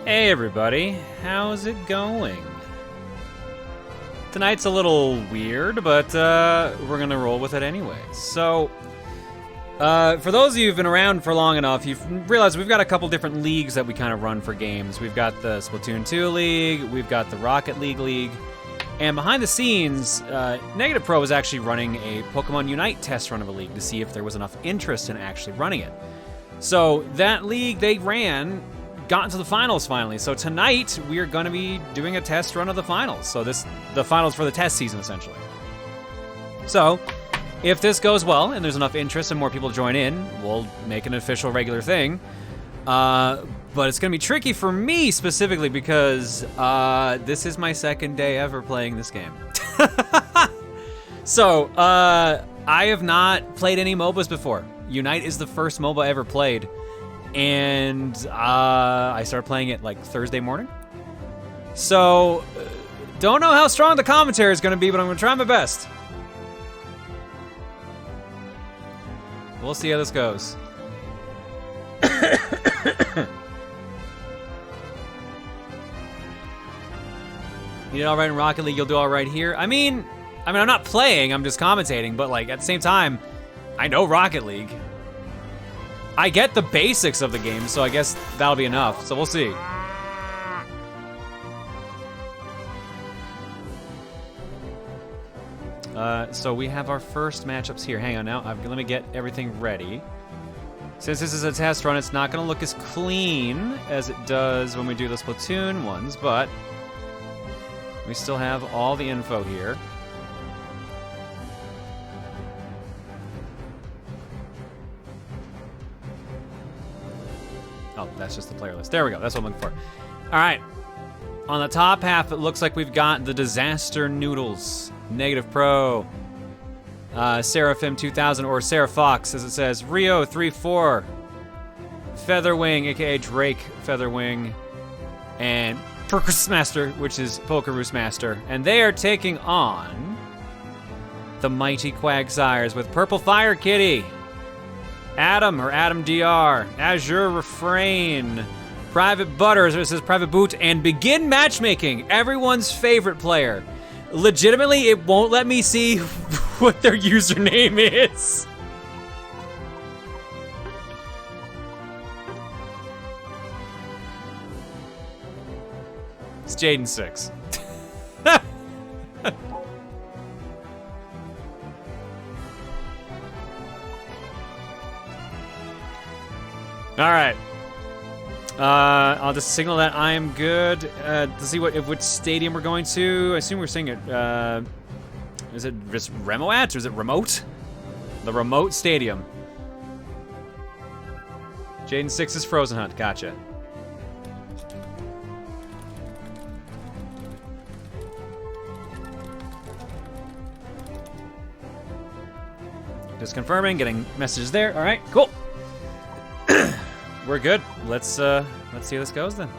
Hey everybody, how's it going? Tonight's a little weird, but we're gonna roll with it anyway. So, for those of you who've been around for long enough, you've realized we've got a couple different leagues that we kind of run for games. We've got the Splatoon 2 League, we've got the Rocket League, and behind the scenes, NegativePro was actually running a Pokemon Unite test run of a league to see if there was enough interest in actually running it. So that league they ran got into the finals finally. So tonight we are going to be doing a test run of the finals. So the finals for the test season essentially. So if this goes well and there's enough interest and more people join in, we'll make an official regular thing. But it's going to be tricky for me specifically because this is my second day ever playing this game. So I have not played any MOBAs before. Unite is the first MOBA I ever played. And I started playing it like Thursday morning. So, don't know how strong the commentary is going to be, but I'm going to try my best. We'll see how this goes. You did all right in Rocket League, you'll do all right here. I mean, I'm not playing, I'm just commentating, but like at the same time, I know Rocket League. I get the basics of the game, so I guess that'll be enough. So we'll see. So we have our first matchups here. Hang on now. Let me get everything ready. Since this is a test run, it's not going to look as clean as it does when we do the Splatoon ones, but we still have all the info here. Oh, that's just the player list. There we go. That's what I'm looking for. All right. On the top half, it looks like we've got the Disaster Noodles, NegativePro, Seraphim 2000, or Sarah Fox, as it says, Rio 34, Featherwing, aka DrakeFeatherwing, and Pokérusmaster, which is Pokérusmaster. And they are taking on the mighty Quagsires with PurpleFireKitty, Adam, or Adam DR, Azure Refrain, PrivateButter, so it says Private Boot, and Begin Matchmaking, everyone's favorite player. Legitimately, it won't let me see what their username is. It's Jaden6. All right. I'll just signal that I am good to see which stadium we're going to. I assume we're saying it. Is it just Remoat or is it remote? The remote stadium. Jaden 6 is FrozenHunt. Gotcha. Just confirming, getting messages there. All right, cool. We're good. Let's see how this goes then.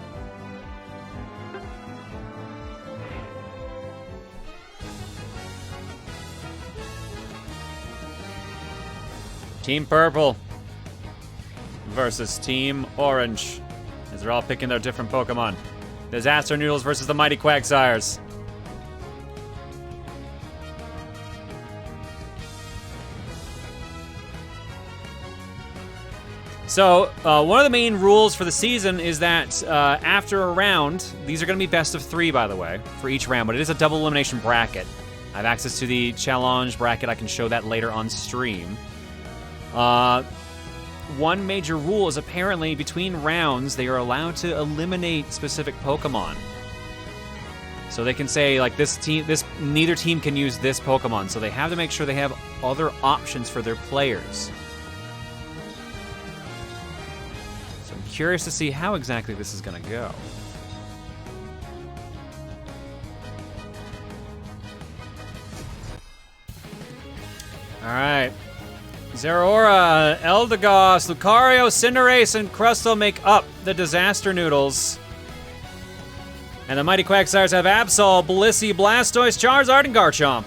Team Purple versus Team Orange, as they're all picking their different Pokemon. Disaster Noodles versus the mighty Quagsires. So, one of the main rules for the season is that after a round, these are going to be best of 3, by the way, for each round, but it is a double elimination bracket. I have access to the challenge bracket. I can show that later on stream. One major rule is apparently between rounds, they are allowed to eliminate specific Pokemon. So they can say, like, neither team can use this Pokemon, so they have to make sure they have other options for their players. Curious to see how exactly this is going to go. All right. Zeraora, Eldegoss, Lucario, Cinderace, and Crustle make up the Disaster Noodles. And the mighty Quagsires have Absol, Blissey, Blastoise, Charizard, and Garchomp.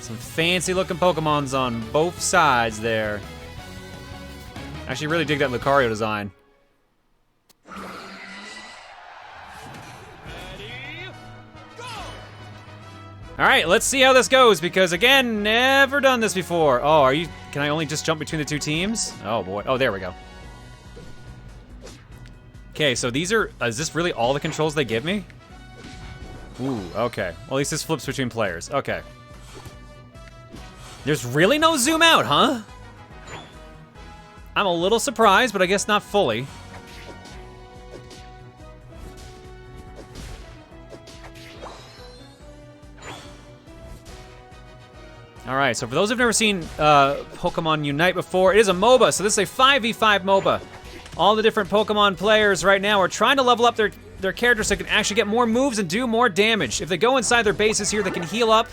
Some fancy-looking Pokemons on both sides there. Actually, really dig that Lucario design. All right, let's see how this goes, because again, never done this before. Oh, can I only just jump between the two teams? Oh boy, oh, there we go. Okay, so is this really all the controls they give me? Ooh, okay. Well, at least this flips between players, okay. There's really no zoom out, huh? I'm a little surprised, but I guess not fully. All right, so for those who've never seen Pokemon Unite before, it is a MOBA, so this is a 5v5 MOBA. All the different Pokemon players right now are trying to level up their characters so they can actually get more moves and do more damage. If they go inside their bases here, they can heal up.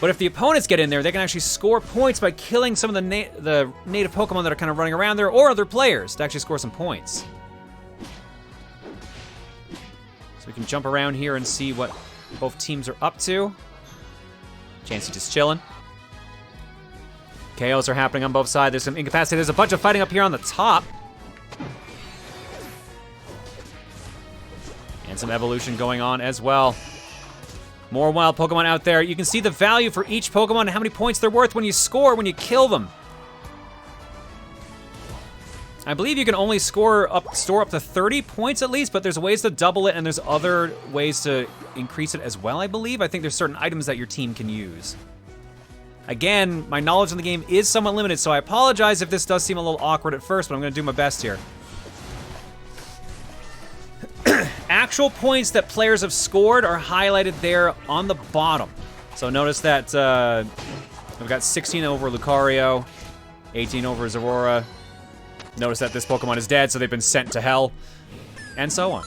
But if the opponents get in there, they can actually score points by killing some of the native Pokemon that are kind of running around there, or other players to actually score some points. So we can jump around here and see what both teams are up to. Chansey just chilling. KOs are happening on both sides. There's some incapacity. There's a bunch of fighting up here on the top. And some evolution going on as well. More wild Pokemon out there. You can see the value for each Pokemon and how many points they're worth when you score, when you kill them. I believe you can only store up to 30 points at least, but there's ways to double it, and there's other ways to increase it as well, I believe. I think there's certain items that your team can use. Again, my knowledge in the game is somewhat limited, so I apologize if this does seem a little awkward at first, but I'm gonna do my best here. Actual points that players have scored are highlighted there on the bottom. So notice that we've got 16 over Lucario, 18 over Zorora. Notice that this Pokemon is dead, so they've been sent to hell, and so on.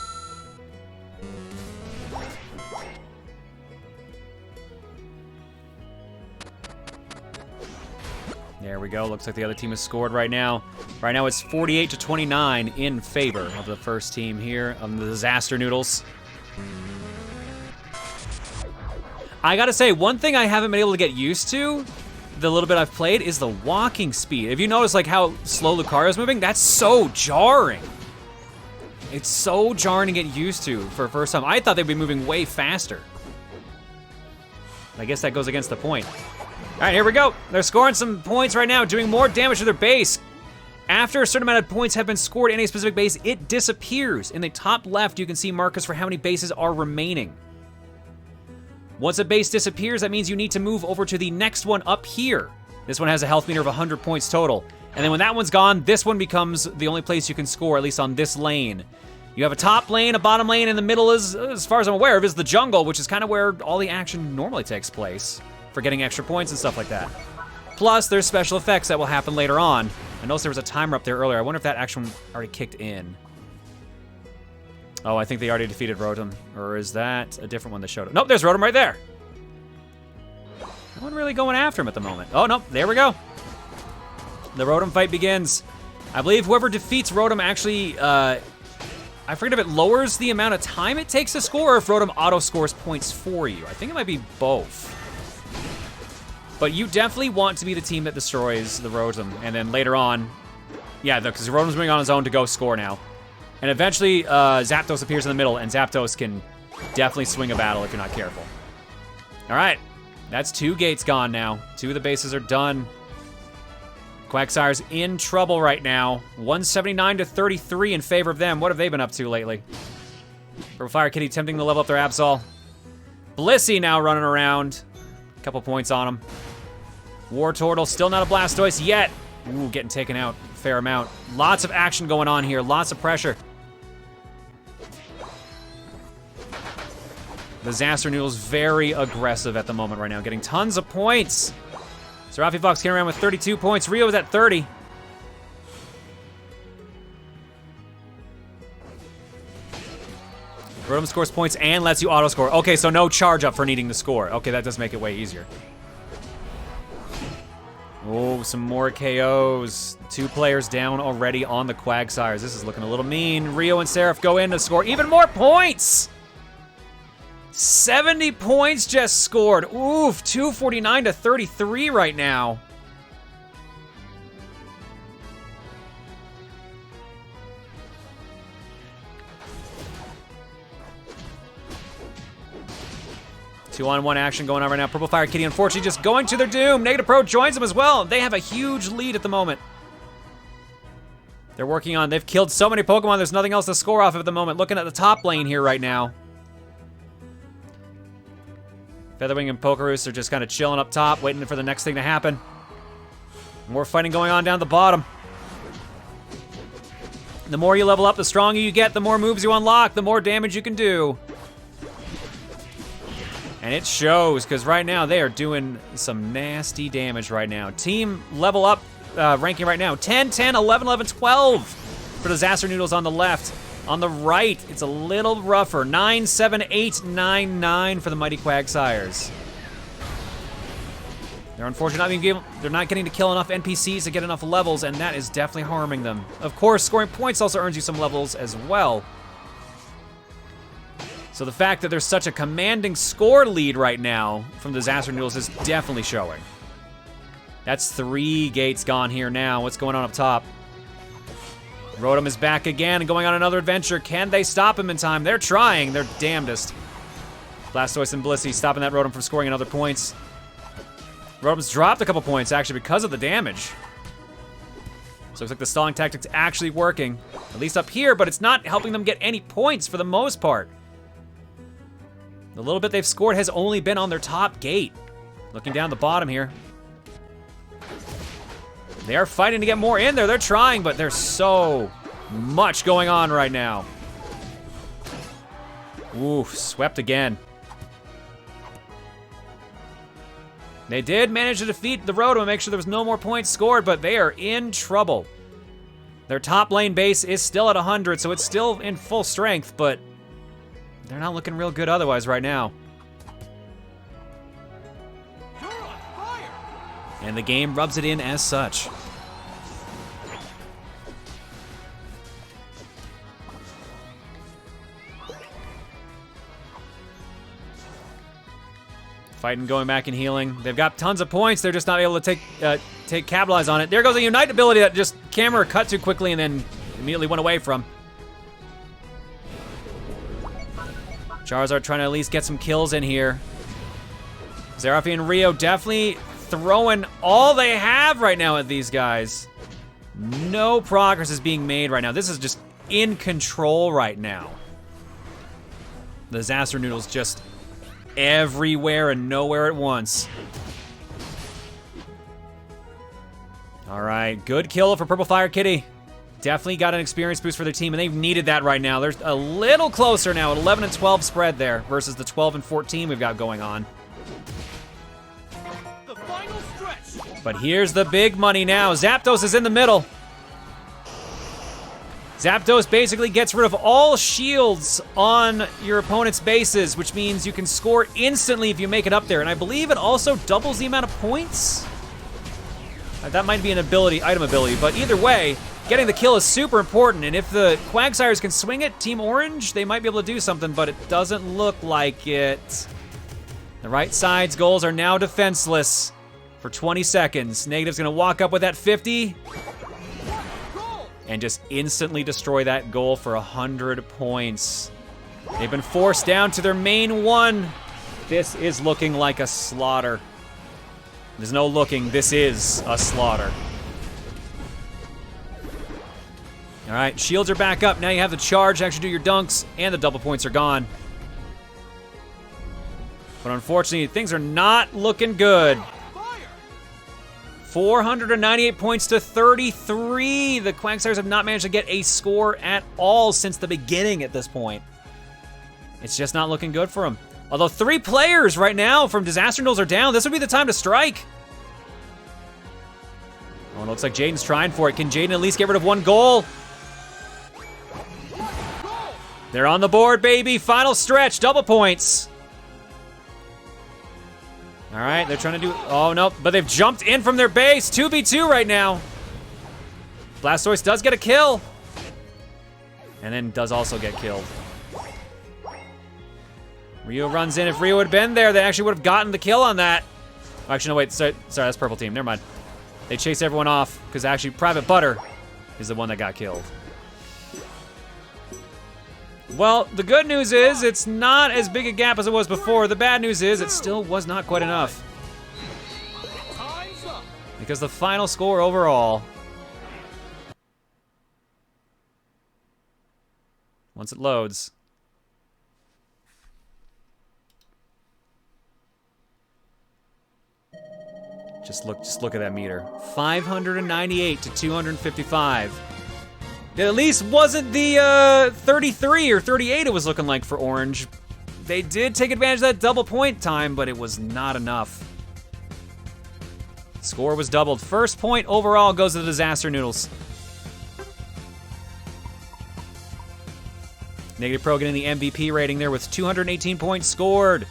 There we go. Looks like the other team has scored right now. Right now it's 48-29 in favor of the first team here, of the Disaster Noodles. I gotta say, one thing I haven't been able to get used to, the little bit I've played, is the walking speed. If you notice like how slow Lucario's moving, that's so jarring. It's so jarring to get used to for the first time. I thought they'd be moving way faster. I guess that goes against the point. All right, here we go. They're scoring some points right now, doing more damage to their base. After a certain amount of points have been scored in a specific base, it disappears. In the top left, you can see markers for how many bases are remaining. Once a base disappears, that means you need to move over to the next one up here. This one has a health meter of 100 points total. And then when that one's gone, this one becomes the only place you can score, at least on this lane. You have a top lane, a bottom lane, and the middle is, as far as I'm aware of, is the jungle, which is kind of where all the action normally takes place for getting extra points and stuff like that. Plus, there's special effects that will happen later on. I noticed there was a timer up there earlier. I wonder if that action already kicked in. Oh, I think they already defeated Rotom. Or is that a different one that showed up? Nope, there's Rotom right there. No one really going after him at the moment. Oh, nope, there we go. The Rotom fight begins. I believe whoever defeats Rotom actually, I forget if it lowers the amount of time it takes to score or if Rotom auto-scores points for you. I think it might be both. But you definitely want to be the team that destroys the Rotom. And then later on, yeah, because Rotom's moving on his own to go score now. And eventually, Zapdos appears in the middle, and Zapdos can definitely swing a battle if you're not careful. All right, that's 2 gates gone now. 2 of the bases are done. Quagsires in trouble right now. 179-33 in favor of them. What have they been up to lately? PurpleFireKitty attempting to level up their Absol. Blissey now running around. Couple points on him. Wartortle, still not a Blastoise yet. Ooh, getting taken out a fair amount. Lots of action going on here, lots of pressure. Disaster Noodles very aggressive at the moment right now, getting tons of points. Seraphi Fox came around with 32 points. Rio was at 30. Rotom scores points and lets you auto-score. Okay, so no charge up for needing to score. Okay, that does make it way easier. Oh, some more KOs. 2 players down already on the Quagsires. This is looking a little mean. Rio and Seraph go in to score even more points. 70 points just scored. Oof, 249-33 right now. 2-on-1 action going on right now. PurpleFireKitty, unfortunately, just going to their doom. NegativePro joins them as well. They have a huge lead at the moment. They're working on, they've killed so many Pokemon, there's nothing else to score off of at the moment. Looking at the top lane here right now. Featherwing and Pokerus are just kind of chilling up top, waiting for the next thing to happen. More fighting going on down the bottom. The more you level up, the stronger you get, the more moves you unlock, the more damage you can do. And it shows, because right now they are doing some nasty damage right now. Team level up ranking right now, 10, 10, 11, 11, 12 for Disaster Noodles on the left. On the right, it's a little rougher. 9, 7, 8, 9, 9 for the mighty Quagsires. They're unfortunately they're not getting to kill enough NPCs to get enough levels, and that is definitely harming them. Of course, scoring points also earns you some levels as well. So the fact that there's such a commanding score lead right now from Disaster Noodles is definitely showing. That's 3 gates gone here now. What's going on up top? Rotom is back again and going on another adventure. Can they stop him in time? They're trying. They're damnedest. Blastoise and Blissey stopping that Rotom from scoring another points. Rotom's dropped a couple points, actually, because of the damage. So looks like the stalling tactic's actually working. At least up here, but it's not helping them get any points for the most part. The little bit they've scored has only been on their top gate. Looking down the bottom here. They are fighting to get more in there. They're trying, but there's so much going on right now. Oof, swept again. They did manage to defeat the Rotom and make sure there was no more points scored, but they are in trouble. Their top lane base is still at 100, so it's still in full strength, but they're not looking real good otherwise right now. And the game rubs it in as such. Fighting, going back and healing. They've got tons of points. They're just not able to capitalize on it. There goes a Unite ability that just camera cut too quickly and then immediately went away from. Charizard trying to at least get some kills in here. Zerafi and Rio definitely throwing all they have right now at these guys. No progress is being made right now. This is just in control right now. The Disaster Noodles just everywhere and nowhere at once. All right, good kill for PurpleFireKitty. Definitely got an experience boost for their team, and they've needed that right now. They're a little closer now, at 11 and 12 spread there versus the 12 and 14 we've got going on. But here's the big money now. Zapdos is in the middle. Zapdos basically gets rid of all shields on your opponent's bases, which means you can score instantly if you make it up there. And I believe it also doubles the amount of points. That might be an ability, item ability, but either way, getting the kill is super important. And if the Quagsires can swing it, Team Orange, they might be able to do something, but it doesn't look like it. The right side's goals are now defenseless for 20 seconds. Negative's gonna walk up with that 50 and just instantly destroy that goal for 100 points. They've been forced down to their main one. This is looking like a slaughter. There's no looking, this is a slaughter. All right, shields are back up. Now you have the charge to actually do your dunks, and the double points are gone. But unfortunately, things are not looking good. 498 points to 33. The Quagsires have not managed to get a score at all since the beginning at this point. It's just not looking good for them. Although 3 players right now from Disaster Noodles are down, this would be the time to strike. Oh, it looks like Jaden's trying for it. Can Jaden at least get rid of 1 goal? They're on the board, baby. Final stretch, double points. All right, they're trying to do, oh no, but they've jumped in from their base. 2v2 right now. Blastoise does get a kill. And then does also get killed. Rio runs in. If Rio had been there, they actually would have gotten the kill on that. Actually, no, wait, sorry, that's purple team, never mind. They chase everyone off, because actually PrivateButter is the one that got killed. Well, the good news is it's not as big a gap as it was before. The bad news is it still was not quite enough. Because the final score overall, once it loads, just look at that meter. 598 to 255. It at least wasn't the 33 or 38 it was looking like for Orange. They did take advantage of that double point time, but it was not enough. Score was doubled. First point overall goes to the Disaster Noodles. NegativePro getting the MVP rating there with 218 points scored.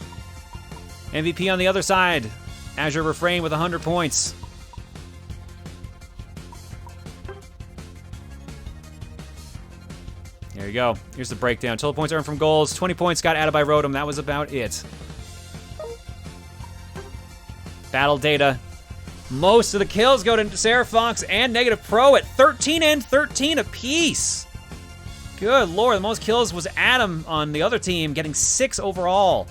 MVP on the other side, Azure Refrain with 100 points. There you go. Here's the breakdown. Total points earned from goals. 20 points got added by Rotom. That was about it. Battle data. Most of the kills go to Serafox and NegativePro at 13 and 13 apiece. Good lord, the most kills was Adam on the other team, getting 6 overall.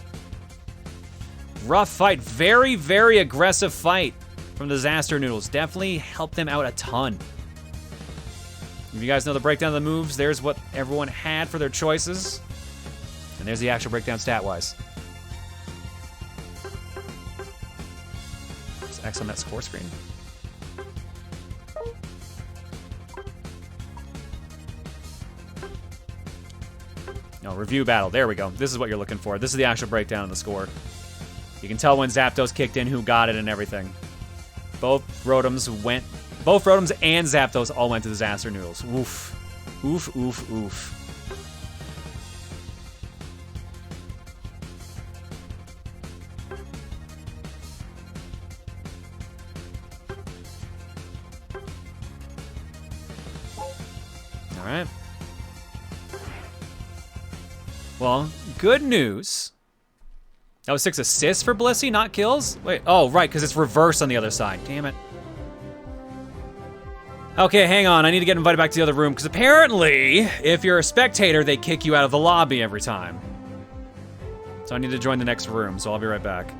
Rough fight. Very, very aggressive fight from the Disaster Noodles. Definitely helped them out a ton. If you guys know the breakdown of the moves, there's what everyone had for their choices. And there's the actual breakdown stat-wise. There's X on that score screen. No, review battle. There we go. This is what you're looking for. This is the actual breakdown of the score. You can tell when Zapdos kicked in, who got it, and everything. Both Rotoms and Zapdos all went to Disaster Noodles. Oof. Oof, oof, oof. All right. Well, good news. That was 6 assists for Blissey, not kills? Wait, oh, right, because it's reverse on the other side. Damn it. Okay, hang on. I need to get invited back to the other room, because apparently, if you're a spectator, they kick you out of the lobby every time. So I need to join the next room, so I'll be right back.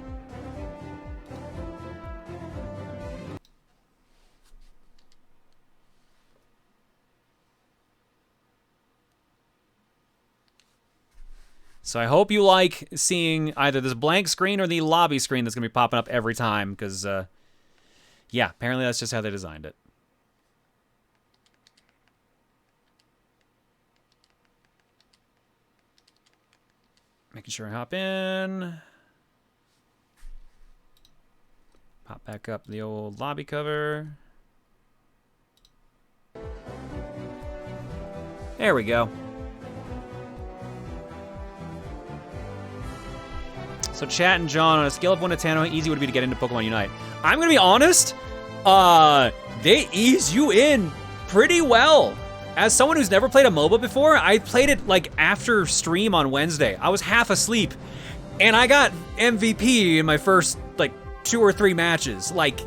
So I hope you like seeing either this blank screen or the lobby screen that's going to be popping up every time, because, yeah, apparently that's just how they designed it. Making sure I hop in. Pop back up the old lobby cover. There we go. So Chat and John, on a scale of 1 to 10, how easy would it be to get into Pokemon Unite? I'm gonna be honest, they ease you in pretty well. As someone who's never played a MOBA before, I played it like after stream on Wednesday. I was half asleep, and I got MVP in my first like 2 or 3 matches. Like,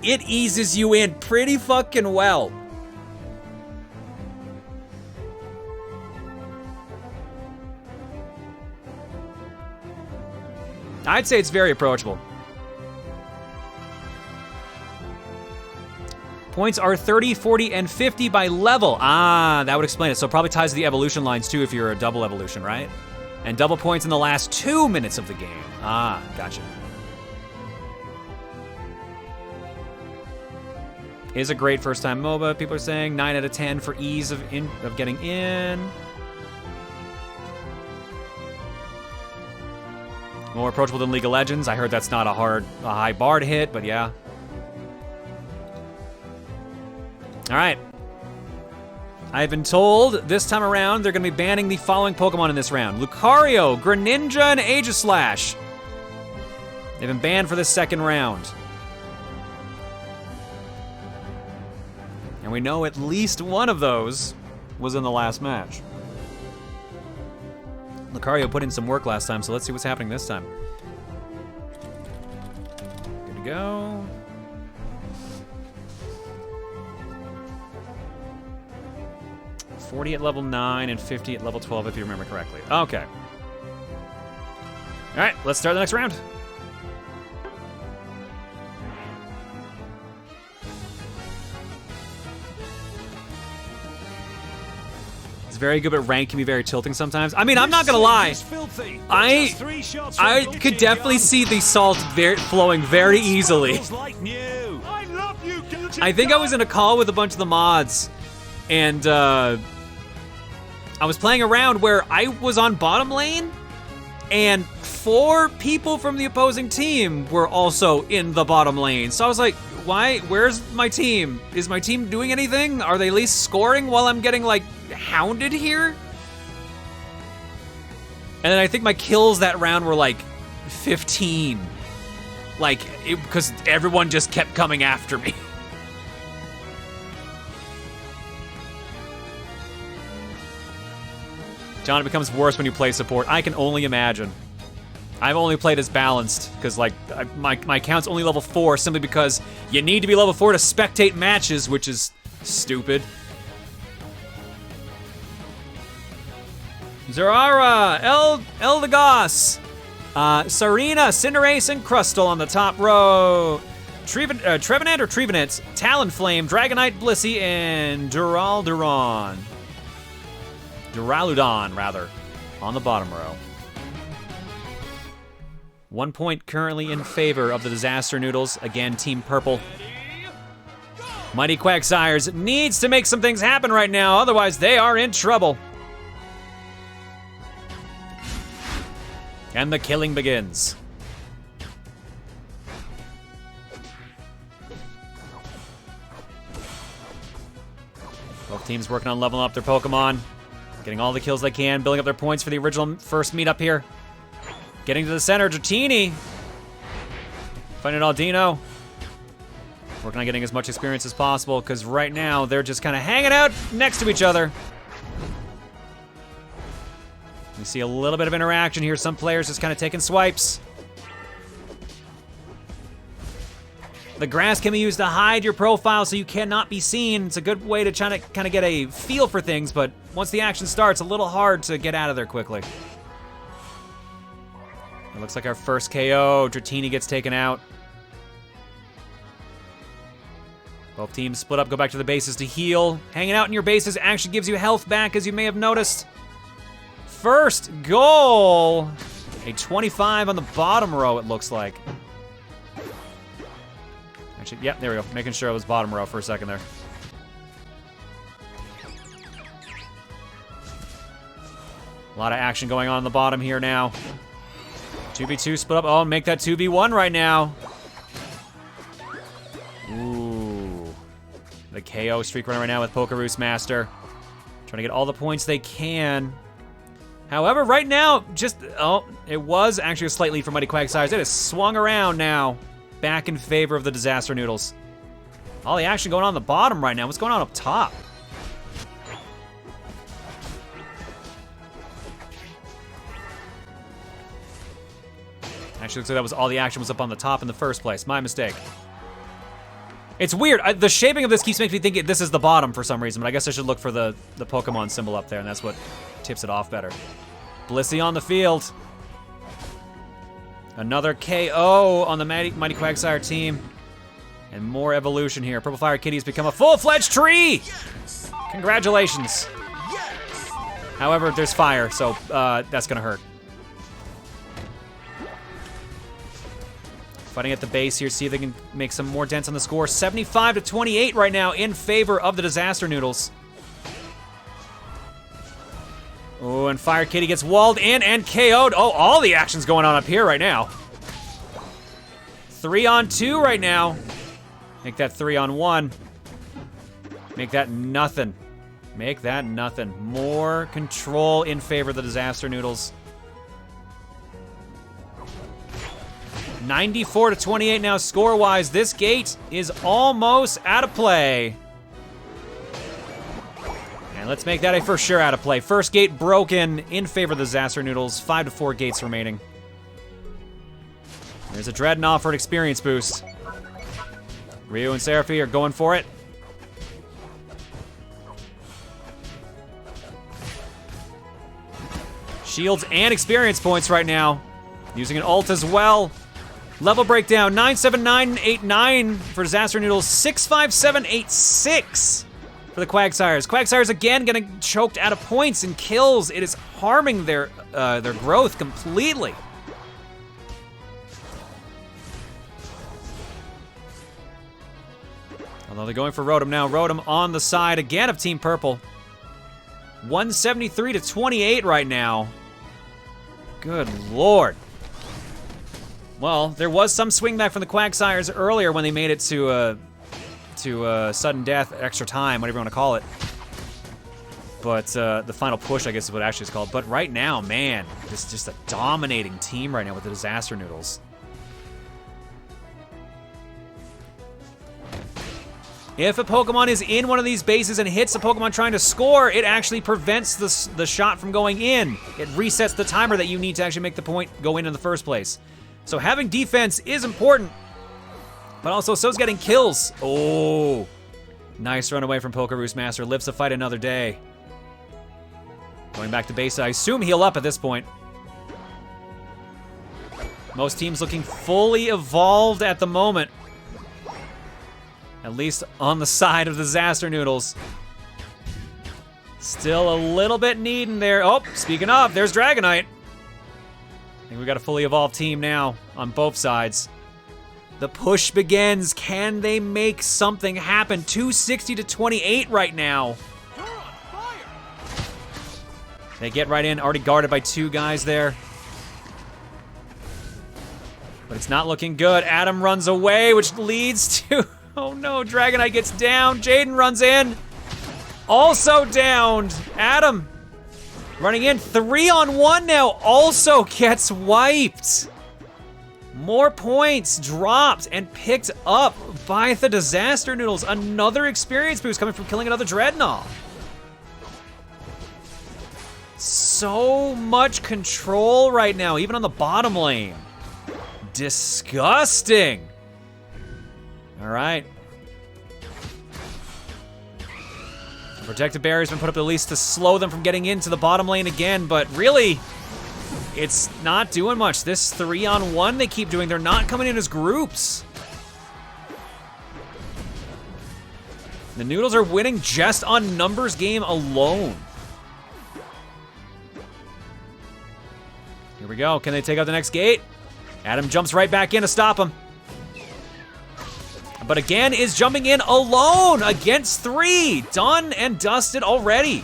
it eases you in pretty fucking well. I'd say it's very approachable. Points are 30, 40, and 50 by level. Ah, that would explain it. So it probably ties to the evolution lines too if you're a double evolution, right? And double points in the last 2 minutes of the game. Ah, gotcha. Is a great first-time MOBA, people are saying. 9 out of 10 for ease of getting in. More approachable than League of Legends. I heard that's not a high bar to hit, but yeah. All right. I've been told this time around they're going to be banning the following Pokemon in this round. Lucario, Greninja, and Aegislash. They've been banned for this second round. And we know at least one of those was in the last match. Lucario put in some work last time, so let's see what's happening this time. Good to go. 40 at level 9 and 50 at level 12, if you remember correctly. Okay. All right, let's start the next round. It's very good, but rank can be very tilting sometimes. I mean, I'm not gonna lie. I could definitely see the salt flowing very easily. I think I was in a call with a bunch of the mods, and I was playing around where I was on bottom lane, and 4 people from the opposing team were also in the bottom lane. So I was like, why? Where's my team? Is my team doing anything? Are they at least scoring while I'm getting, like, hounded here? And then I think my kills that round were, like, 15. Like, because everyone just kept coming after me. John, it becomes worse when you play support. I can only imagine. I've only played as balanced, because like my account's only level 4 simply because you need to be level 4 to spectate matches, which is stupid. Zerara, Eldegos, Sarina, Cinderace, and Crustle on the top row. Trevenant or Trevenant, Talonflame, Dragonite, Blissey, and Duraludon, rather, on the bottom row. 1 point currently in favor of the Disaster Noodles. Again, Team Purple. Mighty Quagsires needs to make some things happen right now, otherwise they are in trouble. And the killing begins. Both teams working on leveling up their Pokemon, getting all the kills they can, building up their points for the original first meetup here. Getting to the center, Dratini. Finding Aldino. Working on getting as much experience as possible, because right now they're just kind of hanging out next to each other. We see a little bit of interaction here. Some players just kind of taking swipes. The grass can be used to hide your profile so you cannot be seen. It's a good way to try to kind of get a feel for things, but once the action starts, a little hard to get out of there quickly. It looks like our first KO. Dratini gets taken out. Both teams split up, go back to the bases to heal. Hanging out in your bases actually gives you health back, as you may have noticed. First goal. A 25 on the bottom row, it looks like. Actually, yep, there we go. Making sure it was bottom row for a second there. A lot of action going on the bottom here now. 2v2 split up. Oh, make that 2v1 right now. Ooh. The KO streak running right now with Pokérusmaster. Trying to get all the points they can. However, right now, it was actually a slight lead for Mighty Quagsires. It has swung around now. Back in favor of the Disaster Noodles. All the action going on the bottom right now. What's going on up top? Actually, looks like that was all the action was up on the top in the first place. My mistake. It's weird. The shaping of this keeps making me think this is the bottom for some reason, but I guess I should look for the Pokemon symbol up there, and that's what tips it off better. Blissey on the field. Another KO on the Mighty Quagsire team. And more evolution here. PurpleFireKitty has become a full-fledged tree! Yes! Congratulations. Yes! However, there's fire, so that's gonna hurt. Fighting at the base here, see if they can make some more dents on the score. 75-28 right now in favor of the Disaster Noodles. Oh, and FireKitty gets walled in and KO'd. Oh, all the action's going on up here right now. 3-on-2 right now. Make that 3-on-1. Make that nothing. Make that nothing. More control in favor of the Disaster Noodles. 94-28 now score-wise. This gate is almost out of play. And let's make that a for sure out of play. First gate broken in favor of the Disaster Noodles. 5-4 gates remaining. There's a Dreadnought for an experience boost. Ryu and Seraphy are going for it. Shields and experience points right now. Using an ult as well. Level breakdown, 97989 for Disaster Noodles, 65786 for the Quagsires. Quagsires again getting choked out of points and kills. It is harming their growth completely. Although they're going for Rotom now. Rotom on the side again of Team Purple. 173 to 28 right now. Good lord. Well, there was some swing back from the Quagsires earlier when they made it to sudden death, extra time, whatever you want to call it. But the final push, I guess, is what actually is called. But right now, man, this is just a dominating team right now with the Disaster Noodles. If a Pokemon is in one of these bases and hits a Pokemon trying to score, it actually prevents the shot from going in. It resets the timer that you need to actually make the point go in the first place. So having defense is important, but also so's getting kills. Oh, nice run away from Pokérusmaster. Lives to fight another day. Going back to base, I assume heal up at this point. Most teams looking fully evolved at the moment. At least on the side of the Disaster Noodles. Still a little bit needing there. Oh, speaking of, there's Dragonite. I think we got a fully evolved team now on both sides. The push begins. Can they make something happen? 260 to 28 right now. They get right in, already guarded by two guys there. But it's not looking good. Adam runs away, which leads to... Oh no, Dragonite gets down. Jaden runs in. Also downed. Adam running in. 3-on-1 now. Also gets wiped. More points dropped and picked up by the Disaster Noodles. Another experience boost coming from killing another Dreadnought. So much control right now, even on the bottom lane. Disgusting. All right. The protective barrier's been put up at least to slow them from getting into the bottom lane again, but really, it's not doing much. This 3-on-1 they keep doing, they're not coming in as groups. The Noodles are winning just on numbers game alone. Here we go. Can they take out the next gate? Adam jumps right back in to stop him. But again is jumping in alone against 3. Done and dusted already.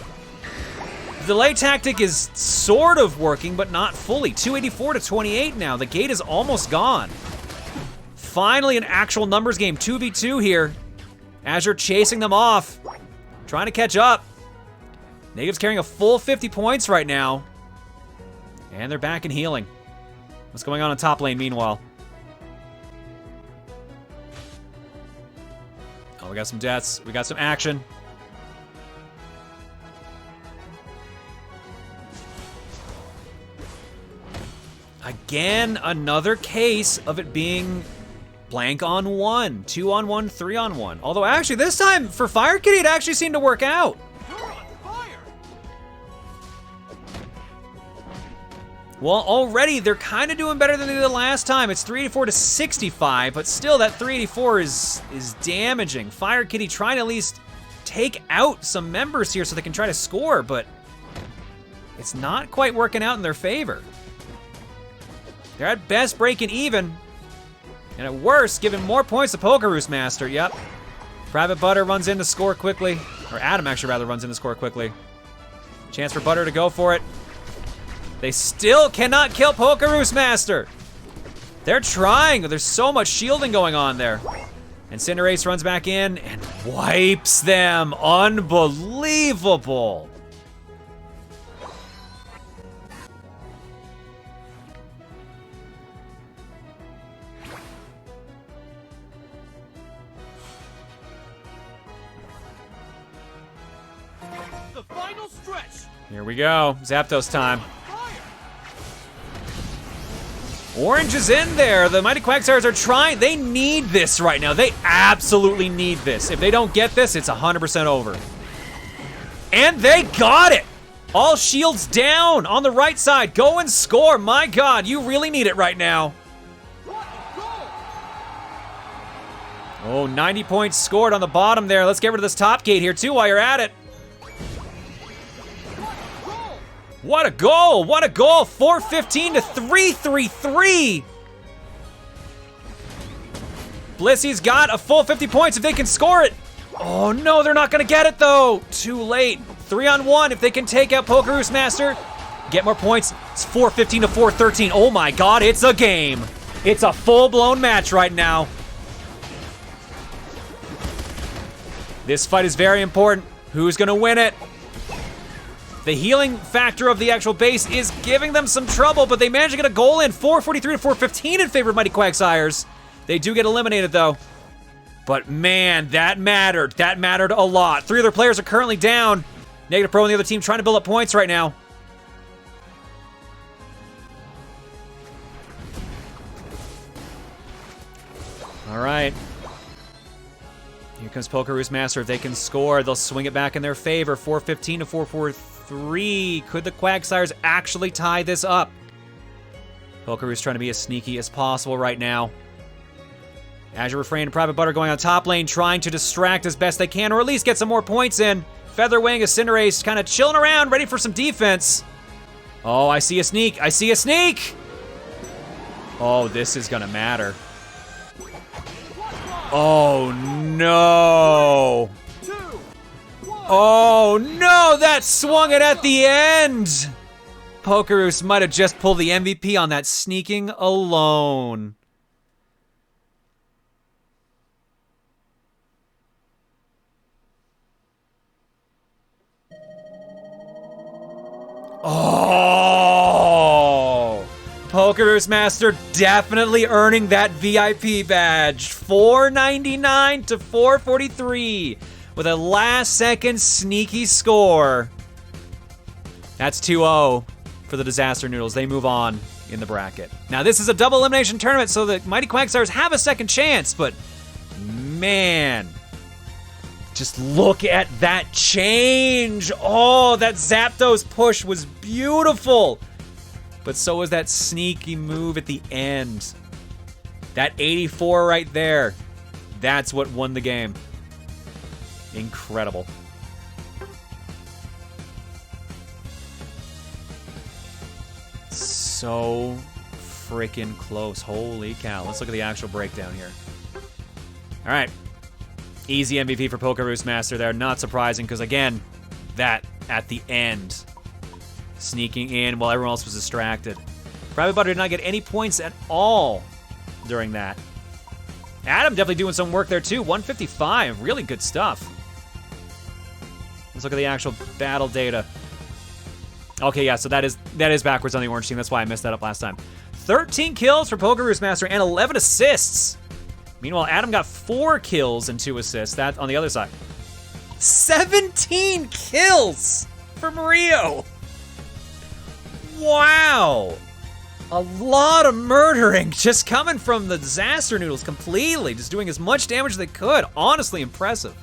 The delay tactic is sort of working, but not fully. 284 to 28 now. The gate is almost gone. Finally an actual numbers game. 2v2 here. Azure chasing them off. Trying to catch up. Negative's carrying a full 50 points right now. And they're back in healing. What's going on in top lane meanwhile? Oh, we got some deaths. We got some action. Again, another case of it being blank on 1, 2-on-1, 3-on-1. Although actually this time for FireKitty it actually seemed to work out. Well, already they're kind of doing better than they did last time. It's 384 to 65, but still that 384 is damaging. FireKitty trying to at least take out some members here so they can try to score, but it's not quite working out in their favor. They're at best breaking even, and at worst giving more points to Pokérusmaster. Yep. PrivateButter runs in to score quickly, or Adam actually rather runs in to score quickly. Chance for Butter to go for it. They still cannot kill Pokérusmaster. They're trying. There's so much shielding going on there. And Cinderace runs back in and wipes them. Unbelievable. The final stretch. Here we go. Zapdos time. Orange is in there. The Mighty Quagsires are trying. They need this right now. They absolutely need this. If they don't get this, it's 100% over. And they got it. All shields down on the right side. Go and score. My God, you really need it right now. Oh, 90 points scored on the bottom there. Let's get rid of this top gate here too while you're at it. What a goal! What a goal! 415 to 333. Blissy's got a full 50 points if they can score it. Oh no, they're not gonna get it though. Too late. 3-on-1 if they can take out Pokérusmaster. Get more points. It's 415 to 413. Oh my God, it's a game. It's a full-blown match right now. This fight is very important. Who's gonna win it? The healing factor of the actual base is giving them some trouble, but they managed to get a goal in. 443 to 415 in favor of Mighty Quagsires. They do get eliminated though. But man, that mattered. That mattered a lot. 3 other players are currently down. NegativePro and the other team trying to build up points right now. All right. Here comes Pokérusmaster. If they can score, they'll swing it back in their favor. 415 to 443. Could the Quagsires actually tie this up? Pokerus trying to be as sneaky as possible right now. Azure, Refrain, and PrivateButter going on top lane, trying to distract as best they can, or at least get some more points in. Featherwing, Cinderace, kind of chilling around, ready for some defense. Oh, I see a sneak. I see a sneak! Oh, this is gonna matter. Oh, no. Oh, no, that swung it at the end. Pokerus might have just pulled the MVP on that sneaking alone. Oh! Pokérusmaster definitely earning that VIP badge. 499 to 443 with a last-second sneaky score. That's 2-0 for the Disaster Noodles. They move on in the bracket. Now, this is a double elimination tournament, so the Mighty Quagsires have a second chance, but man, just look at that change. Oh, that Zapdos push was beautiful. But so was that sneaky move at the end. That 84 right there. That's what won the game. Incredible. So freaking close. Holy cow. Let's look at the actual breakdown here. All right. Easy MVP for Pokérusmaster there. Not surprising because, again, that at the end. Sneaking in while everyone else was distracted. PrivateButter did not get any points at all during that. Adam definitely doing some work there too. 155. Really good stuff. Let's look at the actual battle data. Okay, yeah, so that is backwards on the orange team. That's why I messed that up last time. 13 kills for Pokérusmaster and 11 assists. Meanwhile, Adam got 4 kills and 2 assists. That on the other side. 17 kills for Mario. Wow. A lot of murdering just coming from the Disaster Noodles completely. Just doing as much damage as they could. Honestly impressive.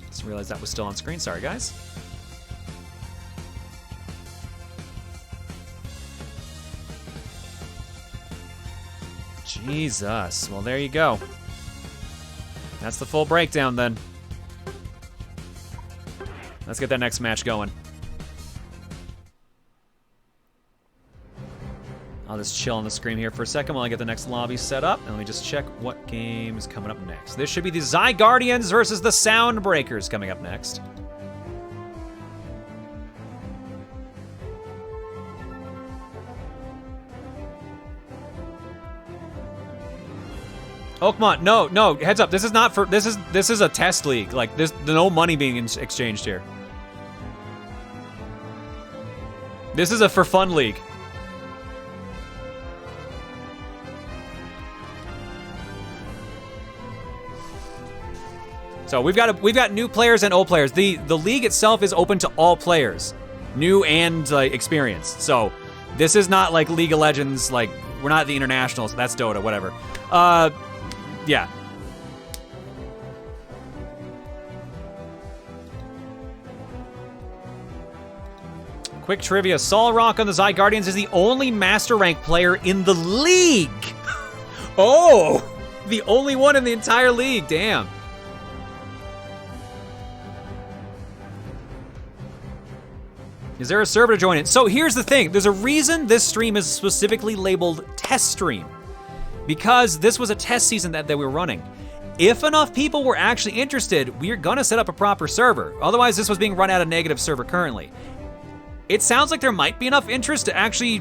Just realized that was still on screen. Sorry, guys. Jesus. Well, there you go. That's the full breakdown then. Let's get that next match going. I'll just chill on the screen here for a second while I get the next lobby set up. And let me just check what game is coming up next. This should be the Zygardians versus the Soundbreakers coming up next. Oakmont, no, heads up. This is not for, this is a test league. Like, there's no money being exchanged here. This is a for fun league. So we've got new players and old players. The league itself is open to all players, new and experienced. So this is not like League of Legends. Like, we're not the internationals. That's Dota, whatever. Yeah. Quick trivia, Solrock on the Zygardians is the only Master Rank player in the league. Oh, the only one in the entire league, damn. Is there a server to join in? So here's the thing, there's a reason this stream is specifically labeled test stream. Because this was a test season that they were running. If enough people were actually interested, we're gonna set up a proper server. Otherwise, this was being run out of negative server currently. It sounds like there might be enough interest to actually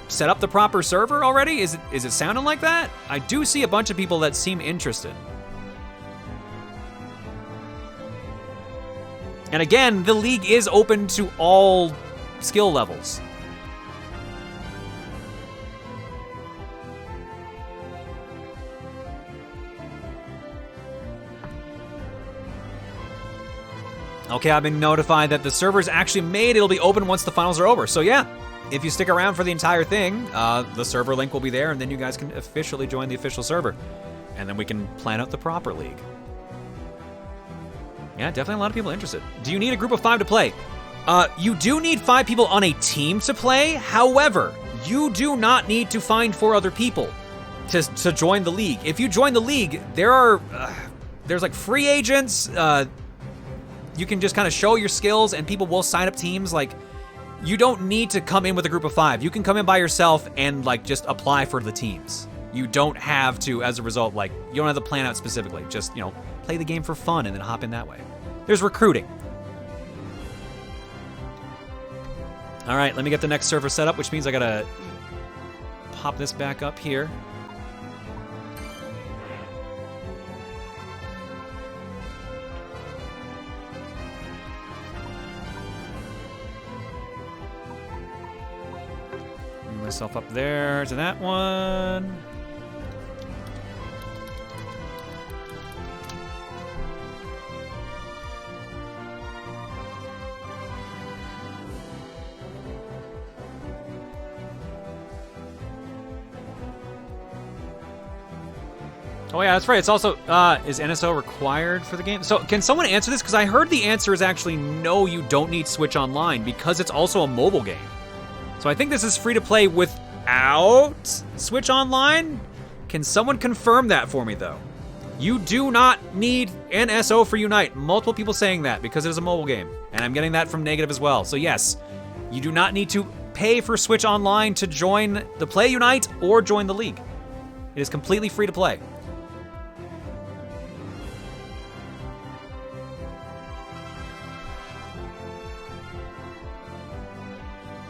set up the proper server already. Is it sounding like that? I do see a bunch of people that seem interested. And again, the league is open to all skill levels. Okay, I've been notified that the server's actually made. It'll be open once the finals are over. So yeah, if you stick around for the entire thing, the server link will be there, and then you guys can officially join the official server. And then we can plan out the proper league. Yeah, definitely a lot of people interested. Do you need a group of 5 to play? You do need 5 people on a team to play. However, you do not need to find 4 other people to join the league. If you join the league, there's like free agents. You can just kind of show your skills and people will sign up teams. Like, you don't need to come in with a group of 5. You can come in by yourself and like just apply for the teams. You don't have to, as a result, like, you don't have to plan out specifically. Just, you know, play the game for fun and then hop in that way. There's recruiting. All right, let me get the next server set up, which means I gotta pop this back up here. Move myself up there to that one. Oh yeah, that's right. It's also, is NSO required for the game? So can someone answer this? Because I heard the answer is actually no, you don't need Switch Online because it's also a mobile game. So I think this is free to play without Switch Online. Can someone confirm that for me though? You do not need NSO for Unite. Multiple people saying that because it is a mobile game. And I'm getting that from Negative as well. So yes, you do not need to pay for Switch Online to join the Play Unite or join the League. It is completely free to play.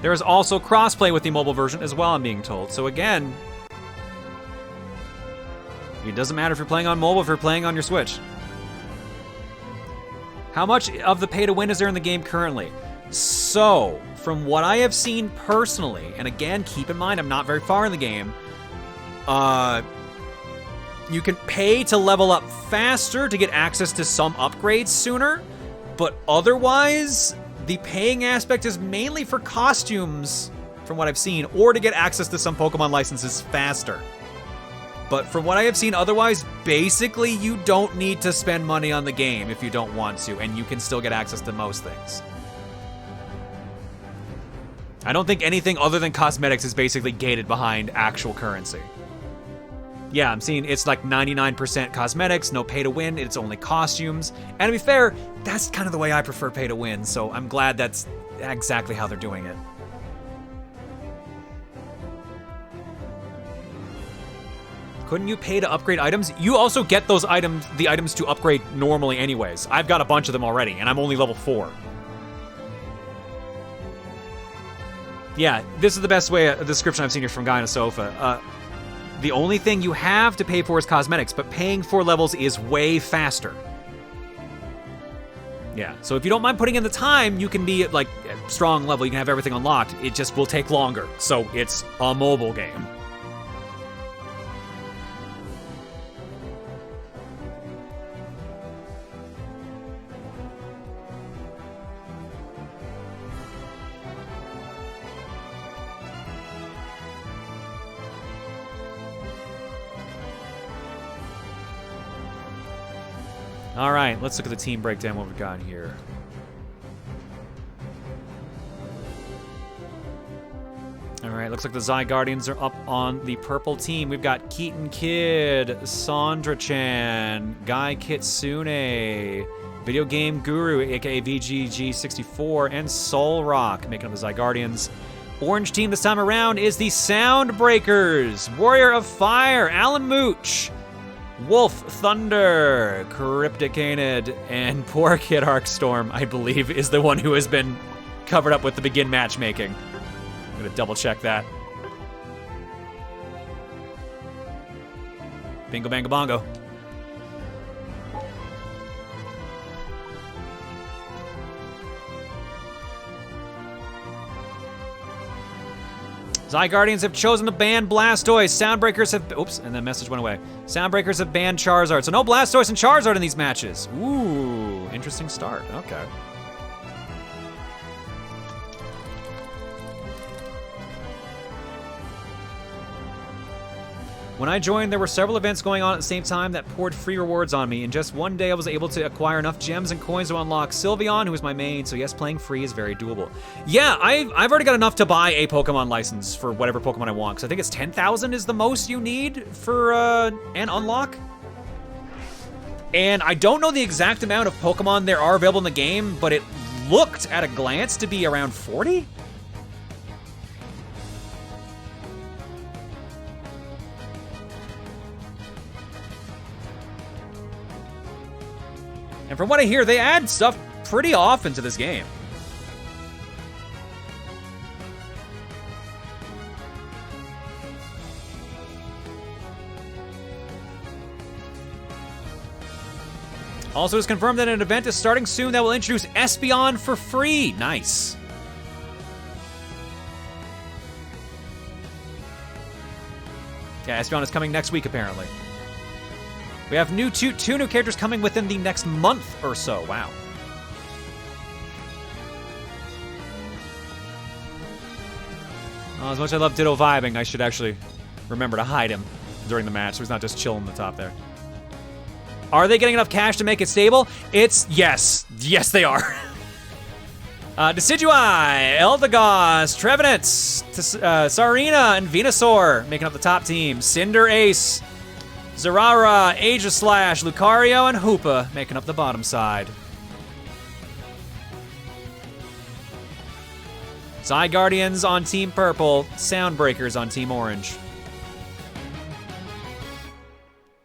There is also crossplay with the mobile version as well, I'm being told. So again, it doesn't matter if you're playing on mobile, if you're playing on your Switch. How much of the pay to win is there in the game currently? So, from what I have seen personally, and again, keep in mind, I'm not very far in the game, you can pay to level up faster to get access to some upgrades sooner, but otherwise, the paying aspect is mainly for costumes, from what I've seen, or to get access to some Pokemon licenses faster. But from what I have seen otherwise, basically you don't need to spend money on the game if you don't want to, and you can still get access to most things. I don't think anything other than cosmetics is basically gated behind actual currency. Yeah, I'm seeing it's like 99% cosmetics, no pay to win, it's only costumes. And to be fair, that's kind of the way I prefer pay to win, so I'm glad that's exactly how they're doing it. Couldn't you pay to upgrade items? You also get those items, the items to upgrade normally anyways. I've got a bunch of them already, and I'm only level 4. Yeah, this is the best way, a description I've seen here from Guy on a Sofa. The only thing you have to pay for is cosmetics, but paying for levels is way faster. Yeah, so if you don't mind putting in the time, you can be at like a strong level, you can have everything unlocked. It just will take longer, so it's a mobile game. All right, let's look at the team breakdown, what we've got here. All right, looks like the Zygardians are up on the purple team. We've got KeatonKid, SondraChan, GuyKitsune, VideoGameGuru, aka VGG64, and Solrock making up the Zygardians. Orange team this time around is the Soundbreakers, Warrior of Fire, Alan Mooch, WolfThunder, Cryptic, and poor KidArcStorm, I believe, is the one who has been covered up with the begin matchmaking. I'm gonna double check that. Bingo bango bongo. Zygardians have chosen to ban Blastoise. Soundbreakers have... Oops, and the message went away. Soundbreakers have banned Charizard. So no Blastoise and Charizard in these matches. Ooh, interesting start. Okay. When I joined, there were several events going on at the same time that poured free rewards on me. In just one day, I was able to acquire enough gems and coins to unlock Sylveon, who is my main, so yes, playing free is very doable. Yeah, I've already got enough to buy a Pokemon license for whatever Pokemon I want, because I think it's 10,000 is the most you need for an unlock. And I don't know the exact amount of Pokemon there are available in the game, but it looked at a glance to be around 40? And from what I hear, they add stuff pretty often to this game. Also, it's confirmed that an event is starting soon that will introduce Espeon for free. Nice. Yeah, Espeon is coming next week, apparently. We have two new characters coming within the next month or so. Wow. As much as I love Ditto vibing, I should actually remember to hide him during the match so he's not just chilling on the top there. Are they getting enough cash to make it stable? It's yes. Yes, they are. Decidueye, Eldegoss, Trevenants, Sarina, and Venusaur making up the top team. Cinderace, Zerara, Aegislash, Lucario, and Hoopa making up the bottom side. Zygardians on Team Purple, Soundbreakers on Team Orange.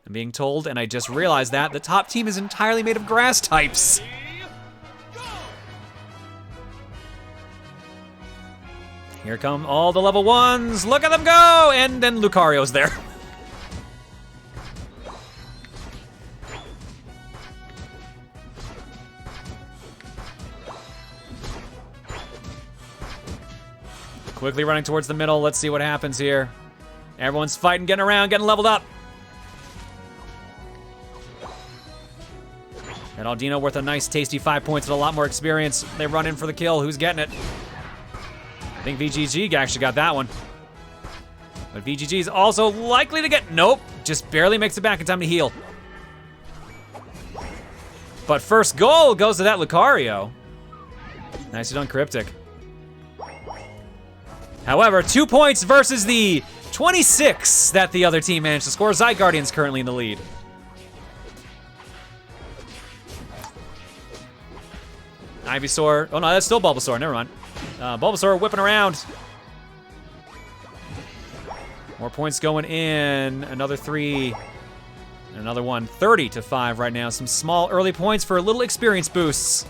I'm being told, and I just realized that, the top team is entirely made of grass types. Here come all the level 1s. Look at them go! And then Lucario's there. Quickly running towards the middle. Let's see what happens here. Everyone's fighting, getting around, getting leveled up. And Aldino worth a nice, tasty 5 points and a lot more experience. They run in for the kill. Who's getting it? I think VGG actually got that one. But VGG is also likely to get... Nope. Just barely makes it back in time to heal. But first goal goes to that Lucario. Nicely done, Cryptic. However, 2 points versus the 26 that the other team managed to score. Zygardians currently in the lead. Ivysaur. Oh no, that's still Bulbasaur. Never mind. Bulbasaur whipping around. More points going in. Another 3. Another one. 30-5 right now. Some small early points for little experience boosts.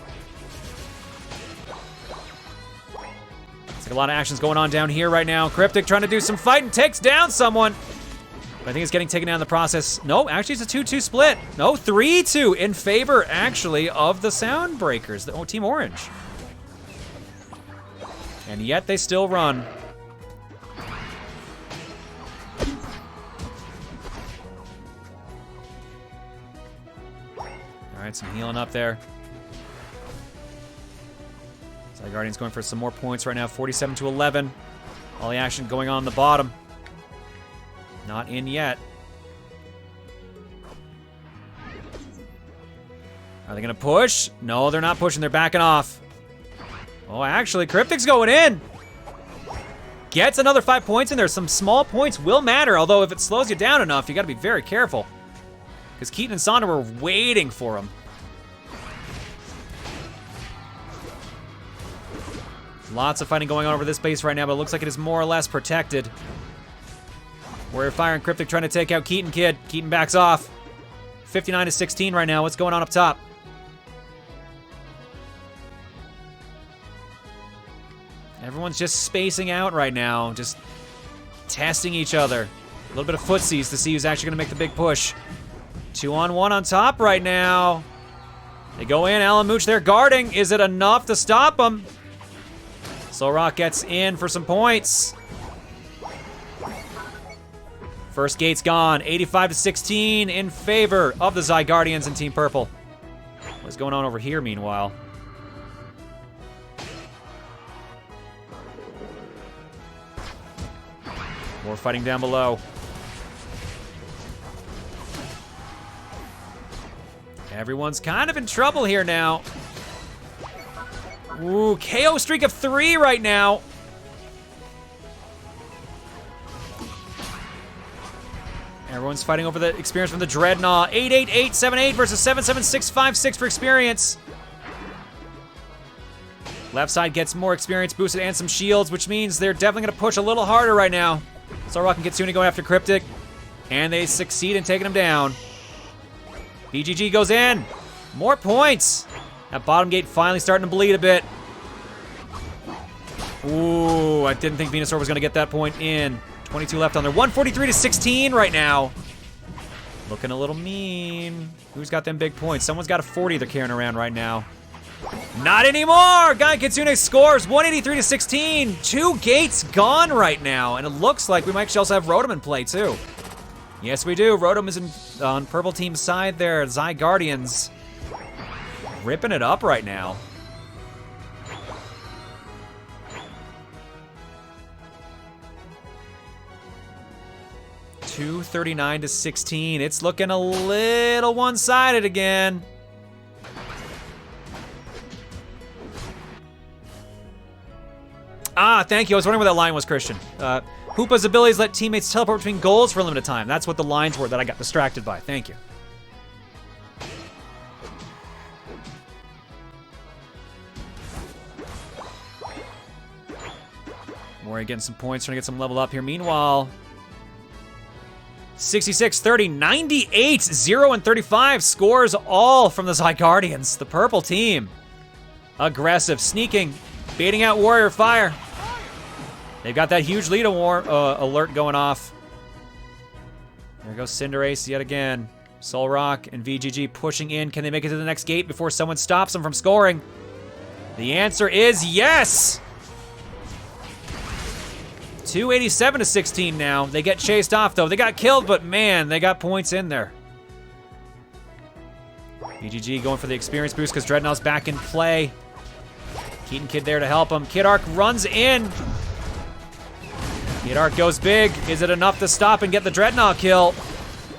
It's like a lot of actions going on down here right now. Cryptic trying to do some fighting. Takes down someone. But I think it's getting taken down in the process. No, actually it's a 2-2 split. No, 3-2 in favor, actually, of the Soundbreakers, the Team Orange. And yet they still run. All right, some healing up there. Zygardians going for some more points right now, 47-11. All the action going on the bottom. Not in yet. Are they gonna push? No, they're not pushing, they're backing off. Oh, actually, Cryptic's going in. gets another 5 points in there. Some small points will matter, although if it slows you down enough, you gotta be very careful. Because Keaton and Sondra were waiting for him. Lots of fighting going on over this base right now, but it looks like it is more or less protected. Warrior Fire and Cryptic trying to take out KeatonKid. Keaton backs off. 59-16 right now. What's going on up top? Everyone's just spacing out right now, just testing each other. A little bit of footsies to see who's actually gonna make the big push. 2-on-1 on top right now. They go in, Alan Mooch there guarding. Is it enough to stop them? Solrock gets in for some points. First gate's gone, 85-16 in favor of the Zygardians and Team Purple. What's going on over here meanwhile? More fighting down below. Everyone's kind of in trouble here now. Ooh, KO streak of 3 right now. Everyone's fighting over the experience from the Dreadnought. 88878 versus 77656 for experience. Left side gets more experience boosted and some shields, which means they're definitely gonna push a little harder right now. Solrock and KidSune going after Cryptic, and they succeed in taking him down. BGG goes in. More points. That bottom gate finally starting to bleed a bit. Ooh, I didn't think Venusaur was gonna get that point in. 22 left on there. 143-16 right now. Looking a little mean. Who's got them big points? Someone's got a 40 they're carrying around right now. Not anymore! GuyKitsune scores 183-16. 2 gates gone right now. And it looks like we might actually also have Rotom in play too. Yes, we do. Rotom is on purple team's side there. Zygardians ripping it up right now. $239-16. It's looking a little one-sided again. Ah, thank you. I was wondering where that line was, Christian. Hoopa's abilities let teammates teleport between goals for a limited time. That's what the lines were that I got distracted by. Thank you. Warrior getting some points, trying to get some level up here. Meanwhile, 66-30, 98, 0 and 35 scores all from the Zygardians. The purple team. Aggressive, sneaking, baiting out Warrior Fire. They've got that huge lead alert going off. There goes Cinderace yet again. Solrock and VGG pushing in. Can they make it to the next gate before someone stops them from scoring? The answer is yes! 287-16 now. They get chased off though. They got killed, but man, they got points in there. VGG going for the experience boost because Dreadnought's back in play. KeatonKid there to help him. KidArc runs in. KidArc goes big. Is it enough to stop and get the Dreadnought kill?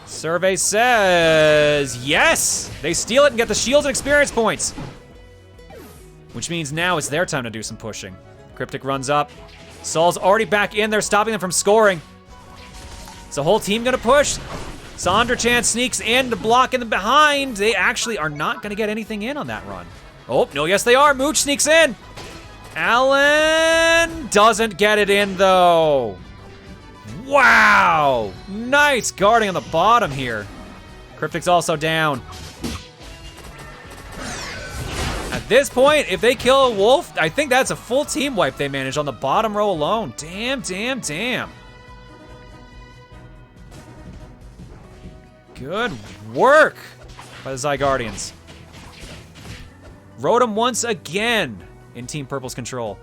Survey says yes. They steal it and get the shields and experience points. Which means now it's their time to do some pushing. Cryptic runs up. Sol's already back in there, stopping them from scoring. Is the whole team gonna push? SondraChan sneaks in to block in the behind. They actually are not gonna get anything in on that run. Oh, no, yes they are. Mooch sneaks in. Alan doesn't get it in though. Wow, nice guarding on the bottom here. Cryptic's also down. At this point, if they kill a wolf, I think that's a full team wipe they manage on the bottom row alone. Damn, damn, damn. Good work by the Zygardians. Rotom once again in Team Purple's control.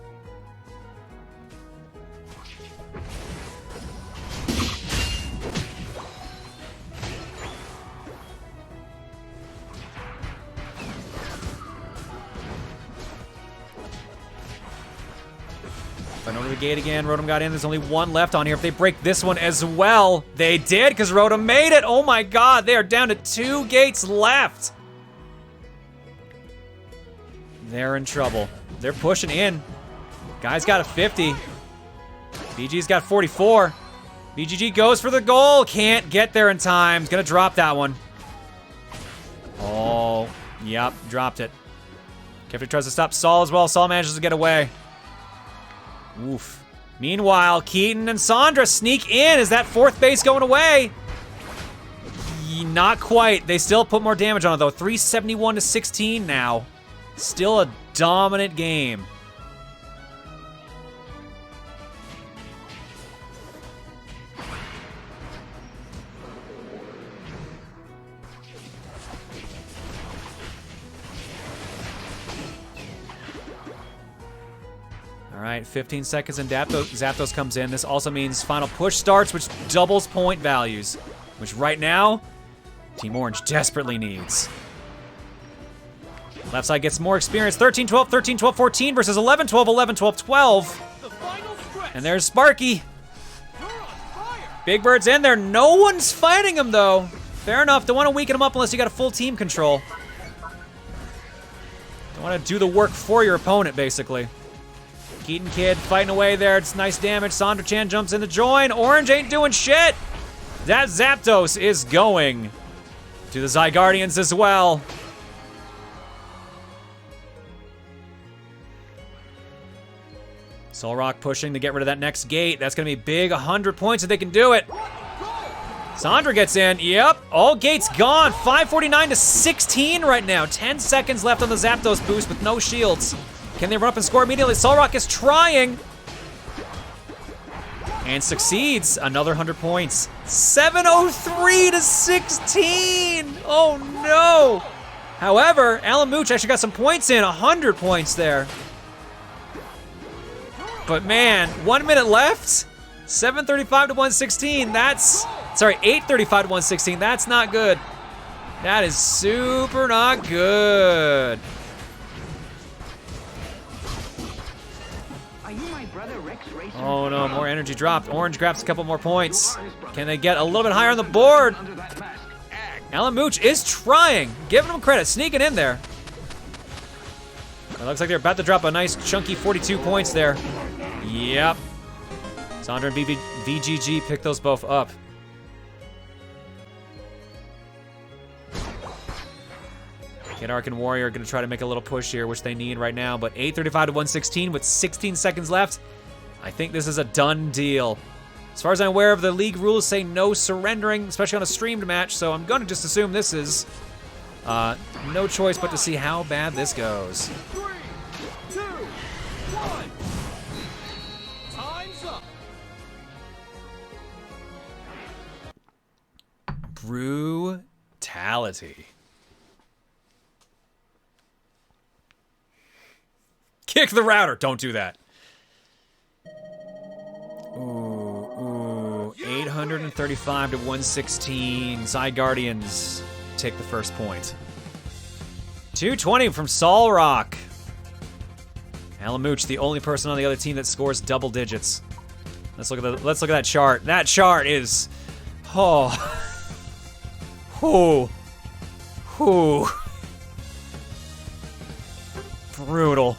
Fighting over the gate again. Rotom got in. There's only one left on here. If they break this one as well, they did because Rotom made it. Oh my god, they are down to 2 gates left. They're in trouble. They're pushing in. Guy's got a 50. BG's got 44. BGG goes for the goal. Can't get there in time. He's gonna drop that one. Oh, yep, dropped it. Cryptic tries to stop Saul as well. Saul manages to get away. Oof. Meanwhile, Keaton and Sondra sneak in. Is that fourth base going away? Not quite. They still put more damage on it, though. 371 to 16 now. Still a dominant game. All right, 15 seconds and Zapdos comes in. This also means final push starts, which doubles point values, which right now, Team Orange desperately needs. Left side gets more experience. 13-12, 13-12, 14 versus 11-12, 11-12, 12. And there's Sparky. Big Bird's in there. No one's fighting him, though. Fair enough. Don't want to weaken him up unless you got a full team control. Don't want to do the work for your opponent, basically. KeatonKid fighting away there. It's nice damage. SondraChan jumps in to join. Orange ain't doing shit. That Zapdos is going to the Zygardians as well. Solrock pushing to get rid of that next gate. That's going to be big. 100 points if they can do it. Sondra gets in. Yep. All gates gone. 549 to 16 right now. 10 seconds left on the Zapdos boost with no shields. Can they run up and score immediately? Solrock is trying. And succeeds. Another 100 points. 703 to 16. Oh, no. However, Alamooch actually got some points in. 100 points there. But man, 1 minute left. 735 to 116. That's, sorry, 835 to 116. That's not good. That is super not good. Oh no, more energy dropped. Orange grabs a couple more points. Can they get a little bit higher on the board? Alamooch is trying. Giving him credit, sneaking in there. It looks like they're about to drop a nice chunky 42 points there. Yep. Sondra and VGG pick those both up. KidArc and Warrior are going to try to make a little push here, which they need right now, but 835 to 116 with 16 seconds left. I think this is a done deal. As far as I'm aware of, the league rules say no surrendering, especially on a streamed match, so I'm going to just assume this is no choice but to see how bad this goes. 3, 2, 1. Time's up. Brutality. Kick the router. Don't do that. Ooh, 835 to 116. Zygardians take the first point. 220 from Solrock. Alamooch, the only person on the other team that scores double digits. Let's look at that chart. That chart is, brutal.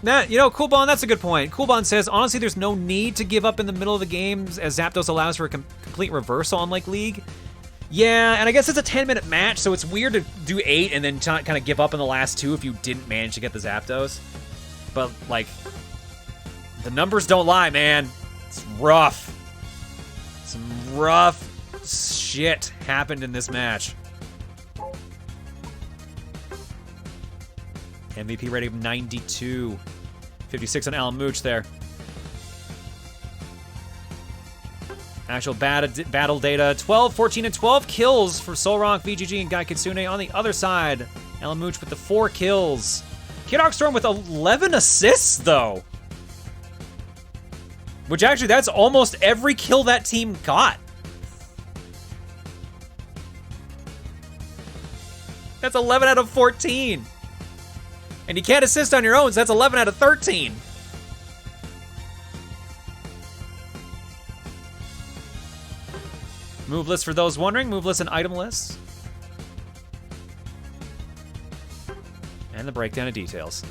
That, you know, Coolbon, that's a good point. Coolbon says, honestly, there's no need to give up in the middle of the games as Zapdos allows for a complete reversal on like League. Yeah, and I guess it's a 10-minute match, so it's weird to do 8 and then kind of give up in the last 2 if you didn't manage to get the Zapdos. But, like, the numbers don't lie, man. It's rough. Some rough shit happened in this match. MVP rating of 92. 56 on Alamooch there. Actual battle data, 12, 14, and 12 kills for Solrock, VGG, and GuyKitsune. On the other side, Alamooch with the 4 kills. KidArcStorm with 11 assists, though. Which actually, that's almost every kill that team got. That's 11 out of 14. And you can't assist on your own, so that's 11 out of 13. Move list for those wondering. Move list and item list. And And the breakdown of details.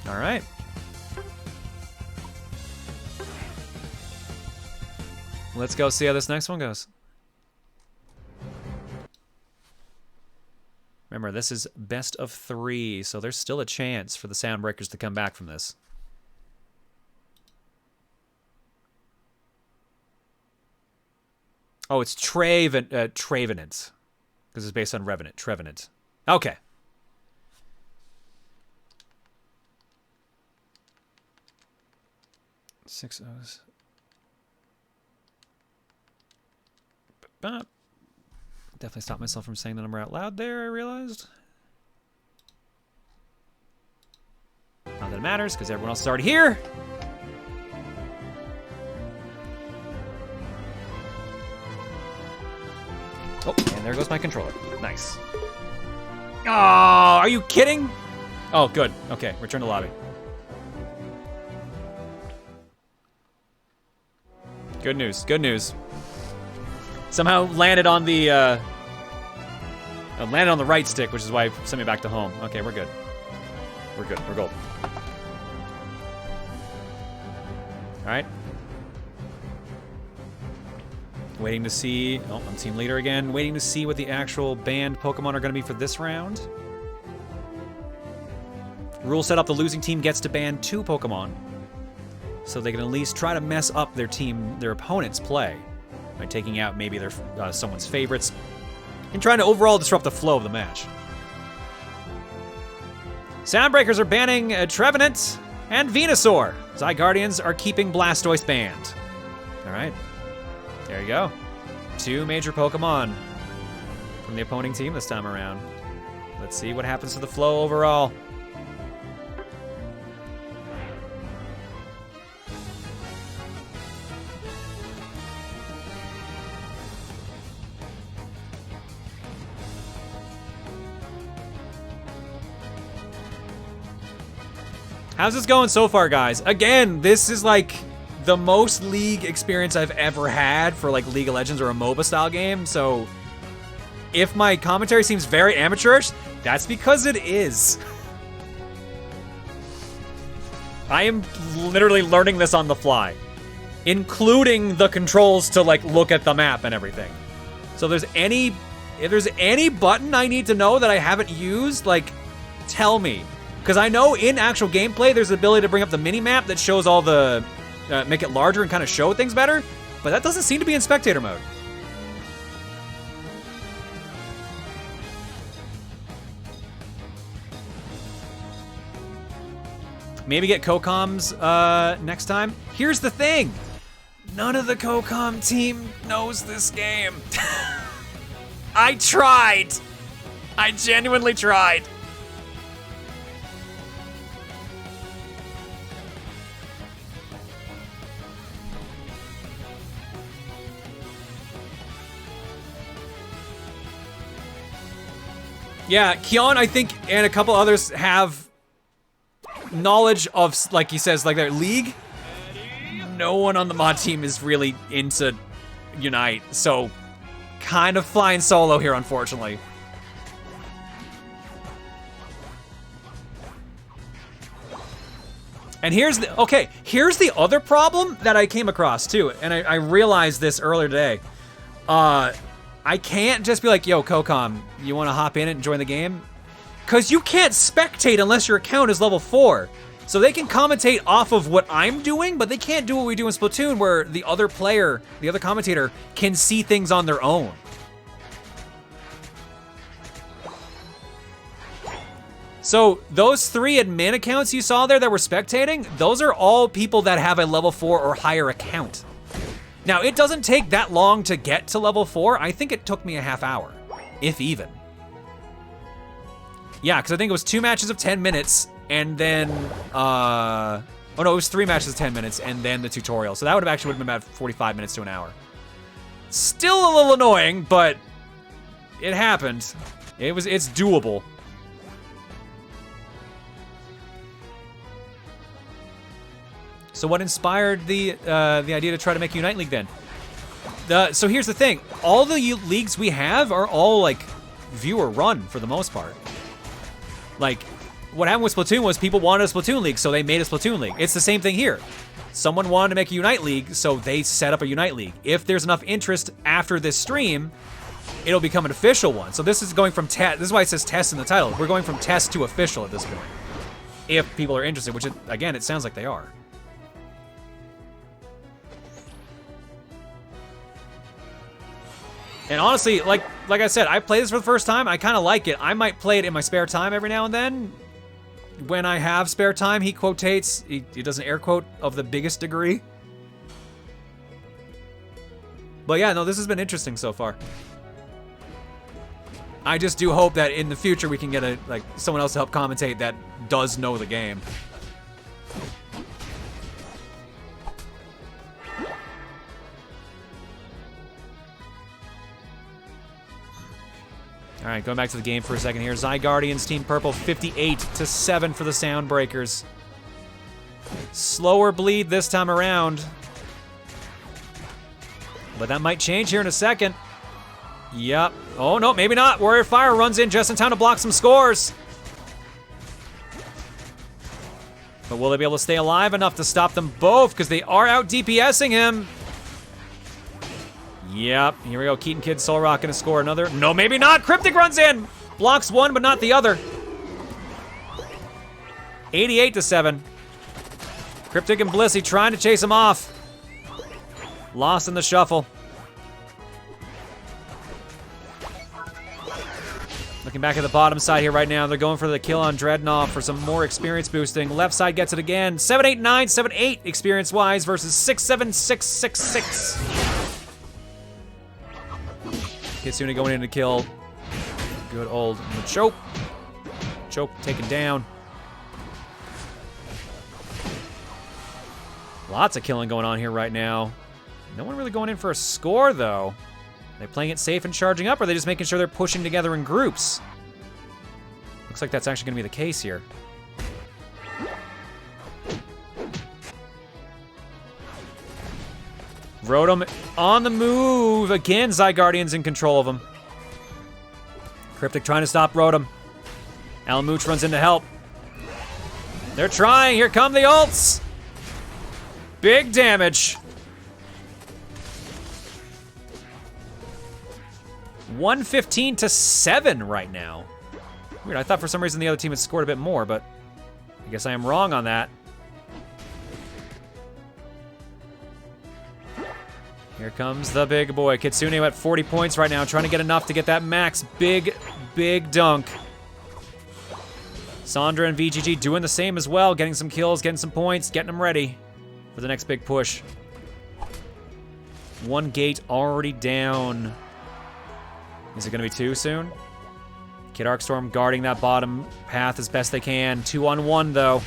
All right. Let's go see how this next one goes. Remember, this is best of 3, so there's still a chance for the Soundbreakers to come back from this. Oh, it's Trevenant. Because it's based on Revenant. Trevenant. Okay. Six O's. Definitely stopped myself from saying the number out loud there, I realized. Not that it matters, because everyone else is already here. Oh, and there goes my controller. Nice. Oh, are you kidding? Oh, good. Okay, return to lobby. Good news, good news. Somehow landed on the, landed on the right stick, which is why it sent me back to home. Okay, we're good. We're good, we're golden. All right. Waiting to see, oh, I'm team leader again. Waiting to see what the actual banned Pokemon are gonna be for this round. Rule set up, the losing team gets to ban 2 Pokemon. So they can at least try to mess up their team, their opponent's play. By taking out maybe their someone's favorites and trying to overall disrupt the flow of the match. Soundbreakers are banning Trevenant and Venusaur. Zygardians are keeping Blastoise banned. All right, there you go. 2 major Pokemon from the opposing team this time around. Let's see what happens to the flow overall. How's this going so far, guys? Again, this is like the most League experience I've ever had for like League of Legends or a MOBA style game. So if my commentary seems very amateurish, that's because it is. I am literally learning this on the fly, including the controls to like look at the map and everything. So if there's any button I need to know that I haven't used, like tell me. Because I know in actual gameplay, there's the ability to bring up the mini-map that shows all the, make it larger and kind of show things better, but that doesn't seem to be in spectator mode. Maybe get CoComs next time. Here's the thing. None of the CoCom team knows this game. I tried. I genuinely tried. Yeah, Keon, I think, and a couple others have knowledge of, like he says, like their League. No one on the mod team is really into Unite, so kind of flying solo here, unfortunately. And here's the other problem that I came across too, and I realized this earlier today. I can't just be like, yo, CoCom, you want to hop in and join the game? Because you can't spectate unless your account is level 4. So they can commentate off of what I'm doing, but they can't do what we do in Splatoon where the other player, the other commentator, can see things on their own. So those 3 admin accounts you saw there that were spectating, those are all people that have a level 4 or higher account. Now, it doesn't take that long to get to level 4. I think it took me a half hour, if even. Yeah, because I think it was 2 matches of 10 minutes, and then, oh no, it was 3 matches of 10 minutes, and then the tutorial. So that would have been about 45 minutes to an hour. Still a little annoying, but it happened. It's doable. So what inspired the idea to try to make Unite League then? So here's the thing. All the leagues we have are all, like, viewer run for the most part. Like, what happened with Splatoon was people wanted a Splatoon League, so they made a Splatoon League. It's the same thing here. Someone wanted to make a Unite League, so they set up a Unite League. If there's enough interest after this stream, it'll become an official one. So this is going from test. This is why it says test in the title. We're going from test to official at this point. If people are interested, which, again, it sounds like they are. And honestly, like I said, I played this for the first time. I kind of like it. I might play it in my spare time every now and then. When I have spare time, he quotates, he does an air quote of the biggest degree. But yeah, no, this has been interesting so far. I just do hope that in the future we can get someone else to help commentate that does know the game. All right, going back to the game for a second here. Zygardians, Team Purple, 58-7 for the Soundbreakers. Slower bleed this time around. But that might change here in a second. Yep. Oh, no, maybe not. Warrior Fire runs in just in time to block some scores. But will they be able to stay alive enough to stop them both? Because they are out DPSing him. Yep, here we go. KeatonKid, Solrock gonna score another. No, maybe not. Cryptic runs in. Blocks one, but not the other. 88-7. Cryptic and Blissey trying to chase him off. Lost in the shuffle. Looking back at the bottom side here right now, they're going for the kill on Dreadnought for some more experience boosting. Left side gets it again. 7-8-9, 7-8 experience-wise versus 6-7-6-6-6. Kitsune going in to kill. Good old Machoke. Choke taken down. Lots of killing going on here right now. No one really going in for a score, though. Are they playing it safe and charging up, or are they just making sure they're pushing together in groups? Looks like that's actually going to be the case here. Rotom on the move. Again, Zygardians in control of him. Cryptic trying to stop Rotom. Alamooch runs in to help. They're trying. Here come the ults. Big damage. 115-7 right now. Weird, I thought for some reason the other team had scored a bit more, but I guess I am wrong on that. Here comes the big boy. Kitsune at 40 points right now, trying to get enough to get that max big dunk. Sondra and VGG doing the same as well, getting some kills, getting some points, getting them ready for the next big push. One gate already down. Is it gonna be two soon? KidArcStorm guarding that bottom path as best they can. 2-on-1 though.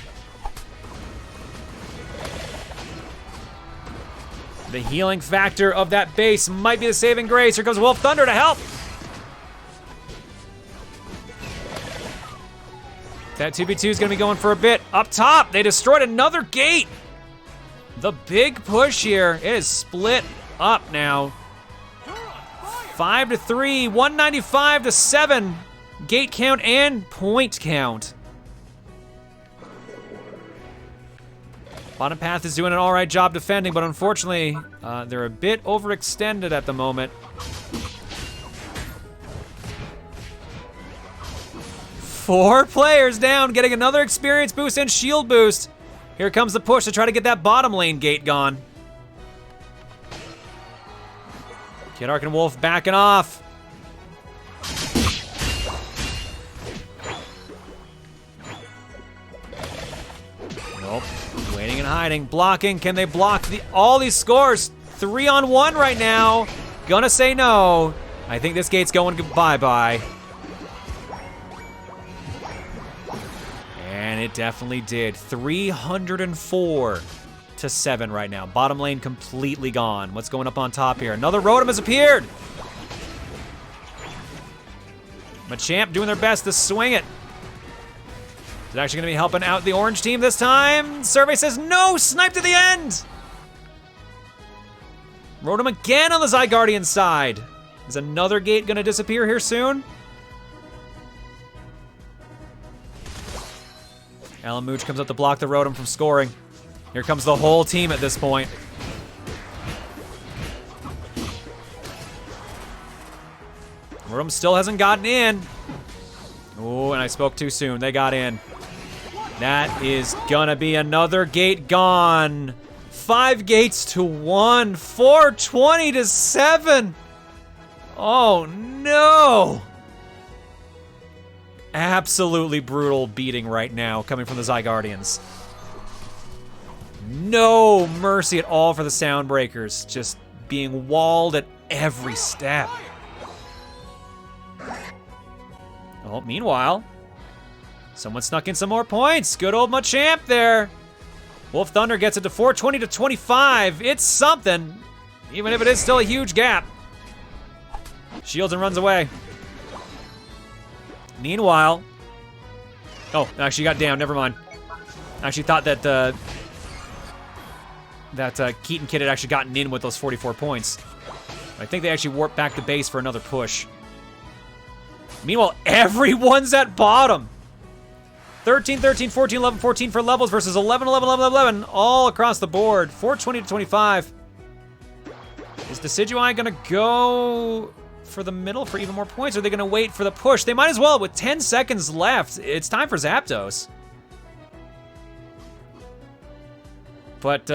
The healing factor of that base might be the saving grace. Here comes WolfThunder to help. That 2v2 is gonna be going for a bit. Up top, they destroyed another gate. The big push here, it is split up now. 5-3, 195-7. Gate count and point count. Bottom path is doing an all right job defending, but unfortunately, they're a bit overextended at the moment. 4 players down, getting another experience boost and shield boost. Here comes the push to try to get that bottom lane gate gone. KidArc and Wolf backing off. Nope. Waiting and hiding. Blocking. Can they block all these scores? 3-on-1 right now. Gonna say no. I think this gate's going bye-bye. And it definitely did. 304-7 right now. Bottom lane completely gone. What's going up on top here? Another Rotom has appeared. Machamp doing their best to swing it. Is it actually going to be helping out the orange team this time? Survey says no! Snipe to the end! Rotom again on the Zygardian side. Is another gate gonna disappear here soon? Alamooch comes up to block the Rotom from scoring. Here comes the whole team at this point. Rotom still hasn't gotten in. Oh, and I spoke too soon. They got in. That is gonna be another gate gone. 5 gates to 1. 420 to 7. Oh no. Absolutely brutal beating right now coming from the Zygardians. No mercy at all for the Soundbreakers. Just being walled at every step. Oh, meanwhile, someone snuck in some more points. Good old Machamp there. WolfThunder gets it to 420 to 25. It's something, even if it is still a huge gap. Shields and runs away. Meanwhile, oh, actually got down, never mind. I actually thought that KeatonKid had actually gotten in with those 44 points. I think they actually warped back to base for another push. Meanwhile, everyone's at bottom. 13, 13, 14, 11, 14 for levels versus 11, 11, 11, 11, all across the board. 420 to 25. Is Decidueye gonna go for the middle for even more points? Or are they gonna wait for the push? They might as well, with 10 seconds left. It's time for Zapdos. But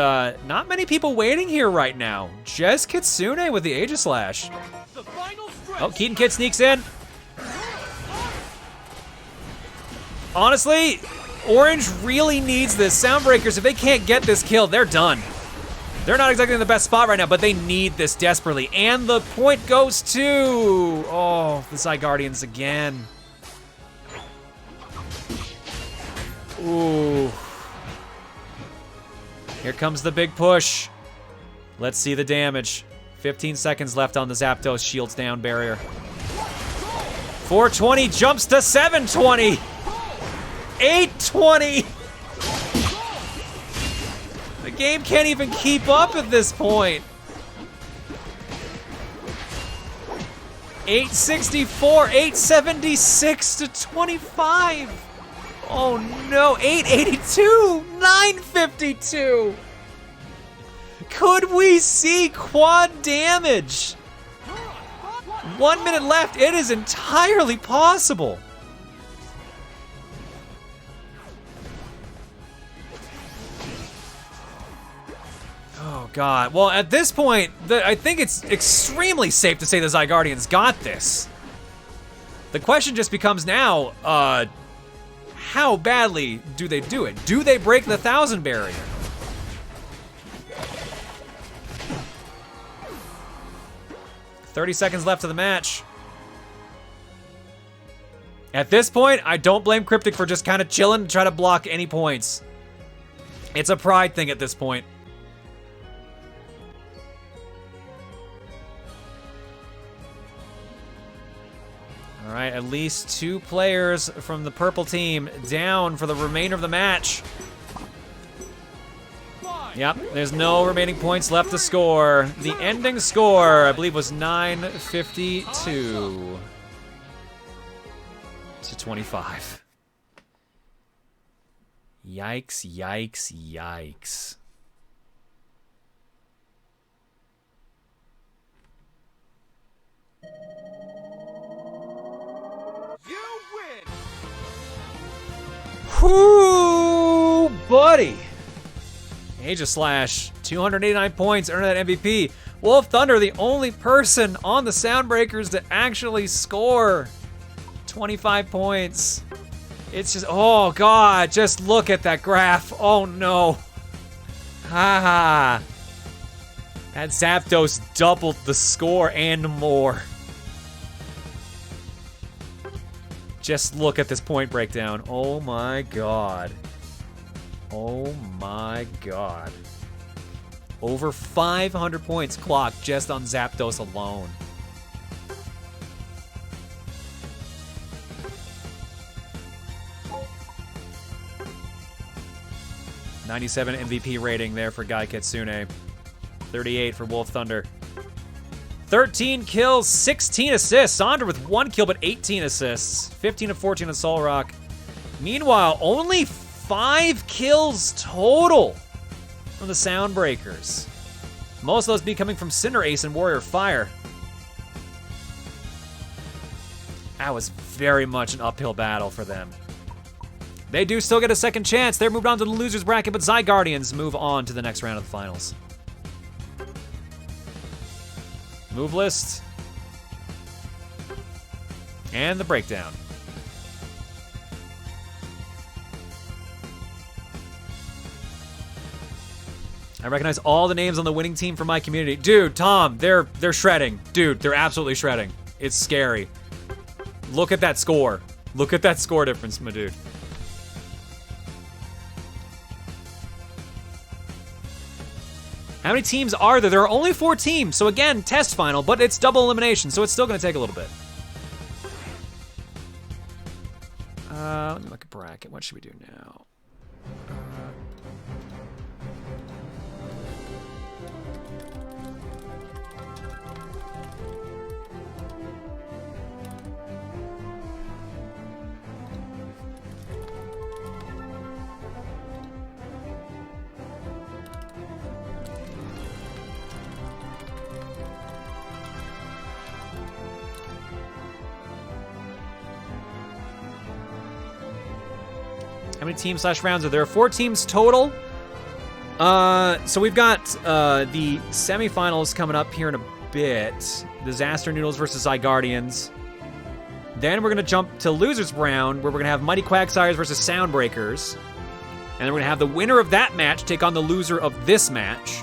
not many people waiting here right now. Just Kitsune with the Aegislash. Oh, KeatonKid sneaks in. Honestly, Orange really needs this. Soundbreakers, if they can't get this kill, they're done. They're not exactly in the best spot right now, but they need this desperately. And the point goes to, oh, the Zygardians again. Ooh. Here comes the big push. Let's see the damage. 15 seconds left on the Zapdos shields down barrier. 420 jumps to 720. 820. The game can't even keep up at this point. 864, 876 to 25. Oh no, 882, 952. Could we see quad damage? 1 minute left, it is entirely possible. Oh God, well at this point, I think it's extremely safe to say the Zygardians got this. The question just becomes now, how badly do they do it? Do they break the 1,000 barrier? $30 seconds left of the match. At this point, I don't blame Cryptic for just kind of chilling to try to block any points. It's a pride thing at this point. All right, at least 2 players from the purple team down for the remainder of the match. Yep, there's no remaining points left to score. The ending score, I believe, was 952 to 25. Yikes, yikes, yikes. Whoo, buddy. Aegislash, 289 points, earned that MVP. WolfThunder, the only person on the Soundbreakers to actually score 25 points. It's just, oh God, just look at that graph. Oh no. Haha. That Zapdos doubled the score and more. Just look at this point breakdown. Oh my God. Oh my God. Over 500 points clocked just on Zapdos alone. '97 MVP rating there for GuyKitsune. 38 for WolfThunder. 13 kills, 16 assists. Sondra with 1 kill, but 18 assists. 15 of 14 on Solrock. Meanwhile, only 5 kills total from the Soundbreakers. Most of those be coming from Cinderace and Warrior Fire. That was very much an uphill battle for them. They do still get a second chance. They're moved on to the losers bracket, but Zygardians move on to the next round of the finals. Move list. And the breakdown. I recognize all the names on the winning team from my community. Dude, Tom, they're shredding. Dude, they're absolutely shredding. It's scary. Look at that score. Look at that score difference, my dude. How many teams are there? There are only 4 teams. So again, test final, but it's double elimination, so it's still gonna take a little bit. Let me look at bracket. What should we do now? How many teams / rounds are there? 4 teams total. So we've got the semifinals coming up here in a bit. Disaster Noodles versus Zygardians. Then we're going to jump to losers round, where we're going to have Mighty Quagsires versus Soundbreakers. And then we're going to have the winner of that match take on the loser of this match.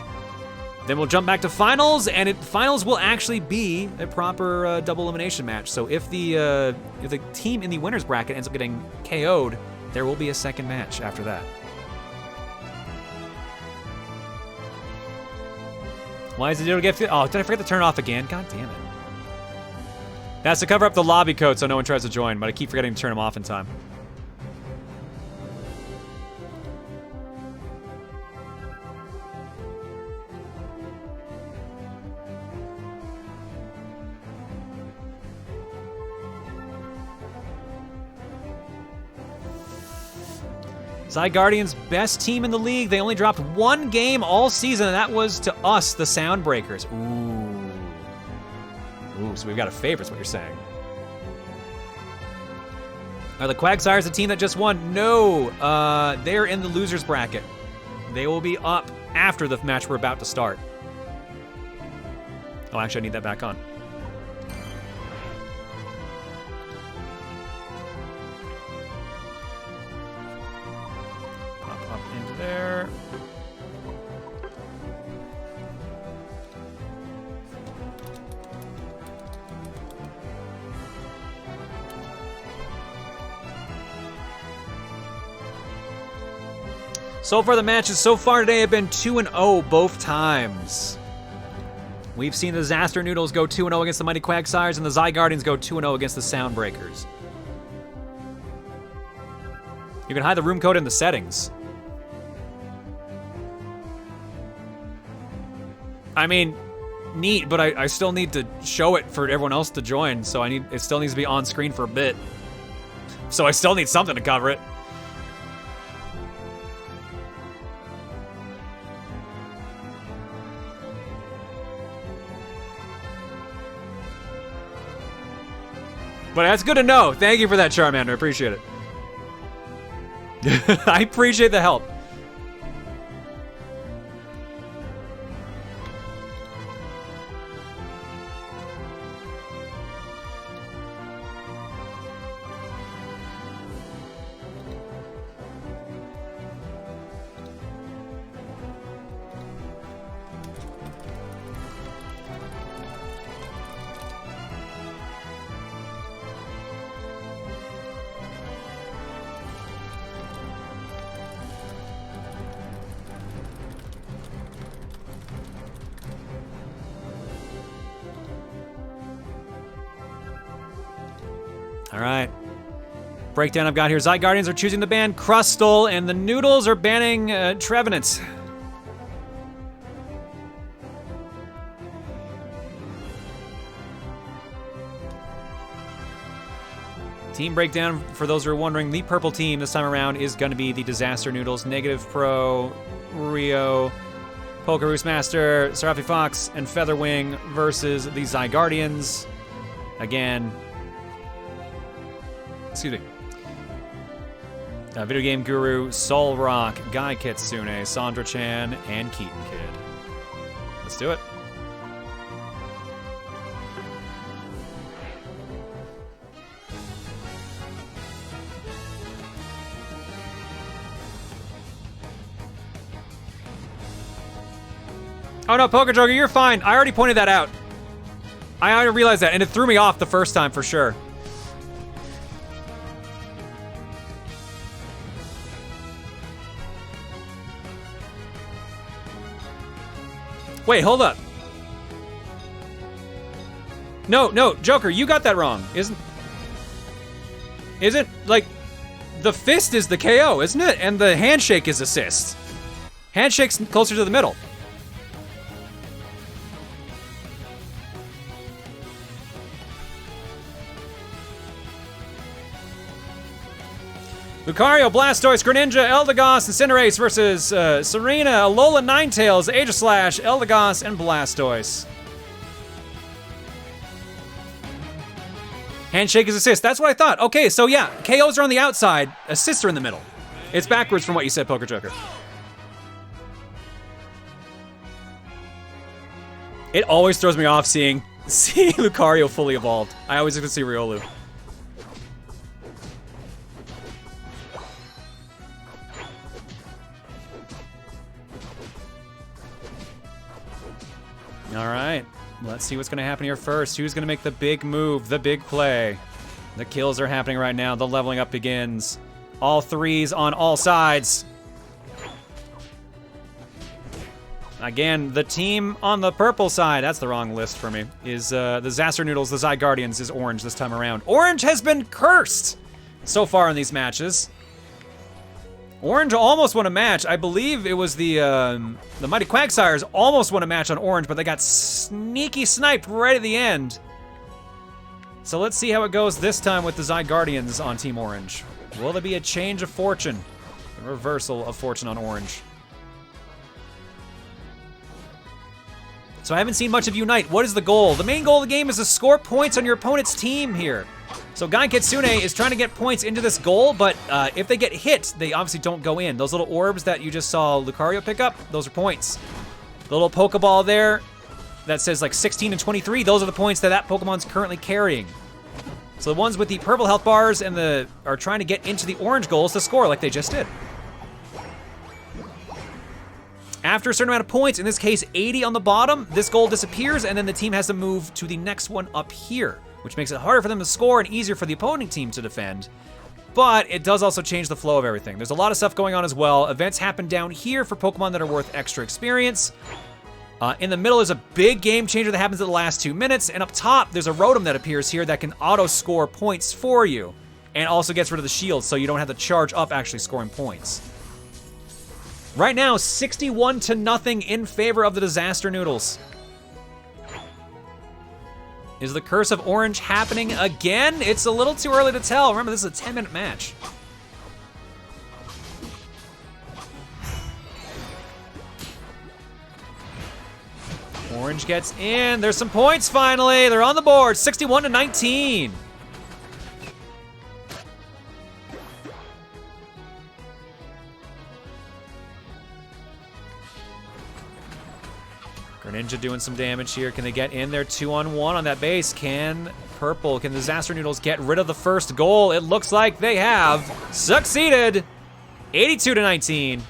Then we'll jump back to finals, and finals will actually be a proper double elimination match. So if the team in the winners bracket ends up getting KO'd, there will be a second match after that. Why is it to get... Oh, did I forget to turn it off again? God damn it. That's to cover up the lobby code so no one tries to join, but I keep forgetting to turn them off in time. Zygardians, best team in the league. They only dropped 1 game all season, and that was to us, the Soundbreakers. Ooh. Ooh, so we've got a favorite, is what you're saying. Are the Quagsires the team that just won? No, they're in the losers bracket. They will be up after the match we're about to start. Oh, actually, I need that back on. There. So far, the matches so far today have been 2-0 both times. We've seen the Disaster Noodles go 2-0 against the Mighty Quagsires, and the Zygardians go 2-0 against the Soundbreakers. You can hide the room code in the settings. I mean, neat, but I still need to show it for everyone else to join, so it still needs to be on screen for a bit. So I still need something to cover it. But that's good to know. Thank you for that, Charmander. I appreciate it. I appreciate the help. All right. Breakdown I've got here. Zygardians are choosing to ban Crustle, and the Noodles are banning Trevenant. Team breakdown, for those who are wondering, the purple team this time around is going to be the Disaster Noodles, NegativePro, Rio, Pokérusmaster, Seraphi Fox, and Featherwing versus the Zygardians. Again, excuse me. VideoGameGuru, Solrock, GuyKitsune, SondraChan, and KeatonKid. Let's do it. Oh no, Poker Joker, you're fine. I already pointed that out. I already realized that, and it threw me off the first time for sure. Wait, hold up. No, Joker, you got that wrong. Isn't like the fist is the KO, isn't it? And the handshake is assist. Handshake's closer to the middle. Lucario, Blastoise, Greninja, Eldegoss, and Cinderace versus Serena, Alola, Ninetales, Aegislash, Eldegoss, and Blastoise. Handshake is assist. That's what I thought. Okay, so yeah, KOs are on the outside, assists are in the middle. It's backwards from what you said, Poker Joker. It always throws me off seeing Lucario fully evolved. I always expect to see Riolu. All right, let's see what's gonna happen here first. Who's gonna make the big move, the big play? The kills are happening right now. The leveling up begins. All threes on all sides. Again, the team on the purple side, that's the wrong list for me, is the Disaster Noodles, the Zygardians is orange this time around. Orange has been cursed so far in these matches. Orange almost won a match. I believe it was the Mighty Quagsires almost won a match on Orange, but they got sneaky sniped right at the end. So let's see how it goes this time with the Zygardians on Team Orange. Will there be a change of fortune? A reversal of fortune on Orange. So I haven't seen much of Unite. What is the goal? The main goal of the game is to score points on your opponent's team here. So GuyKitsune is trying to get points into this goal, but if they get hit, they obviously don't go in. Those little orbs that you just saw Lucario pick up, those are points. The little Pokeball there that says like 16 and 23, those are the points that that Pokemon's currently carrying. So the ones with the purple health bars and are trying to get into the orange goals to score like they just did. After a certain amount of points, in this case 80 on the bottom, this goal disappears and then the team has to move to the next one up here, which makes it harder for them to score and easier for the opposing team to defend. But it does also change the flow of everything. There's a lot of stuff going on as well. Events happen down here for Pokemon that are worth extra experience. In the middle is a big game changer that happens in the last 2 minutes, and up top there's a Rotom that appears here that can auto-score points for you, and also gets rid of the shield so you don't have to charge up actually scoring points. Right now, 61-0 in favor of the Disaster Noodles. Is the curse of orange happening again? It's a little too early to tell. Remember, this is a 10-minute match. Orange gets in. There's some points finally. They're on the board. 61-19. Greninja doing some damage here. Can they get in there 2-on-1 on that base? Can the Disaster Noodles get rid of the first goal? It looks like they have succeeded. 82-19.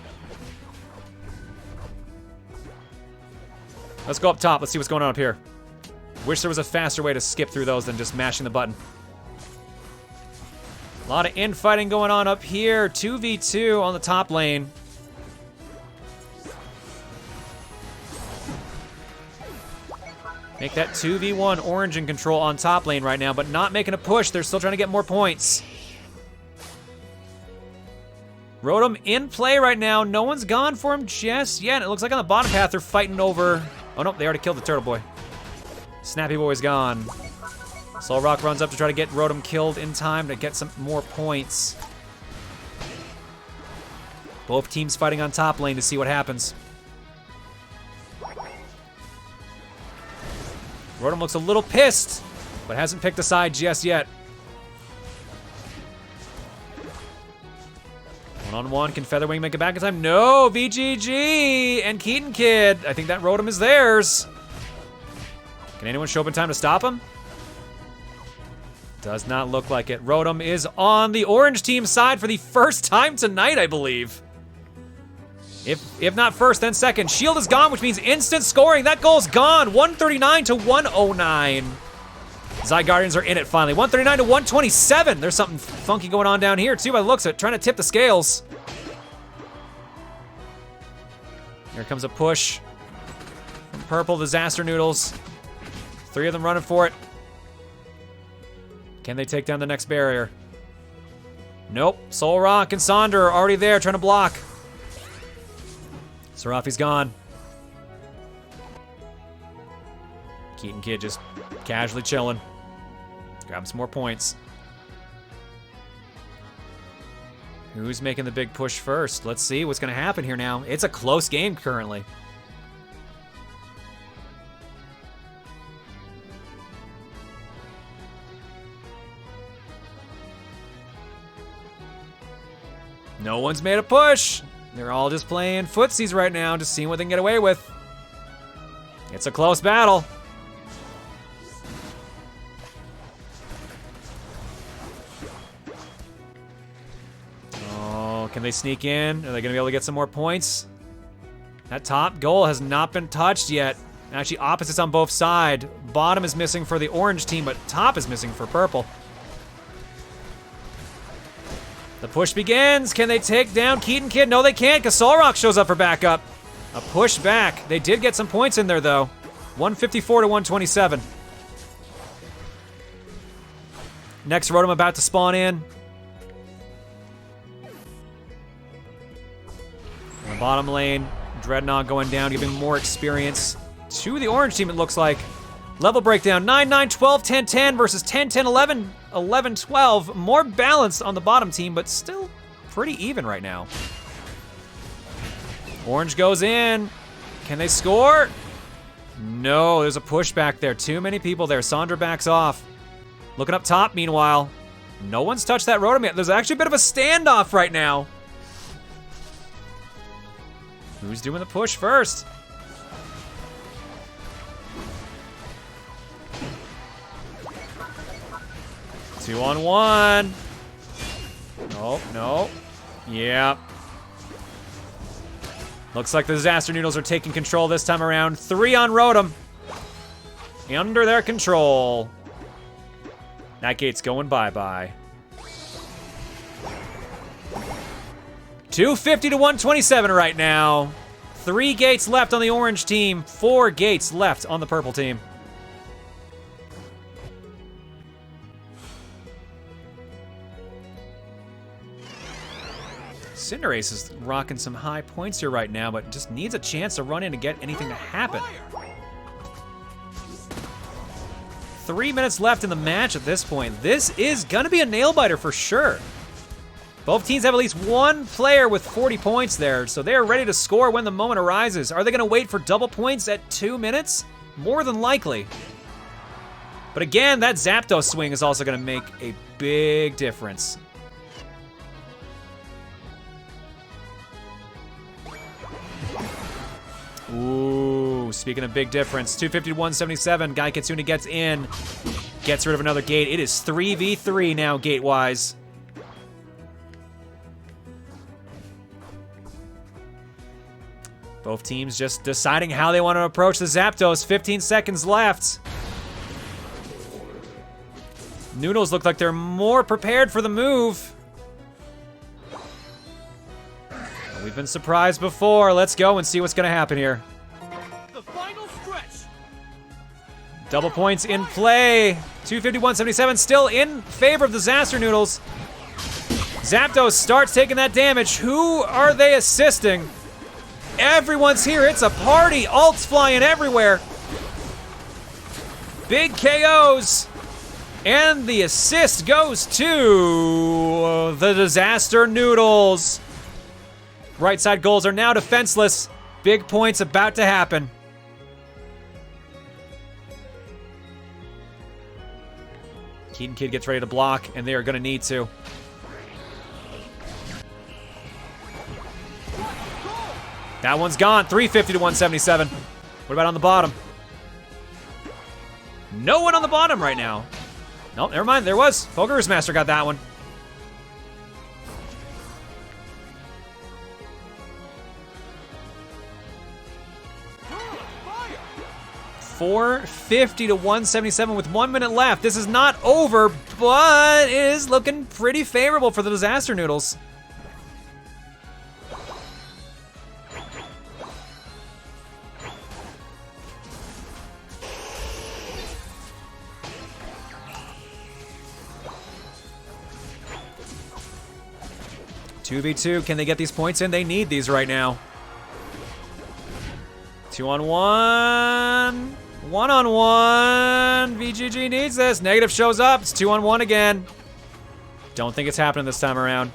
Let's go up top. Let's see what's going on up here. Wish there was a faster way to skip through those than just mashing the button. A lot of infighting going on up here. 2v2 on the top lane. Make that 2v1 orange in control on top lane right now, but not making a push. They're still trying to get more points. Rotom in play right now. No one's gone for him just yet. It looks like on the bottom path they're fighting over... Oh no, they already killed the Turtle Boy. Snappy Boy's gone. Solrock runs up to try to get Rotom killed in time to get some more points. Both teams fighting on top lane to see what happens. Rotom looks a little pissed, but hasn't picked a side just yet. One-on-one, can Featherwing make it back in time? No, VGG and KeatonKid. I think that Rotom is theirs. Can anyone show up in time to stop him? Does not look like it. Rotom is on the orange team side for the first time tonight, I believe. If not first, then second. Shield is gone, which means instant scoring. That goal's gone. 139 to 109. Zygardians are in it finally. 139 to 127. There's something funky going on down here, too, by the looks of it. Trying to tip the scales. Here comes a push from Purple, Disaster Noodles. 3 of them running for it. Can they take down the next barrier? Nope. Solrock and Sondra are already there trying to block. Serafi's gone. KeatonKid just casually chilling. Grab some more points. Who's making the big push first? Let's see what's going to happen here now. It's a close game currently. No one's made a push. They're all just playing footsies right now, just seeing what they can get away with. It's a close battle. Oh, can they sneak in? Are they gonna be able to get some more points? That top goal has not been touched yet. Actually, opposites on both sides. Bottom is missing for the orange team, but top is missing for purple. The push begins. Can they take down KeatonKid? No, they can't, because Solrock shows up for backup. A push back. They did get some points in there, though. 154 to 127. Next Rotom about to spawn in. In the bottom lane, Dreadnought going down, giving more experience to the orange team, it looks like. Level breakdown, 9-9, 12, 10-10 versus 10-10, 11, 11-12. More balanced on the bottom team, but still pretty even right now. Orange goes in. Can they score? No, there's a pushback there. Too many people there. Sondra backs off. Looking up top, meanwhile. No one's touched that Rotom yet. There's actually a bit of a standoff right now. Who's doing the push first? Two on one. No, no. Yeah. Looks like the Disaster Noodles are taking control this time around. 3 on Rotom. Under their control. That gate's going bye-bye. 250 to 127 right now. 3 gates left on the orange team. 4 gates left on the purple team. Cinderace is rocking some high points here right now, but just needs a chance to run in and get anything to happen. 3 minutes left in the match at this point. This is gonna be a nail-biter for sure. Both teams have at least one player with 40 points there, so they are ready to score when the moment arises. Are they gonna wait for double points at 2 minutes? More than likely. But again, that Zapdos swing is also gonna make a big difference. Ooh, speaking of big difference, 250 to 177, GuyKitsune gets in, gets rid of another gate. It is 3v3 now, gate-wise. Both teams just deciding how they want to approach the Zapdos. 15 seconds left. Noodles look like they're more prepared for the move. We've been surprised before. Let's go and see what's going to happen here. The final stretch. Double points in play. 250, 177 still in favor of the Disaster Noodles. Zapdos starts taking that damage. Who are they assisting? Everyone's here. It's a party. Ults flying everywhere. Big KOs. And the assist goes to the Disaster Noodles. Right side goals are now defenseless. Big points about to happen. KeatonKid gets ready to block, and they are gonna need to. That one's gone, 350 to 177. What about on the bottom? No one on the bottom right now. Nope, never mind, there was. Pokérusmaster got that one. $450 to 177 with 1 minute left. This is not over, but it is looking pretty favorable for the Disaster Noodles. Two v two, can they get these points in? They need these right now. 2-on-1. 1-on-1. VGG needs this. Negative shows up. It's 2-on-1 again. Don't think it's happening this time around.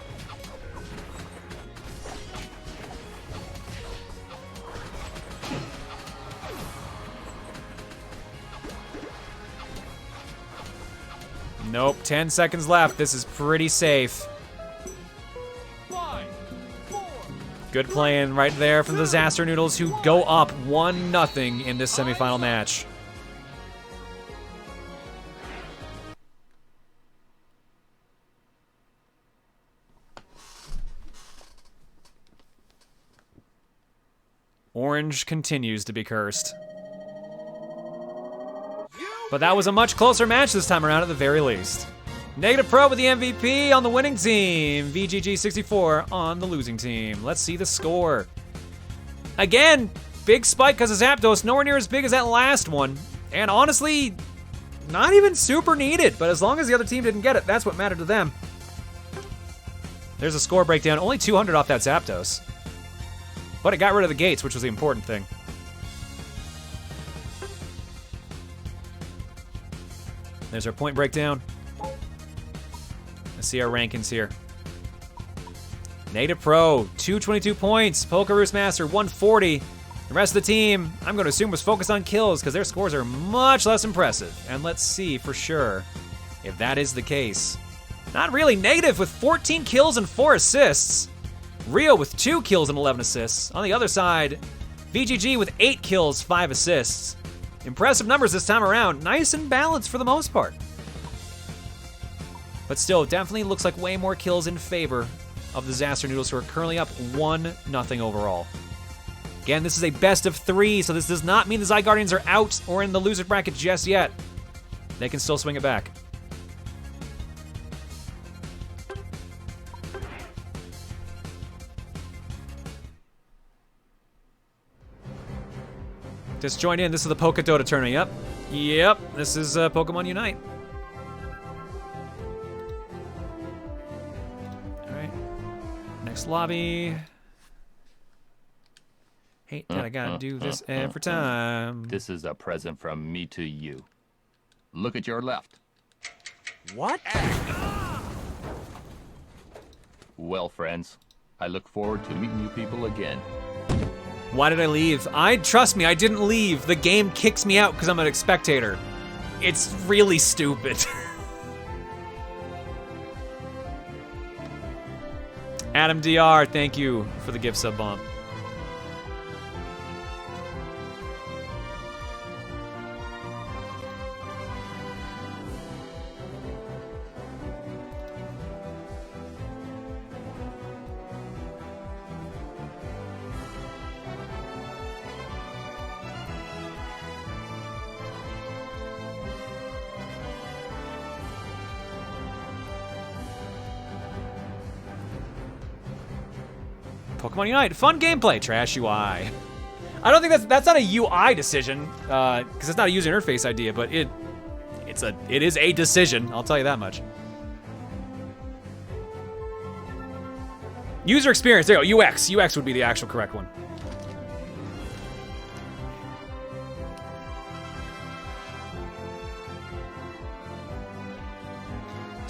Nope, 10 seconds left. This is pretty safe. Good playing right there from the Disaster Noodles, who go up 1-0 in this semifinal match. Orange continues to be cursed. But that was a much closer match this time around at the very least. NegativePro with the MVP on the winning team. VGG64 on the losing team. Let's see the score. Again, big spike because of Zapdos. Nowhere near as big as that last one. And honestly, not even super needed. But as long as the other team didn't get it, that's what mattered to them. There's a score breakdown. Only 200 off that Zapdos. But it got rid of the gates, which was the important thing. There's our point breakdown. Let's see our rankings here. NegativePro, 222 points. Pokérusmaster, 140. The rest of the team, I'm going to assume, was focused on kills because their scores are much less impressive. And let's see for sure if that is the case. Not really. Negative with 14 kills and 4 assists. Rio with 2 kills and 11 assists. On the other side, VGG with 8 kills, 5 assists. Impressive numbers this time around. Nice and balanced for the most part. But still, definitely looks like way more kills in favor of the Disaster Noodles, who are currently up 1-0 overall. Again, this is a best of 3, so this does not mean the Zygardians are out or in the loser bracket just yet. They can still swing it back. Just join in. This is the Pokédota tournament. Yep. This is Pokemon Unite. All right. Next lobby. Hate that I gotta do this every time. This is a present from me to you. Look at your left. What? Well, friends, I look forward to meeting you people again. Why did I leave? Trust me, I didn't leave. The game kicks me out because I'm a spectator. It's really stupid. Adam DR, thank you for the gift sub bomb. Pokemon Unite, fun gameplay, trash UI. I don't think that's not a UI decision, because it's not a user interface idea, but it is a decision. I'll tell you that much. User experience. There you go. UX. UX would be the actual correct one.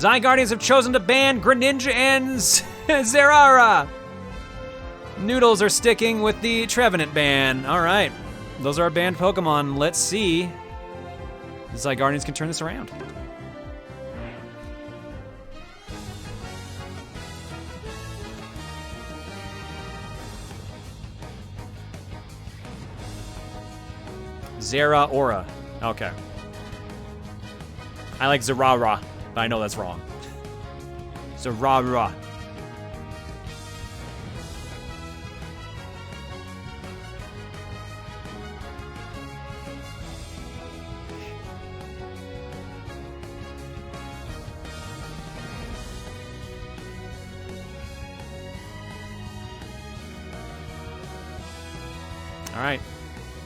Zygardians have chosen to ban Greninja and Zerara. Noodles are sticking with the Trevenant ban. All right, those are our banned Pokemon. Let's see if the Zygardians can turn this around. Zera Aura. Okay. I like Zerara, but I know that's wrong. Zerara. All right.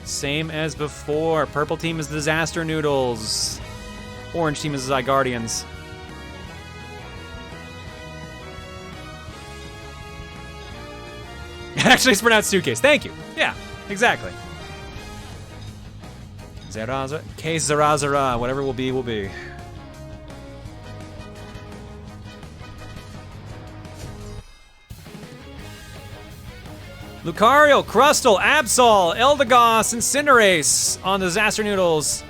Same as before. Purple team is the Disaster Noodles. Orange team is the Zygardians. Actually, it's pronounced suitcase. Thank you. Yeah, exactly. Zerazara, K-Zarazara, whatever will be, will be. Lucario, Crustle, Absol, Eldegoss, and Cinderace on the Disaster Noodles.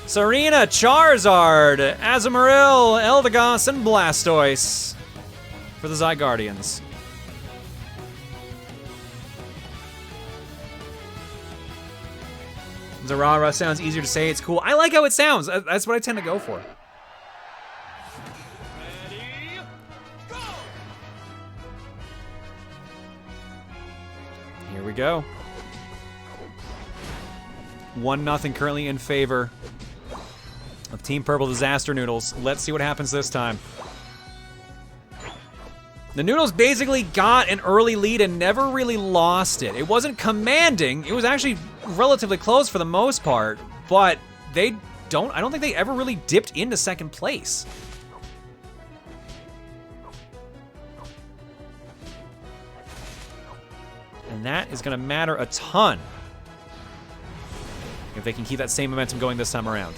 Serena, Charizard, Azumarill, Eldegoss, and Blastoise for the Zygardians. Zerara sounds easier to say. It's cool. I like how it sounds. That's what I tend to go for. Here we go. 1-0 currently in favor of Team Purple Disaster Noodles. Let's see what happens this time. The Noodles basically got an early lead and never really lost it. It wasn't commanding. It was actually relatively close for the most part, but I don't think they ever really dipped into second place. And that is going to matter a ton if they can keep that same momentum going this time around.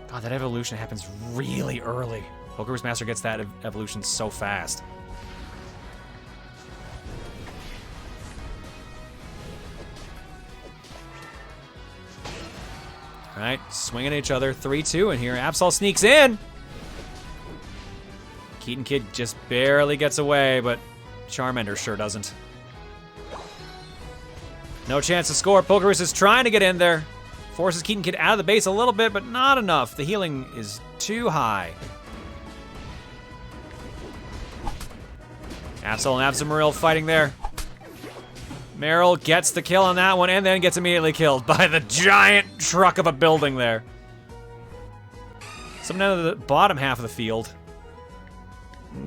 God, that evolution happens really early. Pokérusmaster gets that evolution so fast. All right, swinging at each other. 3-2 in here. Absol sneaks in. KeatonKid just barely gets away, but Charmander sure doesn't. No chance to score. Pokerus is trying to get in there. Forces KeatonKid out of the base a little bit, but not enough. The healing is too high. Absol and Azumarill fighting there. Meryl gets the kill on that one and then gets immediately killed by the giant truck of a building there. Something down to the bottom half of the field.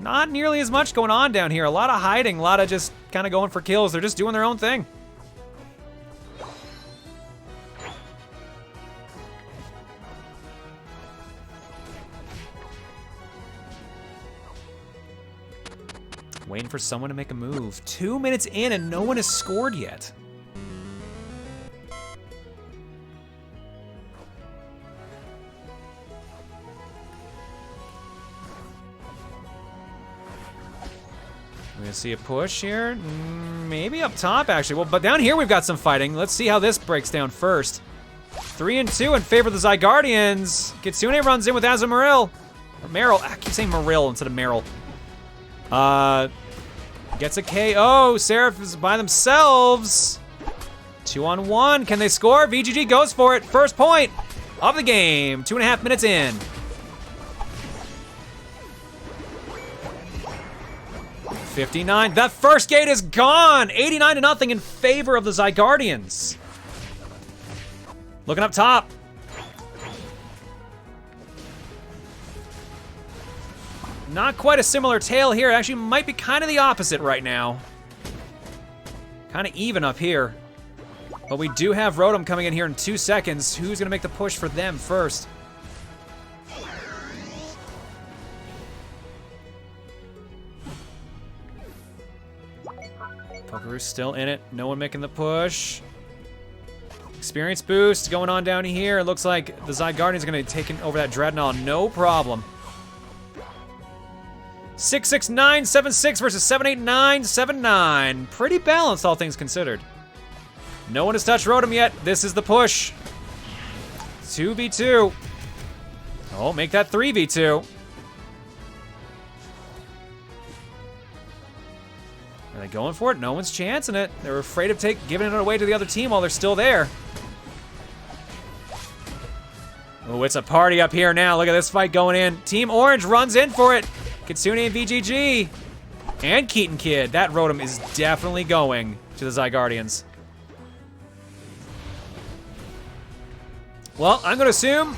Not nearly as much going on down here. A lot of hiding, a lot of just kind of going for kills. They're just doing their own thing. Waiting for someone to make a move. 2 minutes in and no one has scored yet. We're gonna see a push here. Maybe up top, actually. Well, but down here we've got some fighting. Let's see how this breaks down first. 3-2 in favor of the Zygardians. Kitsune runs in with Azumarill. Or Meryl. I keep saying Marill instead of Meryl. Gets a KO. Seraph is by themselves. 2-on-1. Can they score? VGG goes for it. First point of the game. 2.5 minutes in. 59. That first gate is gone. 89-0 in favor of the Zygardians. Looking up top. Not quite a similar tale here. It actually might be kind of the opposite right now. Kind of even up here. But we do have Rotom coming in here in 2 seconds. Who's going to make the push for them first? Pokerus still in it. No one making the push. Experience boost going on down here. It looks like the Zygardians are going to take over that Dreadnought. No problem. 66976 versus 78979. Pretty balanced, all things considered. No one has touched Rotom yet. This is the push. 2v2. Oh, make that 3v2. Are they going for it? No one's chancing it. They're afraid of giving it away to the other team while they're still there. Oh, it's a party up here now. Look at this fight going in. Team Orange runs in for it. Kitsune and VGG. And KeatonKid. That Rotom is definitely going to the Zygardians. Well, I'm gonna assume,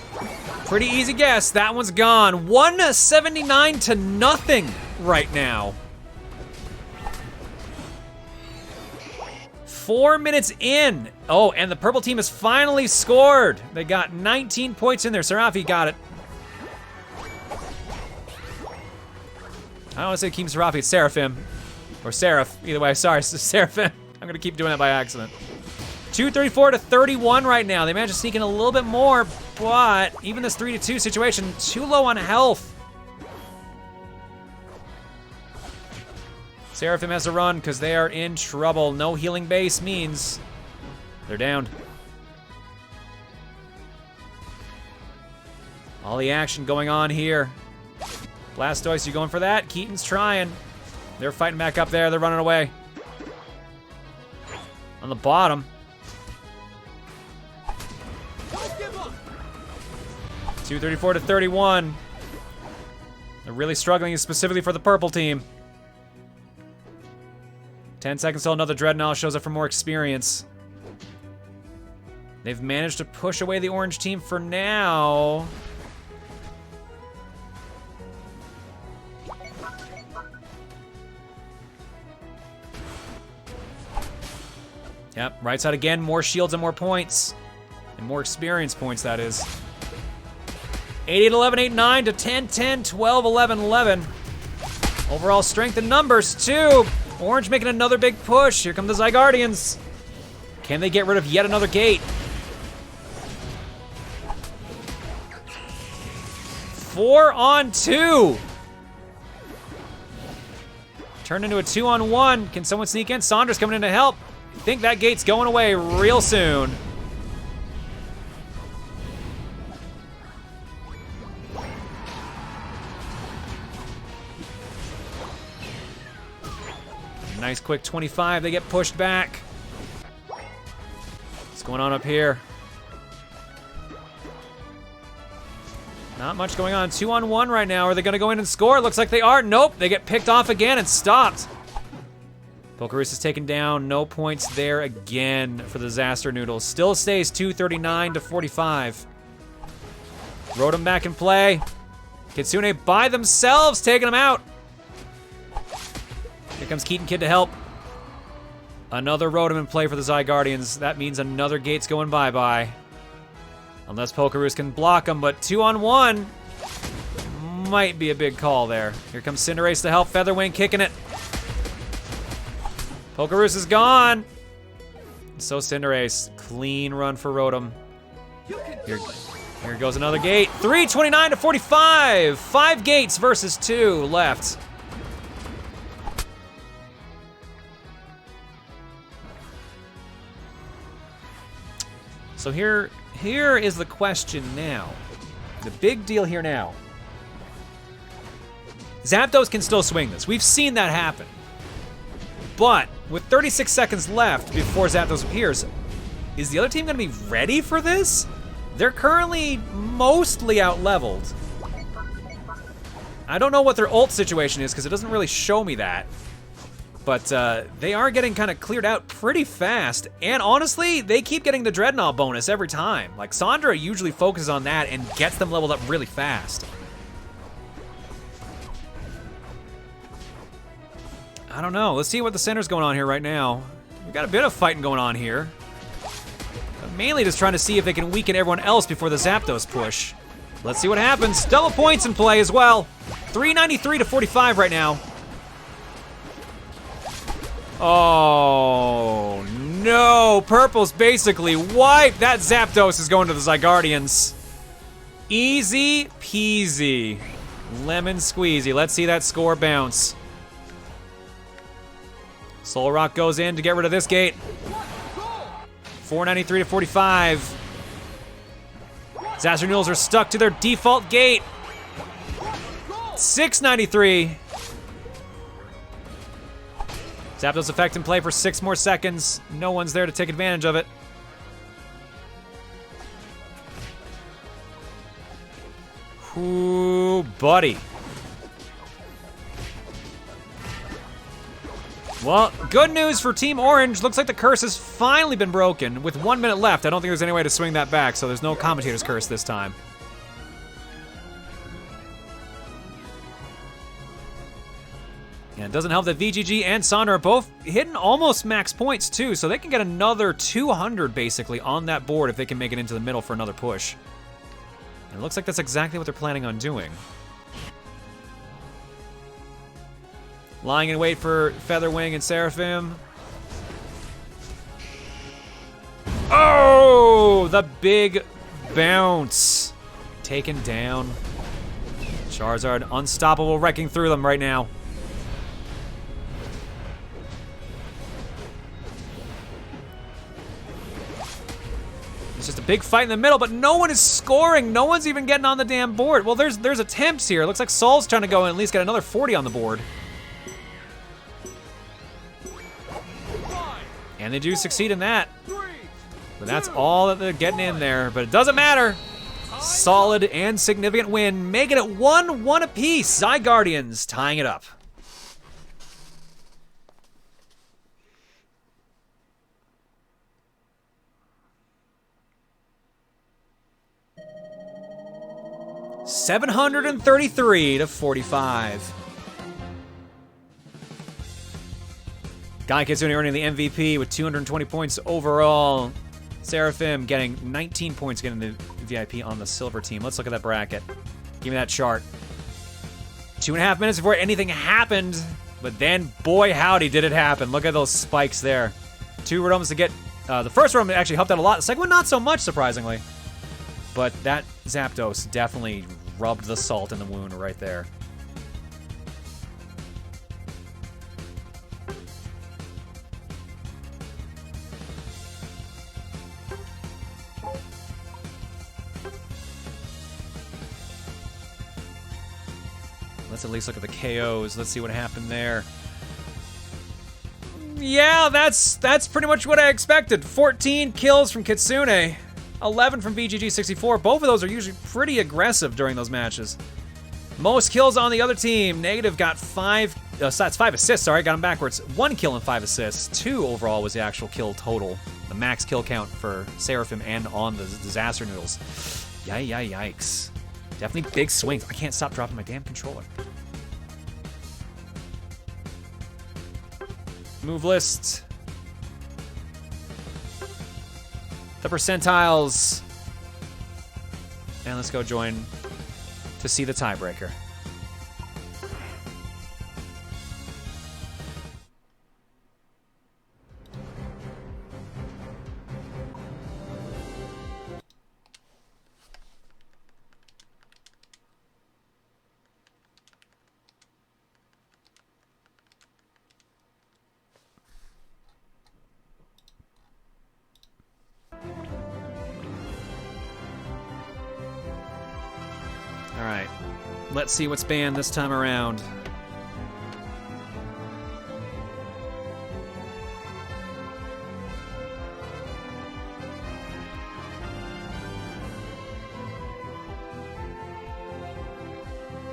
pretty easy guess, that one's gone. 179 to nothing right now. 4 minutes in. Oh, and the purple team has finally scored. They got 19 points in there. Serafi got it. I don't want to say Keem Serafi, it's Seraphim. Or Seraph, either way, sorry, it's Seraphim. I'm gonna keep doing that by accident. 234 to 31 right now. They managed to sneak in a little bit more, but even this 3-2 situation, too low on health. Seraphim has to run because they are in trouble. No healing base means they're down. All the action going on here. Blastoise, you going for that? Keaton's trying. They're fighting back up there. They're running away. On the bottom. 234 to 31. They're really struggling specifically for the purple team. 10 seconds till another Dreadnought shows up for more experience. They've managed to push away the orange team for now. Yep, right side again, more shields and more points. And more experience points, that is. 88, 11, 8, 9 to 10, 10, 12, 11, 11. Overall strength in numbers, too. Orange making another big push. Here come the Zygardians. Can they get rid of yet another gate? 4-on-2. Turned into a 2-on-1. Can someone sneak in? Sondra's coming in to help. I think that gate's going away real soon. Nice quick 25, they get pushed back. What's going on up here? Not much going on, 2-on-1 right now. Are they gonna go in and score? Looks like they are, nope, they get picked off again and stopped. Pokerus is taken down, no points there again for the Disaster Noodles. Still stays 239 to 45. Rotom back in play. Kitsune by themselves, taking them out. Here comes KeatonKid to help. Another Rotom in play for the Zygardians. That means another gate's going bye-bye. Unless Pokerus can block them, but 2-on-1 might be a big call there. Here comes Cinderace to help. Featherwing kicking it. Pokerus is gone. So Cinderace, clean run for Rotom. Here goes another gate. 329 to 45. 5 gates versus 2 left. So here is the question now. The big deal here now. Zapdos can still swing this. We've seen that happen. But with 36 seconds left before Zapdos appears, is the other team gonna be ready for this? They're currently mostly out-leveled. I don't know what their ult situation is because it doesn't really show me that. But they are getting kind of cleared out pretty fast. And honestly, they keep getting the Dreadnought bonus every time. Like, Sondra usually focuses on that and gets them leveled up really fast. I don't know. Let's see what the center's going on here right now. We've got a bit of fighting going on here. But mainly just trying to see if they can weaken everyone else before the Zapdos push. Let's see what happens. Double points in play as well. 393 to 45 right now. Oh, no. Purple's basically wiped. That Zapdos is going to the Zygardians. Easy peasy. Lemon squeezy. Let's see that score bounce. Soul Rock goes in to get rid of this gate. 493 to 45. Disaster Noodles are stuck to their default gate. 693. Zapdos effect in play for 6 more seconds. No one's there to take advantage of it. Ooh, buddy. Well, good news for Team Orange. Looks like the curse has finally been broken. With 1 minute left, I don't think there's any way to swing that back, so there's no commentator's curse this time. And it doesn't help that VGG and Sondra are both hitting almost max points too, so they can get another 200 basically on that board if they can make it into the middle for another push. And it looks like that's exactly what they're planning on doing. Lying in wait for Featherwing and Seraphim. Oh, the big bounce. Taken down. Charizard unstoppable, wrecking through them right now. It's just a big fight in the middle, but no one is scoring. No one's even getting on the damn board. Well, there's attempts here. It looks like Soul's trying to go and at least get another 40 on the board. And they do succeed in that. But that's all that they're getting in there. But it doesn't matter. Solid and significant win, making it 1-1 apiece. Zygardians tying it up. $733 to 45. GuyKitsune earning the MVP with 220 points overall. Seraphim getting 19 points, getting the VIP on the silver team. Let's look at that bracket. Give me that chart. 2.5 minutes before anything happened, but then, boy howdy, did it happen. Look at those spikes there. 2 Rotoms to get, the first Rotom actually helped out a lot. The second one, not so much, surprisingly. But that Zapdos definitely rubbed the salt in the wound right there. Let's at least look at the KOs. Let's see what happened there. Yeah, that's pretty much what I expected. 14 kills from Kitsune, 11 from VGG64. Both of those are usually pretty aggressive during those matches. Most kills on the other team. Negative got 5 assists, sorry, got him backwards. 1 kill and 5 assists. 2 overall was the actual kill total. The max kill count for Seraphim and on the Disaster Noodles. Yikes. Definitely big swings. I can't stop dropping my damn controller. Move list. The percentiles. And let's go join to see the tiebreaker. Alright, let's see what's banned this time around.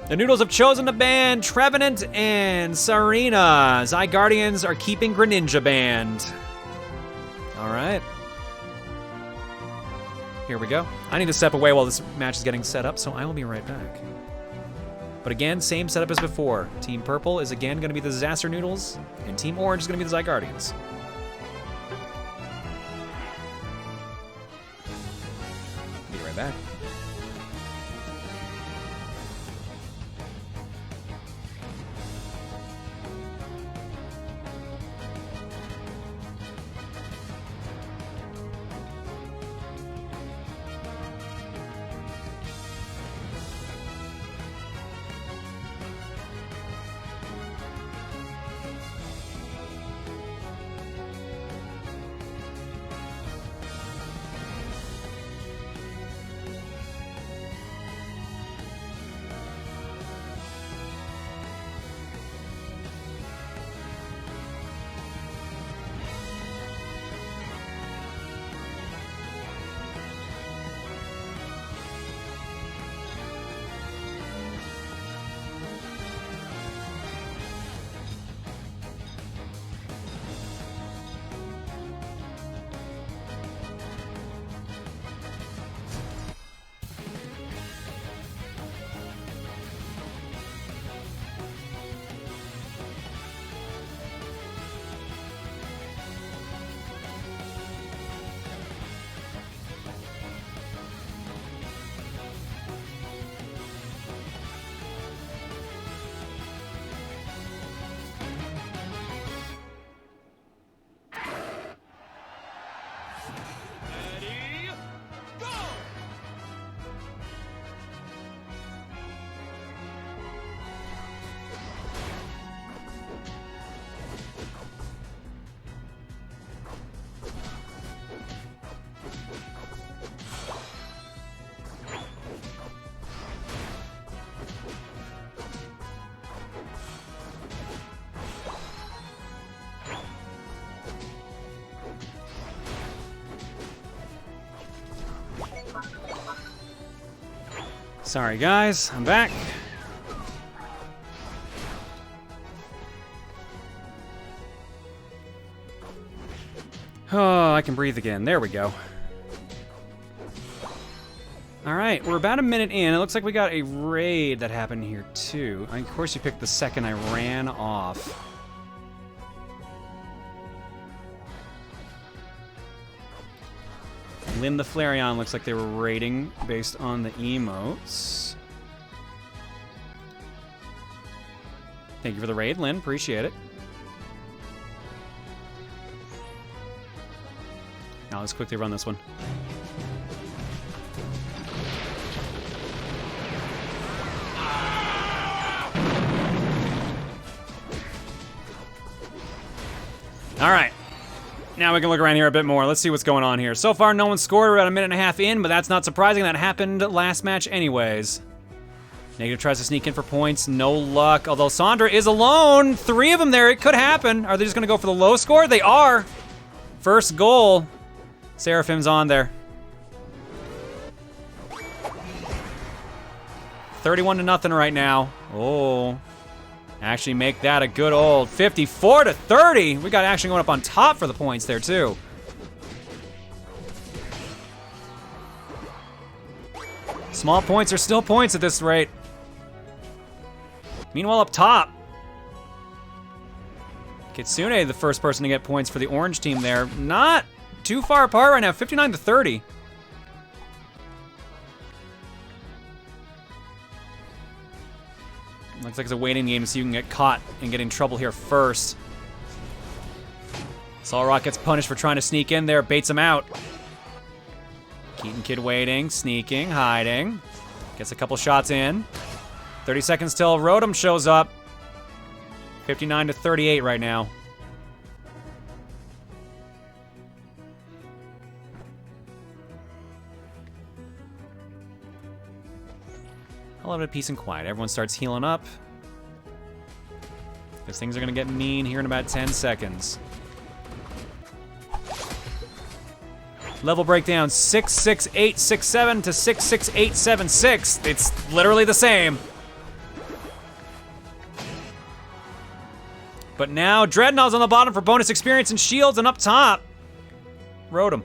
The Noodles have chosen to ban Trevenant and Serena. Zygardians are keeping Greninja banned. Alright. Here we go. I need to step away while this match is getting set up, so I will be right back. But again, same setup as before. Team Purple is again going to be the Disaster Noodles, and Team Orange is going to be the Zygardians. Be right back. Sorry, guys. I'm back. Oh, I can breathe again. There we go. All right, we're about a minute in. It looks like we got a raid that happened here, too. Of course, you picked the second I ran off. Lynn the Flareon looks like they were raiding based on the emotes. Thank you for the raid, Lynn. Appreciate it. Now let's quickly run this one. All right. Now we can look around here a bit more. Let's see what's going on here. So far, no one scored. We're about a minute and a half in, but that's not surprising. That happened last match anyways. Negative tries to sneak in for points. No luck. Although Sondra is alone. 3 of them there. It could happen. Are they just going to go for the low score? They are. First goal. Seraphim's on there. 31-0 right now. Oh. Actually make that a good old 54-30. We got action going up on top for the points there, too. Small points are still points at this rate. Meanwhile, up top, KidArcStorm, the first person to get points for the orange team there. Not too far apart right now, 59-30. Looks like it's a waiting game so you can get caught and get in trouble here first. Solrock gets punished for trying to sneak in there, baits him out. KeatonKid waiting, sneaking, hiding. Gets a couple shots in. 30 seconds till Rotom shows up. 59-38 right now. A little bit of peace and quiet. Everyone starts healing up. Because things are going to get mean here in about 10 seconds. Level breakdown 66867 to 66876. It's literally the same. But now Dreadnought's on the bottom for bonus experience and shields, and up top, Rotom.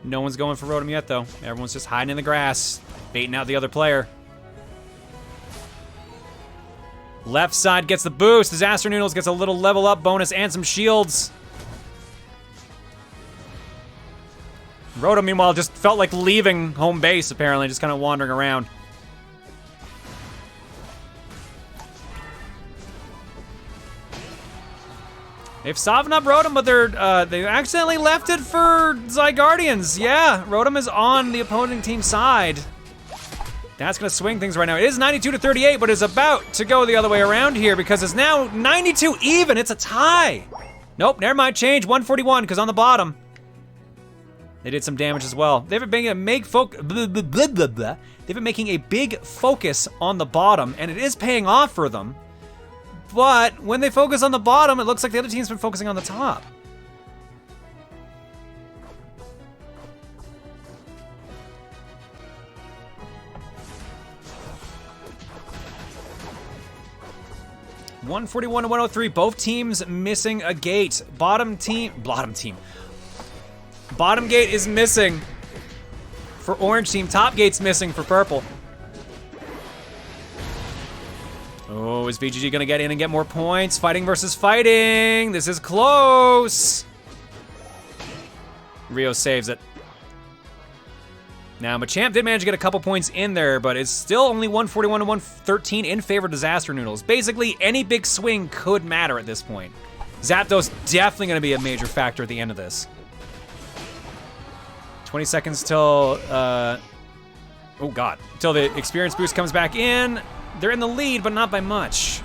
No one's going for Rotom yet, though. Everyone's just hiding in the grass, baiting out the other player. Left side gets the boost. Disaster Noodles gets a little level up bonus and some shields. Rotom, meanwhile, just felt like leaving home base, apparently, just kind of wandering around. They've softened up Rotom, but they accidentally left it for Zygardians. Yeah, Rotom is on the opposing team's side. That's gonna swing things right now. It is 92-38, but it's about to go the other way around here because it's now 92 even. It's a tie. Nope, never mind. Change 141 because on the bottom they did some damage as well. They've been making They've been making a big focus on the bottom, and it is paying off for them. But when they focus on the bottom, it looks like the other team's been focusing on the top. (141-103). Both teams missing a gate. Bottom gate is missing for orange team. Top gate's missing for purple. Oh, is VGG gonna get in and get more points? Fighting versus fighting. This is close. Rio saves it. Now, Machamp did manage to get a couple points in there, but it's still only 141-113 in favor of Disaster Noodles. Basically, any big swing could matter at this point. Zapdos definitely gonna be a major factor at the end of this. 20 seconds till, oh God, till the experience boost comes back in. They're in the lead, but not by much.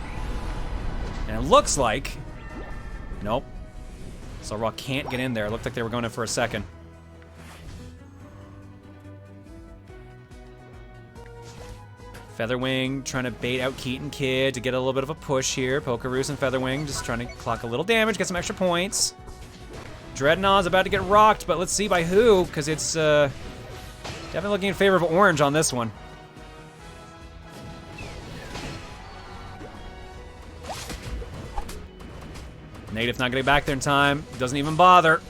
And it looks like, nope. Solrock can't get in there. It looked like they were going in for a second. Featherwing trying to bait out KeatonKid to get a little bit of a push here. Pokerus and Featherwing just trying to clock a little damage, get some extra points. Dreadnought's about to get rocked, but let's see by who, because it's definitely looking in favor of orange on this one. Negative not getting back there in time. Doesn't even bother.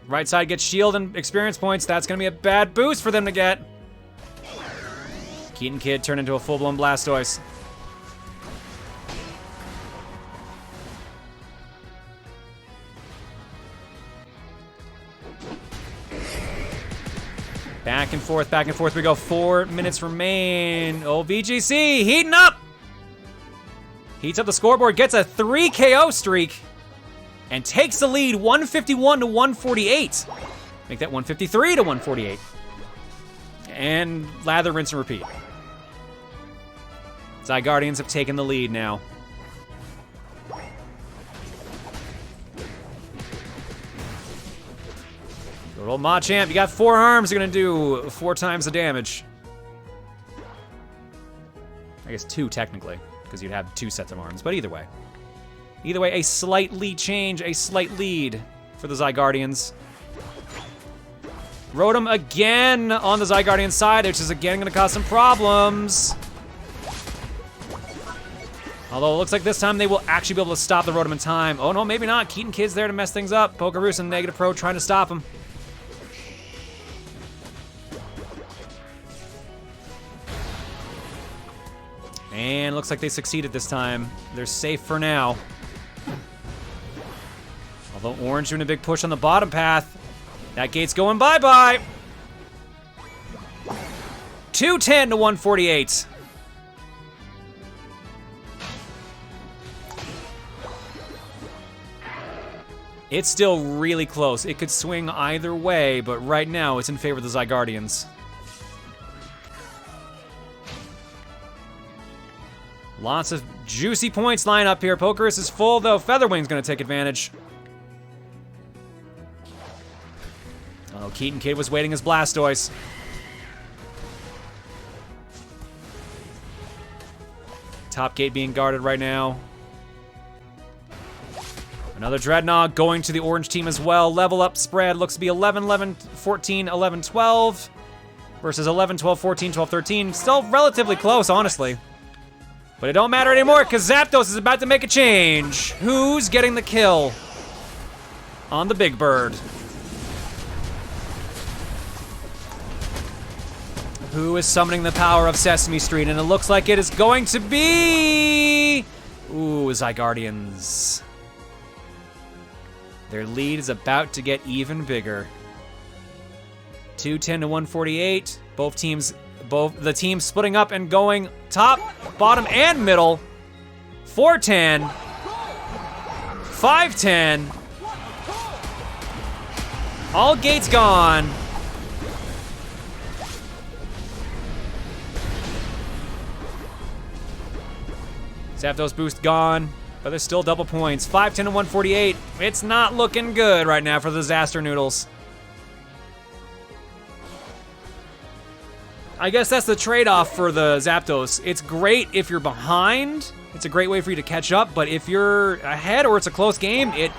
Right side gets shield and experience points. That's gonna be a bad boost for them to get. KeatonKid turned into a full-blown Blastoise. Back and forth we go. 4 minutes remain. Oh, VGC heating up. Heats up the scoreboard, gets a 3 KO streak, and takes the lead 151 to 148. Make that 153 to 148. And lather, rinse, and repeat. Zygardians have taken the lead now. Good old Machamp, you got 4 arms, you're gonna do 4 times the damage. I guess 2 technically, because you'd have 2 sets of arms, but either way. Either way, a slight lead change, a slight lead for the Zygardians. Rotom again on the Zygardian side, which is again gonna cause some problems. Although it looks like this time they will actually be able to stop the Rotom in time. Oh no, maybe not. KeatonKid's there to mess things up. Pokerus and NegativePro trying to stop him. And looks like they succeeded this time. They're safe for now. Although Orange doing a big push on the bottom path. That gate's going bye-bye. 210 to 148. It's still really close. It could swing either way, but right now it's in favor of the Zygardians. Lots of juicy points line up here. Pokerus is full, though. Featherwing's gonna take advantage. Oh, KeatonKid was waiting his Blastoise. Top gate being guarded right now. Another Dreadnought going to the orange team as well. Level up spread looks to be 11, 11, 14, 11, 12 versus 11, 12, 14, 12, 13. Still relatively close, honestly. But it don't matter anymore because Zapdos is about to make a change. Who's getting the kill on the big bird? Who is summoning the power of Sesame Street? And it looks like it is going to be... Ooh, Zygardians. Their lead is about to get even bigger. 210 to 148. Both the teams splitting up and going top, bottom, and middle. 410. 510. All gates gone. Zapdos boost gone, but there's still double points. 510 to 148. It's not looking good right now for the Disaster Noodles. I guess that's the trade-off for the Zapdos. It's great if you're behind. It's a great way for you to catch up, but if you're ahead or it's a close game, it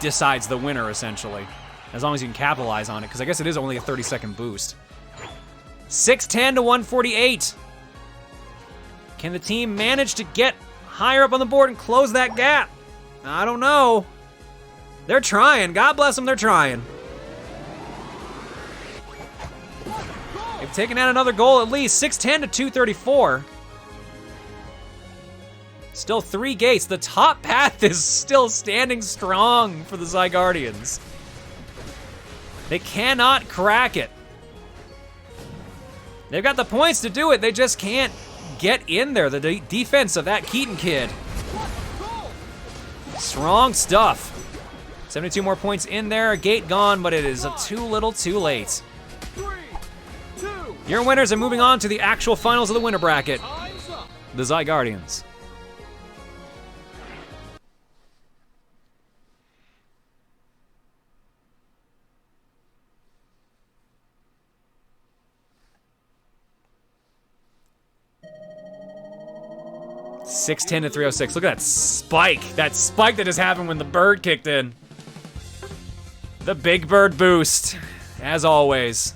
decides the winner, essentially. As long as you can capitalize on it, because I guess it is only a 30-second boost. 610 to 148. Can the team manage to get higher up on the board and close that gap? I don't know. They're trying. God bless them, they're trying. They've taken out another goal at least. 610 to 234. Still 3 gates. The top path is still standing strong for the Zygardians. They cannot crack it. They've got the points to do it. They just can't get in there. The defense of that KeatonKid. Strong stuff. 72 more points in there. Gate gone, but it is too little too late. Your winners are moving on to the actual finals of the winner bracket. The Zygardians. $610 to 306. Look at that spike. That spike that just happened when the bird kicked in. The big bird boost, as always.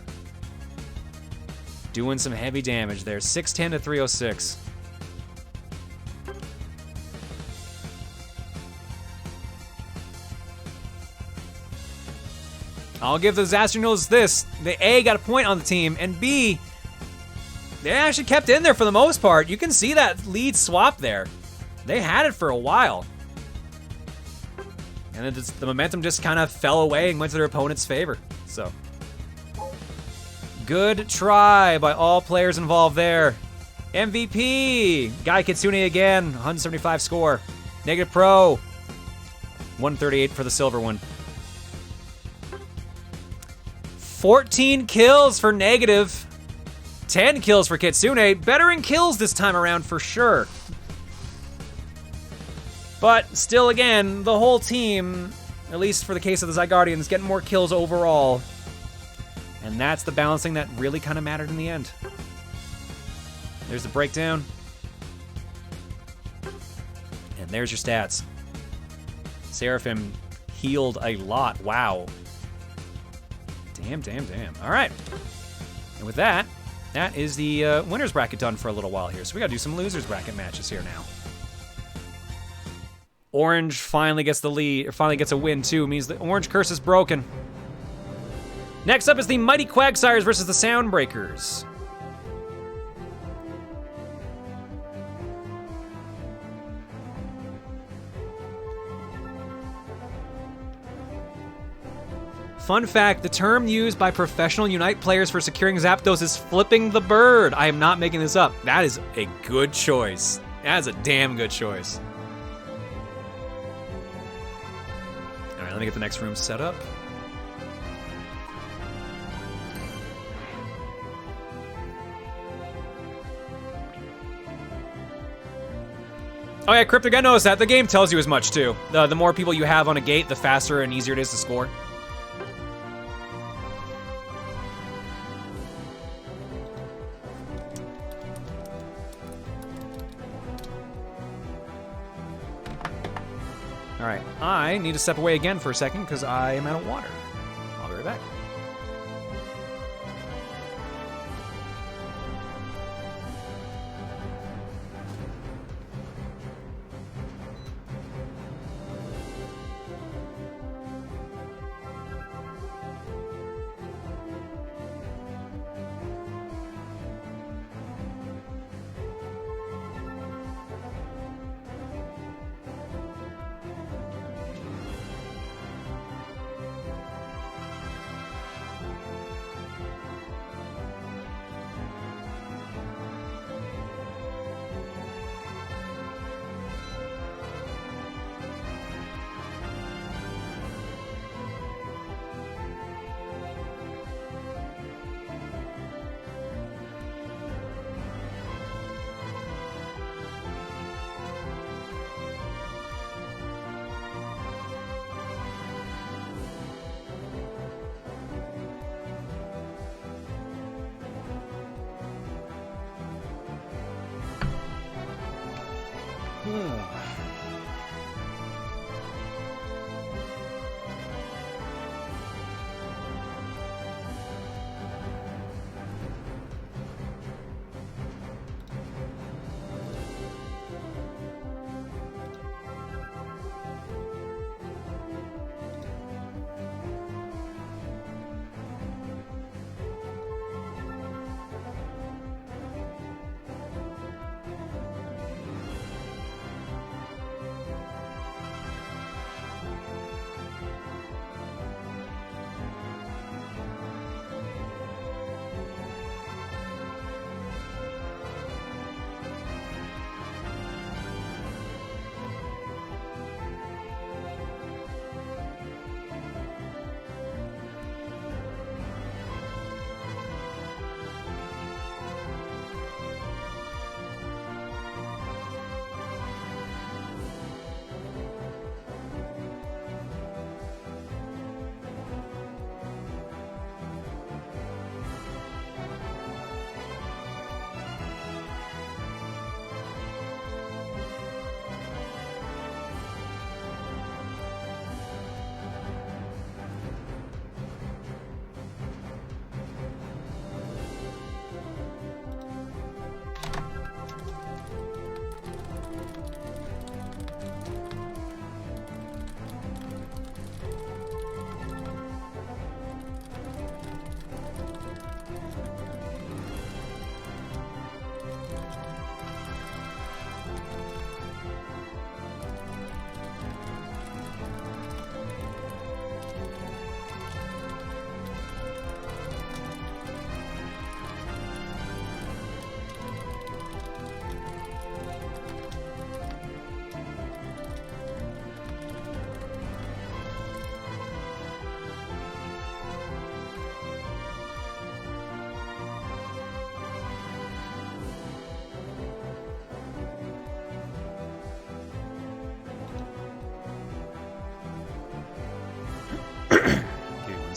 Doing some heavy damage there. 610 to 306. I'll give the Noodles this. The A got a point on the team, and B, they actually kept in there for the most part. You can see that lead swap there. They had it for a while. And then the momentum just kind of fell away and went to their opponent's favor. So, good try by all players involved there. MVP, GuyKitsune again, 175 score. NegativePro, 138 for the silver one. 14 kills for Negative. 10 kills for Kitsune. Better in kills this time around for sure. But still, again, the whole team, at least for the case of the Zygardians, getting more kills overall. And that's the balancing that really kind of mattered in the end. There's the breakdown. And there's your stats. Seraphim healed a lot. Wow. Damn, damn, damn. All right. And with that, that is the winner's bracket done for a little while here. So we got to do some loser's bracket matches here now. Orange finally gets the lead, or finally gets a win too. It means the orange curse is broken. Next up is the Mighty Quagsires versus the Soundbreakers. Fun fact, the term used by professional Unite players for securing Zapdos is flipping the bird. I am not making this up. That is a good choice. That is a damn good choice. All right, let me get the next room set up. Oh yeah, Cryptic, I noticed that. The game tells you as much too. The more people you have on a gate, the faster and easier it is to score. All right, I need to step away again for a second because I am out of water. I'll be right back.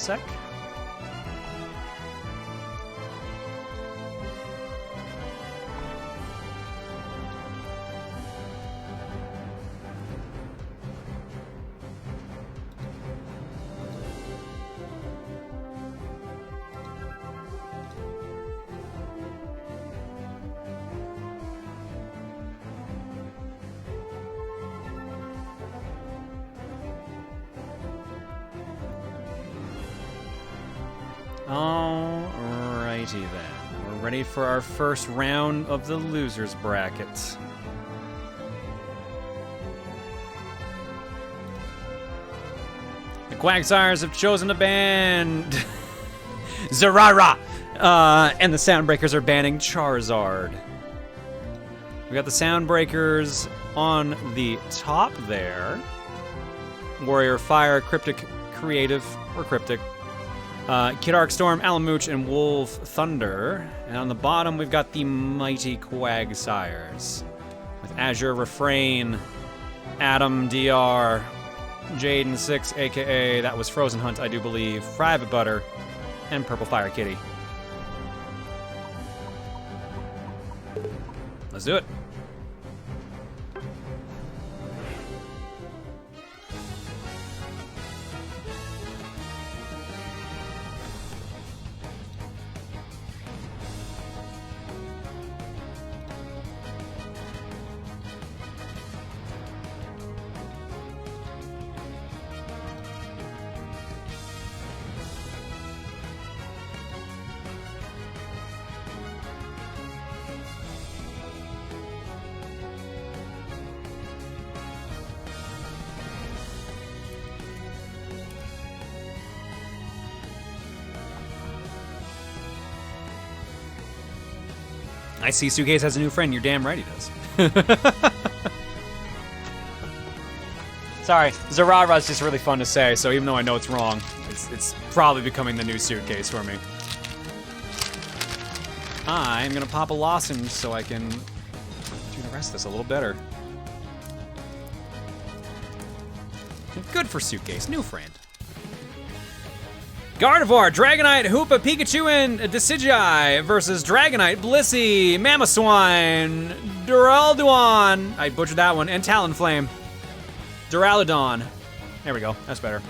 sec. Alrighty then. We're ready for our first round of the losers bracket. The Quagsires have chosen to ban Zerara, and the Soundbreakers are banning Charizard. We got the Soundbreakers on the top there. Warrior Fire, Cryptic, Creative, or Cryptic. KidArcStorm, Alamooch, and WolfThunder. And on the bottom, we've got the mighty Quagsires. With Azure, Refrain, Adam, DR, Jaden6, aka that was FrozenHunt, I do believe, PrivateButter, and PurpleFireKitty. Let's do it. I see Suitcase has a new friend. You're damn right he does. Sorry, Zerara's just really fun to say, so even though I know it's wrong, it's probably becoming the new Suitcase for me. I'm gonna pop a lozenge so I can do the rest of this a little better. Good for Suitcase, new friend. Gardevoir, Dragonite, Hoopa, Pikachu, and Decidueye versus Dragonite, Blissey, Mamoswine, Duraludon, I butchered that one, and Talonflame. Duraludon. There we go, that's better.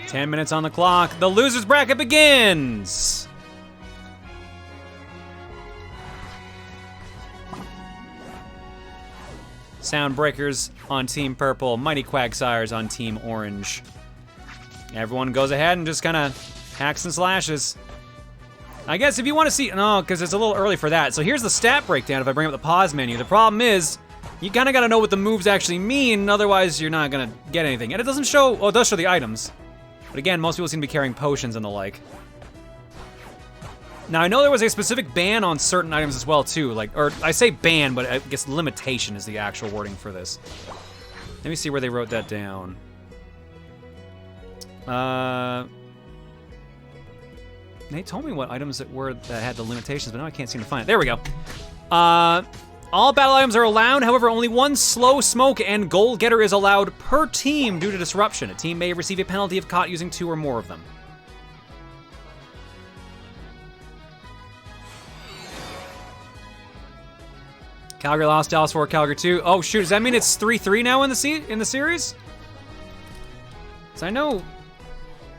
Ten minutes on the clock. The losers bracket begins. Soundbreakers on Team Purple, Mighty Quagsires on Team Orange. Everyone goes ahead and just kind of hacks and slashes. I guess if you want to see, no, because it's a little early for that. So here's the stat breakdown if I bring up the pause menu. The problem is, you kind of got to know what the moves actually mean, otherwise you're not going to get anything. And it doesn't show, oh, it does show the items. But again, most people seem to be carrying potions and the like. Now, I know there was a specific ban on certain items as well, too. Like, or I say ban, but I guess limitation is the actual wording for this. Let me see where they wrote that down. They told me what items that were that had the limitations, but now I can't seem to find it. There we go. All battle items are allowed, however, only one slow smoke and goal getter is allowed per team due to disruption. A team may receive a penalty if caught using 2 or more of them. Calgary lost, Dallas 4, Calgary 2. Oh shoot, does that mean it's 3-3 now in the series? So I know.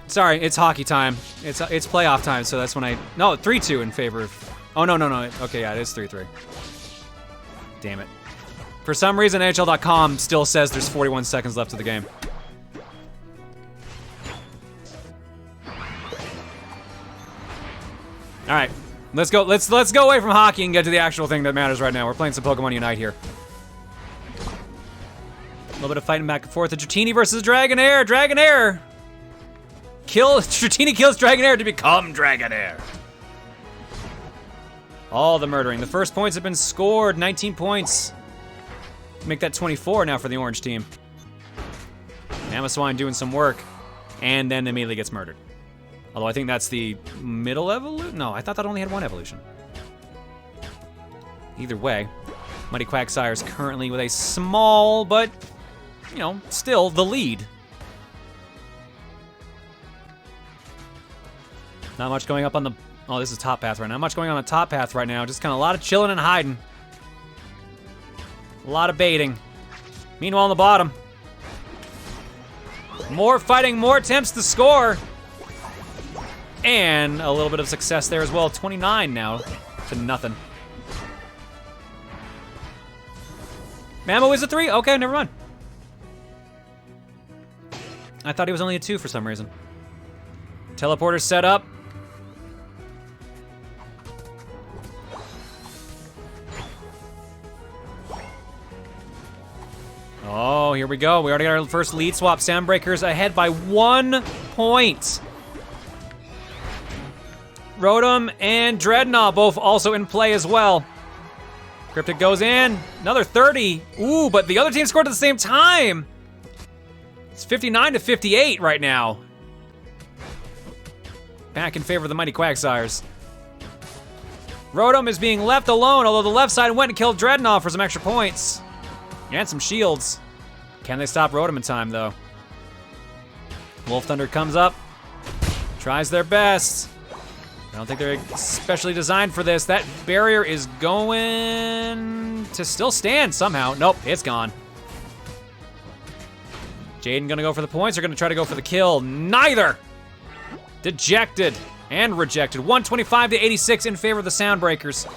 Sorry, it's hockey time. It's playoff time, so that's when I. No, 3-2 in favor of. Oh no. Okay, yeah, it is 3-3. Damn it. For some reason, NHL.com still says there's 41 seconds left of the game. All right, let's go. Let's go away from hockey and get to the actual thing that matters right now. We're playing some Pokemon Unite here. A little bit of fighting back and forth. Dratini versus Dragonair. Dragonair. Dratini kills Dragonair to become Dragonair. All the murdering. The first points have been scored. 19 points. Make that 24 now for the orange team. Mamoswine doing some work, and then immediately gets murdered. Although I think that's the middle evolution. No, I thought that only had one evolution. Either way, Mighty Quagsires currently with a small, but, you know, still the lead. Not much going up on the... Oh, this is top path right now. Not much going on the top path right now. Just kind of a lot of chilling and hiding. A lot of baiting. Meanwhile, on the bottom, more fighting, more attempts to score. And a little bit of success there as well. 29 now to nothing. Mamo is a 3? Okay, never mind. I thought he was only a 2 for some reason. Teleporter set up. Oh, here we go. We already got our first lead swap. Soundbreakers ahead by 1 point. Rotom and Dreadnought both also in play as well. Cryptic goes in. Another 30. Ooh, but the other team scored at the same time. It's 59 to 58 right now. Back in favor of the Mighty Quagsires. Rotom is being left alone, although the left side went and killed Dreadnought for some extra points. And some shields. Can they stop Rotom in time, though? WolfThunder comes up. Tries their best. I don't think they're especially designed for this. That barrier is going to still stand somehow. Nope, it's gone. Jaden gonna go for the points or gonna try to go for the kill? Neither! Dejected and rejected. 125 to 86 in favor of the Soundbreakers.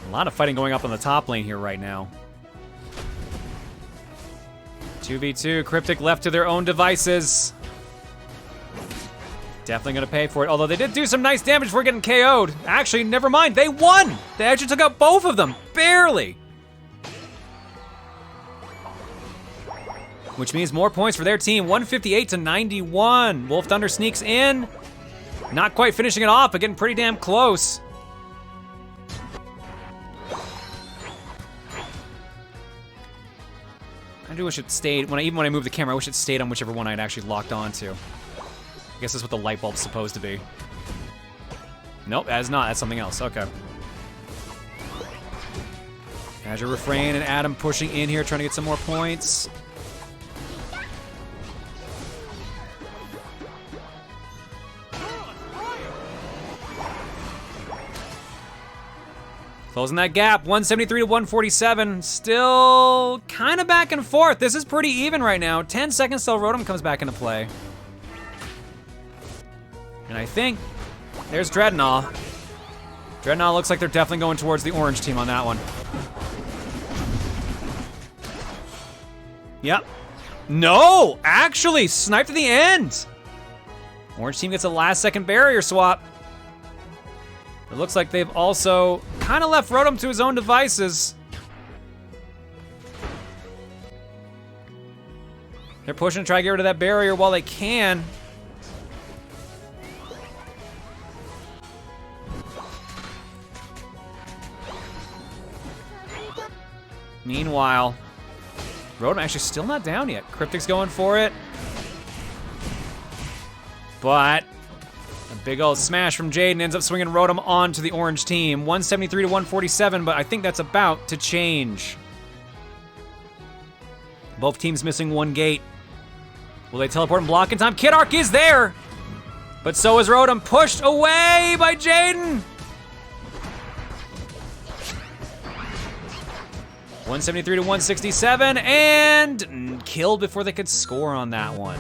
A lot of fighting going up on the top lane here right now. 2v2, Cryptic left to their own devices. Definitely gonna pay for it, although they did do some nice damage before getting KO'd. Actually, never mind, they won! They actually took out both of them, barely! Which means more points for their team, 158 to 91. WolfThunder sneaks in. Not quite finishing it off, but getting pretty damn close. I do wish it stayed, even when I moved the camera, I wish it stayed on whichever one I'd actually locked onto. I guess that's what the light bulb's supposed to be. Nope, that is not, that's something else, okay. Azure Refrain and Adam pushing in here, trying to get some more points. Closing that gap, 173 to 147. Still kind of back and forth. This is pretty even right now. 10 seconds till Rotom comes back into play. And I think there's Dreadnought. Dreadnought looks like they're definitely going towards the orange team on that one. Yep. No, actually, sniped at the end. Orange team gets a last second barrier swap. It looks like they've also kind of left Rotom to his own devices. They're pushing to try to get rid of that barrier while they can. Meanwhile, Rotom actually still not down yet. Cryptic's going for it. But a big old smash from Jaden ends up swinging Rotom onto the orange team. 173 to 147, but I think that's about to change. Both teams missing one gate. Will they teleport and block in time? KidArc is there! But so is Rotom, pushed away by Jaden! 173 to 167, and killed before they could score on that one.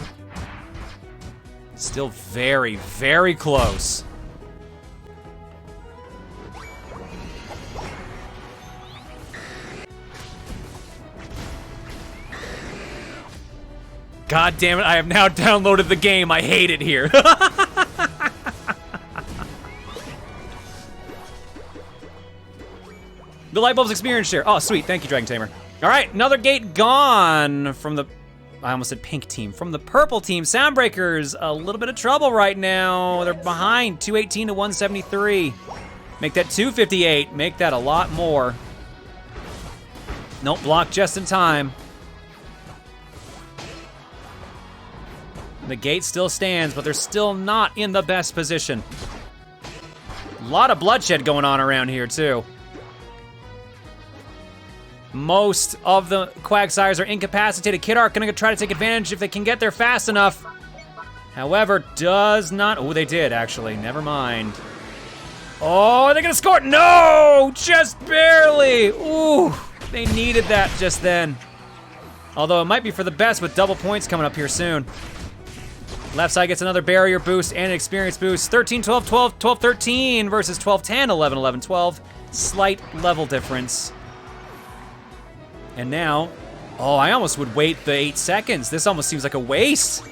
Still very, very close. God damn it, I have now downloaded the game. I hate it here. The light bulb's experience share. Oh, sweet. Thank you, Dragon Tamer. All right, another gate gone from the... I almost said pink team. From the purple team, Soundbreakers, a little bit of trouble right now. They're behind, 218 to 173. Make that 258, make that a lot more. Nope, block just in time. The gate still stands, but they're still not in the best position. A lot of bloodshed going on around here, too. Most of the Quagsires are incapacitated. KidArc gonna try to take advantage if they can get there fast enough. However, does not, oh, they did actually, never mind. Oh, are they gonna score? No, just barely. Ooh, they needed that just then. Although it might be for the best with double points coming up here soon. Left side gets another barrier boost and an experience boost. 13, 12, 12, 12, 13 versus 12, 10, 11, 11, 12. Slight level difference. And now, oh, I almost would wait the 8 seconds. This almost seems like a waste.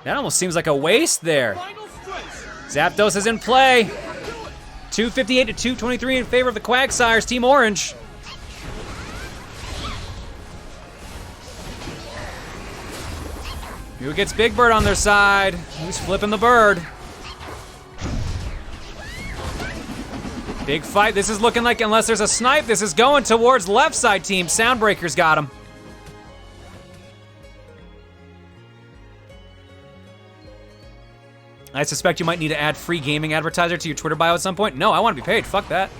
That almost seems like a waste there. Zapdos is in play. 258 to 223 in favor of the Quagsires, Team Orange. Who gets Big Bird on their side? Who's flipping the bird? Big fight. This is looking like, unless there's a snipe, this is going towards left side team. Soundbreaker's got him. I suspect you might need to add free gaming advertiser to your Twitter bio at some point. No, I want to be paid. Fuck that.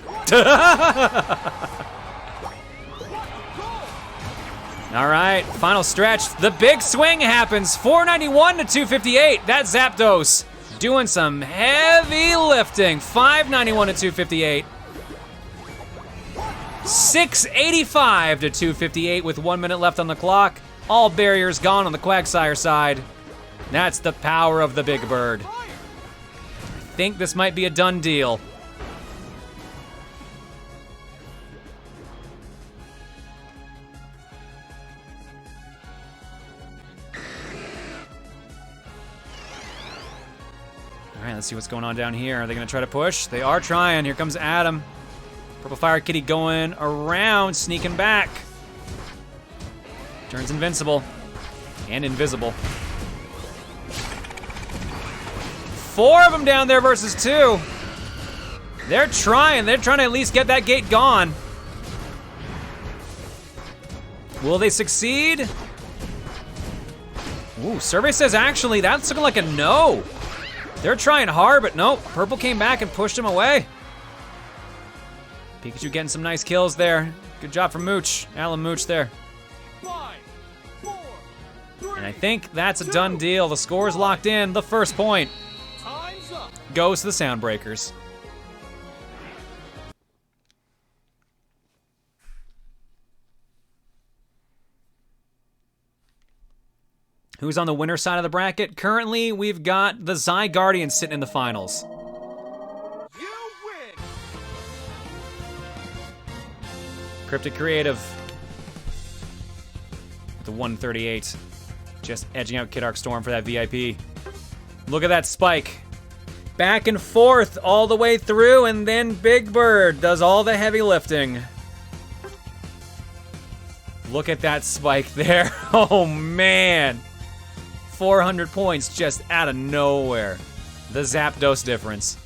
All right, final stretch. The big swing happens. 491 to 258. That Zapdos doing some heavy lifting. 591 to 258. 685 to 258 with 1 minute left on the clock. All barriers gone on the Quagsire side. That's the power of the Big Bird. I think this might be a done deal. All right, let's see what's going on down here. Are they gonna try to push? They are trying. Here comes Adam. PurpleFireKitty going around, sneaking back. Turns invincible and invisible. 4 of them down there versus 2. They're trying to at least get that gate gone. Will they succeed? Ooh, survey says actually that's looking like a no. They're trying hard, but nope. Purple came back and pushed him away. Pikachu getting some nice kills there. Good job from Mooch, Alan Mooch there. 5, 4, 3, and I think that's a done deal. The score's locked in. The first point time's up. goes to the Soundbreakers. Who's on the winner side of the bracket? Currently, we've got the Zygardians sitting in the finals. You win. Cryptic Creative with the 138. Just edging out KidArcStorm for that VIP. Look at that spike. Back and forth all the way through, and then Big Bird does all the heavy lifting. Look at that spike there. Oh man. 400 points just out of nowhere. The Zapdos difference.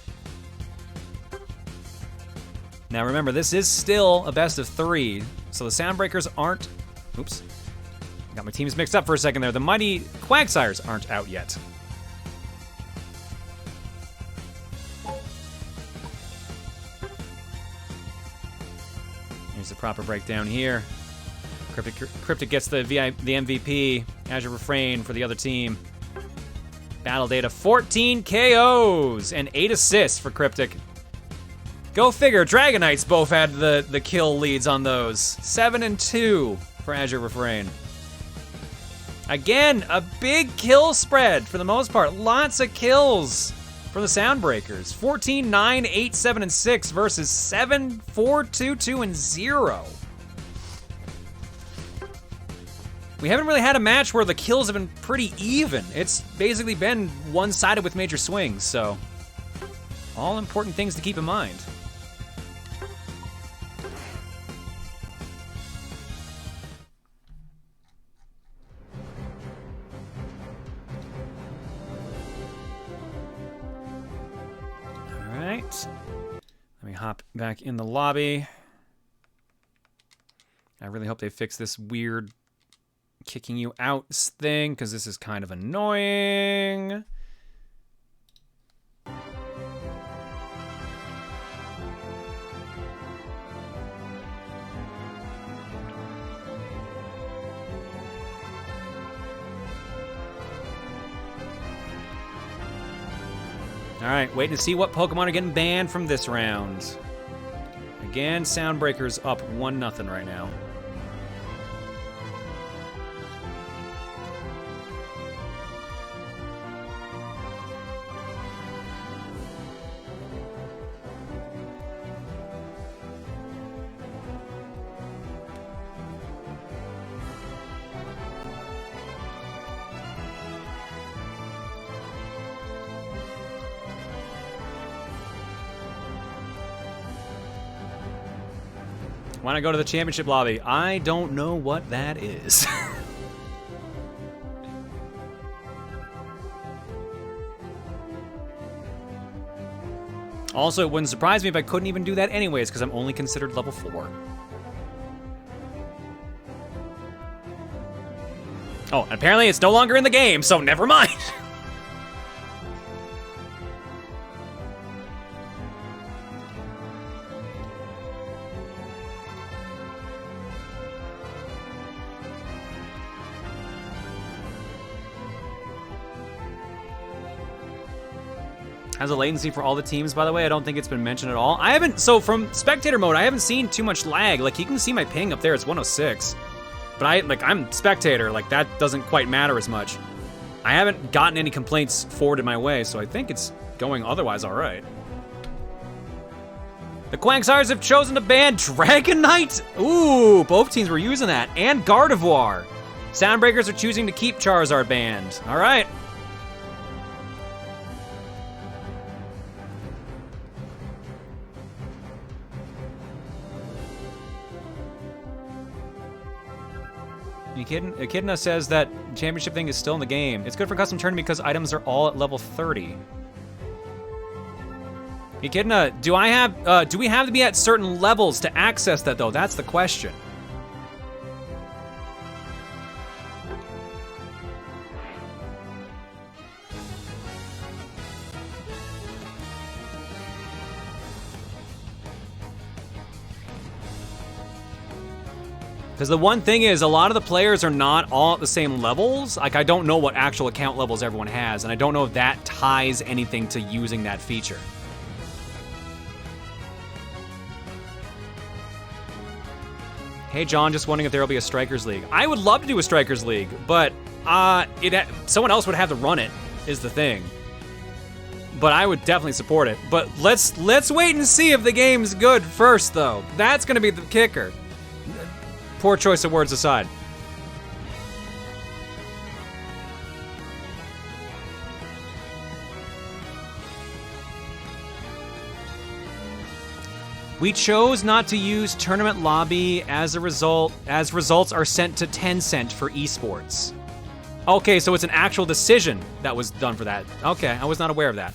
Now remember, this is still a best of 3, so the Soundbreakers aren't, oops, got my teams mixed up for a second there. The mighty Quagsires aren't out yet. Here's the proper breakdown here. Cryptic gets the MVP. Azure Refrain for the other team. Battle data, 14 KOs and 8 assists for Cryptic. Go figure, Dragonites both had the kill leads on those. 7 and 2 for Azure Refrain. Again, a big kill spread for the most part. Lots of kills for the Soundbreakers. 14, 9, 8, 7, and 6 versus 7, 4, 2, 2, and 0. We haven't really had a match where the kills have been pretty even. It's basically been one-sided with major swings, so all important things to keep in mind. right. Let me hop back in the lobby. I really hope they fix this weird kicking you out thing, because this is kind of annoying. All right, waiting to see what Pokemon are getting banned from this round. Again, Soundbreaker's up 1-0 right now. When I go to the championship lobby, I don't know what that is. Also, it wouldn't surprise me if I couldn't even do that anyways, because I'm only considered level 4. Oh, and apparently it's no longer in the game, so never mind. Has a latency for all the teams, by the way. I don't think it's been mentioned at all. I haven't, so from spectator mode, I haven't seen too much lag. Like, you can see my ping up there, it's 106. But I'm spectator, like, that doesn't quite matter as much. I haven't gotten any complaints forwarded my way, so I think it's going otherwise all right. The Quagsires have chosen to ban Dragonite. Ooh, both teams were using that, and Gardevoir. Soundbreakers are choosing to keep Charizard banned. All right. Echidna says that championship thing is still in the game. It's good for custom tournament because items are all at level 30. Echidna, do we have to be at certain levels to access that though? That's the question. Because the one thing is, a lot of the players are not all at the same levels. Like, I don't know what actual account levels everyone has, and I don't know if that ties anything to using that feature. Hey, John, just wondering if there will be a Strikers League. I would love to do a Strikers League, but someone else would have to run it, is the thing. But I would definitely support it. But let's wait and see if the game's good first, though. That's going to be the kicker. Poor choice of words aside. We chose not to use Tournament Lobby as a result, as results are sent to Tencent for esports. Okay, so it's an actual decision that was done for that. Okay, I was not aware of that.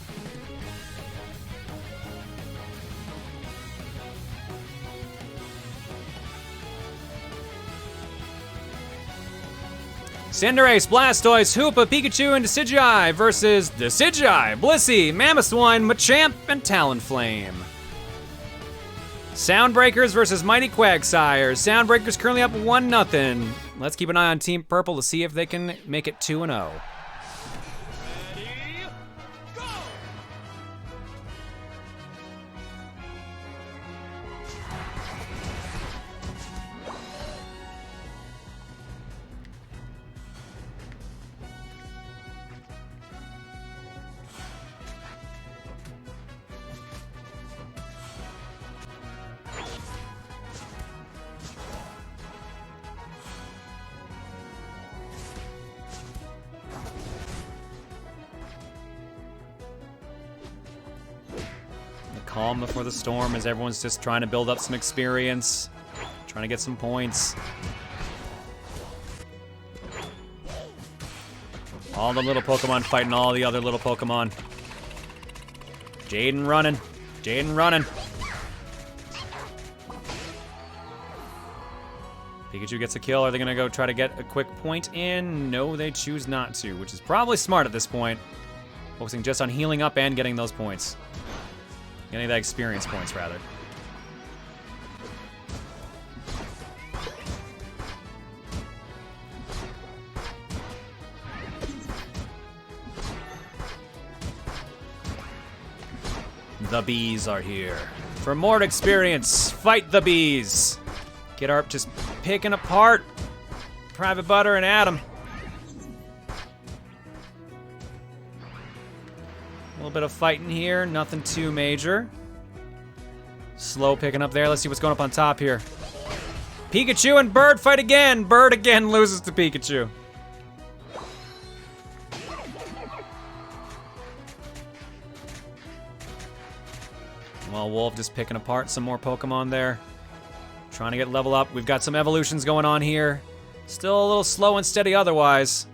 Cinderace, Blastoise, Hoopa, Pikachu, and Decidueye versus Decidueye, Blissey, Mamoswine, Machamp, and Talonflame. Soundbreakers versus Mighty Quagsires. Soundbreakers currently up 1-0. Let's keep an eye on Team Purple to see if they can make it 2-0. Calm before the storm as everyone's just trying to build up some experience, trying to get some points. All the little Pokemon fighting all the other little Pokemon. Jaden running. Jaden running. Pikachu gets a kill. Are they gonna go try to get a quick point in? No, they choose not to, which is probably smart at this point. Focusing just on healing up and getting those points. Getting that experience points, rather. The bees are here. For more experience, fight the bees. KidArp just picking apart PrivateButter and Adam. A little bit of fighting here, nothing too major. Slow picking up there. Let's see what's going up on top here. Pikachu and Bird fight again. Bird again loses to Pikachu. Well, Wolf just picking apart some more Pokemon there. Trying to get level up. We've got some evolutions going on here. Still a little slow and steady otherwise.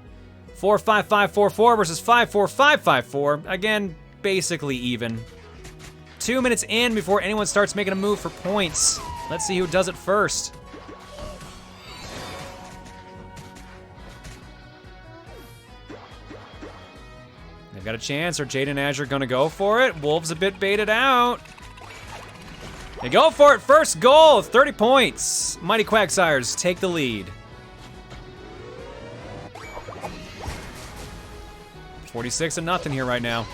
4-5-5-4-4 versus 5-4-5-5-4. Again, basically even. 2 minutes in before anyone starts making a move for points. Let's see who does it first. They've got a chance. Are Jade and Azure gonna go for it? Wolf's a bit baited out. They go for it. First goal, 30 points. Mighty Quagsires take the lead. 46-0 here right now.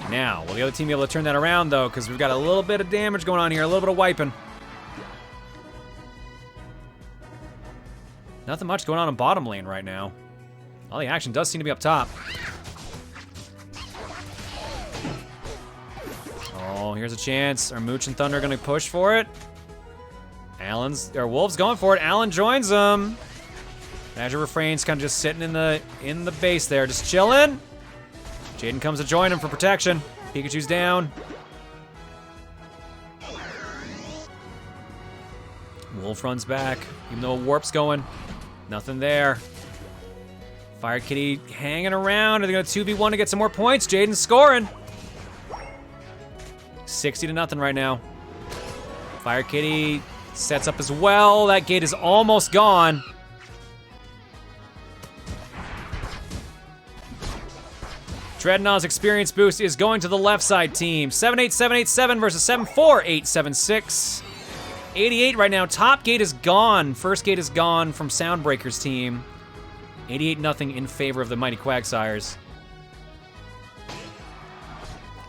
Now, will the other team be able to turn that around, though? Because we've got a little bit of damage going on here, a little bit of wiping. Nothing much going on in bottom lane right now. All the action does seem to be up top. Oh, here's a chance. Are Mooch and Thunder gonna push for it? Wolf's going for it. Alan joins them. Azure Refrain's kind of just sitting in the base there, just chilling. Jaden comes to join him for protection. Pikachu's down. Wolf runs back, even though a warp's going. Nothing there. FireKitty hanging around. Are they gonna 2v1 to get some more points? Jaden's scoring. 60-0 right now. FireKitty sets up as well. That gate is almost gone. Dreadnaught's experience boost is going to the left side team. 78787 versus 74876. 88 right now. Top gate is gone. First gate is gone from Soundbreaker's team. 88-0 in favor of the Mighty Quagsires.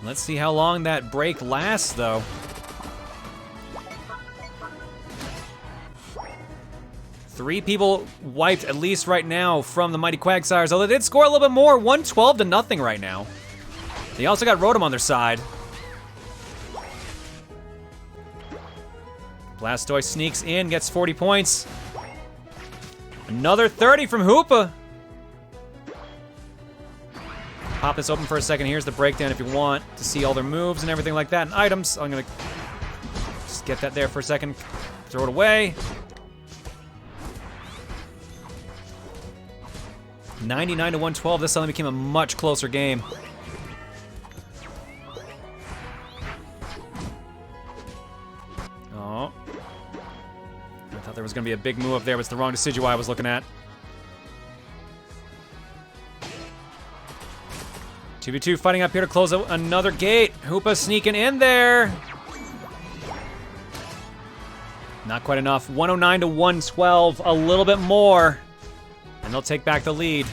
Let's see how long that break lasts, though. Three people wiped, at least right now, from the Mighty Quagsires, although they did score a little bit more. 112-0 right now. They also got Rotom on their side. Blastoise sneaks in, gets 40 points. Another 30 from Hoopa. Pop this open for a second. Here's the breakdown if you want to see all their moves and everything like that and items. I'm gonna just get that there for a second. Throw it away. 99-112. This suddenly became a much closer game. Oh. I thought there was gonna be a big move up there, but it's the wrong Decidueye I was looking at. 2v2 fighting up here to close another gate. Hoopa sneaking in there. Not quite enough. 109-112, a little bit more. And they'll take back the lead.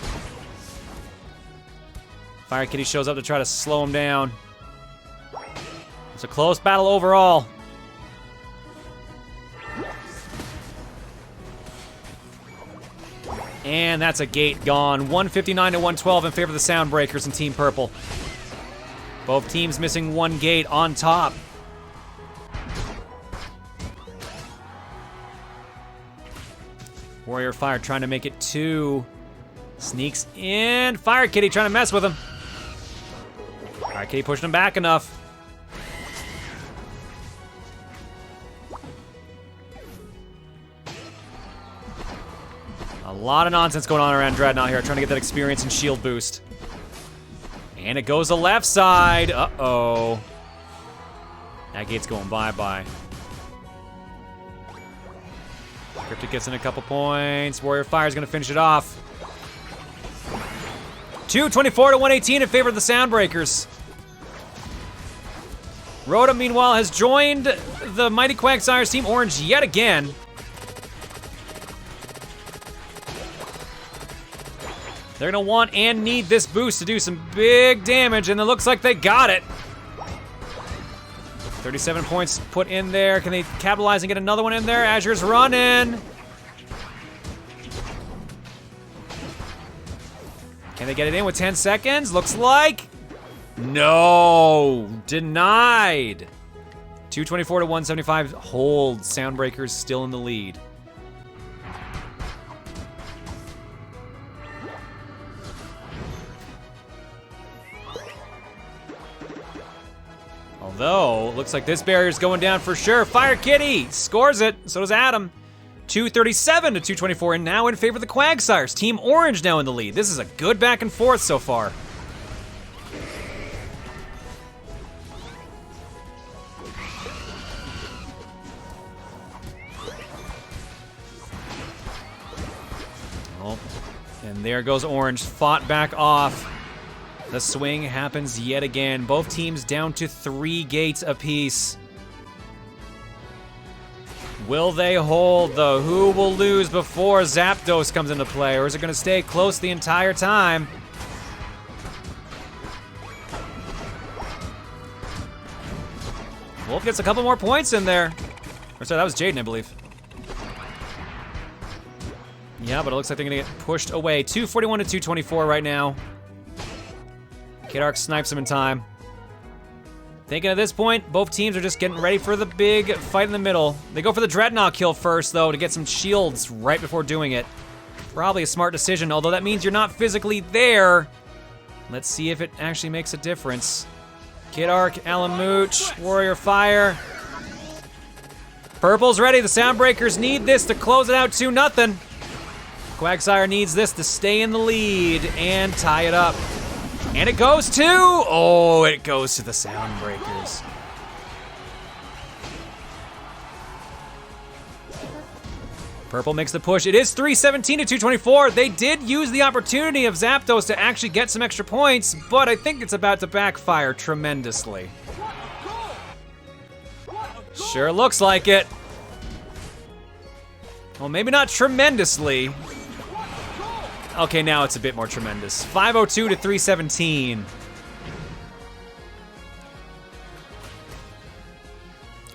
FireKitty shows up to try to slow him down. It's a close battle overall. And that's a gate gone. 159-112 in favor of the Soundbreakers and Team Purple. Both teams missing one gate on top. Warrior Fire trying to make it 2. Sneaks in. FireKitty trying to mess with him. FireKitty pushing him back enough. A lot of nonsense going on around Dreadnought here, trying to get that experience and shield boost. And it goes the left side. Uh-oh. That gate's going bye-bye. Cryptic gets in a couple points. Warrior Fire's gonna finish it off. 224 to 118 in favor of the Soundbreakers. Rhoda, meanwhile, has joined the Mighty Quagsires Team Orange yet again. They're gonna want and need this boost to do some big damage, and it looks like they got it. 37 points put in there. Can they capitalize and get another one in there? Azure's running. Can they get it in with 10 seconds? Looks like. No, denied. 224 to 175 hold. Soundbreakers still in the lead. Although, looks like this barrier's going down for sure. FireKitty scores it, so does Adam. 237 to 224, and now in favor of the Quagsires. Team Orange now in the lead. This is a good back and forth so far. Oh, and there goes Orange, fought back off. The swing happens yet again. Both teams down to 3 gates apiece. Will they hold, though? Who will lose before Zapdos comes into play? Or is it going to stay close the entire time? Wolf gets a couple more points in there. Or sorry, that was Jaden, I believe. Yeah, but it looks like they're going to get pushed away. 241 to 224 right now. KidArc snipes him in time. Thinking at this point, both teams are just getting ready for the big fight in the middle. They go for the Dreadnought kill first, though, to get some shields right before doing it. Probably a smart decision, although that means you're not physically there. Let's see if it actually makes a difference. KidArc, Alamooch, Warrior Fire. Purple's ready. The Soundbreakers need this to close it out 2-0. Quagsire needs this to stay in the lead and tie it up. And it goes to, oh, it goes to the Soundbreakers. Purple makes the push. It is 317 to 224. They did use the opportunity of Zapdos to actually get some extra points, but I think it's about to backfire tremendously. Sure looks like it. Well, maybe not tremendously. Okay, now it's a bit more tremendous. 502 to 317.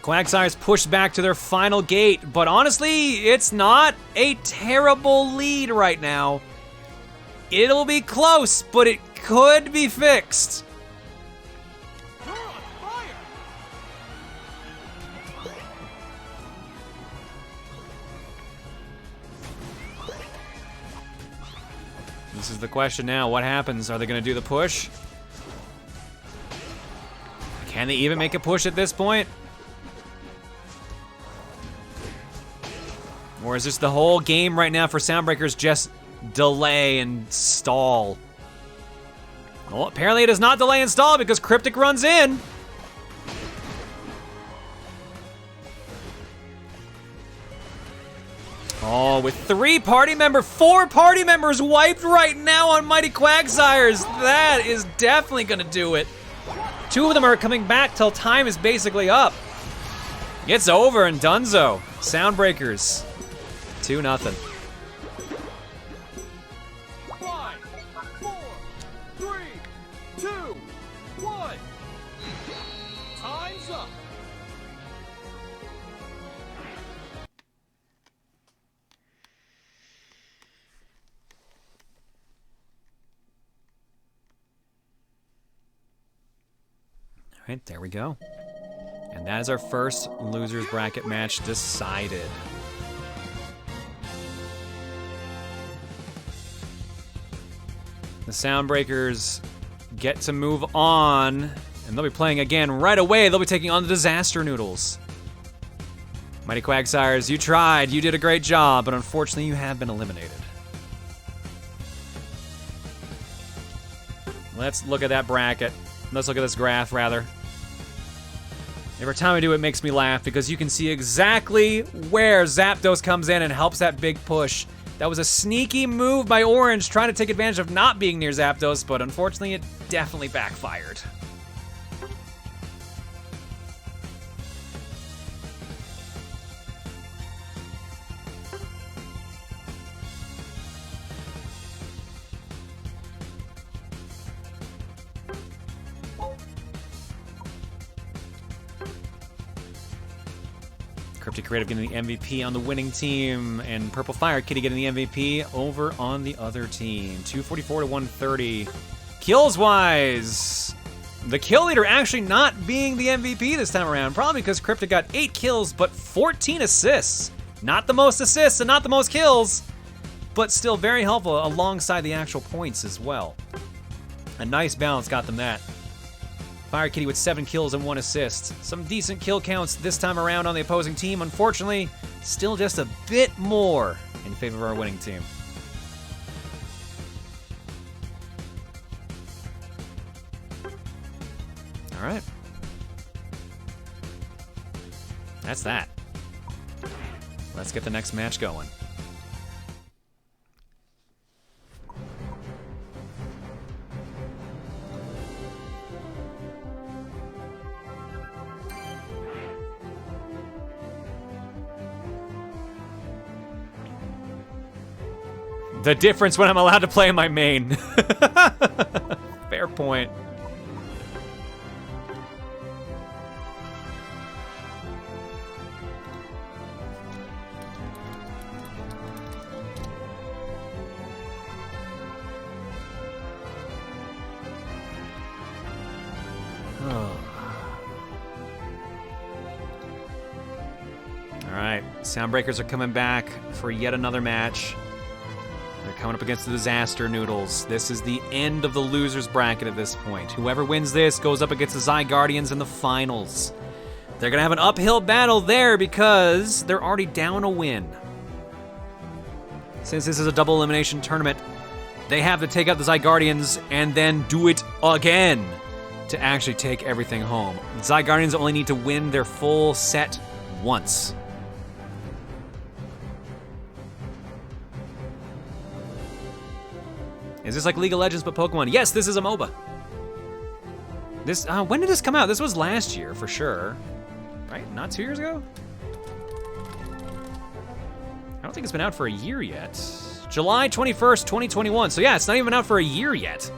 Quagsires push back to their final gate, but honestly, it's not a terrible lead right now. It'll be close, but it could be fixed. This is the question now. What happens? Are they going to do the push? Can they even make a push at this point? Or is this the whole game right now for Soundbreakers just delay and stall? Well, apparently it does not delay and stall because Cryptic runs in. Oh, with 4 party members wiped right now on Mighty Quagsires. That is definitely gonna do it. 2 of them are coming back till time is basically up. It's over and donezo. Soundbreakers, 2-0. 5, 4, 3, 2, 1. Time's up. All right, there we go. And that is our first losers bracket match decided. The Soundbreakers get to move on, and they'll be playing again right away. They'll be taking on the Disaster Noodles. Mighty Quagsires, you tried, you did a great job, but unfortunately you have been eliminated. Let's look at that bracket. Let's look at this graph, rather. Every time I do, it makes me laugh because you can see exactly where Zapdos comes in and helps that big push. That was a sneaky move by Orange, trying to take advantage of not being near Zapdos, but unfortunately, it definitely backfired. Cryptic Creative getting the MVP on the winning team, and PurpleFireKitty getting the MVP over on the other team. 244 to 130. Kills-wise, the kill leader actually not being the MVP this time around, probably because Cryptic got 8 kills, but 14 assists. Not the most assists and not the most kills, but still very helpful alongside the actual points as well. A nice balance got them that. FireKitty with 7 kills and 1 assist. Some decent kill counts this time around on the opposing team. Unfortunately, still just a bit more in favor of our winning team. All right. That's that. Let's get the next match going. The difference when I'm allowed to play my main. Fair point. All right, Soundbreakers are coming back for yet another match. They're coming up against the Disaster Noodles. This is the end of the losers bracket at this point. Whoever wins this goes up against the Zygardians in the finals. They're gonna have an uphill battle there because they're already down a win. Since this is a double elimination tournament, they have to take out the Zygardians and then do it again to actually take everything home. The Zygardians only need to win their full set once. Is this like League of Legends but Pokemon? Yes, this is a MOBA. This when did this come out? This was last year for sure, right? Not 2 years ago? I don't think it's been out for a year yet. July 21st, 2021. So yeah, it's not even out for a year yet.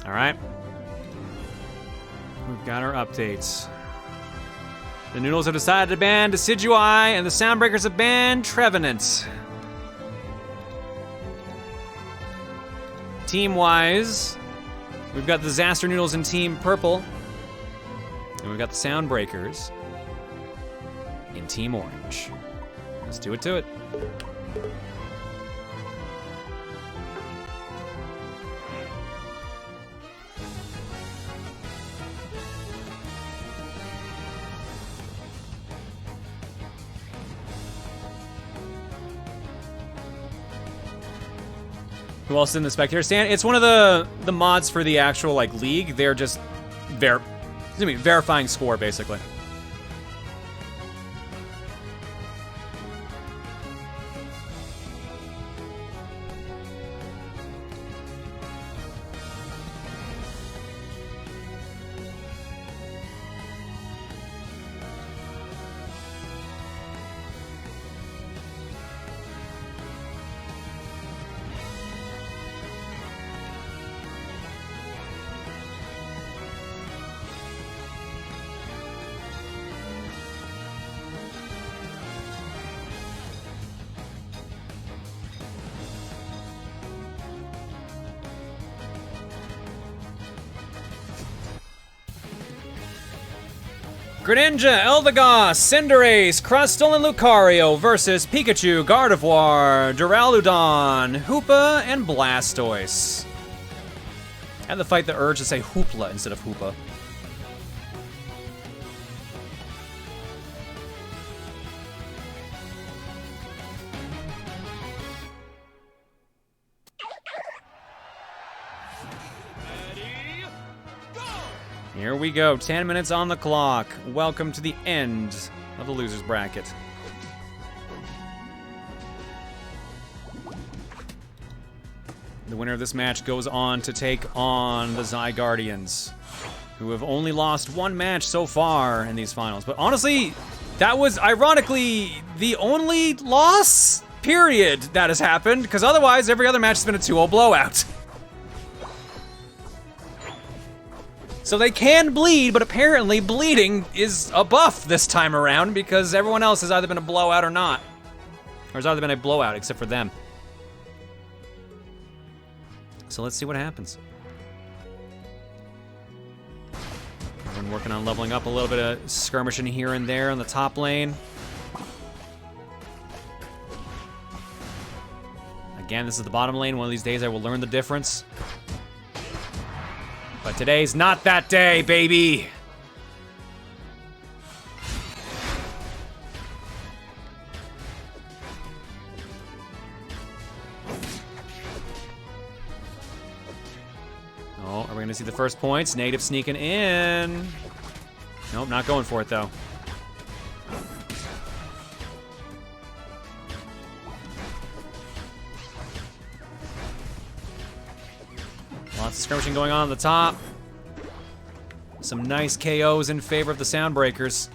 All right. We've got our updates. The Noodles have decided to ban Decidueye, and the Soundbreakers have banned Trevenant. Team-wise, we've got the Disaster Noodles in Team Purple, and we've got the Soundbreakers in Team Orange. Let's do it to it. Who else is in the spectator stand? It's one of the mods for the actual like league. They're just verifying score basically. Greninja, Eldegoss, Cinderace, Crustle, and Lucario versus Pikachu, Gardevoir, Duraludon, Hoopa, and Blastoise. I had to fight the urge to say Hoopla instead of Hoopa. Here we go, 10 minutes on the clock. Welcome to the end of the loser's bracket. The winner of this match goes on to take on the Zygardians, who have only lost one match so far in these finals. But honestly, that was ironically the only loss, period, that has happened, because otherwise every other match has been a 2-0 blowout. So they can bleed, but apparently bleeding is a buff this time around because everyone else has either been a blowout or not. Or has either been a blowout except for them. So let's see what happens. I've been working on leveling up a little bit of skirmishing here and there in the top lane. Again, this is the bottom lane. One of these days I will learn the difference. But today's not that day, baby! Oh, are we gonna see the first points? Native sneaking in. Nope, not going for it though. Lots of skirmishing going on the top. Some nice KOs in favor of the Soundbreakers.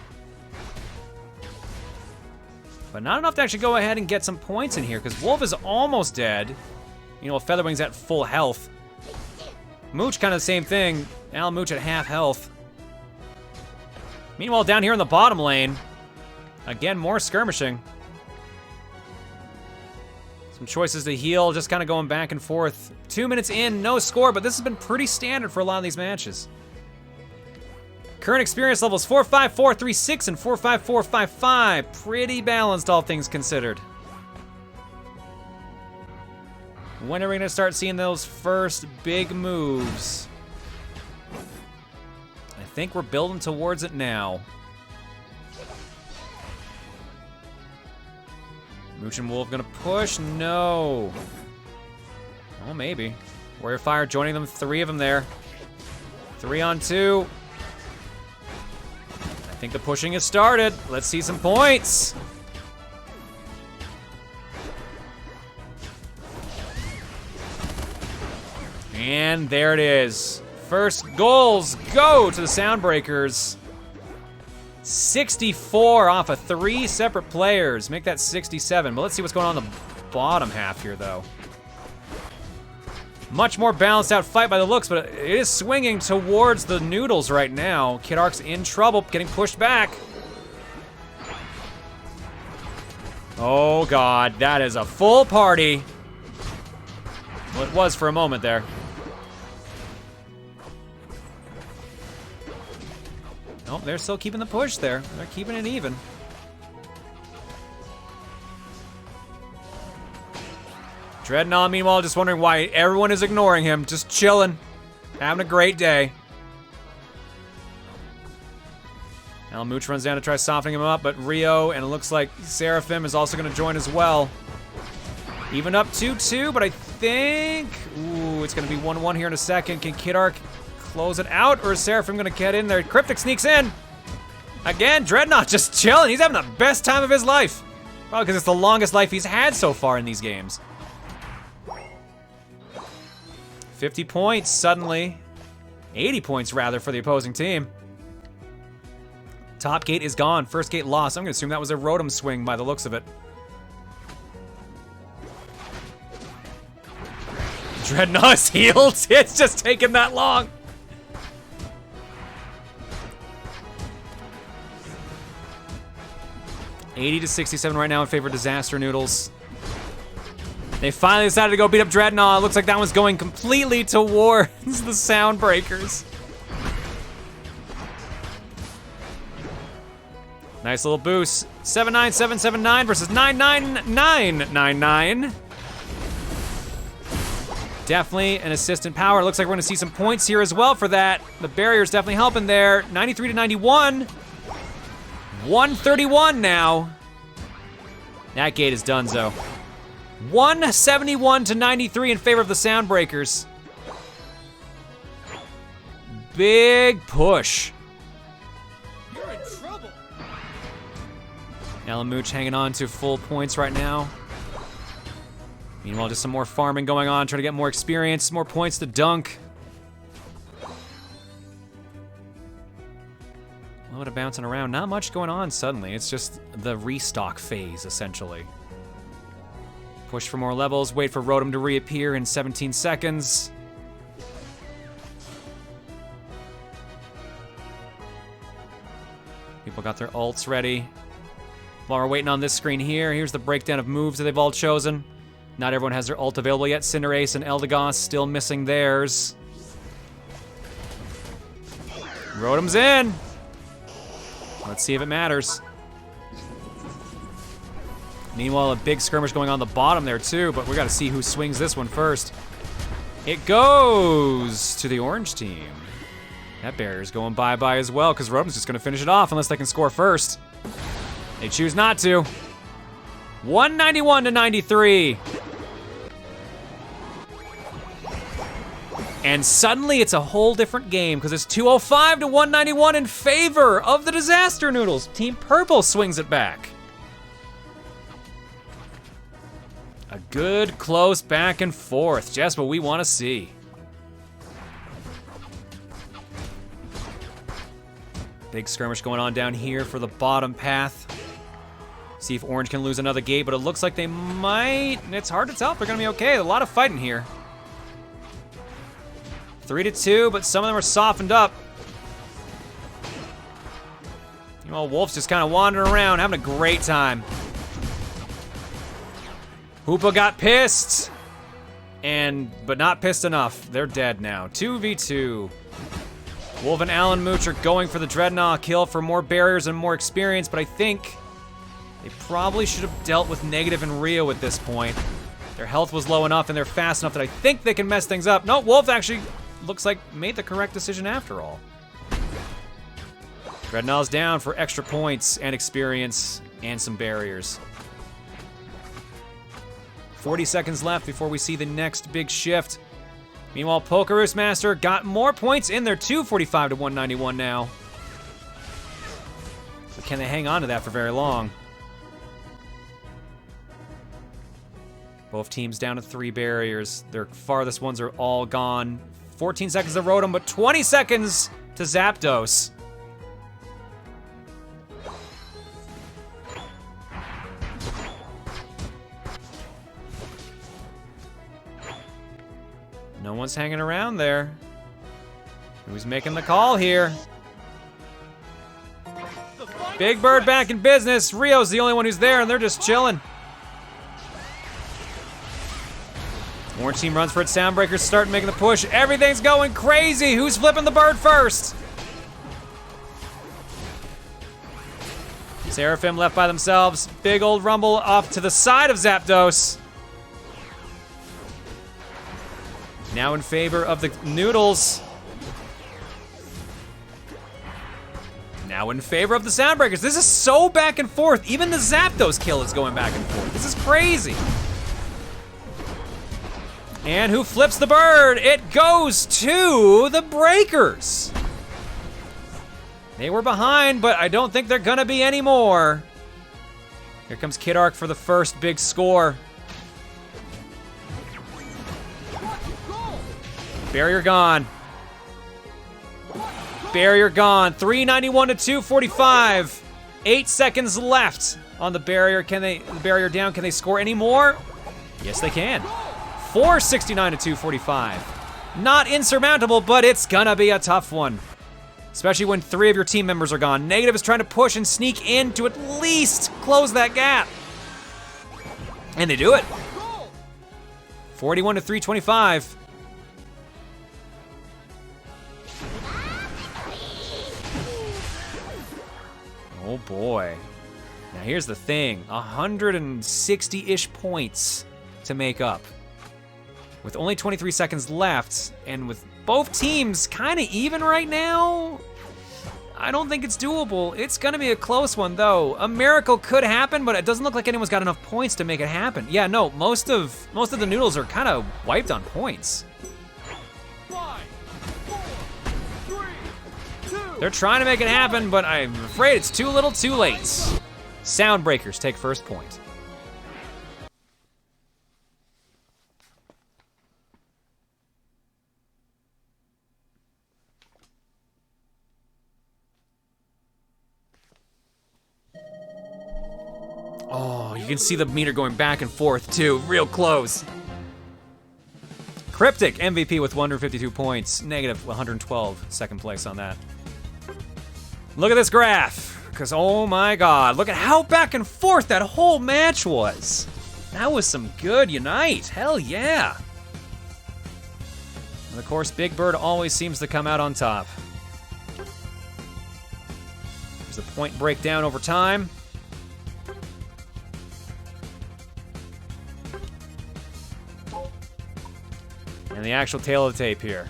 But not enough to actually go ahead and get some points in here, because Wolf is almost dead. You know, Featherwing's at full health. Mooch kind of the same thing. Mooch at half health. Meanwhile, down here in the bottom lane, again, more skirmishing. Some choices to heal, just kind of going back and forth. 2 minutes in, no score, but this has been pretty standard for a lot of these matches. Current experience levels 45436 and 45455. Pretty balanced, all things considered. When are we gonna start seeing those first big moves? I think we're building towards it now. Mooch and Wolf gonna push? No. Oh, maybe. Warrior Fire joining them, 3 of them there. 3 on 2. I think the pushing has started. Let's see some points. And there it is. First goals go to the Soundbreakers. 64 off of 3 separate players. Make that 67. But let's see what's going on in the bottom half here, though. Much more balanced out fight by the looks, but it is swinging towards the Noodles right now. KidArc's in trouble, getting pushed back. Oh, God. That is a full party. Well, it was for a moment there. Oh, they're still keeping the push there. They're keeping it even. Dreadnought, meanwhile, just wondering why everyone is ignoring him. Just chilling. Having a great day. Mooch runs down to try softening him up, but Rio, and it looks like Seraphim is also going to join as well. Even up 2-2, but I think... Ooh, it's going to be 1-1 here in a second. Can KidArc close it out, or is Seraphim gonna get in there? Cryptic sneaks in. Again, Dreadnought just chilling. He's having the best time of his life. Probably because it's the longest life he's had so far in these games. 50 points suddenly. 80 points rather for the opposing team. Top gate is gone. First gate lost. I'm gonna assume that was a Rotom swing by the looks of it. Dreadnought's healed. It's just taken that long. $80 to 67 right now in favor of Disaster Noodles. They finally decided to go beat up Dreadnought. Looks like that one's going completely towards the Soundbreakers. Nice little boost. 79779 versus 99999. Definitely an assistant power. Looks like we're gonna see some points here as well for that. The barrier's definitely helping there. 93 to 91. 131 now. That gate is done, so. 171 to 93 in favor of the Soundbreakers. Big push. You're in trouble. Alamooch hanging on to full points right now. Meanwhile, just some more farming going on, trying to get more experience, more points to dunk. A little bit of bouncing around, not much going on suddenly. It's just the restock phase, essentially. Push for more levels, wait for Rotom to reappear in 17 seconds. People got their ults ready. While we're waiting on this screen here, here's the breakdown of moves that they've all chosen. Not everyone has their ult available yet. Cinderace and Eldegoss still missing theirs. Rotom's in. Let's see if it matters. Meanwhile, a big skirmish going on the bottom there too, but we gotta see who swings this one first. It goes to the orange team. That barrier's going bye-bye as well, because Rotom's just gonna finish it off unless they can score first. They choose not to. 191 to 93. And suddenly it's a whole different game because it's 205 to 191 in favor of the Disaster Noodles. Team Purple swings it back. A good close back and forth, just what we want to see. Big skirmish going on down here for the bottom path. See if Orange can lose another gate, but it looks like they might. It's hard to tell if they're gonna be okay. A lot of fighting here. 3-2, but some of them are softened up. You know, Wolf's just kind of wandering around, having a great time. Hoopa got pissed, but not pissed enough. They're dead now. 2v2. Wolf and Alamooch are going for the Dreadnought kill for more barriers and more experience, but I think they probably should have dealt with Negative and Rio at this point. Their health was low enough and they're fast enough that I think they can mess things up. No, Wolf actually looks like made the correct decision after all. Dreadnought's down for extra points and experience and some barriers. 40 seconds left before we see the next big shift. Meanwhile, Pokérusmaster got more points in there, 245 to 191 now. But can they hang on to that for very long? Both teams down to 3 barriers. Their farthest ones are all gone. 14 seconds to Rotom, but 20 seconds to Zapdos. No one's hanging around there. Who's making the call here? Big Bird back in business. Rio's the only one who's there, and they're just chilling. Orange team runs for its Soundbreakers, start making the push. Everything's going crazy. Who's flipping the bird first? Seraphim left by themselves. Big old rumble off to the side of Zapdos. Now in favor of the Noodles. Now in favor of the Soundbreakers. This is so back and forth. Even the Zapdos kill is going back and forth. This is crazy. And who flips the bird? It goes to the Breakers. They were behind, but I don't think they're gonna be anymore. Here comes KidArc for the first big score. Barrier gone. Barrier gone. 391 to 245. 8 seconds left on the barrier. The barrier down? Can they score any more? Yes, they can. 469 to 245. Not insurmountable, but it's gonna be a tough one. Especially when 3 of your team members are gone. Negative is trying to push and sneak in to at least close that gap. And they do it. 41 to 325. Oh boy. Now here's the thing, 160-ish points to make up. With only 23 seconds left, and with both teams kind of even right now, I don't think it's doable. It's gonna be a close one though. A miracle could happen, but it doesn't look like anyone's got enough points to make it happen. Yeah, no, most of the Noodles are kind of wiped on points. 5, 4, 3, 2. They're trying to make it happen, but I'm afraid it's too little too late. Soundbreakers take first point. Oh, you can see the meter going back and forth too, real close. Cryptic, MVP with 152 points, negative 112, second place on that. Look at this graph, because oh my god, look at how back and forth that whole match was. That was some good Unite, hell yeah. And of course, Big Bird always seems to come out on top. There's the point breakdown over time. And the actual tail of the tape here.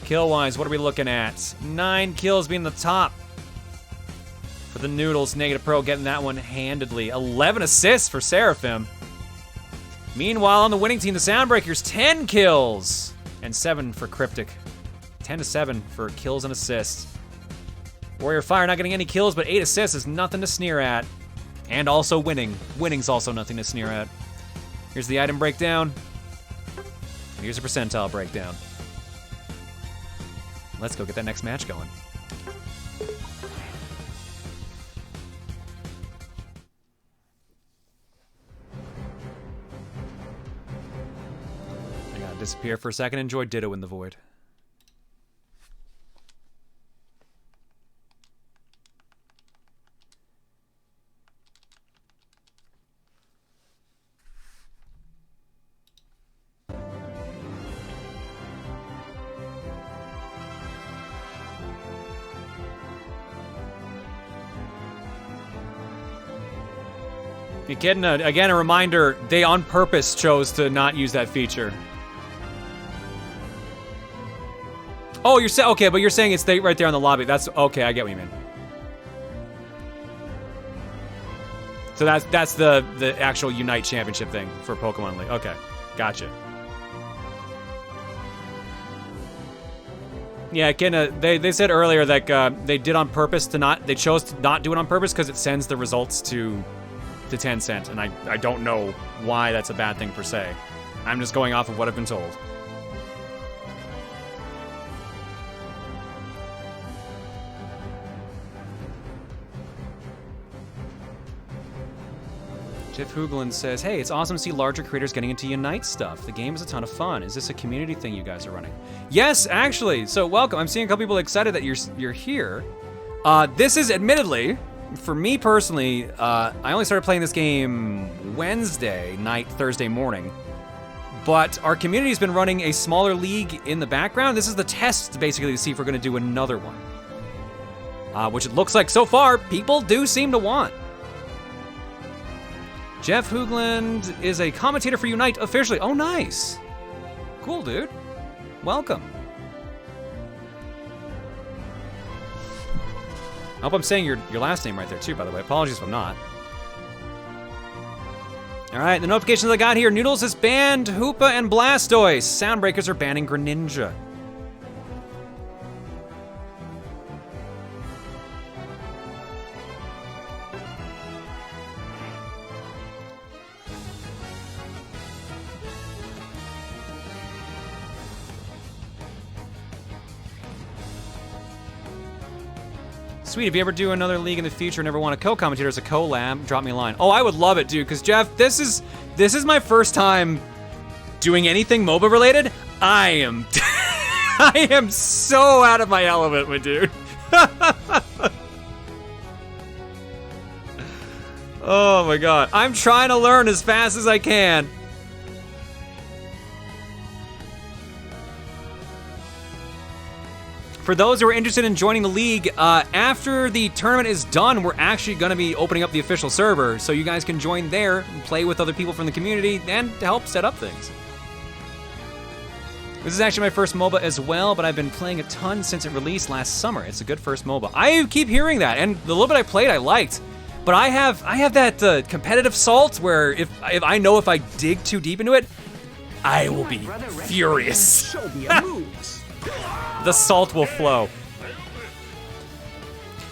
Kill-wise, what are we looking at? 9 kills being the top. For the Noodles, NegativePro getting that one handedly. 11 assists for Seraphim. Meanwhile, on the winning team, the Soundbreakers, 10 kills. And 7 for Cryptic. 10-7 for kills and assists. Warrior Fire not getting any kills, but 8 assists is nothing to sneer at. And also winning. Winning's also nothing to sneer at. Here's the item breakdown. Here's a percentile breakdown. Let's go get that next match going. I gotta disappear for a second. Enjoy Ditto in the Void. Again, a reminder, they on purpose chose to not use that feature. Oh, you're saying, okay, but you're saying it's right there in the lobby. That's, okay, I get what you mean. So that's the actual Unite Championship thing for Pokemon League. Okay, gotcha. Yeah, they said earlier that they did on purpose they chose to not do it on purpose because it sends the results to Tencent, and I don't know why that's a bad thing per se. I'm just going off of what I've been told. Jeff Hooglin says, hey, it's awesome to see larger creators getting into Unite stuff. The game is a ton of fun. Is this a community thing you guys are running? Yes, actually. So welcome. I'm seeing a couple people excited that you're here. This is admittedly, for me personally, I only started playing this game Wednesday night, Thursday morning. But our community's been running a smaller league in the background. This is the test, basically, to see if we're going to do another one. Which it looks like, so far, people do seem to want. Jeff Hoogland is a commentator for Unite officially. Oh, nice. Cool, dude. Welcome. I hope I'm saying your last name right there, too, by the way. Apologies if I'm not. All right, the notifications I got here. Noodles has banned Hoopa and Blastoise. Soundbreakers are banning Greninja. Sweet, if you ever do another league in the future and ever want a co-commentator as a collab, drop me a line. Oh, I would love it, dude, because Jeff, this is my first time doing anything MOBA related. I am so out of my element, my dude. Oh my god. I'm trying to learn as fast as I can. For those who are interested in joining the league, after the tournament is done, we're actually going to be opening up the official server, so you guys can join there and play with other people from the community and to help set up things. This is actually my first MOBA as well, but I've been playing a ton since it released last summer. It's a good first MOBA. I keep hearing that, and the little bit I played, I liked. But I have that competitive salt where if I know if I dig too deep into it, I will be furious. The salt will flow.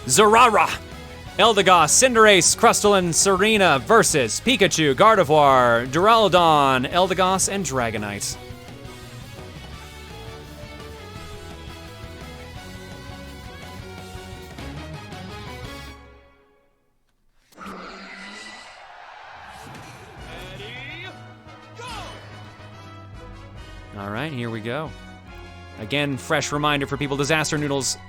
Zerara, Eldegoss, Cinderace, Crustle, Serena versus Pikachu, Gardevoir, Duraludon, Eldegoss, and Dragonite. All right, here we go. Again, fresh reminder for people, Disaster Noodles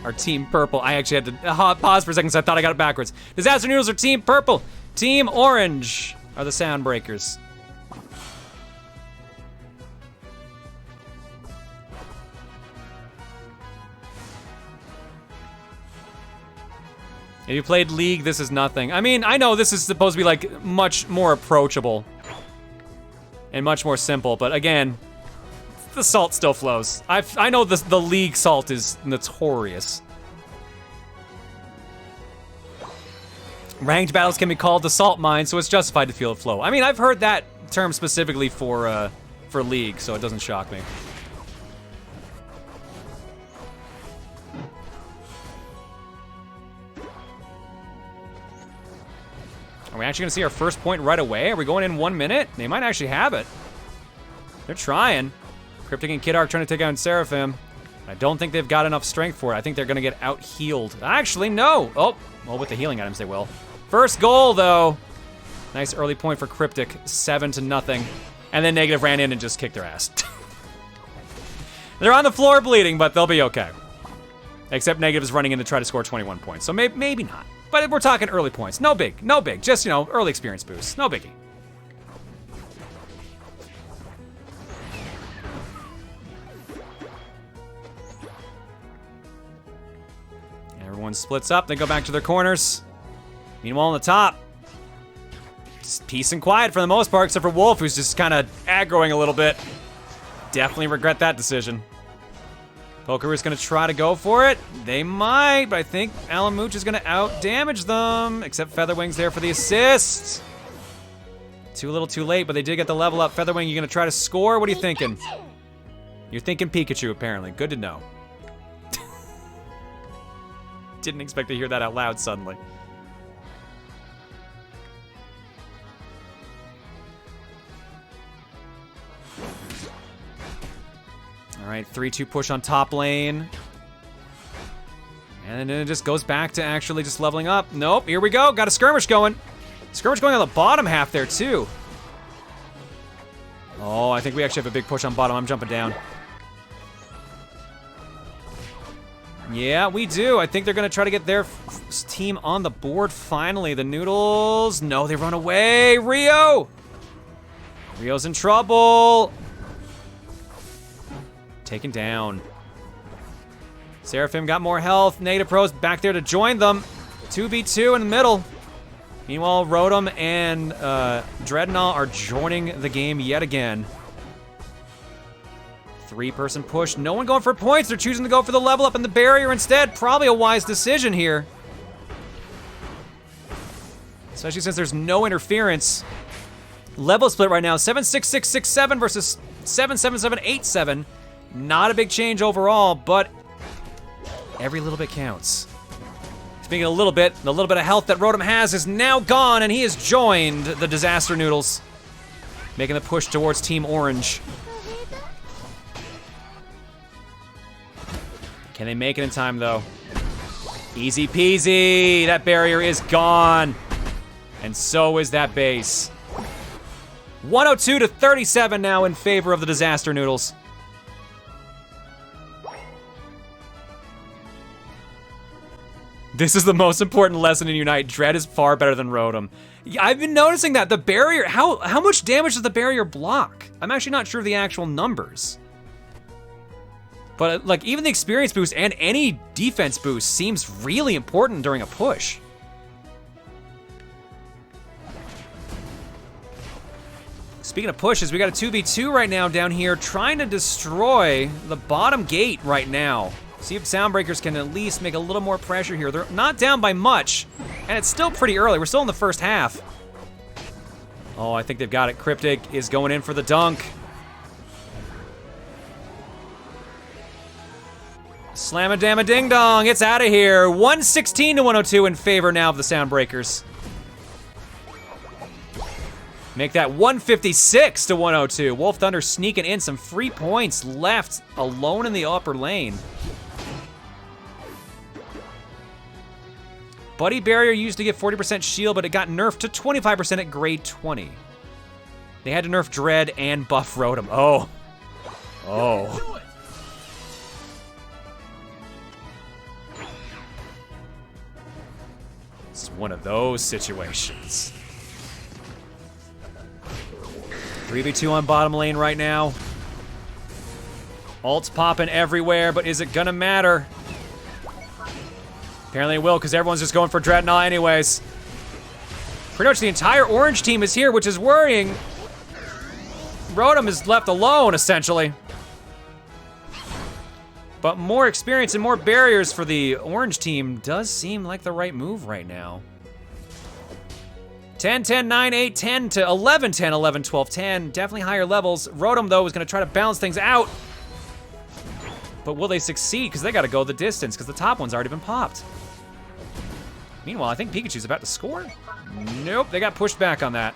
are Team Purple. I actually had to pause for a second because I thought I got it backwards. Disaster Noodles are Team Purple. Team Orange are the Sound Breakers. If you played League, this is nothing. I mean, I know this is supposed to be like much more approachable and much more simple, but again, the salt still flows. I know the League salt is notorious. Ranked battles can be called the salt mine, so it's justified to feel it flow. I mean, I've heard that term specifically for League, so it doesn't shock me. Are we actually gonna see our first point right away? Are we going in 1 minute? They might actually have it. They're trying. Cryptic and KidArc trying to take out Seraphim. I don't think they've got enough strength for it. I think they're gonna get out-healed. Actually, no. Oh, well, with the healing items, they will. First goal, though. Nice early point for Cryptic, 7-0. And then Negative ran in and just kicked their ass. They're on the floor bleeding, but they'll be okay. Except Negative is running in to try to score 21 points, so maybe not. But we're talking early points. No big. Just, you know, early experience boost. No biggie. Everyone splits up. They go back to their corners. Meanwhile, on the top, just peace and quiet for the most part, except for Wolf, who's just kind of aggroing a little bit. Definitely regret that decision. Pokerus gonna try to go for it. They might, but I think Alamooch is gonna out-damage them, except Featherwing's there for the assist. Too little, too late, but they did get the level up. Featherwing, you gonna try to score? What are you thinking? You're thinking Pikachu, apparently. Good to know. Didn't expect to hear that out loud suddenly. All right, 3-2 push on top lane. And then it just goes back to actually just leveling up. Nope, here we go. Got a skirmish going. Skirmish going on the bottom half there, too. Oh, I think we actually have a big push on bottom. I'm jumping down. Yeah, we do. I think they're going to try to get their team on the board finally. The Noodles. No, they run away. Rio. Rio's in trouble. Taken down. Seraphim got more health. NegativePro's back there to join them. 2v2 in the middle. Meanwhile, Rotom and Dreadnought are joining the game yet again. 3-person push. No one going for points. They're choosing to go for the level up and the barrier instead. Probably a wise decision here. Especially since there's no interference. Level split right now. 7-6-6-6-7 versus 7-7-7-8-7. Not a big change overall, but every little bit counts. Speaking of a little bit, the little bit of health that Rotom has is now gone, and he has joined the Disaster Noodles, making the push towards Team Orange. Can they make it in time, though? Easy peasy. That barrier is gone. And so is that base. 102-37 now in favor of the Disaster Noodles. This is the most important lesson in Unite. Dread is far better than Rotom. I've been noticing that. The barrier, how much damage does the barrier block? I'm actually not sure of the actual numbers. But like even the experience boost and any defense boost seems really important during a push. Speaking of pushes, we got a 2v2 right now down here trying to destroy the bottom gate right now. See if Soundbreakers can at least make a little more pressure here. They're not down by much, and it's still pretty early. We're still in the first half. Oh, I think they've got it. Cryptic is going in for the dunk. Slam-a-dam-a-ding-dong, it's out of here. 116 to 102 in favor now of the Soundbreakers. Make that 156 to 102. WolfThunder sneaking in some free points left alone in the upper lane. Buddy Barrier used to give 40% shield, but it got nerfed to 25% at grade 20. They had to nerf Dread and buff Rotom. Oh. Oh. It's one of those situations. 3v2 on bottom lane right now. Ult's popping everywhere, but is it gonna matter? Apparently it will, because everyone's just going for Dreadnought anyways. Pretty much the entire orange team is here, which is worrying. Rotom is left alone, essentially. But more experience and more barriers for the orange team does seem like the right move right now. 10, 10, 9, 8, 10 to 11, 10, 11, 12, 10. Definitely higher levels. Rotom, though, is going to try to balance things out. But will they succeed? Because they got to go the distance, because the top one's already been popped. Meanwhile, I think Pikachu's about to score. Nope, they got pushed back on that.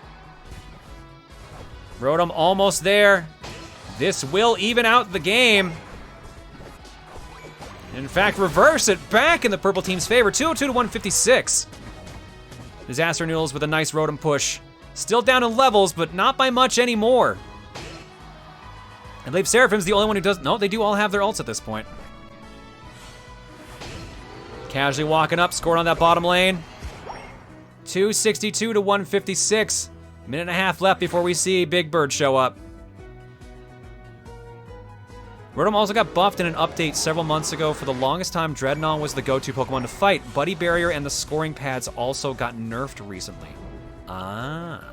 Rotom almost there. This will even out the game. In fact, reverse it back in the purple team's favor. 202 to 156. Disaster Noodles with a nice Rotom push. Still down in levels, but not by much anymore. I believe Seraphim's the only one who does. No, they do all have their ults at this point. Casually walking up, scored on that bottom lane. 262 to 156. Minute and a half left before we see Big Bird show up. Rotom also got buffed in an update several months ago. For the longest time, Dreadnought was the go-to Pokemon to fight. Buddy Barrier and the scoring pads also got nerfed recently. Ah.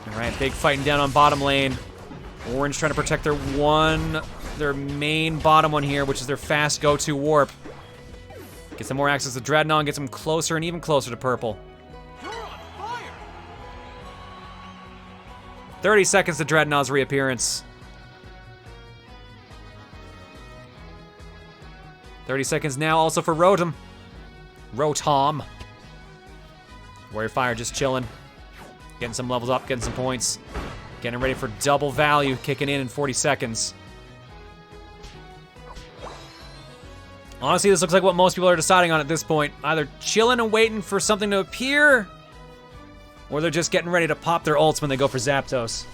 All right, big fighting down on bottom lane. Orange trying to protect their main bottom one here, which is their fast go-to warp. Gets them more access to Dreadnought, gets them closer and even closer to purple. 30 seconds to Dreadnought's reappearance. 30 seconds now also for Rotom. Rotom. Warrior Fire just chilling. Getting some levels up, getting some points. Getting ready for double value, kicking in 40 seconds. Honestly, this looks like what most people are deciding on at this point. Either chilling and waiting for something to appear, or they're just getting ready to pop their ults when they go for Zapdos.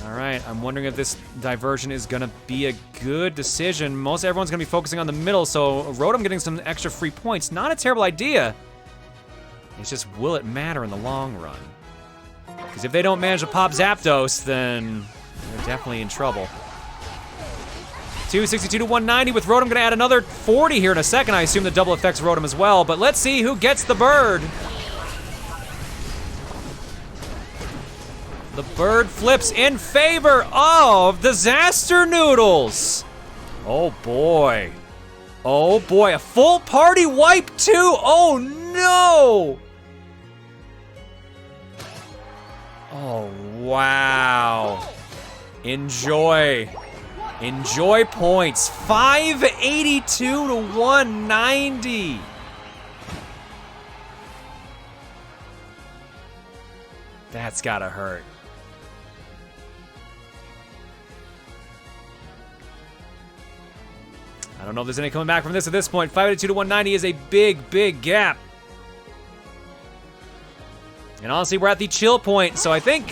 All right, I'm wondering if this diversion is gonna be a good decision. Most everyone's gonna be focusing on the middle, so Rotom getting some extra free points, not a terrible idea. It's just, will it matter in the long run? Because if they don't manage to pop Zapdos, then they're definitely in trouble. 262 to 190 with Rotom gonna add another 40 here in a second. I assume the double affects Rotom as well, but let's see who gets the bird. The bird flips in favor of Disaster Noodles. Oh boy. Oh boy, a full party wipe too. Oh no. Oh, wow. Enjoy. Enjoy points. 582 to 190. That's gotta hurt. I don't know if there's any coming back from this at this point. 582 to 190 is a big, big gap. And honestly, we're at the chill point, so I think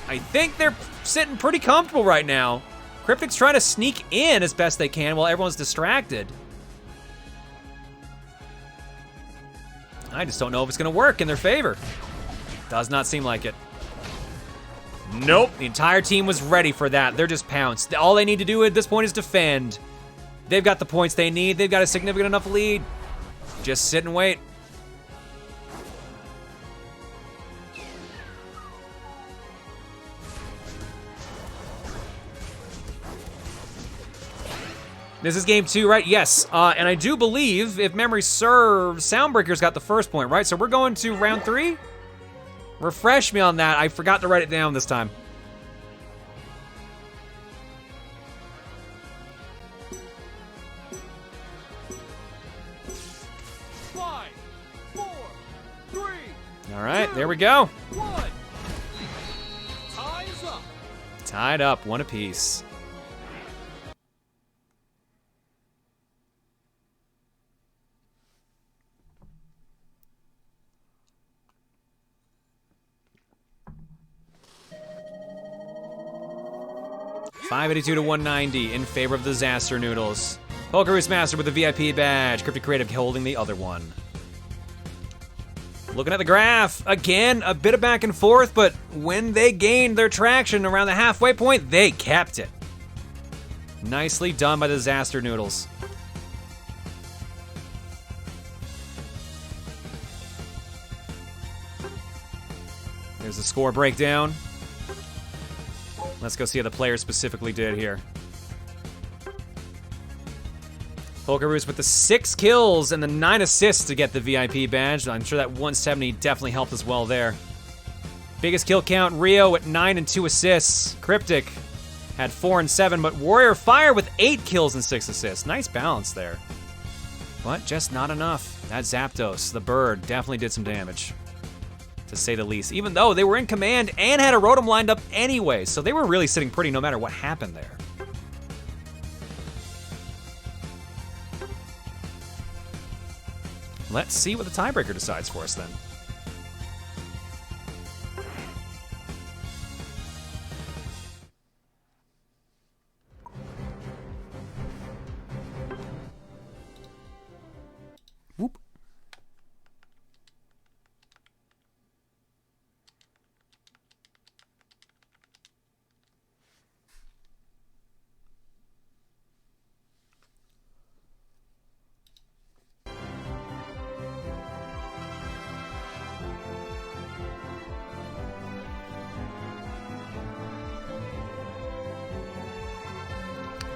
I think they're sitting pretty comfortable right now. Cryptic's trying to sneak in as best they can while everyone's distracted. I just don't know if it's gonna work in their favor. Does not seem like it. Nope, the entire team was ready for that. They're just pounced. All they need to do at this point is defend. They've got the points they need. They've got a significant enough lead. Just sit and wait. This is game 2, right? Yes, and I do believe, if memory serves, Soundbreaker's got the first point, right? So we're going to round 3? Refresh me on that. I forgot to write it down this time. Five, four, three. All right, there we go. 1. Time's up. Tied up, one apiece. $582 to $190 in favor of the Disaster Noodles. Pokérusmaster with the VIP badge. Cryptic Creative holding the other one. Looking at the graph, again, a bit of back and forth, but when they gained their traction around the halfway point, they kept it. Nicely done by the Disaster Noodles. There's the score breakdown. Let's go see how the players specifically did here. Pokerus with the 6 kills and the 9 assists to get the VIP badge. I'm sure that 170 definitely helped as well there. Biggest kill count, Rio at 9 and 2 assists. Cryptic had 4 and 7, but Warrior Fire with 8 kills and 6 assists. Nice balance there. But just not enough. That Zapdos, the bird, definitely did some damage, to say the least, even though they were in command and had a Rotom lined up anyway, so they were really sitting pretty no matter what happened there. Let's see what the tiebreaker decides for us then. Whoop.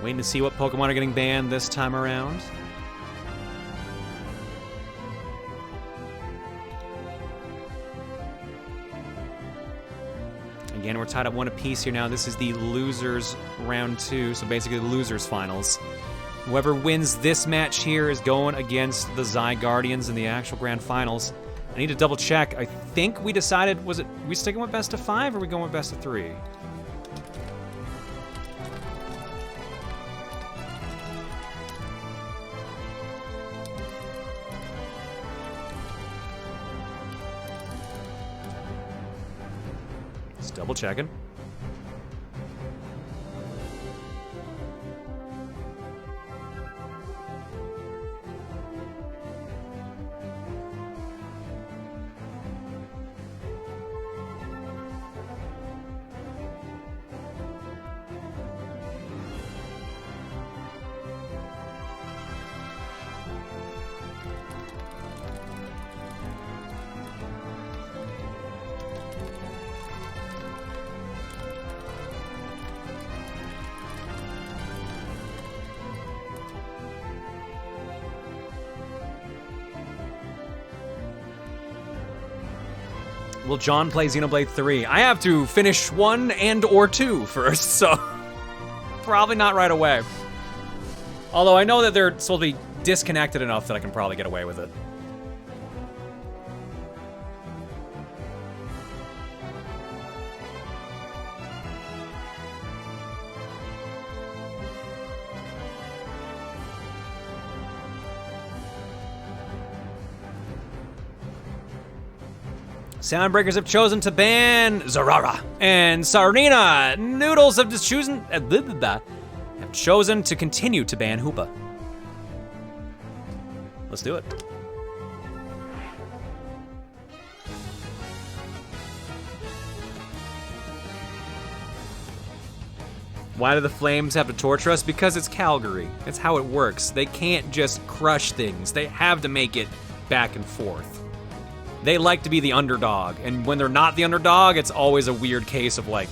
Waiting to see what Pokemon are getting banned this time around. Again, we're tied up 1 apiece here now. This is the losers round 2, so basically the losers finals. Whoever wins this match here is going against the Zygardians in the actual grand finals. I need to double check. I think we decided, we sticking with best of 5 or are we going with best of 3? Double checking. Will John play Xenoblade 3? I have to finish 1 and or 2 first, so probably not right away. Although I know that they're supposed to be disconnected enough that I can probably get away with it. Soundbreakers have chosen to ban Zarara, and Sarina. Noodles have chosen to continue to ban Hoopa. Let's do it. Why do the Flames have to torture us? Because it's Calgary. It's how it works. They can't just crush things. They have to make it back and forth. They like to be the underdog, and when they're not the underdog, it's always a weird case of like,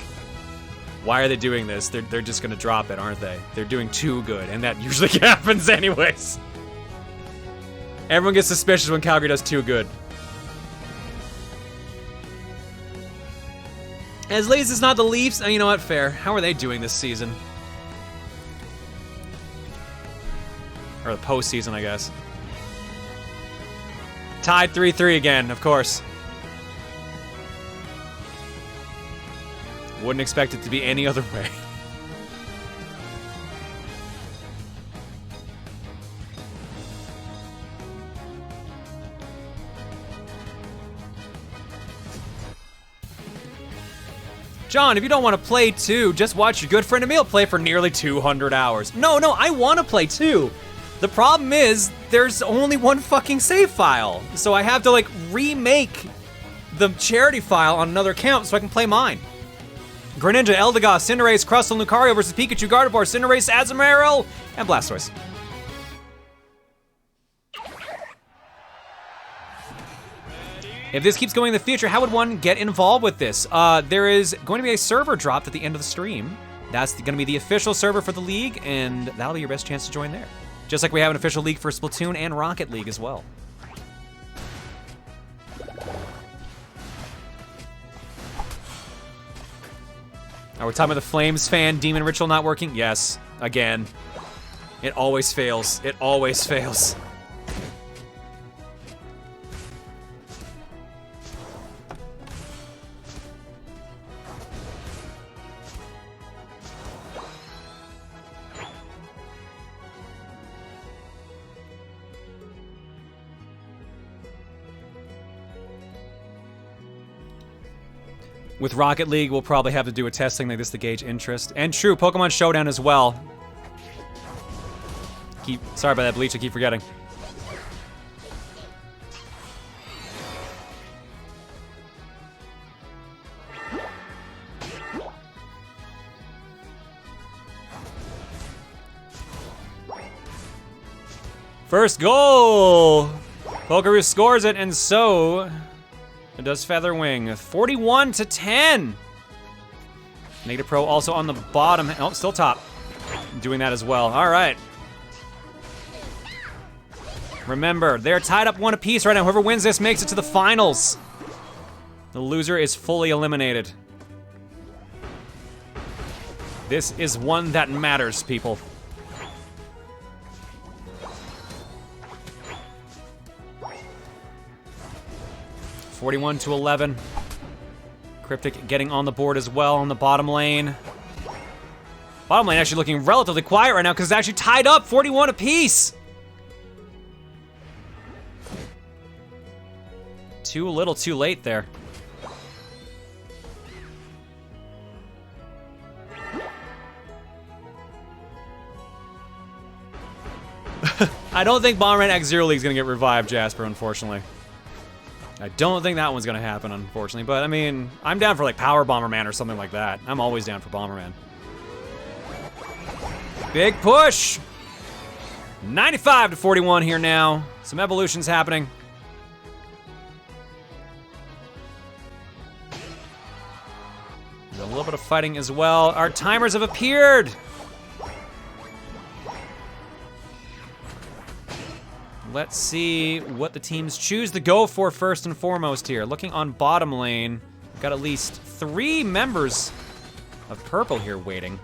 why are they doing this? They're just gonna drop it, aren't they? They're doing too good, and that usually happens anyways. Everyone gets suspicious when Calgary does too good. As late as it's not the Leafs, you know what, fair. How are they doing this season? Or the postseason, I guess. Tied 3-3 again, of course. Wouldn't expect it to be any other way. John, if you don't want to play too, just watch your good friend Emil play for nearly 200 hours. No, I want to play too. The problem is, there's only one fucking save file. So I have to like remake the charity file on another account so I can play mine. Greninja, Eldegoss, Cinderace, Crustle, Lucario versus Pikachu, Gardevoir, Cinderace, Azumarill, and Blastoise. If this keeps going in the future, how would one get involved with this? There is going to be a server dropped at the end of the stream. That's going to be the official server for the league, and that'll be your best chance to join there. Just like we have an official league for Splatoon and Rocket League as well. Are we talking about the Flames fan demon ritual not working? Yes, again. It always fails. It always fails. With Rocket League, we'll probably have to do a testing like this to gauge interest. And true, Pokemon Showdown as well. Sorry about that, Bleach, I keep forgetting. First goal! Pokeroo scores it, and so it does Featherwing. 41-10. NegativePro also on the bottom. Oh, still top. Doing that as well. All right. Remember, they're tied up one apiece right now. Whoever wins this makes it to the finals. The loser is fully eliminated. This is one that matters, people. (41-11). Cryptic getting on the board as well on the bottom lane. Bottom lane actually looking relatively quiet right now because it's actually tied up 41 apiece. Too little, too late there. I don't think Bomberman X Zero League is gonna get revived, Jasper, unfortunately. I don't think that one's gonna happen, unfortunately. But I mean, I'm down for like Power Bomberman or something like that. I'm always down for Bomberman. Big push! 95-41 here now. Some evolutions happening. There's a little bit of fighting as well. Our timers have appeared! Let's see what the teams choose to go for first and foremost here. Looking on bottom lane, we've got at least 3 members of purple here waiting.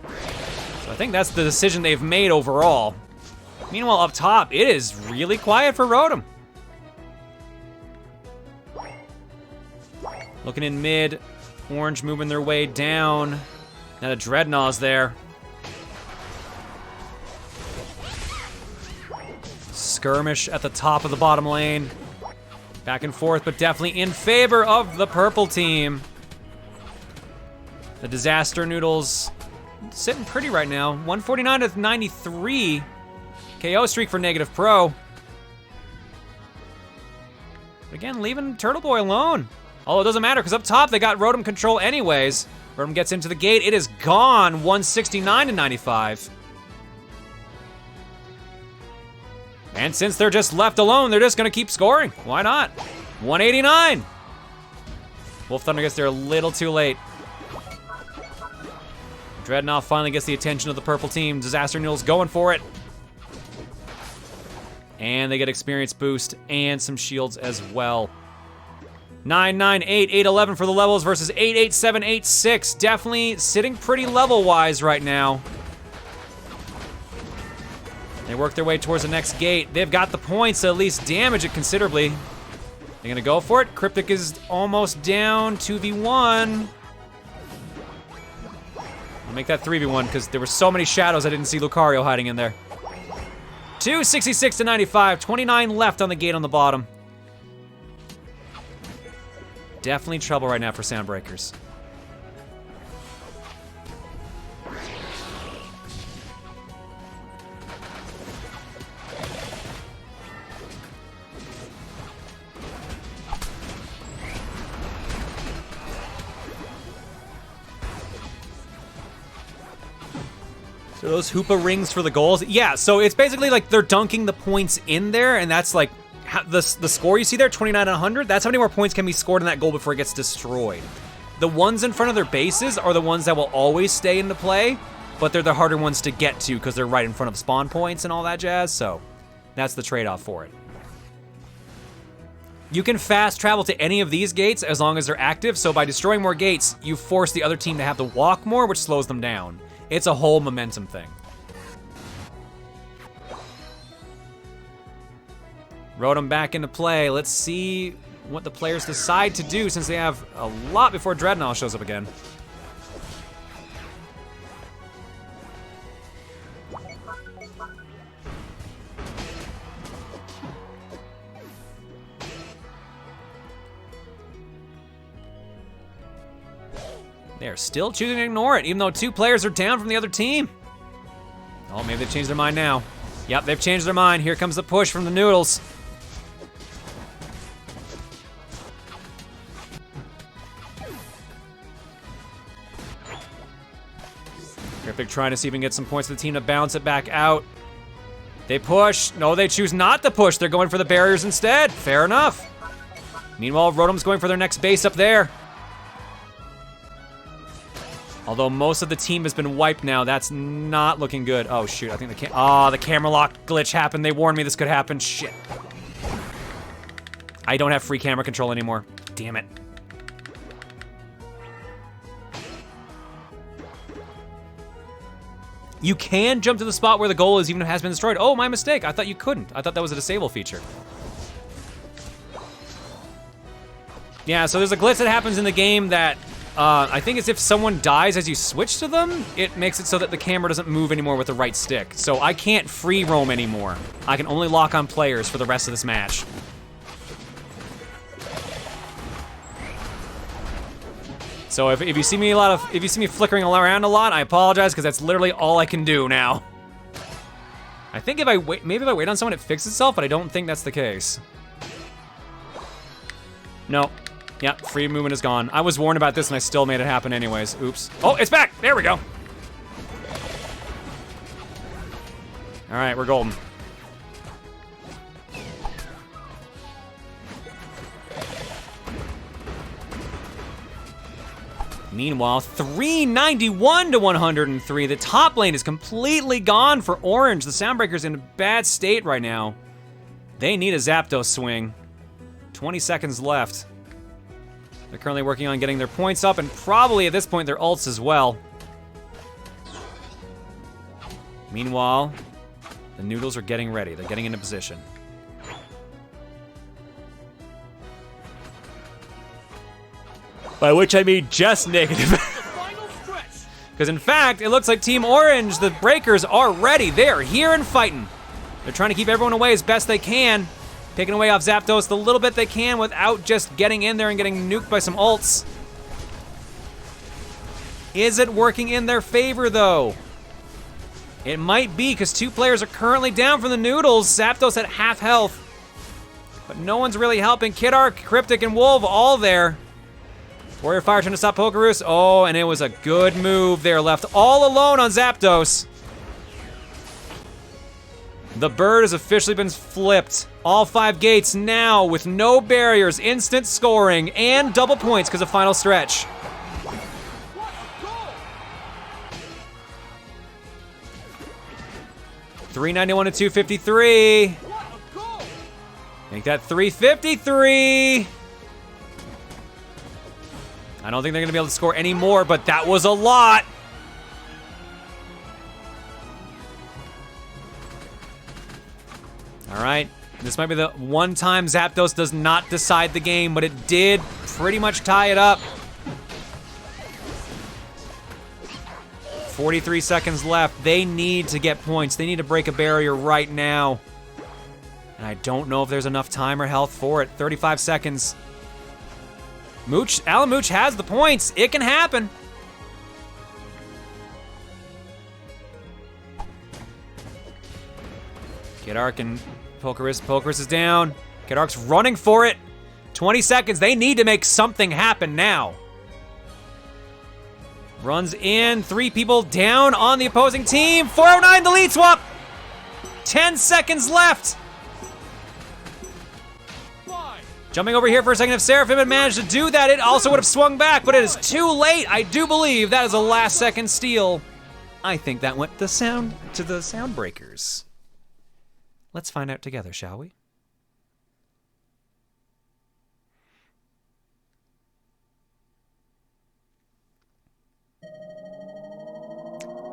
So I think that's the decision they've made overall. Meanwhile, up top, it is really quiet for Rotom. Looking in mid, Orange moving their way down. Now the Dreadnaught's there. Skirmish at the top of the bottom lane. Back and forth, but definitely in favor of the purple team. The Disaster Noodles sitting pretty right now. 149 to 93. KO streak for NegativePro. Again, leaving Turtle Boy alone. Although it doesn't matter, because up top they got Rotom control anyways. Rotom gets into the gate. It is gone. 169 to 95. And since they're just left alone, they're just gonna keep scoring. Why not? 189. WolfThunder gets there a little too late. Dreadnought finally gets the attention of the purple team. Disaster Noodles going for it. And they get experience boost and some shields as well. 998, 811 for the levels versus 887, 86. Definitely sitting pretty level-wise right now. They work their way towards the next gate. They've got the points to at least damage it considerably. They're gonna go for it. Cryptic is almost down, 2v1. I'll make that 3v1 because there were so many shadows I didn't see Lucario hiding in there. 266 to 95, 29 left on the gate on the bottom. Definitely trouble right now for Soundbreakers. So those Hoopa rings for the goals? Yeah, so it's basically like they're dunking the points in there, and that's like the score you see there, 29 to 100, that's how many more points can be scored in that goal before it gets destroyed. The ones in front of their bases are the ones that will always stay into play, but they're the harder ones to get to because they're right in front of spawn points and all that jazz, so that's the trade-off for it. You can fast travel to any of these gates as long as they're active, so by destroying more gates, you force the other team to have to walk more, which slows them down. It's a whole momentum thing. Rotom back into play. Let's see what the players decide to do since they have a lot before Dreadnought shows up again. They're still choosing to ignore it, even though 2 players are down from the other team. Oh, maybe they've changed their mind now. Yep, they've changed their mind. Here comes the push from the Noodles. Cryptic trying to see if he can get some points for the team to bounce it back out. They push. No, they choose not to push. They're going for the barriers instead. Fair enough. Meanwhile, Rotom's going for their next base up there. Although most of the team has been wiped now, that's not looking good. Oh shoot, I think the camera lock glitch happened. They warned me this could happen, shit. I don't have free camera control anymore, damn it. You can jump to the spot where the goal is even if it has been destroyed. Oh, my mistake, I thought you couldn't. I thought that was a disable feature. Yeah, so there's a glitch that happens in the game that I think it's if someone dies as you switch to them, it makes it so that the camera doesn't move anymore with the right stick. So I can't free roam anymore. I can only lock on players for the rest of this match. So if you see me flickering around a lot, I apologize because that's literally all I can do now. I think if I wait, maybe if I wait on someone, it fixes itself, but I don't think that's the case. No. Yep, free movement is gone. I was warned about this and I still made it happen anyways. Oops. Oh, it's back! There we go. All right, we're golden. Meanwhile, 391 to 103. The top lane is completely gone for Orange. The Soundbreaker's in a bad state right now. They need a Zapdos swing. 20 seconds left. They're currently working on getting their points up and probably at this point their ults as well. Meanwhile, the Noodles are getting ready. They're getting into position. By which I mean just negative. Because in fact, it looks like Team Orange, the Breakers, are ready. They're here and fighting. They're trying to keep everyone away as best they can. Picking away off Zapdos the little bit they can without just getting in there and getting nuked by some ults. Is it working in their favor, though? It might be, because 2 players are currently down from the Noodles. Zapdos at half health. But no one's really helping. KidArc, Cryptic, and Wolf all there. Warrior Fire trying to stop Pokerus. Oh, and it was a good move there. Left all alone on Zapdos. The bird has officially been flipped. All 5 gates now with no barriers, instant scoring, and double points because of final stretch. What a goal! 391 to 253. What a goal! Make that 353. I don't think they're gonna be able to score any more, but that was a lot. All right, this might be the one time Zapdos does not decide the game, but it did pretty much tie it up. 43 seconds left. They need to get points. They need to break a barrier right now. And I don't know if there's enough time or health for it. 35 seconds. Alan Mooch has the points. It can happen. KidArc and Pokerus. Pokerus is down. KidArc's running for it. 20 seconds. They need to make something happen now. Runs in. 3 people down on the opposing team. 409 the lead swap. 10 seconds left. 5, Jumping over here for a second. If Seraphim had managed to do that, it also would have swung back, but it is too late. I do believe that is a last-second steal. I think that went to the sound breakers. Let's find out together, shall we?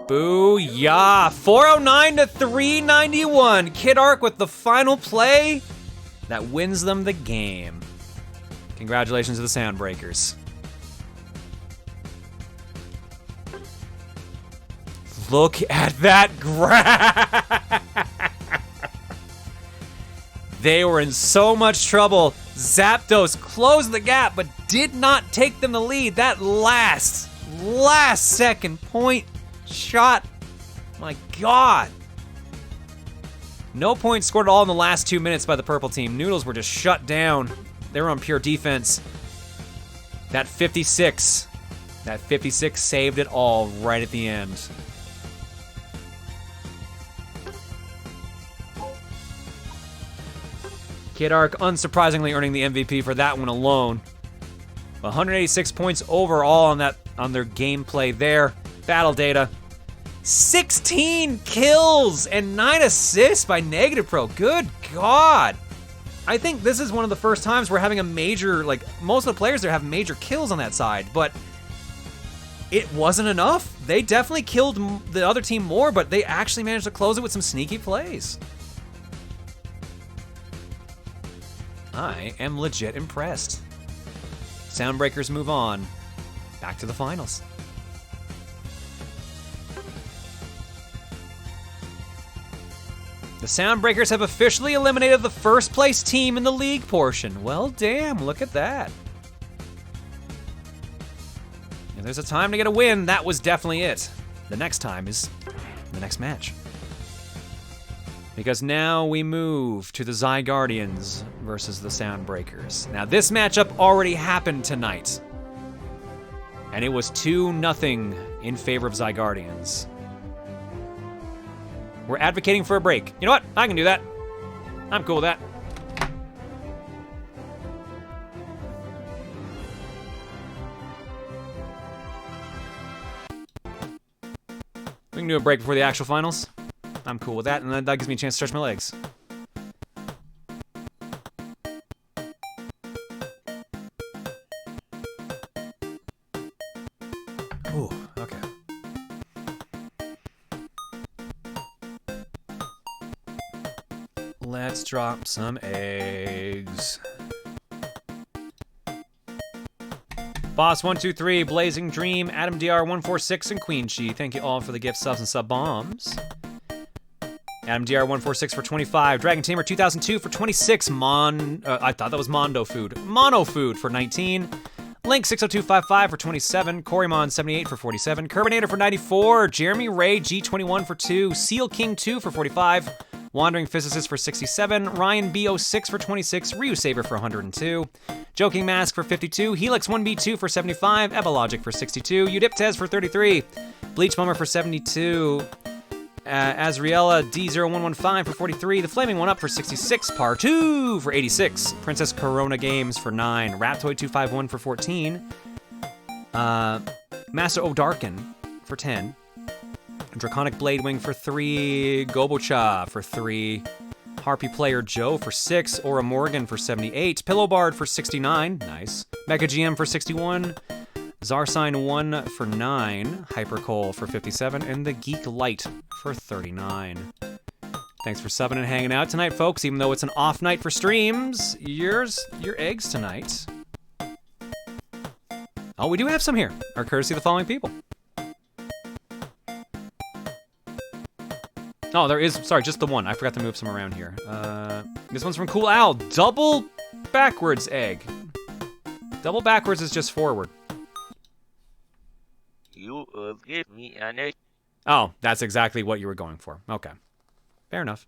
Booyah! 409 to 391. KidArc with the final play that wins them the game. Congratulations to the Soundbreakers. Look at that graph! They were in so much trouble. Zapdos closed the gap, but did not take them the lead. That last second point shot. My God. No points scored at all in the last 2 minutes by the purple team. Noodles were just shut down. They were on pure defense. That 56 saved it all right at the end. KidArc unsurprisingly earning the MVP for that one alone. 186 points overall on their gameplay there. Battle data. 16 kills and 9 assists by NegativePro. Good God. I think this is one of the first times we're having a major, like, most of the players there have major kills on that side, but it wasn't enough. They definitely killed the other team more, but they actually managed to close it with some sneaky plays. I am legit impressed. Soundbreakers move on. Back to the finals. The Soundbreakers have officially eliminated the first place team in the league portion. Well, damn, look at that. If there's a time to get a win, that was definitely it. The next time is the next match. Because now we move to the Zygardians versus the Soundbreakers. Now, this matchup already happened tonight. And it was 2-0 in favor of Zygardians. We're advocating for a break. You know what? I can do that. I'm cool with that. We can do a break before the actual finals. I'm cool with that, and that gives me a chance to stretch my legs. Ooh, okay. Let's drop some eggs. Boss123, Blazing Dream, Adam DR146, and Queen Chi. Thank you all for the gift subs and sub bombs. Adam DR146 for 25. Dragon Tamer 2002 for 26. I thought that was Mondo Food. Mono Food for 19. Link 60255 for 27. Corymon 78 for 47. Kerbinator for 94. Jeremy Ray G21 for 2. Seal King 2 for 45. Wandering Physicist for 67. Ryan B06 for 26. Ryu Saber for 102. Joking Mask for 52. Helix 1B2 for 75. Ebologic for 62. Udiptez for 33. Bleach Bummer for 72. Azriella D0115 for 43. The Flaming One Up for 66. Par 2 for 86. Princess Corona Games for 9. Raptoid 251 for 14. Master O'Darkin for 10. Draconic Bladewing for 3. Gobocha for 3. Harpy Player Joe for 6. Aura Morgan for 78. Pillow Bard for 69. Nice. Mecha GM for 61. Zarsine 1 for 9. Hypercoal for 57. And the Geek Light for 39. Thanks for subbing and hanging out tonight, folks. Even though it's an off night for streams, your eggs tonight. Oh, we do have some here. Our courtesy of the following people. Oh, there is, sorry, just the one. I forgot to move some around here. This one's from Cool Owl. Double backwards egg. Double backwards is just forward. You give me an egg. Oh, that's exactly what you were going for. Okay. Fair enough.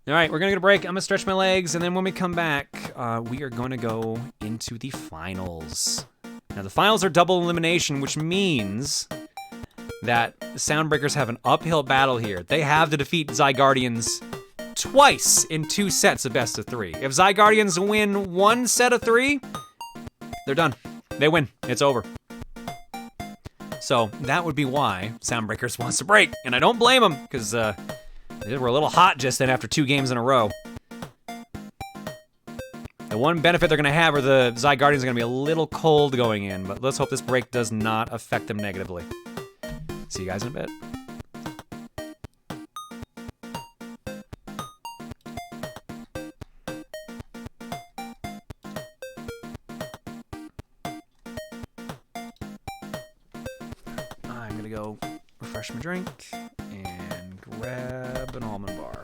All right, we're going to get a break. I'm going to stretch my legs, and then when we come back, we are going to go into the finals. Now, the finals are double elimination, which means that Soundbreakers have an uphill battle here. They have to defeat Zygardians twice in 2 sets of best of 3. If Zygardians win 1 set of 3, they're done. They win. It's over. So that would be why Soundbreakers wants to break. And I don't blame them, because they were a little hot just then after 2 games in a row. The one benefit they're going to have are the Zygardians are going to be a little cold going in, but let's hope this break does not affect them negatively. See you guys in a bit. I'm gonna go refresh my drink and grab an almond bar.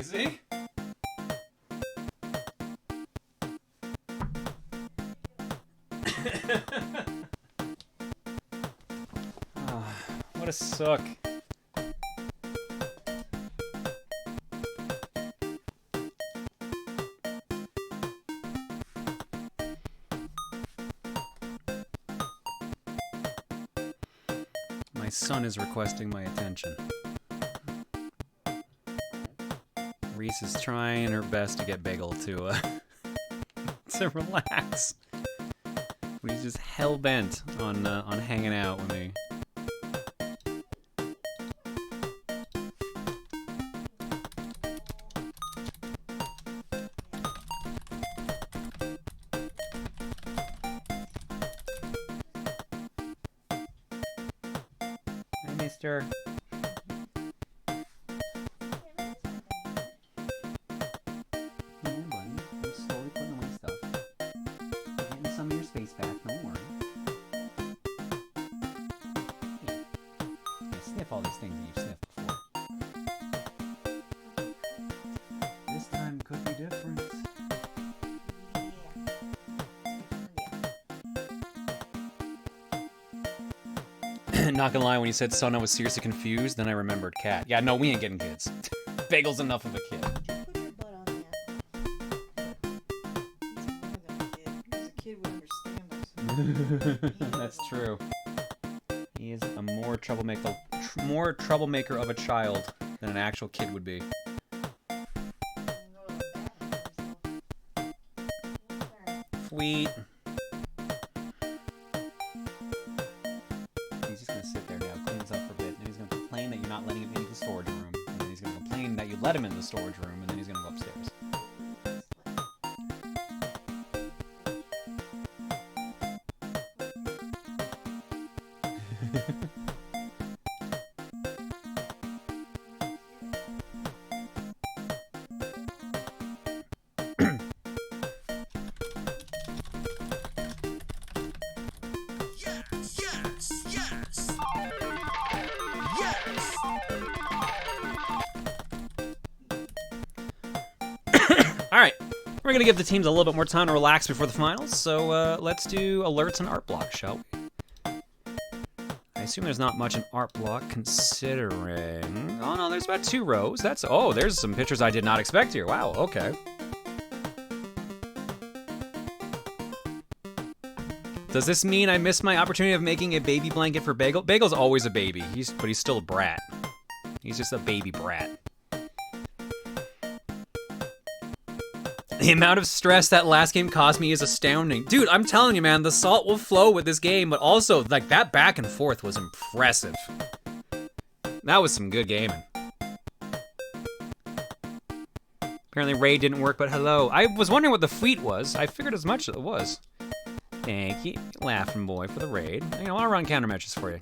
See? Oh, what a suck. My son is requesting my attention. Reese is trying her best to get Bagel to relax. But he's just hell-bent on hanging out with me. Hi, mister. All these things that you've sniffed before. This time could be different. Not gonna lie, when you said son, I was seriously confused, then I remembered cat. Yeah, no, we ain't getting kids. Bagel's enough of a kid. Put your butt on that. He's a kid would understand us. That's true. He is a more troublemaker of a child than an actual kid would be. Sweet. He's just gonna sit there now, clean this up for a bit, and he's gonna complain that you're not letting him into the storage room, and then he's gonna complain that you let him in the storage room, and then he's gonna go upstairs. Alright, we're going to give the teams a little bit more time to relax before the finals, so let's do alerts and art block, shall we? I assume there's not much in art block considering... Oh no, there's about 2 rows. Oh, there's some pictures I did not expect here. Wow, okay. Does this mean I missed my opportunity of making a baby blanket for Bagel? Bagel's always a baby, but he's still a brat. He's just a baby brat. The amount of stress that last game cost me is astounding. Dude, I'm telling you, man, the salt will flow with this game, but also, like, that back and forth was impressive. That was some good gaming. Apparently raid didn't work, but hello. I was wondering what the fleet was. I figured as much as it was. Thank you, Laughing Boy, for the raid. I want to run counter matches for you.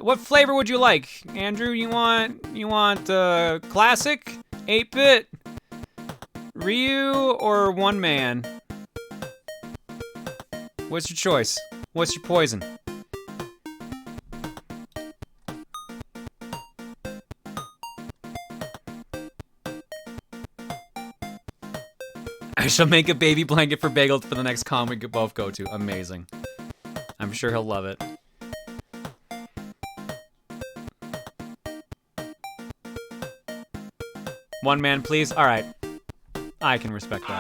What flavor would you like? Andrew, you want classic? 8-bit? Ryu or one man? What's your choice? What's your poison? I shall make a baby blanket for Bagel for the next con we could both go to. Amazing. I'm sure he'll love it. One man, please? Alright. I can respect that.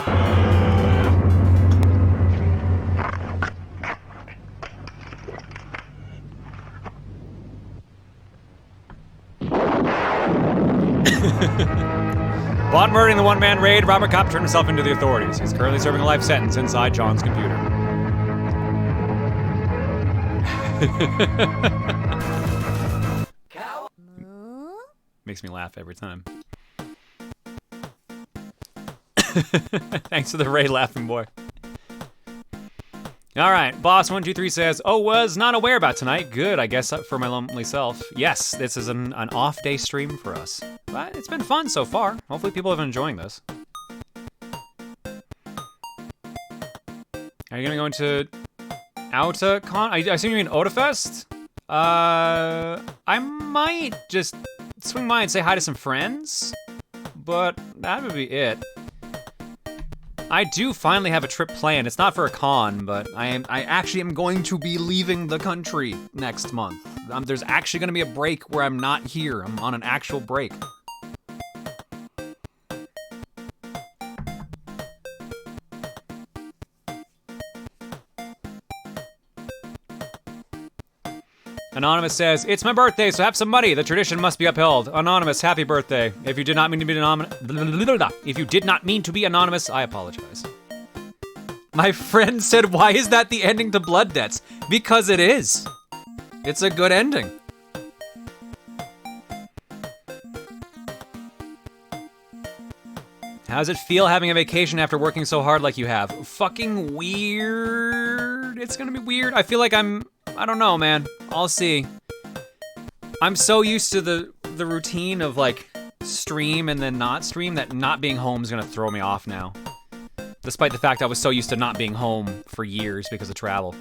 Upon murdering the one-man raid, Robert Kopp turned himself into the authorities. He's currently serving a life sentence inside John's computer. Makes me laugh every time. Thanks for the raid, Laughing Boy. Alright, Boss123 says, oh, was not aware about tonight. Good, I guess, for my lonely self. Yes, this is an off-day stream for us. But it's been fun so far. Hopefully people have been enjoying this. Are you gonna go into OutaCon? I assume you mean OutaFest? I might just swing by and say hi to some friends. but that would be it. I do finally have a trip planned. It's not for a con, but I actually am going to be leaving the country next month. There's actually gonna be a break where I'm not here. I'm on an actual break. Anonymous says, it's my birthday, so have some money. The tradition must be upheld. Anonymous, happy birthday. If you did not mean to be anonymous, I apologize. My friend said, why is that the ending to Blood Debts? Because it is. It's a good ending. How does it feel having a vacation after working so hard like you have? Fucking weird. It's gonna be weird. I feel like I don't know, man. I'll see. I'm so used to the routine of like stream and then not stream that not being home is gonna throw me off now. Despite the fact I was so used to not being home for years because of travel.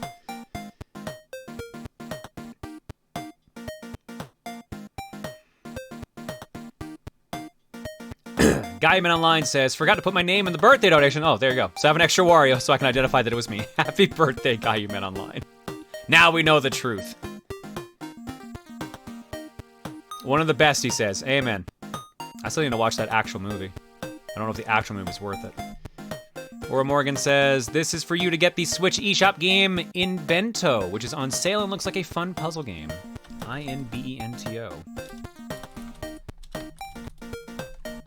Guyman Online says, forgot to put my name in the birthday donation. Oh, there you go. So I have an extra Wario so I can identify that it was me. Happy birthday, Guyman Online. Now we know the truth. One of the best, he says. Amen. I still need to watch that actual movie. I don't know if the actual movie's worth it. Or Morgan says, this is for you to get the Switch eShop game Invento, which is on sale and looks like a fun puzzle game. INBENTO.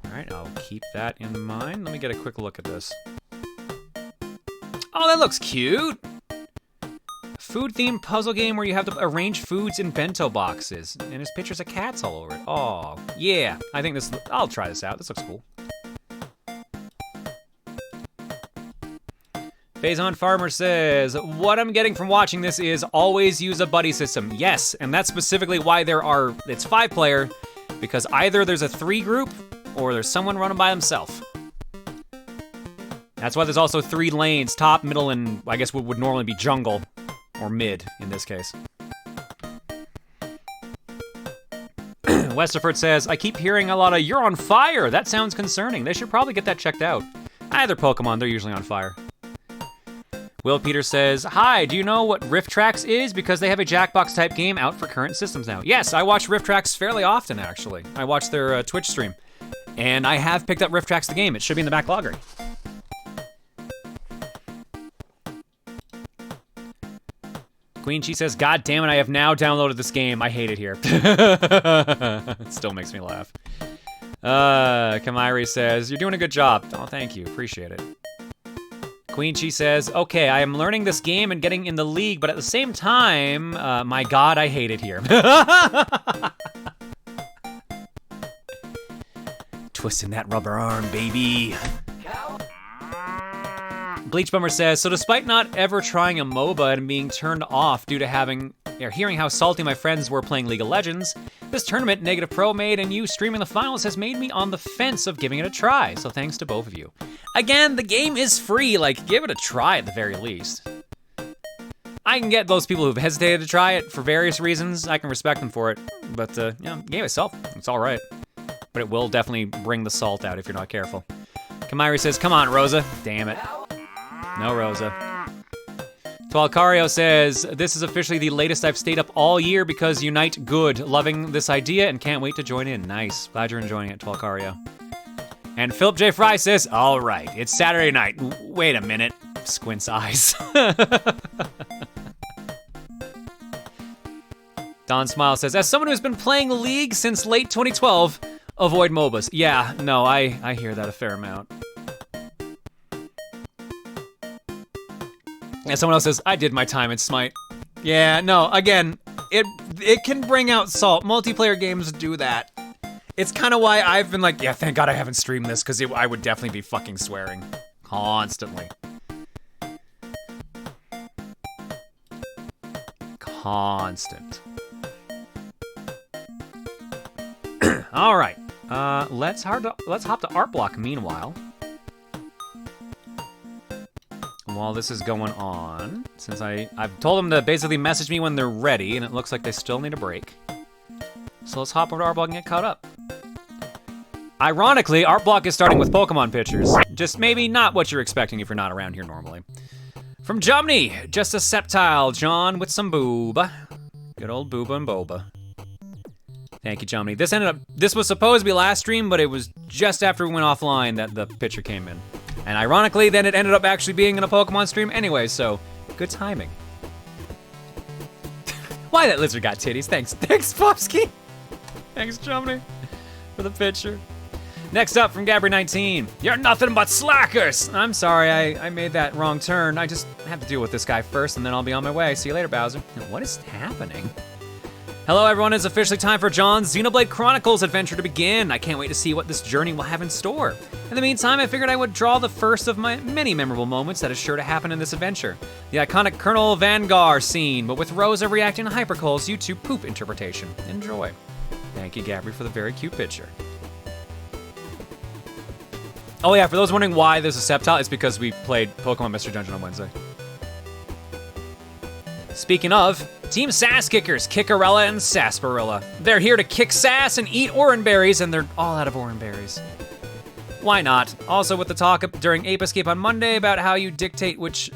Alright, I'll keep that in mind. Let me get a quick look at this. Oh, that looks cute! Food-themed puzzle game where you have to arrange foods in bento boxes. And there's pictures of cats all over it. Oh, yeah. I think this, I'll try this out. This looks cool. Faison Farmer says, what I'm getting from watching this is always use a buddy system. Yes, and that's specifically why it's 5-player, because either there's a 3 group or there's someone running by himself. That's why there's also 3 lanes, top, middle, and I guess what would normally be jungle. Or mid, in this case. Westerford says, I keep hearing a lot of, you're on fire. That sounds concerning. They should probably get that checked out. Either Pokemon, they're usually on fire. Will Peter says, hi, do you know what RiftTrax is? Because they have a Jackbox type game out for current systems now. Yes, I watch RiftTrax fairly often, actually. I watch their Twitch stream. And I have picked up RiftTrax the game. It should be in the backlog already. Queen Chi says, God damn it, I have now downloaded this game. I hate it here. It still makes me laugh. Kamairi says, you're doing a good job. Oh, thank you, appreciate it. Queen Chi says, okay, I am learning this game and getting in the league, but at the same time, my God, I hate it here. Twisting that rubber arm, baby. Bleach Bummer says, so despite not ever trying a MOBA and being turned off due to hearing how salty my friends were playing League of Legends, this tournament NegativePro made and you streaming the finals has made me on the fence of giving it a try, so thanks to both of you. Again, the game is free, like, give it a try at the very least. I can get those people who've hesitated to try it for various reasons, I can respect them for it, but, you know, the game itself, it's alright. But it will definitely bring the salt out if you're not careful. Kamairi says, come on, Rosa. Damn it. No, Rosa. Twalcario says, this is officially the latest I've stayed up all year because Unite good. Loving this idea and can't wait to join in. Nice. Glad you're enjoying it, Twalcario. And Philip J. Fry says, all right, it's Saturday night. Wait a minute. Squints eyes. Don Smile says, as someone who's been playing League since late 2012, avoid MOBAs. Yeah, no, I hear that a fair amount. And someone else says, I did my time in Smite. Yeah, no, again, it can bring out salt. Multiplayer games do that. It's kind of why I've been like, yeah, thank God I haven't streamed this, because I would definitely be fucking swearing. Constantly. Constant. All right, let's hop to Art Block meanwhile. While this is going on, since I've told them to basically message me when they're ready, and it looks like they still need a break. So let's hop over to Art Block and get caught up. Ironically, art block is starting with Pokemon pictures. Just maybe not what you're expecting if you're not around here normally. From Jumney, just a Sceptile, John with some booba. Good old booba and boba. Thank you, Jumney. This was supposed to be last stream, but it was just after we went offline that the picture came in. And ironically, then it ended up actually being in a Pokemon stream anyway, so good timing. Why that lizard got titties? Thanks, Popsky. Thanks, Jumney, for the picture. Next up from Gabri19, you're nothing but slackers. I'm sorry, I made that wrong turn. I just have to deal with this guy first and then I'll be on my way. See you later, Bowser. What is happening? Hello everyone, it's officially time for John's Xenoblade Chronicles adventure to begin. I can't wait to see what this journey will have in store. In the meantime, I figured I would draw the first of my many memorable moments that is sure to happen in this adventure. The iconic Colonel Vanguard scene, but with Rosa reacting to Hypercole's YouTube poop interpretation. Enjoy. Thank you, Gabri, for the very cute picture. Oh yeah, for those wondering why there's a Sceptile, it's because we played Pokemon Mystery Dungeon on Wednesday. Speaking of, Team Sass Kickers, Kickarella and Sarsaparilla. They're here to kick sass and eat Oranberries, and they're all out of Oranberries. Why not? Also with the talk during Ape Escape on Monday about how you dictate which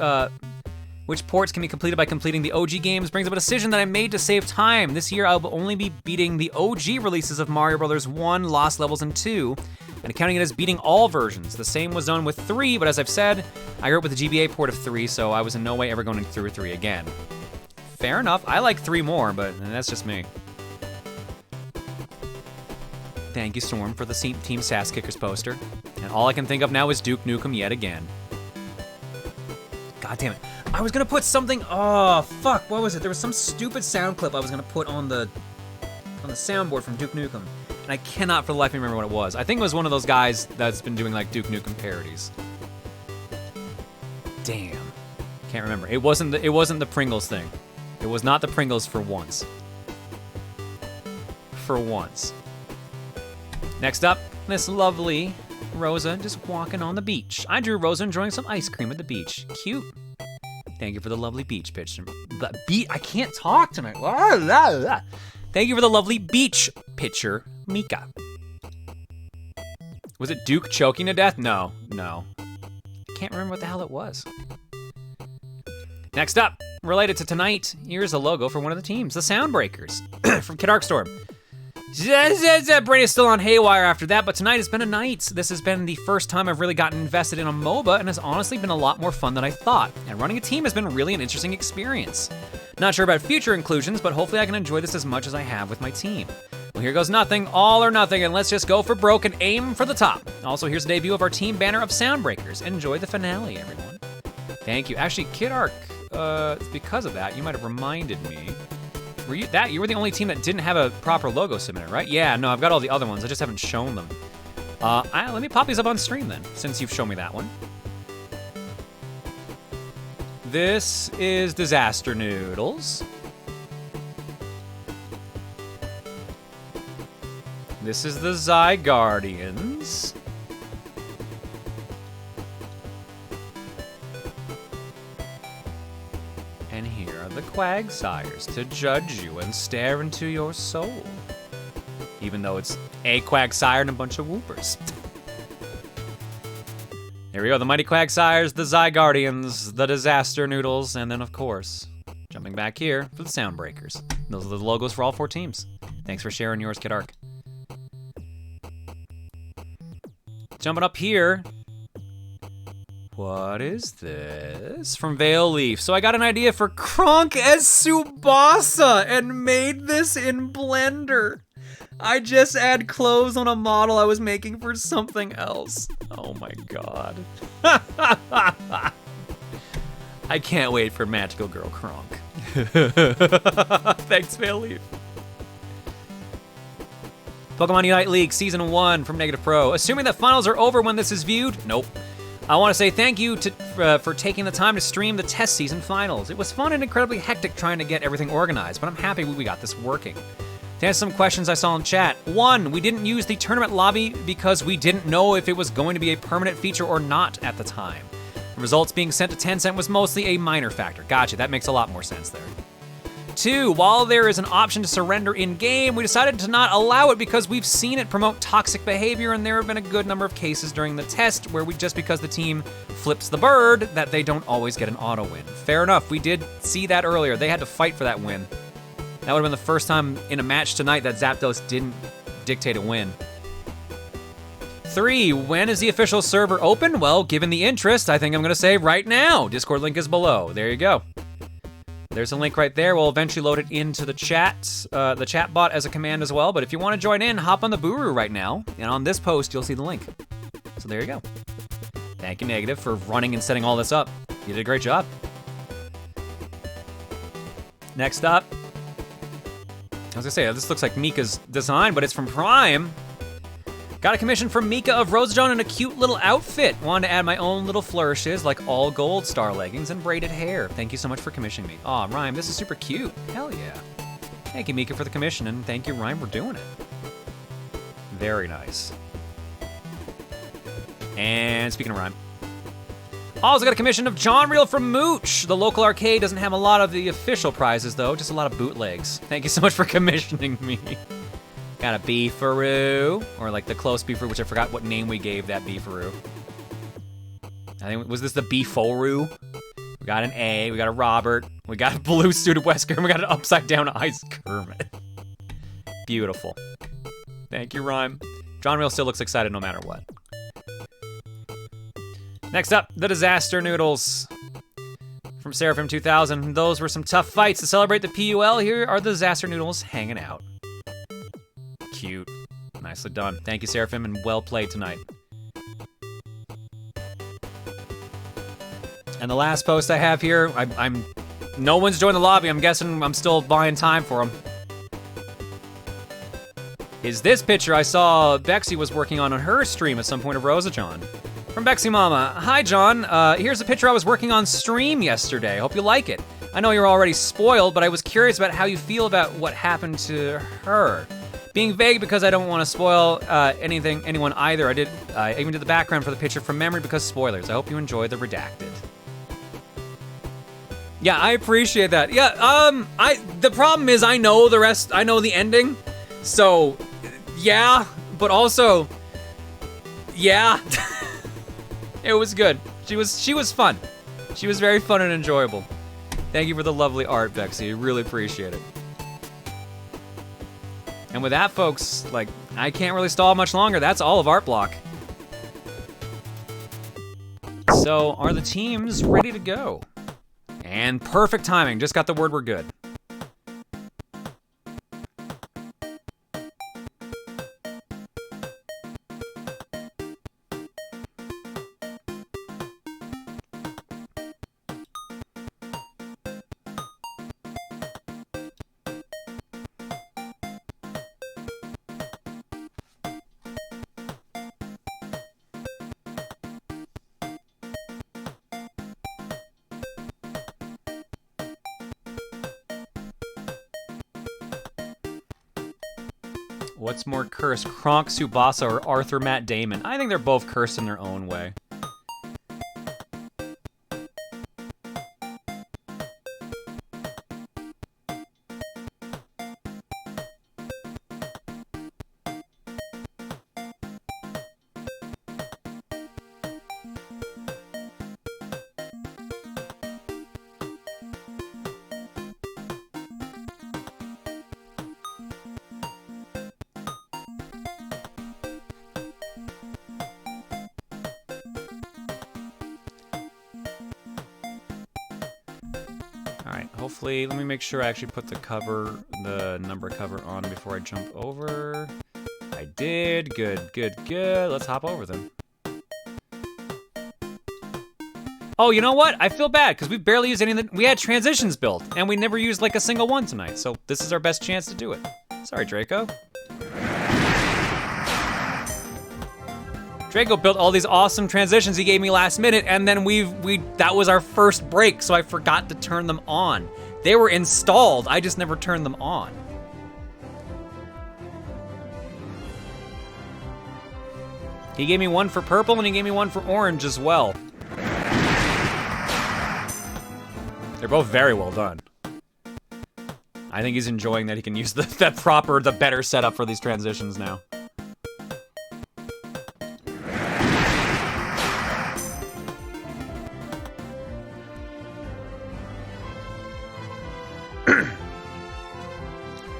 ports can be completed by completing the OG games brings up a decision that I made to save time. This year I will only be beating the OG releases of Mario Bros. 1, Lost Levels, and 2, and counting it as beating all versions. The same was done with 3, but as I've said, I grew up with the GBA port of 3, so I was in no way ever going through 3 again. Fair enough, I like 3 more, but that's just me. Thank you, Storm, for the Team Sass Kickers poster. And all I can think of now is Duke Nukem yet again. God damn it. I was gonna put something, oh, fuck, what was it? There was some stupid sound clip I was gonna put on the soundboard from Duke Nukem. And I cannot for the life of me remember what it was. I think it was one of those guys that's been doing like Duke Nukem parodies. Damn, can't remember. It wasn't the Pringles thing. It was not the Pringles for once. For once. Next up, this lovely Rosa just walking on the beach. I drew Rosa enjoying some ice cream at the beach. Cute. Thank you for the lovely beach picture. I can't talk tonight. Thank you for the lovely beach picture, Mika. Was it Duke choking to death? No. Can't remember what the hell it was. Next up, related to tonight, here's a logo for one of the teams, the Soundbreakers, from KidArcStorm. Brain is still on haywire after that, but tonight has been a night. This has been the first time I've really gotten invested in a MOBA and has honestly been a lot more fun than I thought. And running a team has been really an interesting experience. Not sure about future inclusions, but hopefully I can enjoy this as much as I have with my team. Well, here goes nothing, all or nothing, and let's just go for broke and aim for the top. Also, here's a debut of our team banner of Soundbreakers. Enjoy the finale, everyone. Thank you. Actually, KidArc, because of that, you might have reminded me. You were the only team that didn't have a proper logo submitted, right? Yeah, no, I've got all the other ones. I just haven't shown them. Let me pop these up on stream then, since you've shown me that one. This is Disaster Noodles. This is the Zygardians. And here are the Quagsires to judge you and stare into your soul. Even though it's a Quagsire and a bunch of whoopers. Here we go, the Mighty Quagsires, the Zygardians, the Disaster Noodles, and then of course, jumping back here for the Soundbreakers. Those are the logos for all 4 teams. Thanks for sharing yours, KidArc. Jumping up here. What is this? From Veil Leaf. So I got an idea for Kronk as Tsubasa and made this in Blender. I just add clothes on a model I was making for something else. Oh my god. I can't wait for Magical Girl Kronk. Thanks, Veil Leaf. Pokemon Unite League Season 1 from NegativePro. Assuming that finals are over when this is viewed? Nope. I want to say thank you for taking the time to stream the test season finals. It was fun and incredibly hectic trying to get everything organized, but I'm happy we got this working. To answer some questions I saw in chat. 1, we didn't use the tournament lobby because we didn't know if it was going to be a permanent feature or not at the time. The results being sent to Tencent was mostly a minor factor. Gotcha, that makes a lot more sense there. 2. While there is an option to surrender in-game, we decided to not allow it because we've seen it promote toxic behavior, and there have been a good number of cases during the test where just because the team flips the bird, that they don't always get an auto win. Fair enough, we did see that earlier. They had to fight for that win. That would have been the first time in a match tonight that Zapdos didn't dictate a win. 3, when is the official server open? Well, given the interest, I think I'm gonna say right now. Discord link is below. There you go. There's a link right there. We'll eventually load it into the chat bot as a command as well. But if you want to join in, hop on the Booru right now. And on this post, you'll see the link. So there you go. Thank you, Negative, for running and setting all this up. You did a great job. Next up. I was gonna say, this looks like Mika's design, but it's from Prime. Got a commission from Mika of RoseJohn in a cute little outfit. Wanted to add my own little flourishes, like all gold star leggings and braided hair. Thank you so much for commissioning me. Aw, Rhyme, this is super cute. Hell yeah. Thank you, Mika, for the commission, and thank you, Rhyme, for doing it. Very nice. And speaking of Rhyme, also got a commission of John Reel from Mooch. The local arcade doesn't have a lot of the official prizes, though, just a lot of bootlegs. Thank you so much for commissioning me. Got a Beefaroo, or like the close Beefaroo, which I forgot what name we gave that Beefaroo. I think, was this the Beefaroo? We got an A, we got a Robert, we got a blue suited Wesker, and we got an upside down Ice Kermit. Beautiful. Thank you, Rhyme. John Reel still looks excited no matter what. Next up, the Disaster Noodles. From Seraphim 2000, those were some tough fights. To celebrate the PUL, here are the Disaster Noodles hanging out. Cute. Nicely done. Thank you, Seraphim, and well played tonight. And the last post I have here, no one's joined the lobby. I'm guessing I'm still buying time for them. Is this picture I saw Bexy was working on her stream at some point of RoseJohn. From Bexy Mama. Hi, John. Here's a picture I was working on stream yesterday. Hope you like it. I know you're already spoiled, but I was curious about how you feel about what happened to her. Being vague because I don't want to spoil anyone either. I even did the background for the picture from memory because spoilers. I hope you enjoy the redacted. Yeah, I appreciate that. Yeah, the problem is I know the rest, I know the ending. So, yeah, but also, yeah. It was good. She was fun. She was very fun and enjoyable. Thank you for the lovely art, Bexy. Really appreciate it. And with that, folks, like, I can't really stall much longer. That's all of Art Block. So, are the teams ready to go? And perfect timing. Just got the word we're good. What's more cursed, Kronk Tsubasa or Arthur Matt Damon? I think they're both cursed in their own way. Hopefully, let me make sure I actually put the number cover on before I jump over. I did. Good, good, good. Let's hop over then. Oh, you know what? I feel bad because we barely used any of the, we had transitions built and we never used like a single one tonight. So this is our best chance to do it. Sorry, Draco. Draco built all these awesome transitions he gave me last minute, and then that was our first break, so I forgot to turn them on. They were installed, I just never turned them on. He gave me one for purple and he gave me one for orange as well. They're both very well done. I think he's enjoying that he can use the better setup for these transitions now.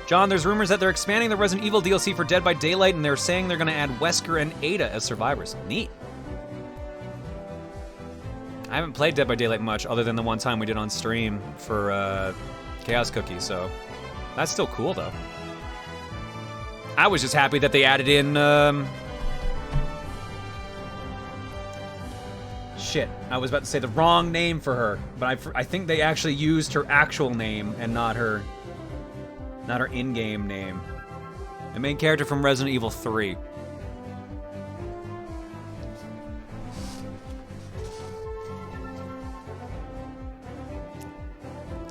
John, there's rumors that they're expanding the Resident Evil DLC for Dead by Daylight, and they're saying they're going to add Wesker and Ada as survivors. Neat. I haven't played Dead by Daylight much, other than the one time we did on stream for Chaos Cookie, so that's still cool, though. I was just happy that they added in... Shit, I was about to say the wrong name for her, but I think they actually used her actual name and not her in-game name. The main character from Resident Evil 3.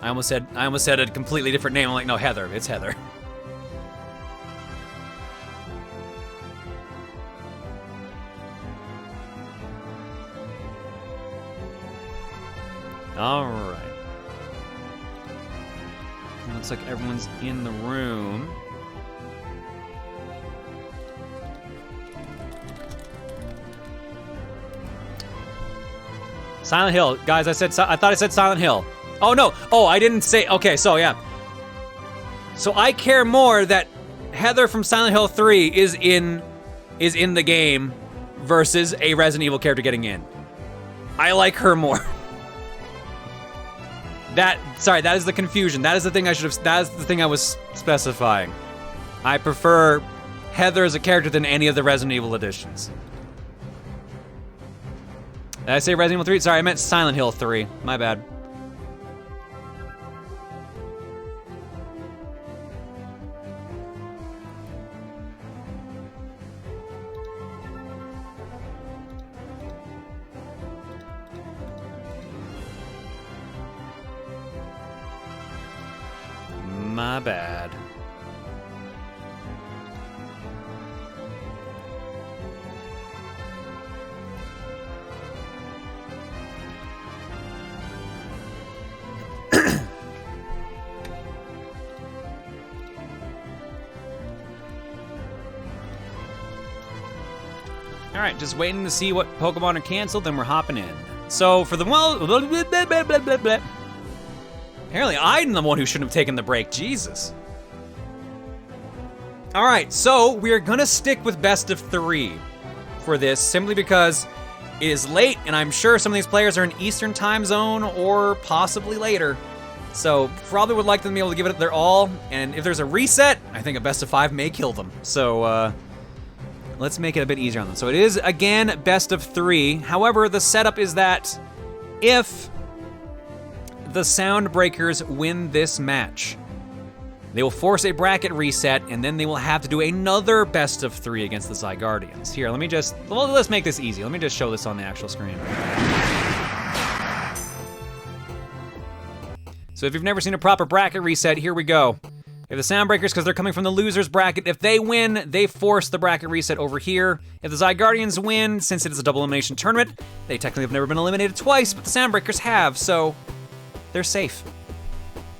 I almost said a completely different name. I'm like, no, Heather. It's Heather. All right. Looks like everyone's in the room. Silent Hill, guys. I thought I said Silent Hill. Oh no! Oh, I didn't say. Okay, so yeah. So I care more that Heather from Silent Hill 3 is in the game versus a Resident Evil character getting in. I like her more. Sorry, that is the confusion. That is the thing that is the thing I was specifying. I prefer Heather as a character than any of the Resident Evil editions. Did I say Resident Evil 3? Sorry, I meant Silent Hill 3. My bad. My bad. All right, just waiting to see what Pokemon are canceled, then we're hopping in. So for the apparently I'm the one who shouldn't have taken the break. Jesus. All right, so we're gonna stick with best of 3 for this, simply because it is late, and I'm sure some of these players are in Eastern time zone or possibly later. So probably would like them to be able to give it their all, and if there's a reset, I think a best of 5 may kill them. So let's make it a bit easier on them. So it is, again, best of 3. However, the setup is that if the Sound Breakers win this match, they will force a bracket reset, and then they will have to do another best of 3 against the Zygardians. Here, let's make this easy. Let me just show this on the actual screen. So if you've never seen a proper bracket reset, here we go. If the Sound Breakers, because they're coming from the losers bracket, if they win, they force the bracket reset over here. If the Zygardians win, since it is a double elimination tournament, they technically have never been eliminated twice, but the Sound Breakers have, so they're safe.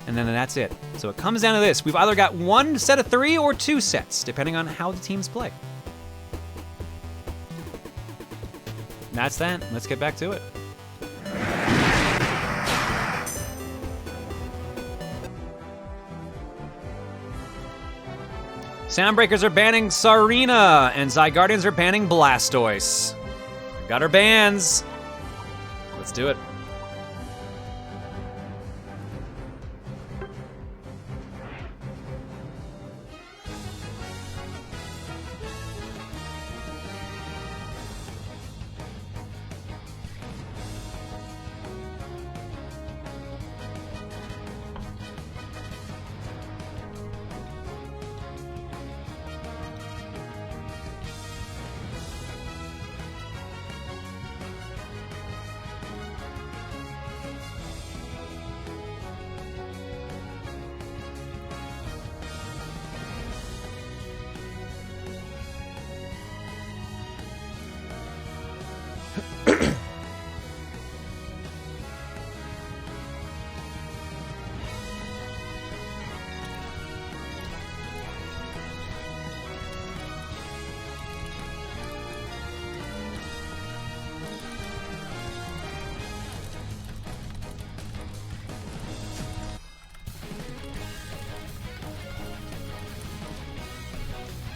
And then that's it. So it comes down to this. We've either got 1 set of 3 or 2 sets, depending on how the teams play. And that's that. Let's get back to it. Soundbreakers are banning Sarina, and Zygardians are banning Blastoise. We got our bans. Let's do it.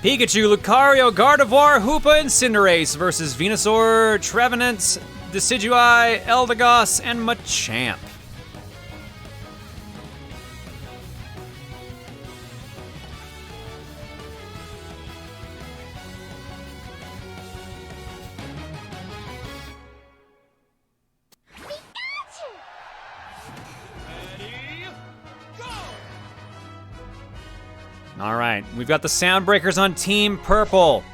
Pikachu, Lucario, Gardevoir, Hoopa, and Cinderace versus Venusaur, Trevenant, Decidueye, Eldegoss, and Machamp. All right, we've got the Soundbreakers on Team Purple,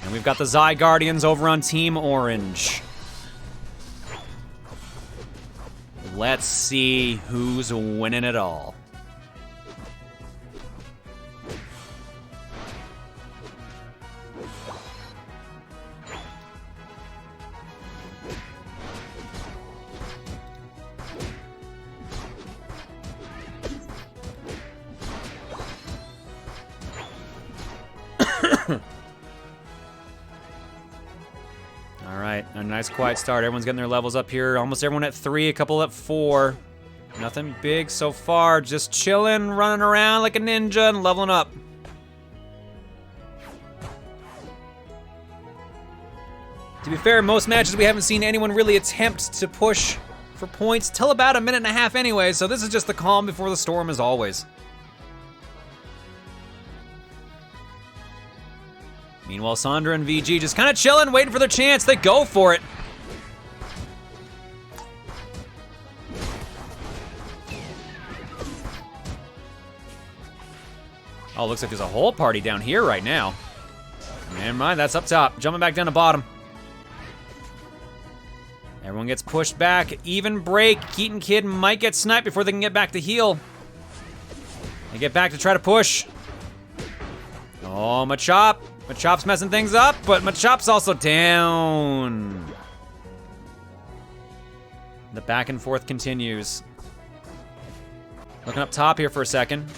and we've got the Zygardians over on Team Orange. Let's see who's winning it all. All right, a nice quiet start. Everyone's getting their levels up here. Almost everyone at 3, a couple at 4. Nothing big so far. Just chilling, running around like a ninja and leveling up. To be fair, most matches we haven't seen anyone really attempt to push for points till about a minute and a half anyway, so this is just the calm before the storm as always. Meanwhile, Sondra and VG just kind of chilling, waiting for their chance. They go for it. Oh, looks like there's a whole party down here right now. Never mind, that's up top. Jumping back down to bottom. Everyone gets pushed back. Even break. KeatonKid might get sniped before they can get back to heal. They get back to try to push. Oh, Machop. Machop's messing things up, but Machop's also down. The back and forth continues. Looking up top here for a second.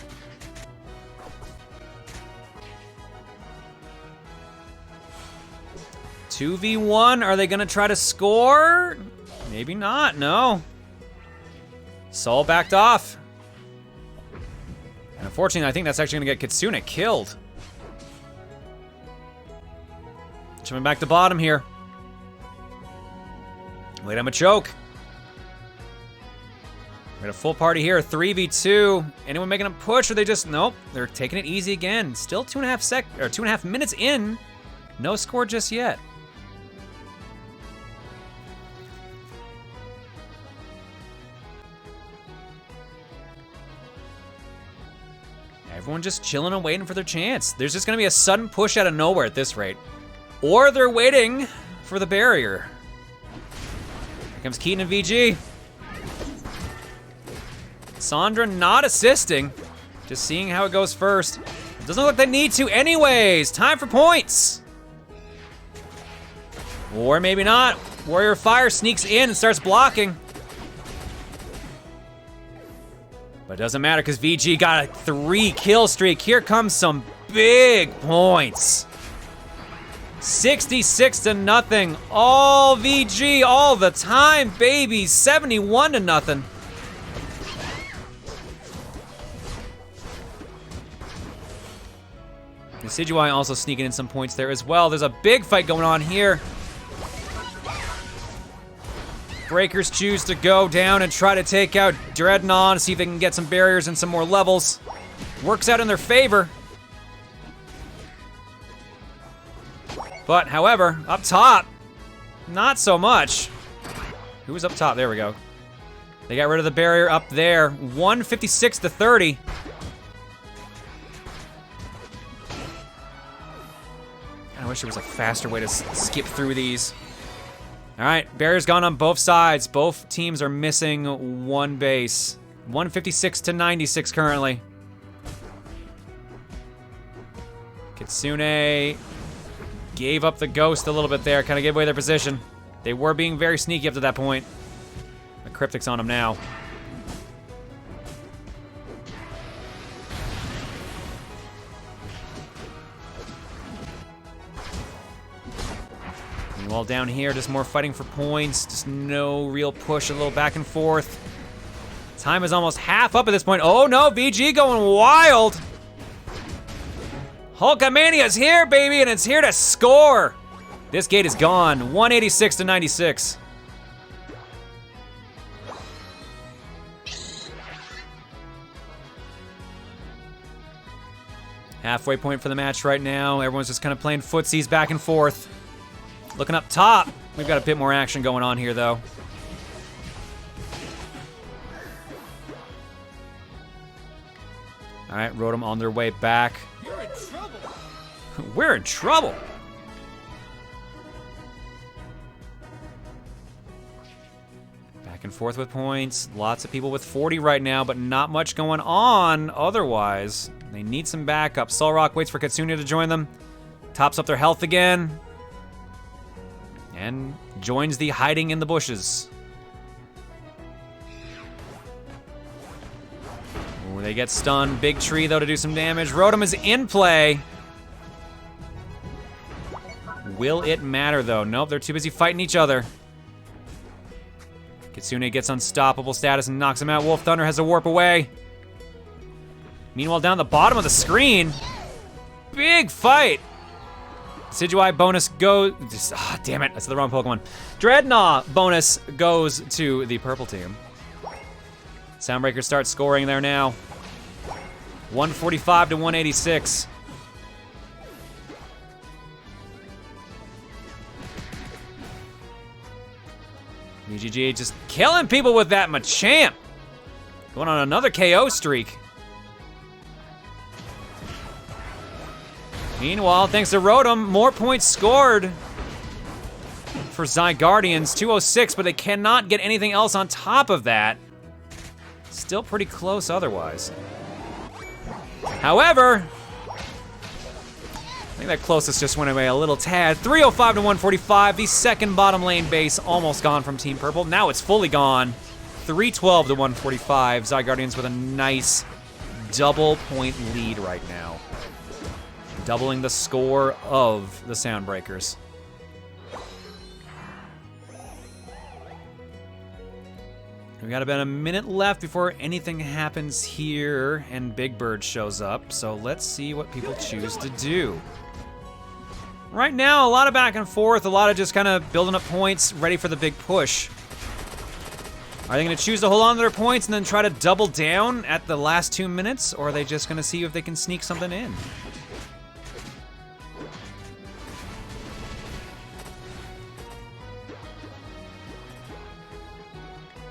Two v 1, are they gonna try to score? Maybe not, no. Soul backed off. And unfortunately, I think that's actually gonna get Kitsune killed. Jumping back to bottom here. Wait, I'm a choke. We got a full party here, 3v2. Anyone making a push, or they just, nope, they're taking it easy again. Still 2.5 minutes in. No score just yet. Everyone just chilling and waiting for their chance. There's just gonna be a sudden push out of nowhere at this rate. Or they're waiting for the barrier. Here comes Keaton and VG. Sondra not assisting, just seeing how it goes first. It doesn't look like they need to anyways. Time for points. Or maybe not. Warrior Fire sneaks in and starts blocking. But it doesn't matter because VG got a 3 kill streak. Here comes some big points. 66-0. All VG all the time, baby. 71-0. Decidueye also sneaking in some points there as well. There's a big fight going on here. Breakers choose to go down and try to take out Dreadnought, see if they can get some barriers and some more levels. Works out in their favor. But, however, up top, not so much. Who was up top? There we go. They got rid of the barrier up there. 156-30. I wish there was a faster way to skip through these. All right, barrier's gone on both sides. Both teams are missing 1 base. 156-96 currently. Kitsune gave up the ghost a little bit there, kind of gave away their position. They were being very sneaky up to that point. The Cryptic's on them now. Meanwhile, down here, just more fighting for points. Just no real push, a little back and forth. Time is almost half up at this point. Oh no, VG going wild. Hulkamania's here, baby, and it's here to score. This gate is gone, 186 to 96. Halfway point for the match right now. Everyone's just kind of playing footsies back and forth. Looking up top. We've got a bit more action going on here, though. All right, Rotom on their way back. You're in trouble. We're in trouble. Back and forth with points. Lots of people with 40 right now, but not much going on otherwise. They need some backup. Solrock waits for Kitsune to join them. Tops up their health again. And joins the hiding in the bushes. Ooh, they get stunned. Big tree, though, to do some damage. Rotom is in play. Will it matter, though? Nope, they're too busy fighting each other. Kitsune gets unstoppable status and knocks him out. WolfThunder has to warp away. Meanwhile, down the bottom of the screen, big fight. Decidueye bonus goes, damn it, that's the wrong Pokemon. Dreadnought bonus goes to the purple team. Soundbreaker starts scoring there now. 145 to 186. VGG just killing people with that Machamp. Going on another KO streak. Meanwhile, thanks to Rotom, more points scored for Zygardians, 206, but they cannot get anything else on top of that. Still pretty close otherwise. However, I think that closest just went away a little tad. 305 to 145, the second bottom lane base almost gone from Team Purple. Now it's fully gone. 312 to 145, Zygardians with a nice double point lead right now. Doubling the score of the Soundbreakers. We got about a minute left before anything happens here and Big Bird shows up, so let's see what people choose to do. Right now, a lot of back and forth, a lot of just kind of building up points, ready for the big push. Are they gonna choose to hold on to their points and then try to double down at the last 2 minutes, or are they just gonna see if they can sneak something in?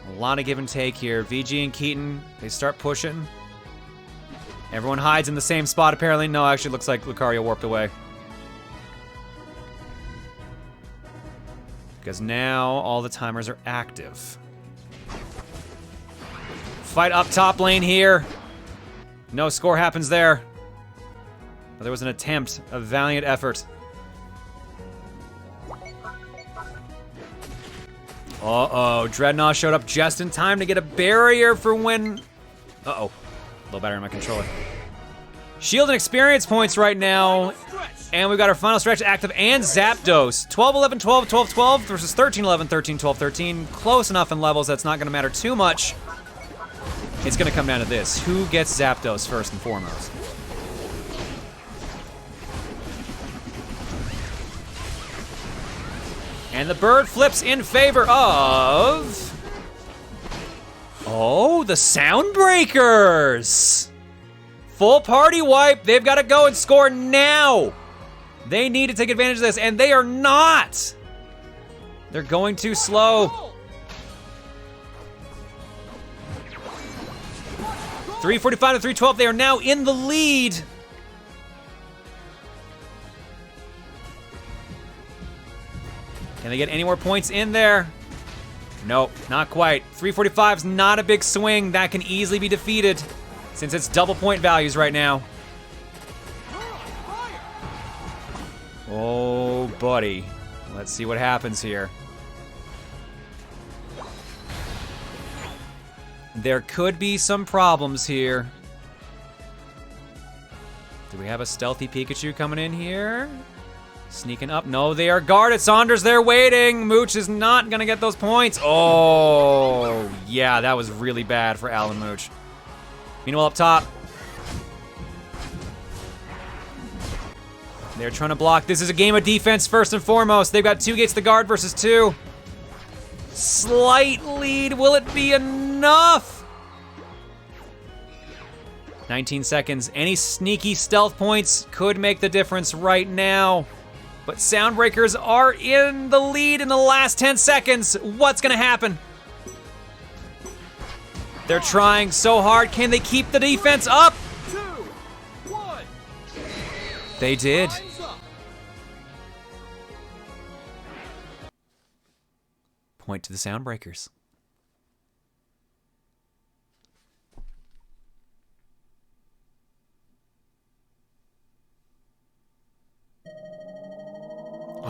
A lot of give and take here. VG and Keaton, they start pushing. Everyone hides in the same spot apparently. No, actually looks like Lucario warped away. Because now all the timers are active. Fight up top lane here. No score happens there. But there was an attempt, a valiant effort. Uh-oh, Dreadnought showed up just in time to get a barrier for when... Uh-oh, a little battery in my controller. Shield and experience points right now, and we've got our final stretch active and Zapdos. 12, 11, 12, 12, 12 versus 13, 11, 13, 12, 13. Close enough in levels that's not gonna matter too much. It's gonna come down to this. Who gets Zapdos first and foremost? And the bird flips in favor of... Oh, the Soundbreakers! Full party wipe. They've got to go and score now. They need to take advantage of this, and they are not. They're going too slow. 345 to 312. They are now in the lead. Can they get any more points in there? Nope, not quite. 345's not a big swing. That can easily be defeated since it's double point values right now. Oh, buddy. Let's see what happens here. There could be some problems here. Do we have a stealthy Pikachu coming in here? Sneaking up. No, they are guarded. Saunders, they're waiting. Mooch is not going to get those points. Oh, yeah, that was really bad for Alan Mooch. Meanwhile, up top. They're trying to block. This is a game of defense first and foremost. They've got 2 gates to guard versus 2. Slight lead. Will it be enough? 19 seconds. Any sneaky stealth points could make the difference right now. But Soundbreakers are in the lead in the last 10 seconds. What's gonna happen? They're trying so hard. Can they keep the defense up? 2, 1. They did. Time's up. Point to the Soundbreakers.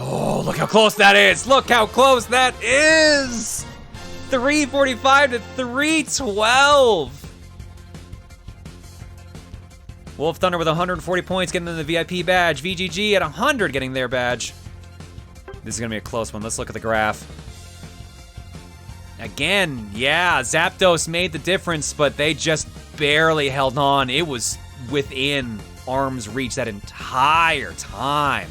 Oh, look how close that is. Look how close that is. 345 to 312. WolfThunder with 140 points getting them the VIP badge. VGG at 100 getting their badge. This is gonna be a close one. Let's look at the graph. Again, yeah, Zapdos made the difference, but they just barely held on. It was within arm's reach that entire time.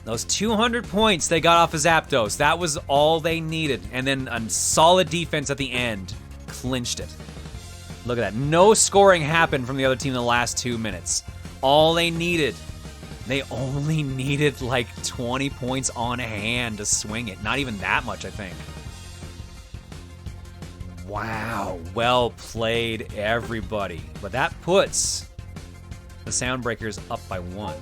Those 200 points they got off of Zapdos, that was all they needed. And then a solid defense at the end clinched it. Look at that. No scoring happened from the other team in the last 2 minutes. All they needed, they only needed like 20 points on hand to swing it. Not even that much, I think. Wow, well played, everybody. But that puts the Soundbreakers up by 1.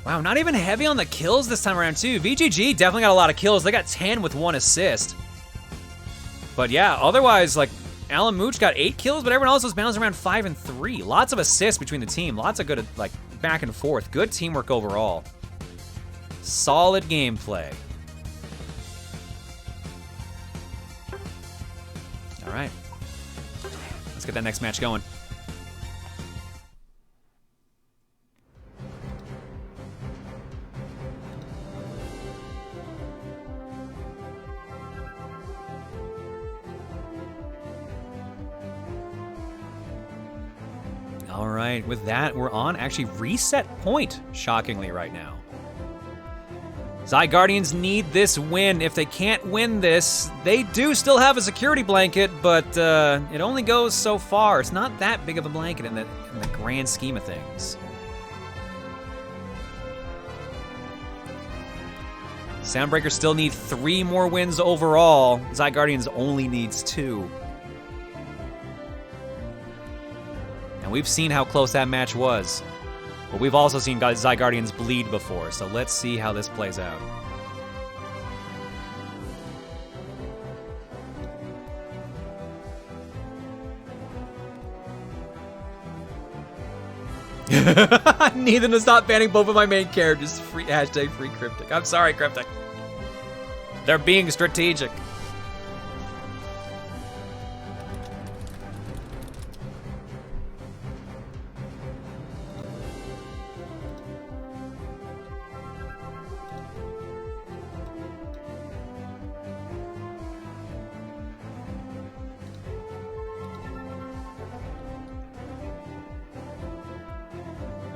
Wow, not even heavy on the kills this time around too. VGG definitely got a lot of kills. They got 10 with 1 assist. But yeah, otherwise, like, Alan Mooch got 8 kills, but everyone else was bouncing around 5 and 3. Lots of assists between the team. Lots of good, like, back and forth. Good teamwork overall. Solid gameplay. All right. Let's get that next match going. All right, with that, we're on actually reset point, shockingly, right now. Zygardians need this win. If they can't win this, they do still have a security blanket, but it only goes so far. It's not that big of a blanket in the grand scheme of things. Soundbreakers still need 3 more wins overall. Zygardians only needs 2. And we've seen how close that match was. But we've also seen Zygardians bleed before, so let's see how this plays out. I need them to stop banning both of my main characters. Hashtag free Cryptic. I'm sorry, Cryptic. They're being strategic.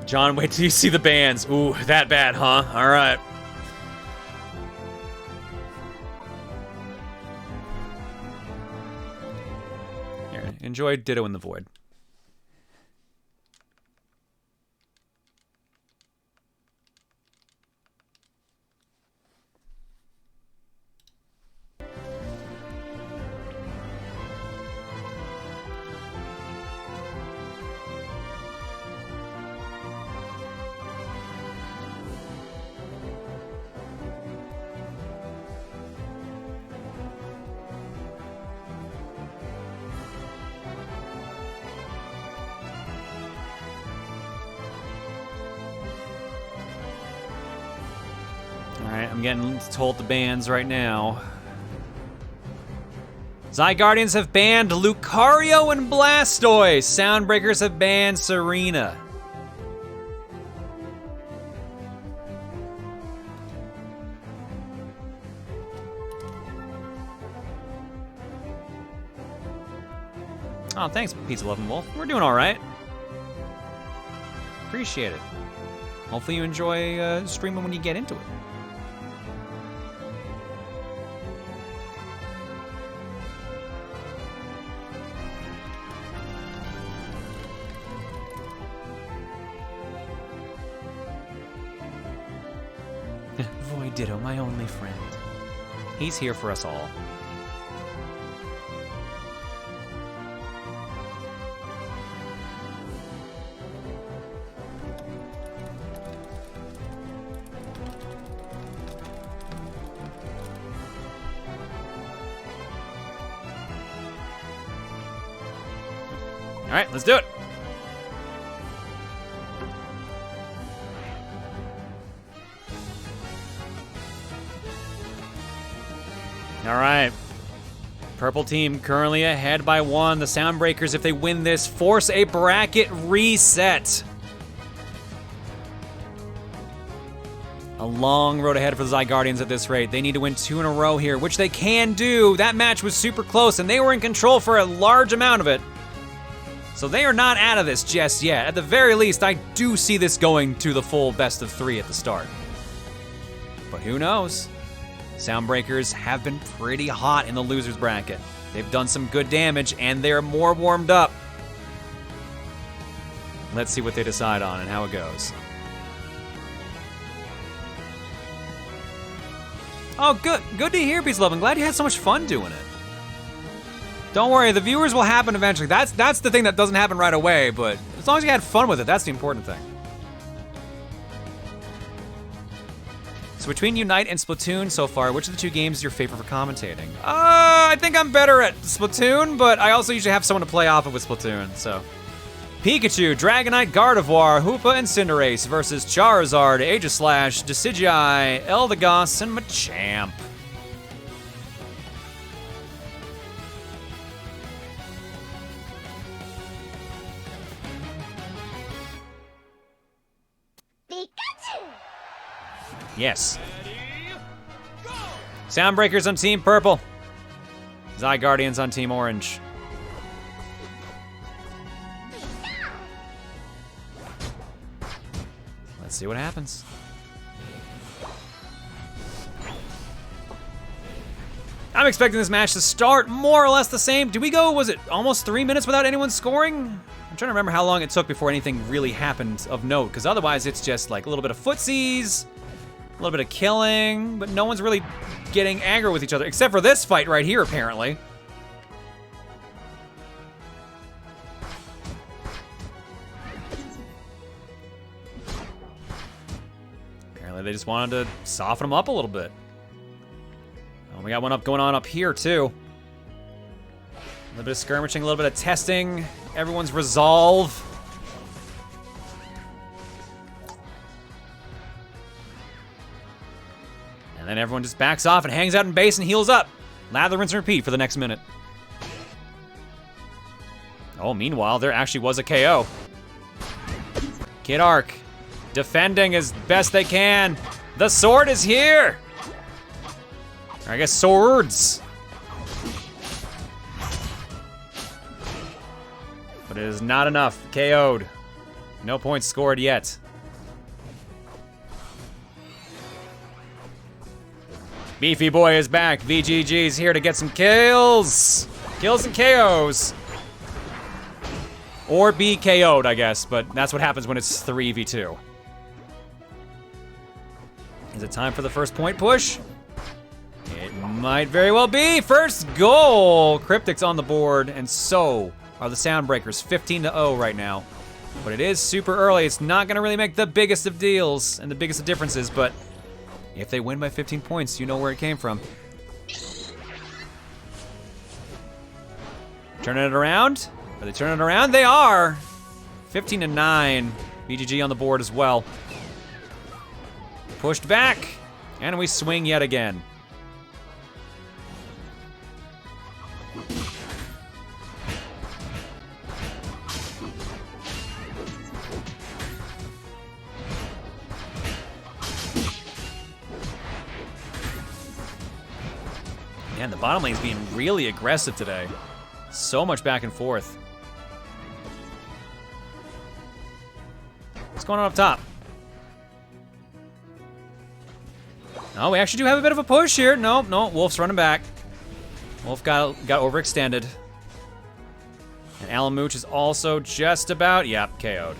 John, wait till you see the bans. Ooh, that bad, huh? All right. Here, enjoy Ditto in the Void. Alright, I'm getting told the bans right now. Zygardians have banned Lucario and Blastoise. Soundbreakers have banned Serena. Oh, thanks, Pizza Loving Wolf. We're doing all right. Appreciate it. Hopefully you enjoy streaming when you get into it. Ditto, my only friend. He's here for us all. All right, let's do it. All right. Purple team currently ahead by 1. The Soundbreakers, if they win this, force a bracket reset. A long road ahead for the Zygardians at this rate. They need to win 2 in a row here, which they can do. That match was super close, and they were in control for a large amount of it. So they are not out of this just yet. At the very least, I do see this going to the full best of 3 at the start. But who knows? Soundbreakers have been pretty hot in the losers bracket. They've done some good damage, and they're more warmed up. Let's see what they decide on and how it goes. Oh, good. Good to hear, Peace Love. I'm glad you had so much fun doing it. Don't worry, the viewers will happen eventually. That's the thing that doesn't happen right away, but as long as you had fun with it, that's the important thing. So between Unite and Splatoon so far, which of the 2 games is your favorite for commentating? I think I'm better at Splatoon, but I also usually have someone to play off of with Splatoon, so. Pikachu, Dragonite, Gardevoir, Hoopa, and Cinderace versus Charizard, Aegislash, Decidueye, Eldegoss, and Machamp. Yes. Soundbreakers on Team Purple. Zygardians on Team Orange. Let's see what happens. I'm expecting this match to start more or less the same. Did we go, was it almost 3 minutes without anyone scoring? I'm trying to remember how long it took before anything really happened of note, because otherwise it's just like a little bit of footsies, a little bit of killing, but no one's really getting aggro with each other, except for this fight right here, apparently. Apparently they just wanted to soften them up a little bit. Oh, we got one going on up here, too. A little bit of skirmishing, a little bit of testing. Everyone's resolve. And then everyone just backs off and hangs out in base and heals up. Lather, rinse, and repeat for the next minute. Oh, meanwhile, there actually was a KO. KidArc defending as best they can. The sword is here. Or I guess swords. But it is not enough. KO'd. No points scored yet. Beefy Boy is back. VGG's here to get some kills. Kills and KOs. Or be KO'd, I guess, but that's what happens when it's 3v2. Is it time for the first point push? It might very well be. First goal. Cryptic's on the board, and so are the Soundbreakers. 15-0 right now. But it is super early. It's not going to really make the biggest of deals and the biggest of differences, but if they win by 15 points, you know where it came from. Turning it around? Are they turning it around? They are! 15-9. BGG on the board as well. Pushed back, and we swing yet again. Man, the bottom lane's being really aggressive today. So much back and forth. What's going on up top? Oh, we actually do have a bit of a push here. No, Wolf's running back. Wolf got overextended. And Alamooch is also just about, KO'd.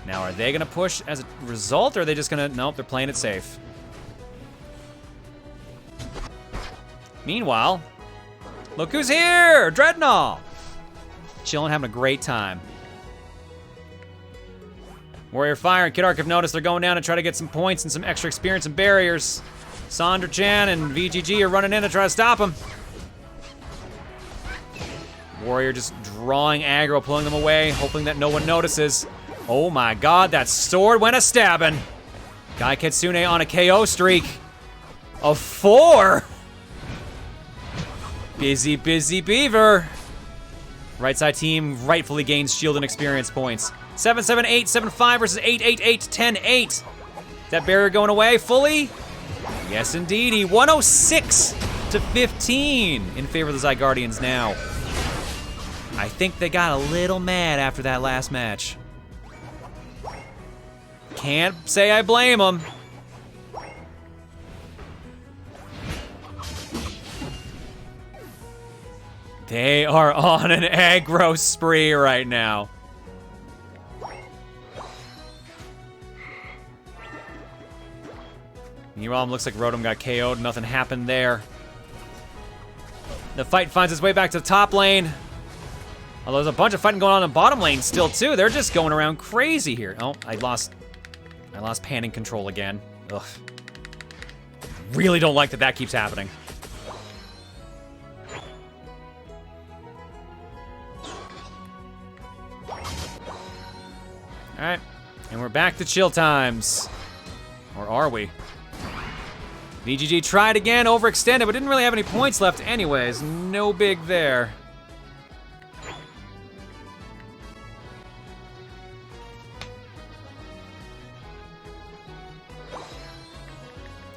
Now, are they gonna push as a result, or are they just gonna, nope, they're playing it safe. Meanwhile, look who's here, Dreadnought! Chilling, having a great time. Warrior Fire and KidArc have noticed they're going down to try to get some points and some extra experience and barriers. SondraChan and VGG are running in to try to stop him. Warrior just drawing aggro, pulling them away, hoping that no one notices. Oh my god, that sword went a-stabbing. GuyKitsune on a KO streak of 4. Busy Beaver. Right side team rightfully gains shield and experience points. 7-7-8, 7-5 versus 8-8-8, 10-8. Is that barrier going away fully? Yes, indeedy. 106-15 in favor of the Zygardians now. I think they got a little mad after that last match. Can't say I blame them. They are on an aggro spree right now. Meanwhile, looks like Rotom got KO'd. Nothing happened there. The fight finds its way back to the top lane. Although there's a bunch of fighting going on in the bottom lane still, too. They're just going around crazy here. Oh, I lost panning control again. Ugh. Really don't like that keeps happening. All right, and we're back to chill times. Or are we? VGG tried again, overextended, but didn't really have any points left anyways. No big there.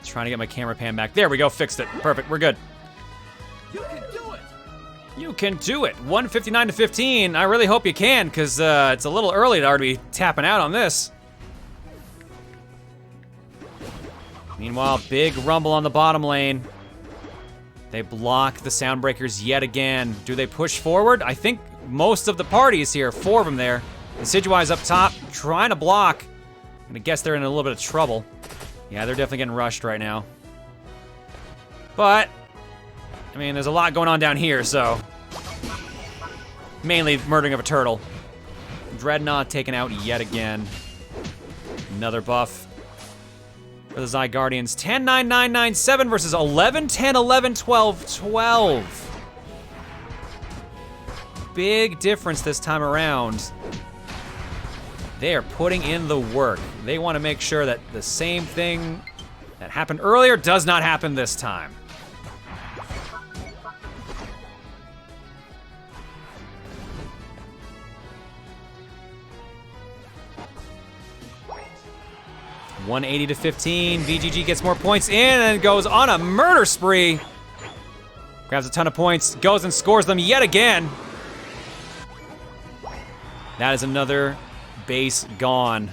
Trying to get my camera pan back. There we go, fixed it. Perfect, we're good. You can do it! You can do it. 159-15. I really hope you can, because it's a little early to already be tapping out on this. Meanwhile, big rumble on the bottom lane. They block the sound breakers yet again. Do they push forward? I think most of the party is here. 4 of them there. The Decidueye's up top, trying to block. I'm gonna guess they're in a little bit of trouble. Yeah, they're definitely getting rushed right now. But, I mean, there's a lot going on down here, so. Mainly murdering of a turtle. Dreadnought taken out yet again. Another buff for the Zygardians. 10-9-9-9-7 versus 11-10-11-12-12. Big difference this time around. They are putting in the work. They want to make sure that the same thing that happened earlier does not happen this time. $180-15. VGG gets more points in and goes on a murder spree. Grabs a ton of points, goes and scores them yet again. That is another base gone.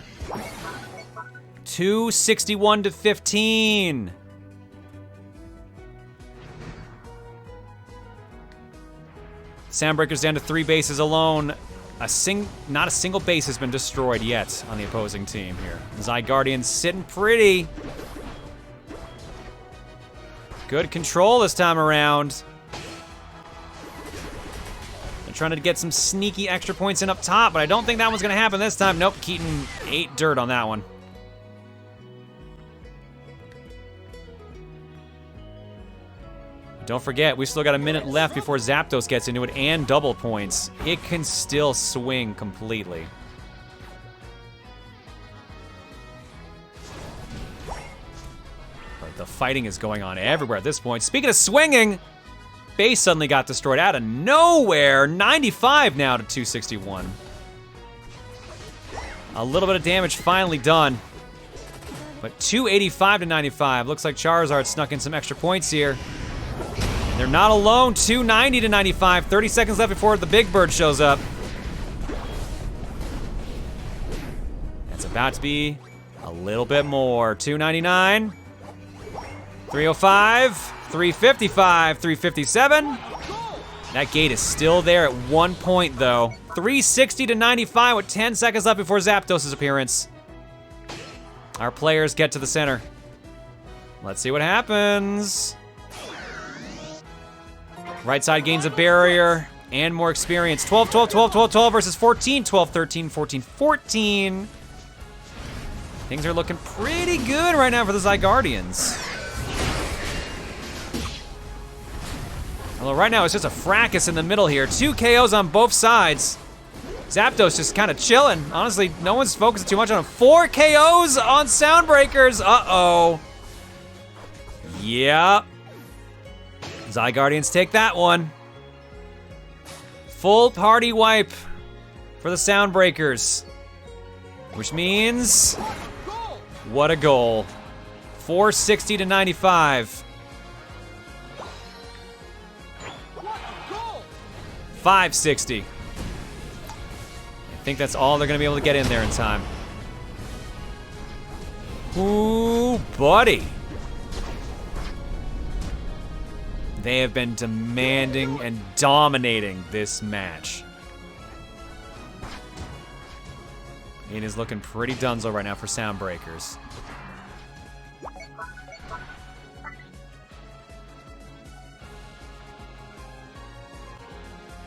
261-15. Soundbreaker's down to 3 bases alone. Not a single base has been destroyed yet on the opposing team here. Zygardians sitting pretty. Good control this time around. They're trying to get some sneaky extra points in up top, but I don't think that one's gonna happen this time. Nope, Keaton ate dirt on that one. Don't forget, we still got a minute left before Zapdos gets into it and double points. It can still swing completely. But the fighting is going on everywhere at this point. Speaking of swinging, base suddenly got destroyed out of nowhere. 95 now to 261. A little bit of damage finally done. But 285 to 95. Looks like Charizard snuck in some extra points here. They're not alone, 290 to 95. 30 seconds left before the big bird shows up. That's a about to be a little bit more. 299, 305, 355, 357. That gate is still there at 1 point though. 360 to 95 with 10 seconds left before Zapdos' appearance. Our players get to the center. Let's see what happens. Right side gains a barrier and more experience. 12, 12, 12, 12, 12 versus 14, 12, 13, 14, 14. Things are looking pretty good right now for the Zygardians. Although right now it's just a fracas in the middle here. 2 KOs on both sides. Zapdos just kind of chilling. Honestly, no one's focusing too much on him. 4 KOs on Soundbreakers. Uh-oh. Yeah. Zygardians take that one. Full party wipe for the Soundbreakers. Which means, what a goal. 460 to 95. 560. I think that's all they're gonna be able to get in there in time. Ooh, buddy. They have been demanding and dominating this match. It is looking pretty dunzo right now for Soundbreakers.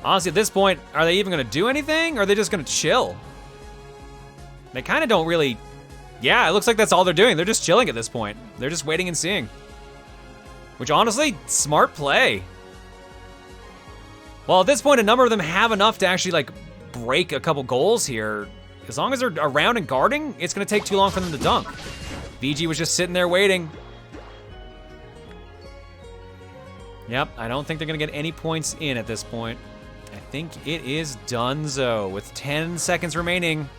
Honestly, at this point, are they even gonna do anything, or are they just gonna chill? They kind of don't really... Yeah, it looks like that's all they're doing. They're just chilling at this point. They're just waiting and seeing. Which, honestly, smart play. Well, at this point, a number of them have enough to actually, like, break a couple goals here. As long as they're around and guarding, it's gonna take too long for them to dunk. VG was just sitting there waiting. Yep, I don't think they're gonna get any points in at this point. I think it is donezo with 10 seconds remaining.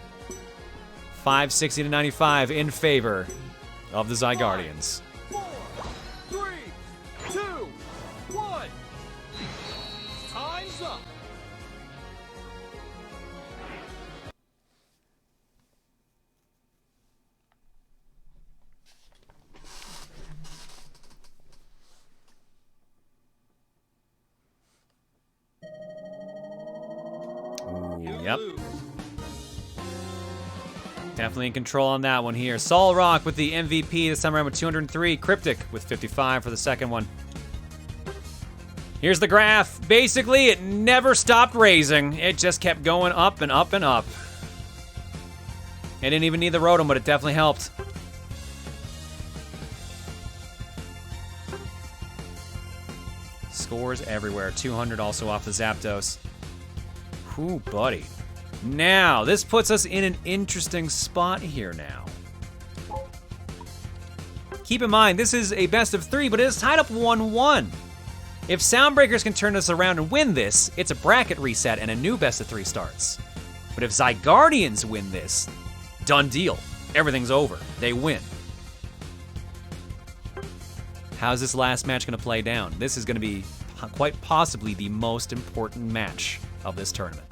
560 to 95 in favor of the Zygardians. 4, 3, 2, 1. Time's up. Yep. Definitely in control on that one here. Solrock with the MVP this time around with 203. Cryptic with 55 for the second one. Here's the graph. Basically, it never stopped raising. It just kept going up and up and up. It didn't even need the Rotom, but it definitely helped. Scores everywhere. 200 also off the Zapdos. Ooh, buddy. Now, this puts us in an interesting spot here now. Keep in mind, this is a best of 3, but it is tied up 1-1. If Soundbreakers can turn this around and win this, it's a bracket reset and a new best of 3 starts. But if Zygardians win this, done deal. Everything's over. They win. How's this last match gonna play down? This is gonna be quite possibly the most important match of this tournament.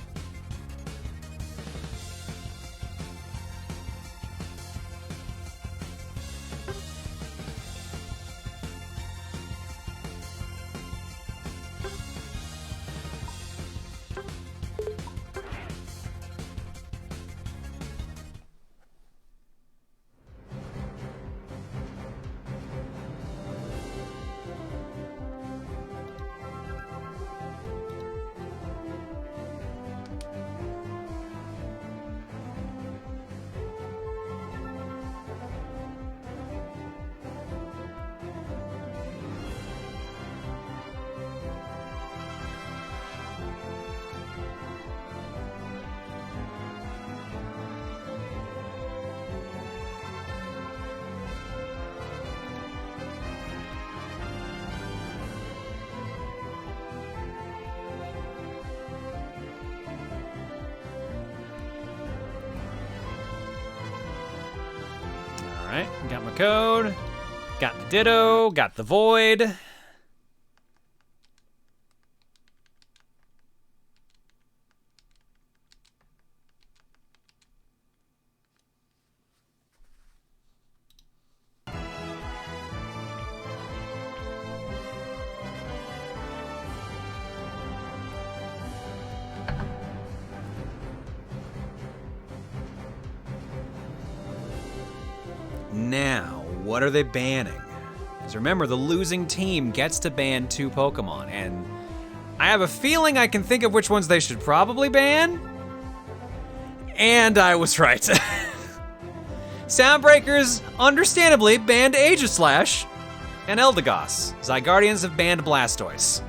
Alright, got my code, got the Ditto, got the Void. now, what are they banning? Because remember, the losing team gets to ban 2 Pokemon, and I have a feeling I can think of which ones they should probably ban. And I was right. Soundbreakers, understandably, banned Aegislash and Eldegoss. Zygardians have banned Blastoise.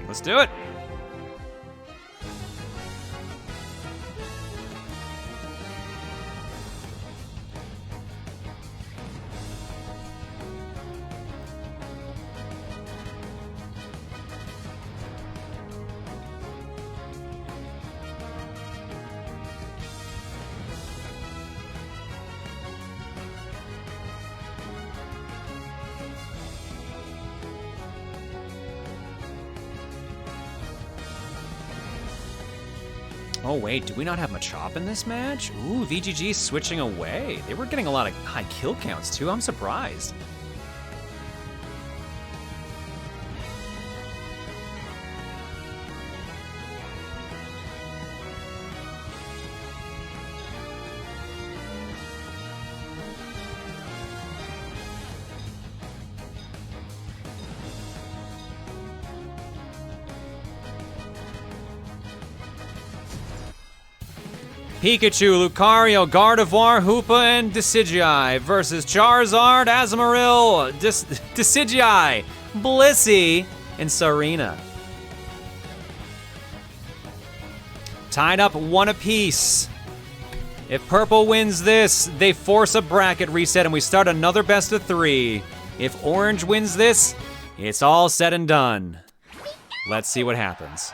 Let's do it. Oh wait, do we not have Machop in this match? Ooh, VGG switching away. They were getting a lot of high kill counts too, I'm surprised. Pikachu, Lucario, Gardevoir, Hoopa, and Decidueye versus Charizard, Azumarill, Decidueye, Blissey, and Serena. Tied up 1 apiece. If Purple wins this, they force a bracket reset and we start another best of 3. If Orange wins this, it's all said and done. Let's see what happens.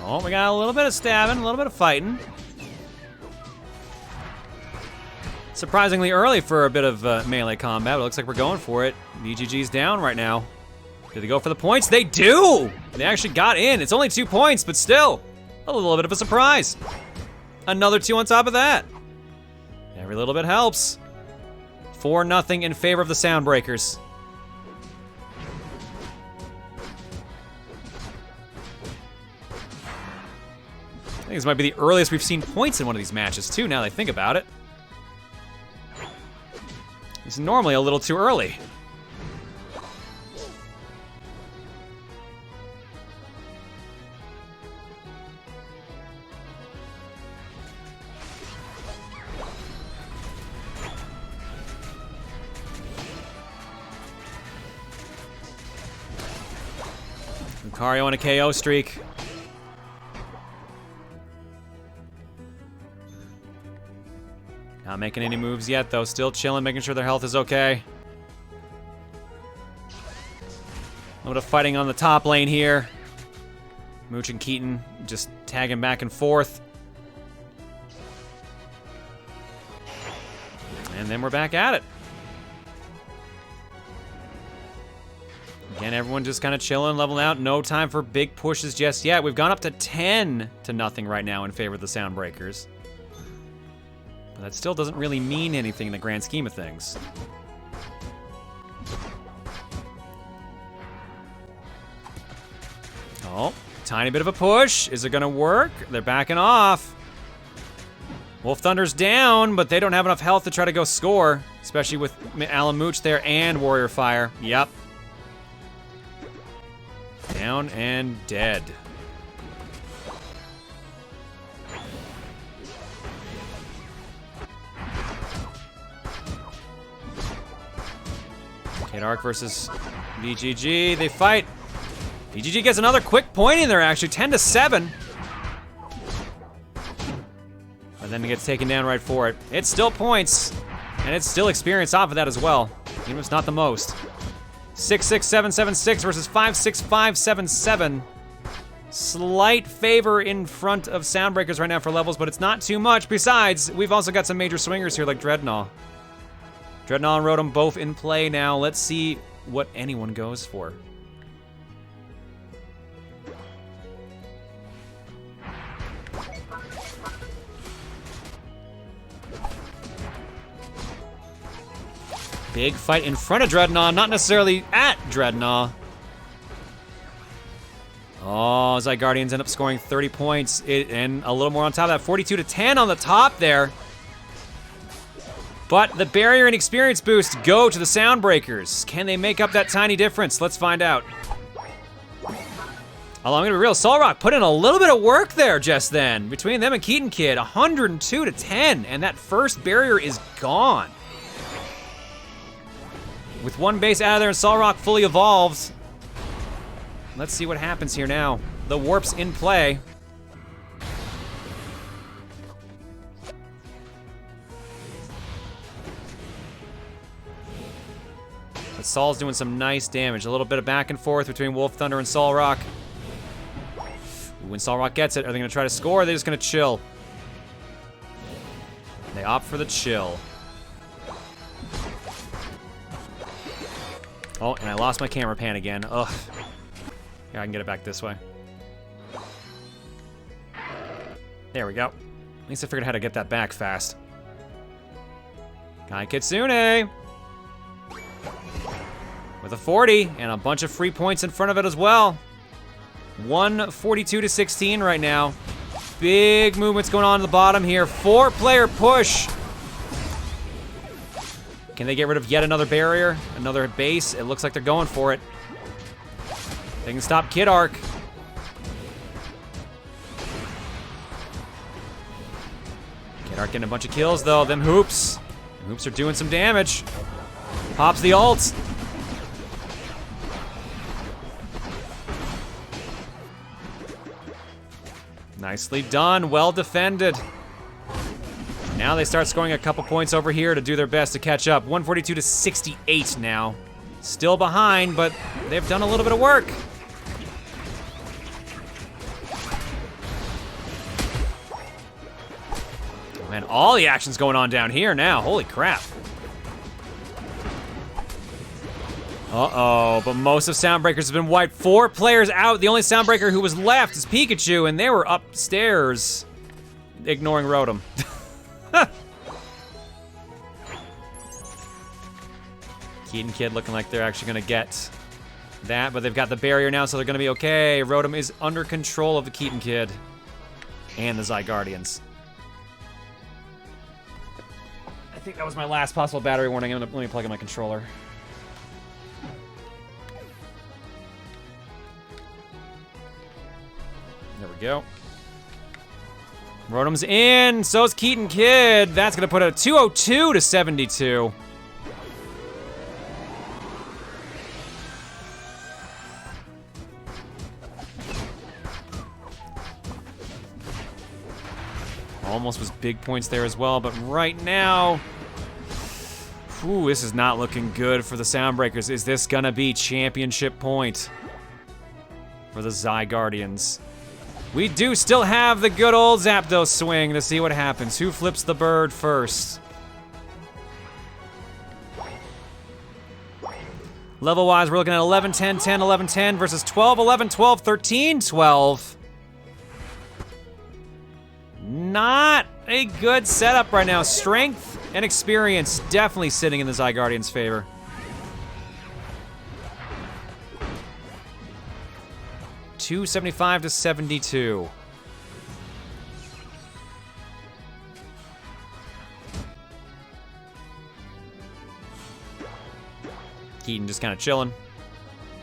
Oh, we got a little bit of stabbing, a little bit of fighting. Surprisingly early for a bit of melee combat. It looks like we're going for it. VGG's down right now. Do they go for the points? They do! They actually got in. It's only 2 points, but still, a little bit of a surprise. Another 2 on top of that. Every little bit helps. 4-0 in favor of the Soundbreakers. I think this might be the earliest we've seen points in one of these matches, too, now that I think about it. It's normally a little too early. Lucario on a KO streak. Not making any moves yet, though. Still chilling, making sure their health is okay. A little bit of fighting on the top lane here. Mooch and Keaton just tagging back and forth. And then we're back at it. Again, everyone just kind of chilling, leveling out. No time for big pushes just yet. We've gone up to 10-0 right now in favor of the Soundbreakers. But that still doesn't really mean anything in the grand scheme of things. Oh, tiny bit of a push. Is it gonna work? They're backing off. WolfThunder's down, but they don't have enough health to try to go score, especially with Alan Mooch there and Warrior Fire. Yep. Down and dead. KidArc versus VGG. They fight. VGG gets another quick point in there, actually. 10-7. But then it gets taken down right for it. It's still points. And it's still experience off of that as well. Even if it's not the most. 66776 versus 56577. Slight favor in front of Soundbreakers right now for levels, but it's not too much. Besides, we've also got some major swingers here like Dreadnought. Dreadnought and Rotom both in play now. Let's see what anyone goes for. Big fight in front of Dreadnought, not necessarily at Dreadnought. Oh, Zygardians end up scoring 30 points and a little more on top of that. 42-10 on the top there. But the barrier and experience boost go to the Soundbreakers. Can they make up that tiny difference? Let's find out. Although I'm gonna be real, Solrock put in a little bit of work there just then. Between them and KeatonKid, 102-10, and that first barrier is gone. With one base out of there and Solrock fully evolved. Let's see what happens here now. The Warp's in play. But Sol's doing some nice damage. A little bit of back and forth between WolfThunder and Solrock. When Solrock gets it, are they gonna try to score or are they just gonna chill? They opt for the chill. Oh, and I lost my camera pan again. Ugh. Yeah, I can get it back this way. There we go. At least I figured out how to get that back fast. GuyKitsune! With a 40 and a bunch of free points in front of it as well. 142-16 right now. Big movements going on at the bottom here. 4-player push. Can they get rid of yet another barrier? Another base? It looks like they're going for it. They can stop KidArc. KidArc getting a bunch of kills though. Them hoops. Them hoops are doing some damage. Pops the ult. Nicely done. Well defended. Now they start scoring a couple points over here to do their best to catch up. 142-68 now. Still behind, but they've done a little bit of work. Oh, man, all the action's going on down here now. Holy crap. Uh-oh, but most of Soundbreakers have been wiped. 4 players out. The only Soundbreaker who was left is Pikachu, and they were upstairs ignoring Rotom. KeatonKid looking like they're actually gonna get that, but they've got the barrier now, so they're gonna be okay. Rotom is under control of the KeatonKid and the Zygardians. I think that was my last possible battery warning. Let me plug in my controller. There we go. Rotom's in, so's KeatonKid. That's gonna put it at 202-72. Almost was big points there as well, but right now, ooh, this is not looking good for the Soundbreakers. Is this gonna be championship point for the Zygardians? We do still have the good old Zapdos swing to see what happens. Who flips the bird first? Level-wise, we're looking at 11-10, 10-11-10 versus 12-11, 12-13, 12. Not a good setup right now. Strength and experience definitely sitting in the Zygardians' favor. $275-72. Keaton just kind of chilling.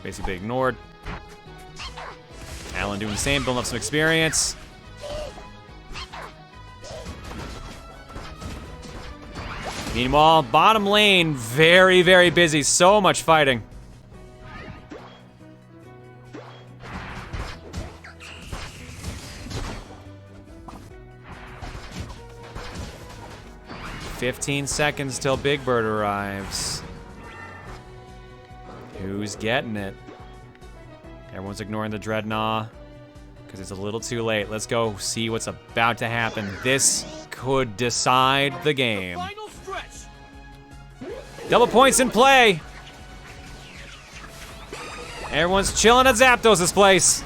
Basically being ignored. Alan doing the same, building up some experience. Meanwhile, bottom lane, very, very busy. So much fighting. "15 seconds till Big Bird arrives. Who's getting it? Everyone's ignoring the Dreadnought because it's a little too late. Let's go see what's about to happen. This could decide the game. Final stretch. Double points in play. Everyone's chilling at Zapdos' place.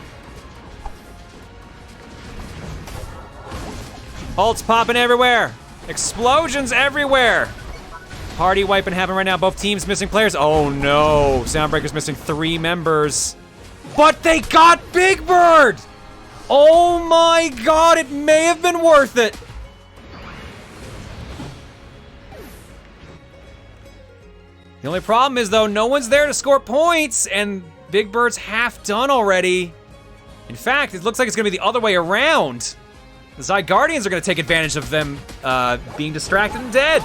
Ults popping everywhere. Explosions everywhere. Party wiping happening right now. Both teams missing players. Oh no, Soundbreaker's missing 3 members. But they got Big Bird! Oh my god, it may have been worth it. The only problem is though, no one's there to score points and Big Bird's half done already. In fact, it looks like it's gonna be the other way around. The Zygardians are gonna take advantage of them being distracted and dead.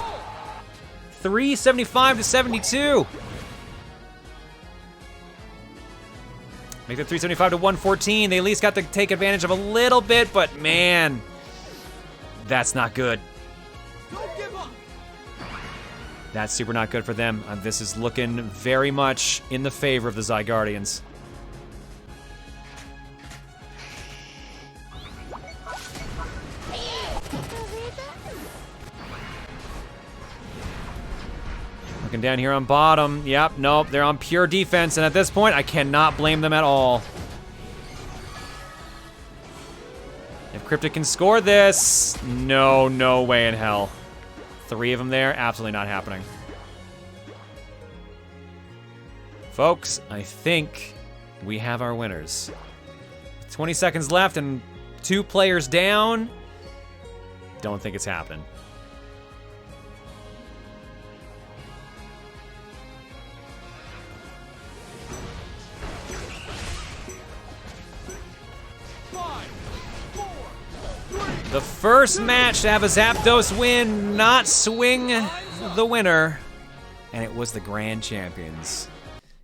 375 to 72. Make it 375 to 114. They at least got to take advantage of a little bit, but man, that's not good. Don't give up. That's super not good for them. This is looking very much in the favor of the Zygardians. Looking down here on bottom. Yep, nope, they're on pure defense, and at this point, I cannot blame them at all. If Cryptic can score this, no way in hell. 3 of them there, absolutely not happening. Folks, I think we have our winners. 20 seconds left and 2 players down. Don't think it's happening. The first match to have a Zapdos win, not swing the winner, and it was the Grand Champions.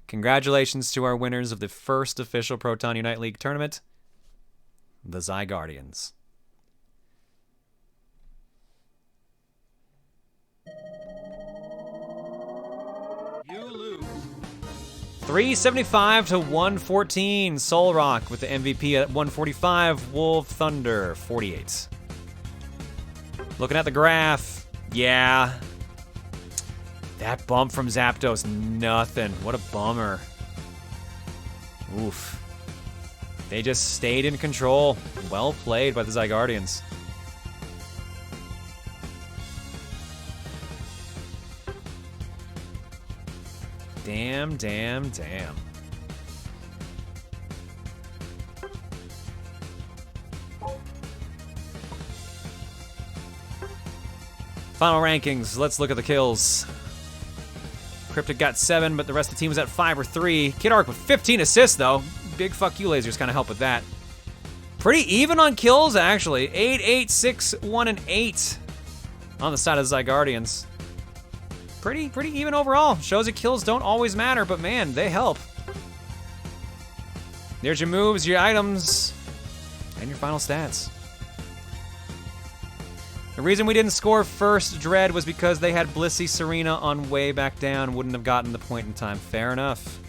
Congratulations to our winners of the first official Proton Unite League tournament, the Zygardians. You lose. 375 to 114. Solrock with the MVP at 145. WolfThunder 48. Looking at the graph, yeah. That bump from Zapdos, nothing. What a bummer. Oof. They just stayed in control. Well played by the Zygardians. Damn. Final rankings, let's look at the kills. Cryptic got 7, but the rest of the team was at 5 or 3. KidArc with 15 assists, though. Big fuck you lasers kind of help with that. Pretty even on kills, actually. 8, 8, 6, 1, and 8 on the side of the Zygardians. Pretty even overall. Shows that kills don't always matter, but man, they help. There's your moves, your items, and your final stats. The reason we didn't score first Dread was because they had Blissey Serena on way back down, wouldn't have gotten the point in time. Fair enough.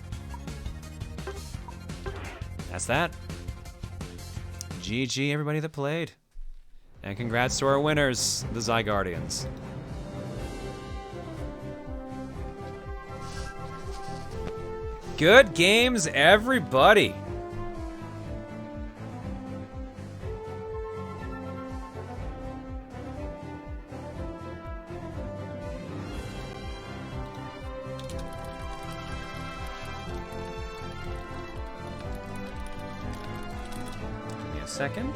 That's that. GG everybody that played. And congrats to our winners, the Zygardians. Good games, everybody. Give me a second.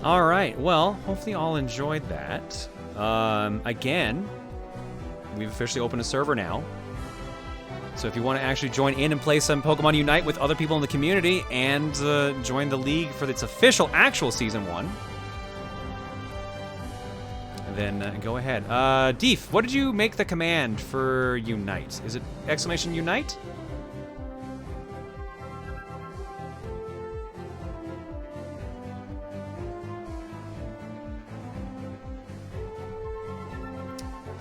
All right, well, hopefully you all enjoyed that. Again, we've officially opened a server now. So if you want to actually join in and play some Pokemon Unite with other people in the community and join the league for its official actual Season 1, then go ahead. Deef, what did you make the command for Unite? Is it exclamation Unite?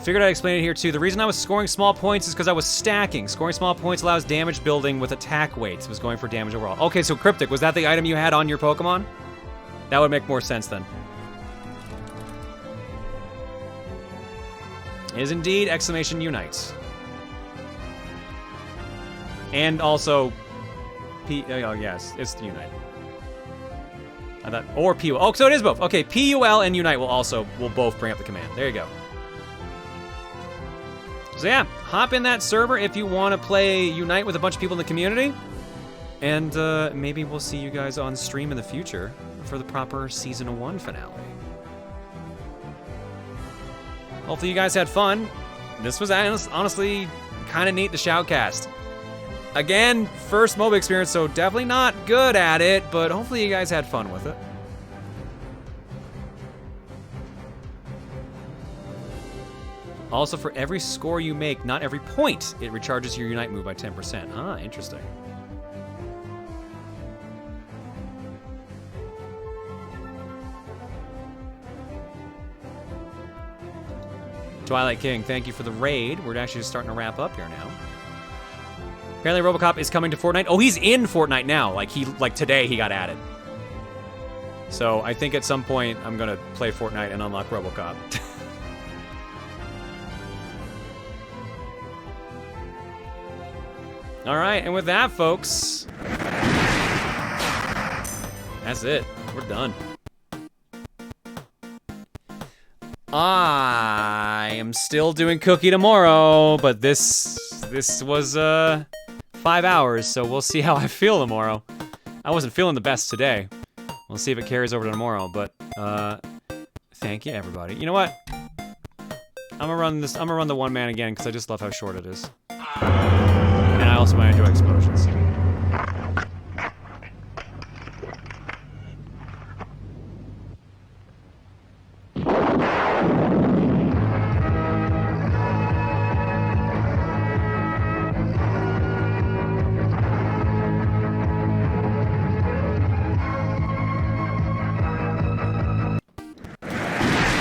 Figured I'd explain it here too. The reason I was scoring small points is because I was stacking. Scoring small points allows damage building with attack weights. It was going for damage overall. Okay, so Cryptic, was that the item you had on your Pokemon? That would make more sense then. Is indeed exclamation Unite. And also, oh yes, it's the Unite. I thought, or PUL. Oh, so it is both. Okay, PUL and Unite will both bring up the command. There you go. So yeah, hop in that server if you want to play Unite with a bunch of people in the community. And maybe we'll see you guys on stream in the future for the proper Season 1 finale. Hopefully you guys had fun. This was honestly kind of neat to shoutcast. Again, first MOBA experience, so definitely not good at it, but hopefully you guys had fun with it. Also, for every score you make, not every point, it recharges your Unite move by 10%. Ah, interesting. Twilight King, thank you for the raid. We're actually just starting to wrap up here now. Apparently Robocop is coming to Fortnite. Oh, he's in Fortnite now. Like today he got added. So I think at some point I'm gonna play Fortnite and unlock Robocop. All right, and with that, folks, that's it. We're done. I am still doing cookie tomorrow, but this was 5 hours, so we'll see how I feel tomorrow. I wasn't feeling the best today. We'll see if it carries over to tomorrow, but thank you, everybody. You know what? I'm gonna run the one man again because I just love how short it is. And I also might enjoy explosions.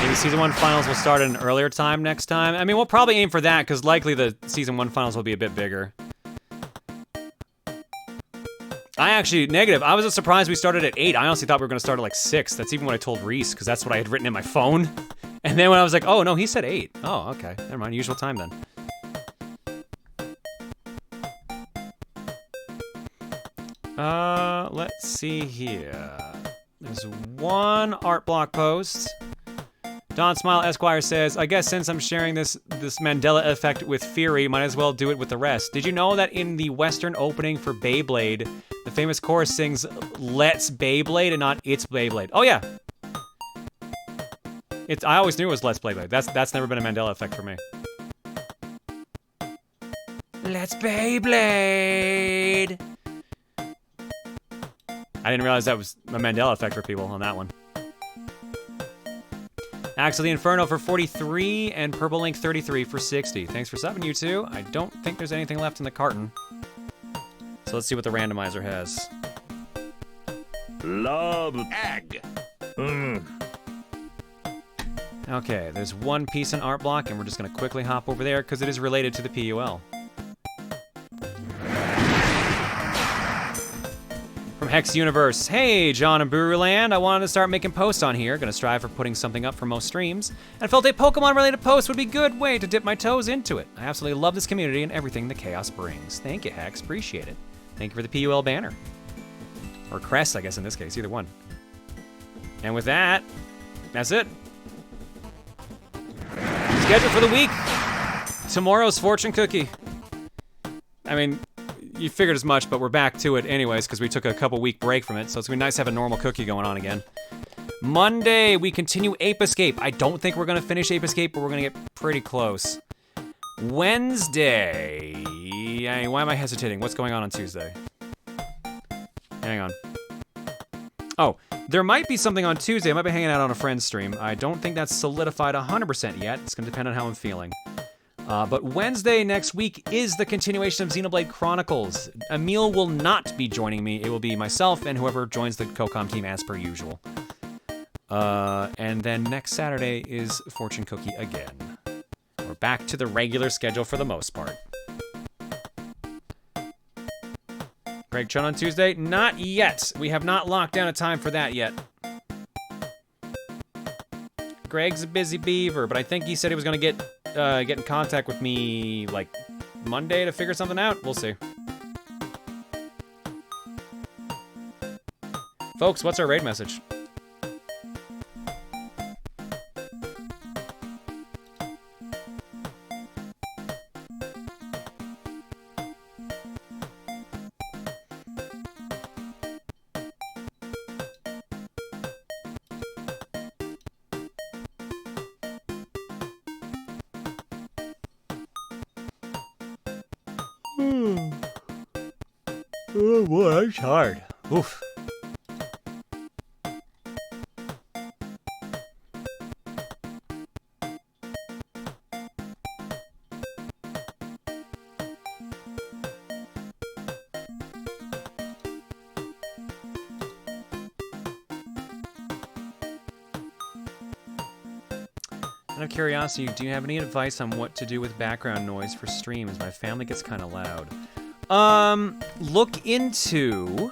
Maybe Season 1 finals will start at an earlier time next time. I mean, we'll probably aim for that because likely the Season 1 finals will be a bit bigger. Negative. I was surprised we started at 8. I honestly thought we were going to start at like 6. That's even what I told Reese, because that's what I had written in my phone. And then when I was like, oh, no, he said 8. Oh, okay. Never mind. Usual time then. Let's see here. There's one art block post. Don Smile Esquire says, I guess since I'm sharing this Mandela effect with Fury, might as well do it with the rest. Did you know that in the Western opening for Beyblade, the famous chorus sings, Let's Beyblade and not It's Beyblade? Oh yeah. I always knew it was Let's Beyblade. That's never been a Mandela effect for me. Let's Beyblade! I didn't realize that was a Mandela effect for people on that one. Axel the Inferno for 43 and Purple Link 33 for 60. Thanks for subbing, you two. I don't think there's anything left in the carton. So let's see what the randomizer has. Love egg. Okay, there's one piece in art block, and we're just gonna quickly hop over there because it is related to the PUL. From Hex Universe, hey John and Booru Land, I wanted to start making posts on here. Gonna strive for putting something up for most streams. And felt a Pokemon-related post would be a good way to dip my toes into it. I absolutely love this community and everything the chaos brings. Thank you, Hex. Appreciate it. Thank you for the PUL banner. Or crest, I guess, in this case. Either one. And with that, that's it. Schedule for the week. Tomorrow's fortune cookie. I mean, you figured as much, but we're back to it anyways because we took a couple week break from it, so it's gonna be nice to have a normal cookie going on again. Monday, we continue Ape Escape. I don't think we're gonna finish Ape Escape, but we're gonna get pretty close. Wednesday, why am I hesitating? What's going on Tuesday? Hang on. Oh, there might be something on Tuesday. I might be hanging out on a friend's stream. I don't think that's solidified 100% yet. It's going to depend on how I'm feeling. But Wednesday next week is the continuation of Xenoblade Chronicles. Emil will not be joining me. It will be myself and whoever joins the CoCom team as per usual. And then next Saturday is Fortune Cookie again. We're back to the regular schedule for the most part. Greg Chun on Tuesday? Not yet. We have not locked down a time for that yet. Greg's a busy beaver, but I think he said he was going to get in contact with me, like, Monday to figure something out. We'll see. Folks, what's our raid message? Oh boy, that's hard. Oof. Out of curiosity, do you have any advice on what to do with background noise for stream as my family gets kind of loud? Look into...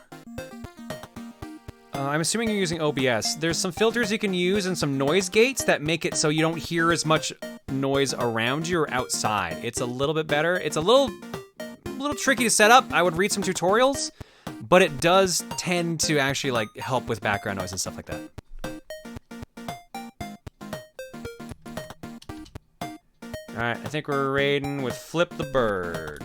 I'm assuming you're using OBS. There's some filters you can use and some noise gates that make it so you don't hear as much noise around you or outside. It's a little bit better. It's a little tricky to set up. I would read some tutorials, but it does tend to actually, like, help with background noise and stuff like that. Alright, I think we're raiding with Flip the Bird.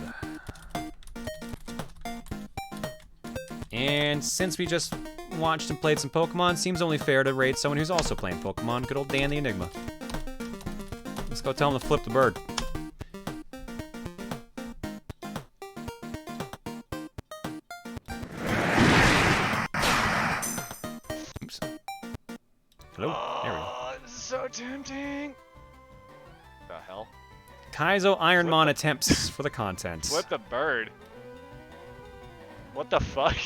And since we just watched and played some Pokemon, seems only fair to raid someone who's also playing Pokemon. Good old Dan the Enigma. Let's go tell him to flip the bird. Oops. Hello? There we go. This is so tempting. The hell? Kaizo Ironmon attempts for the content. Flip the bird. What the fuck?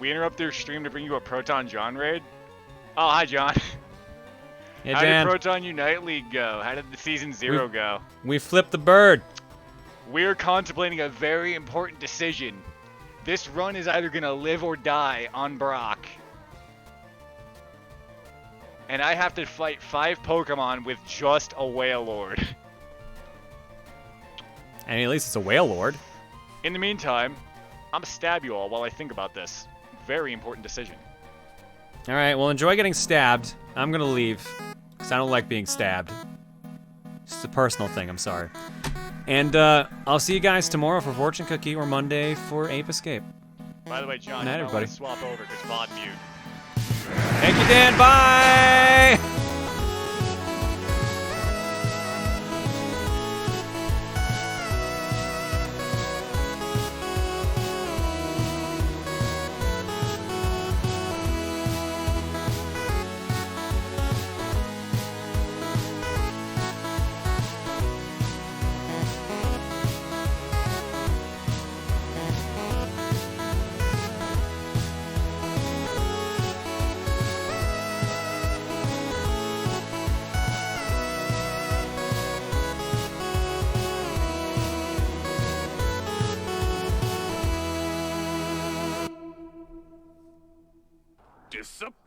We interrupt their stream to bring you a Proton John raid? Oh, hi, John. Yeah, How Dan. did Proton Unite League go? How did the Season 0 go? We flipped the bird. We're contemplating a very important decision. This run is either going to live or die on Brock. And I have to fight 5 Pokemon with just a Whale Lord. And at least it's a whale lord. In the meantime, I'm gonna stab you all while I think about this. Very important decision. Alright, well, enjoy getting stabbed. I'm gonna leave, because I don't like being stabbed. It's just a personal thing, I'm sorry. And I'll see you guys tomorrow for Fortune Cookie or Monday for Ape Escape. By the way, John, Night, you might everybody. want to swap over because VOD mute. Thank you, Dan. Bye! Disappointed.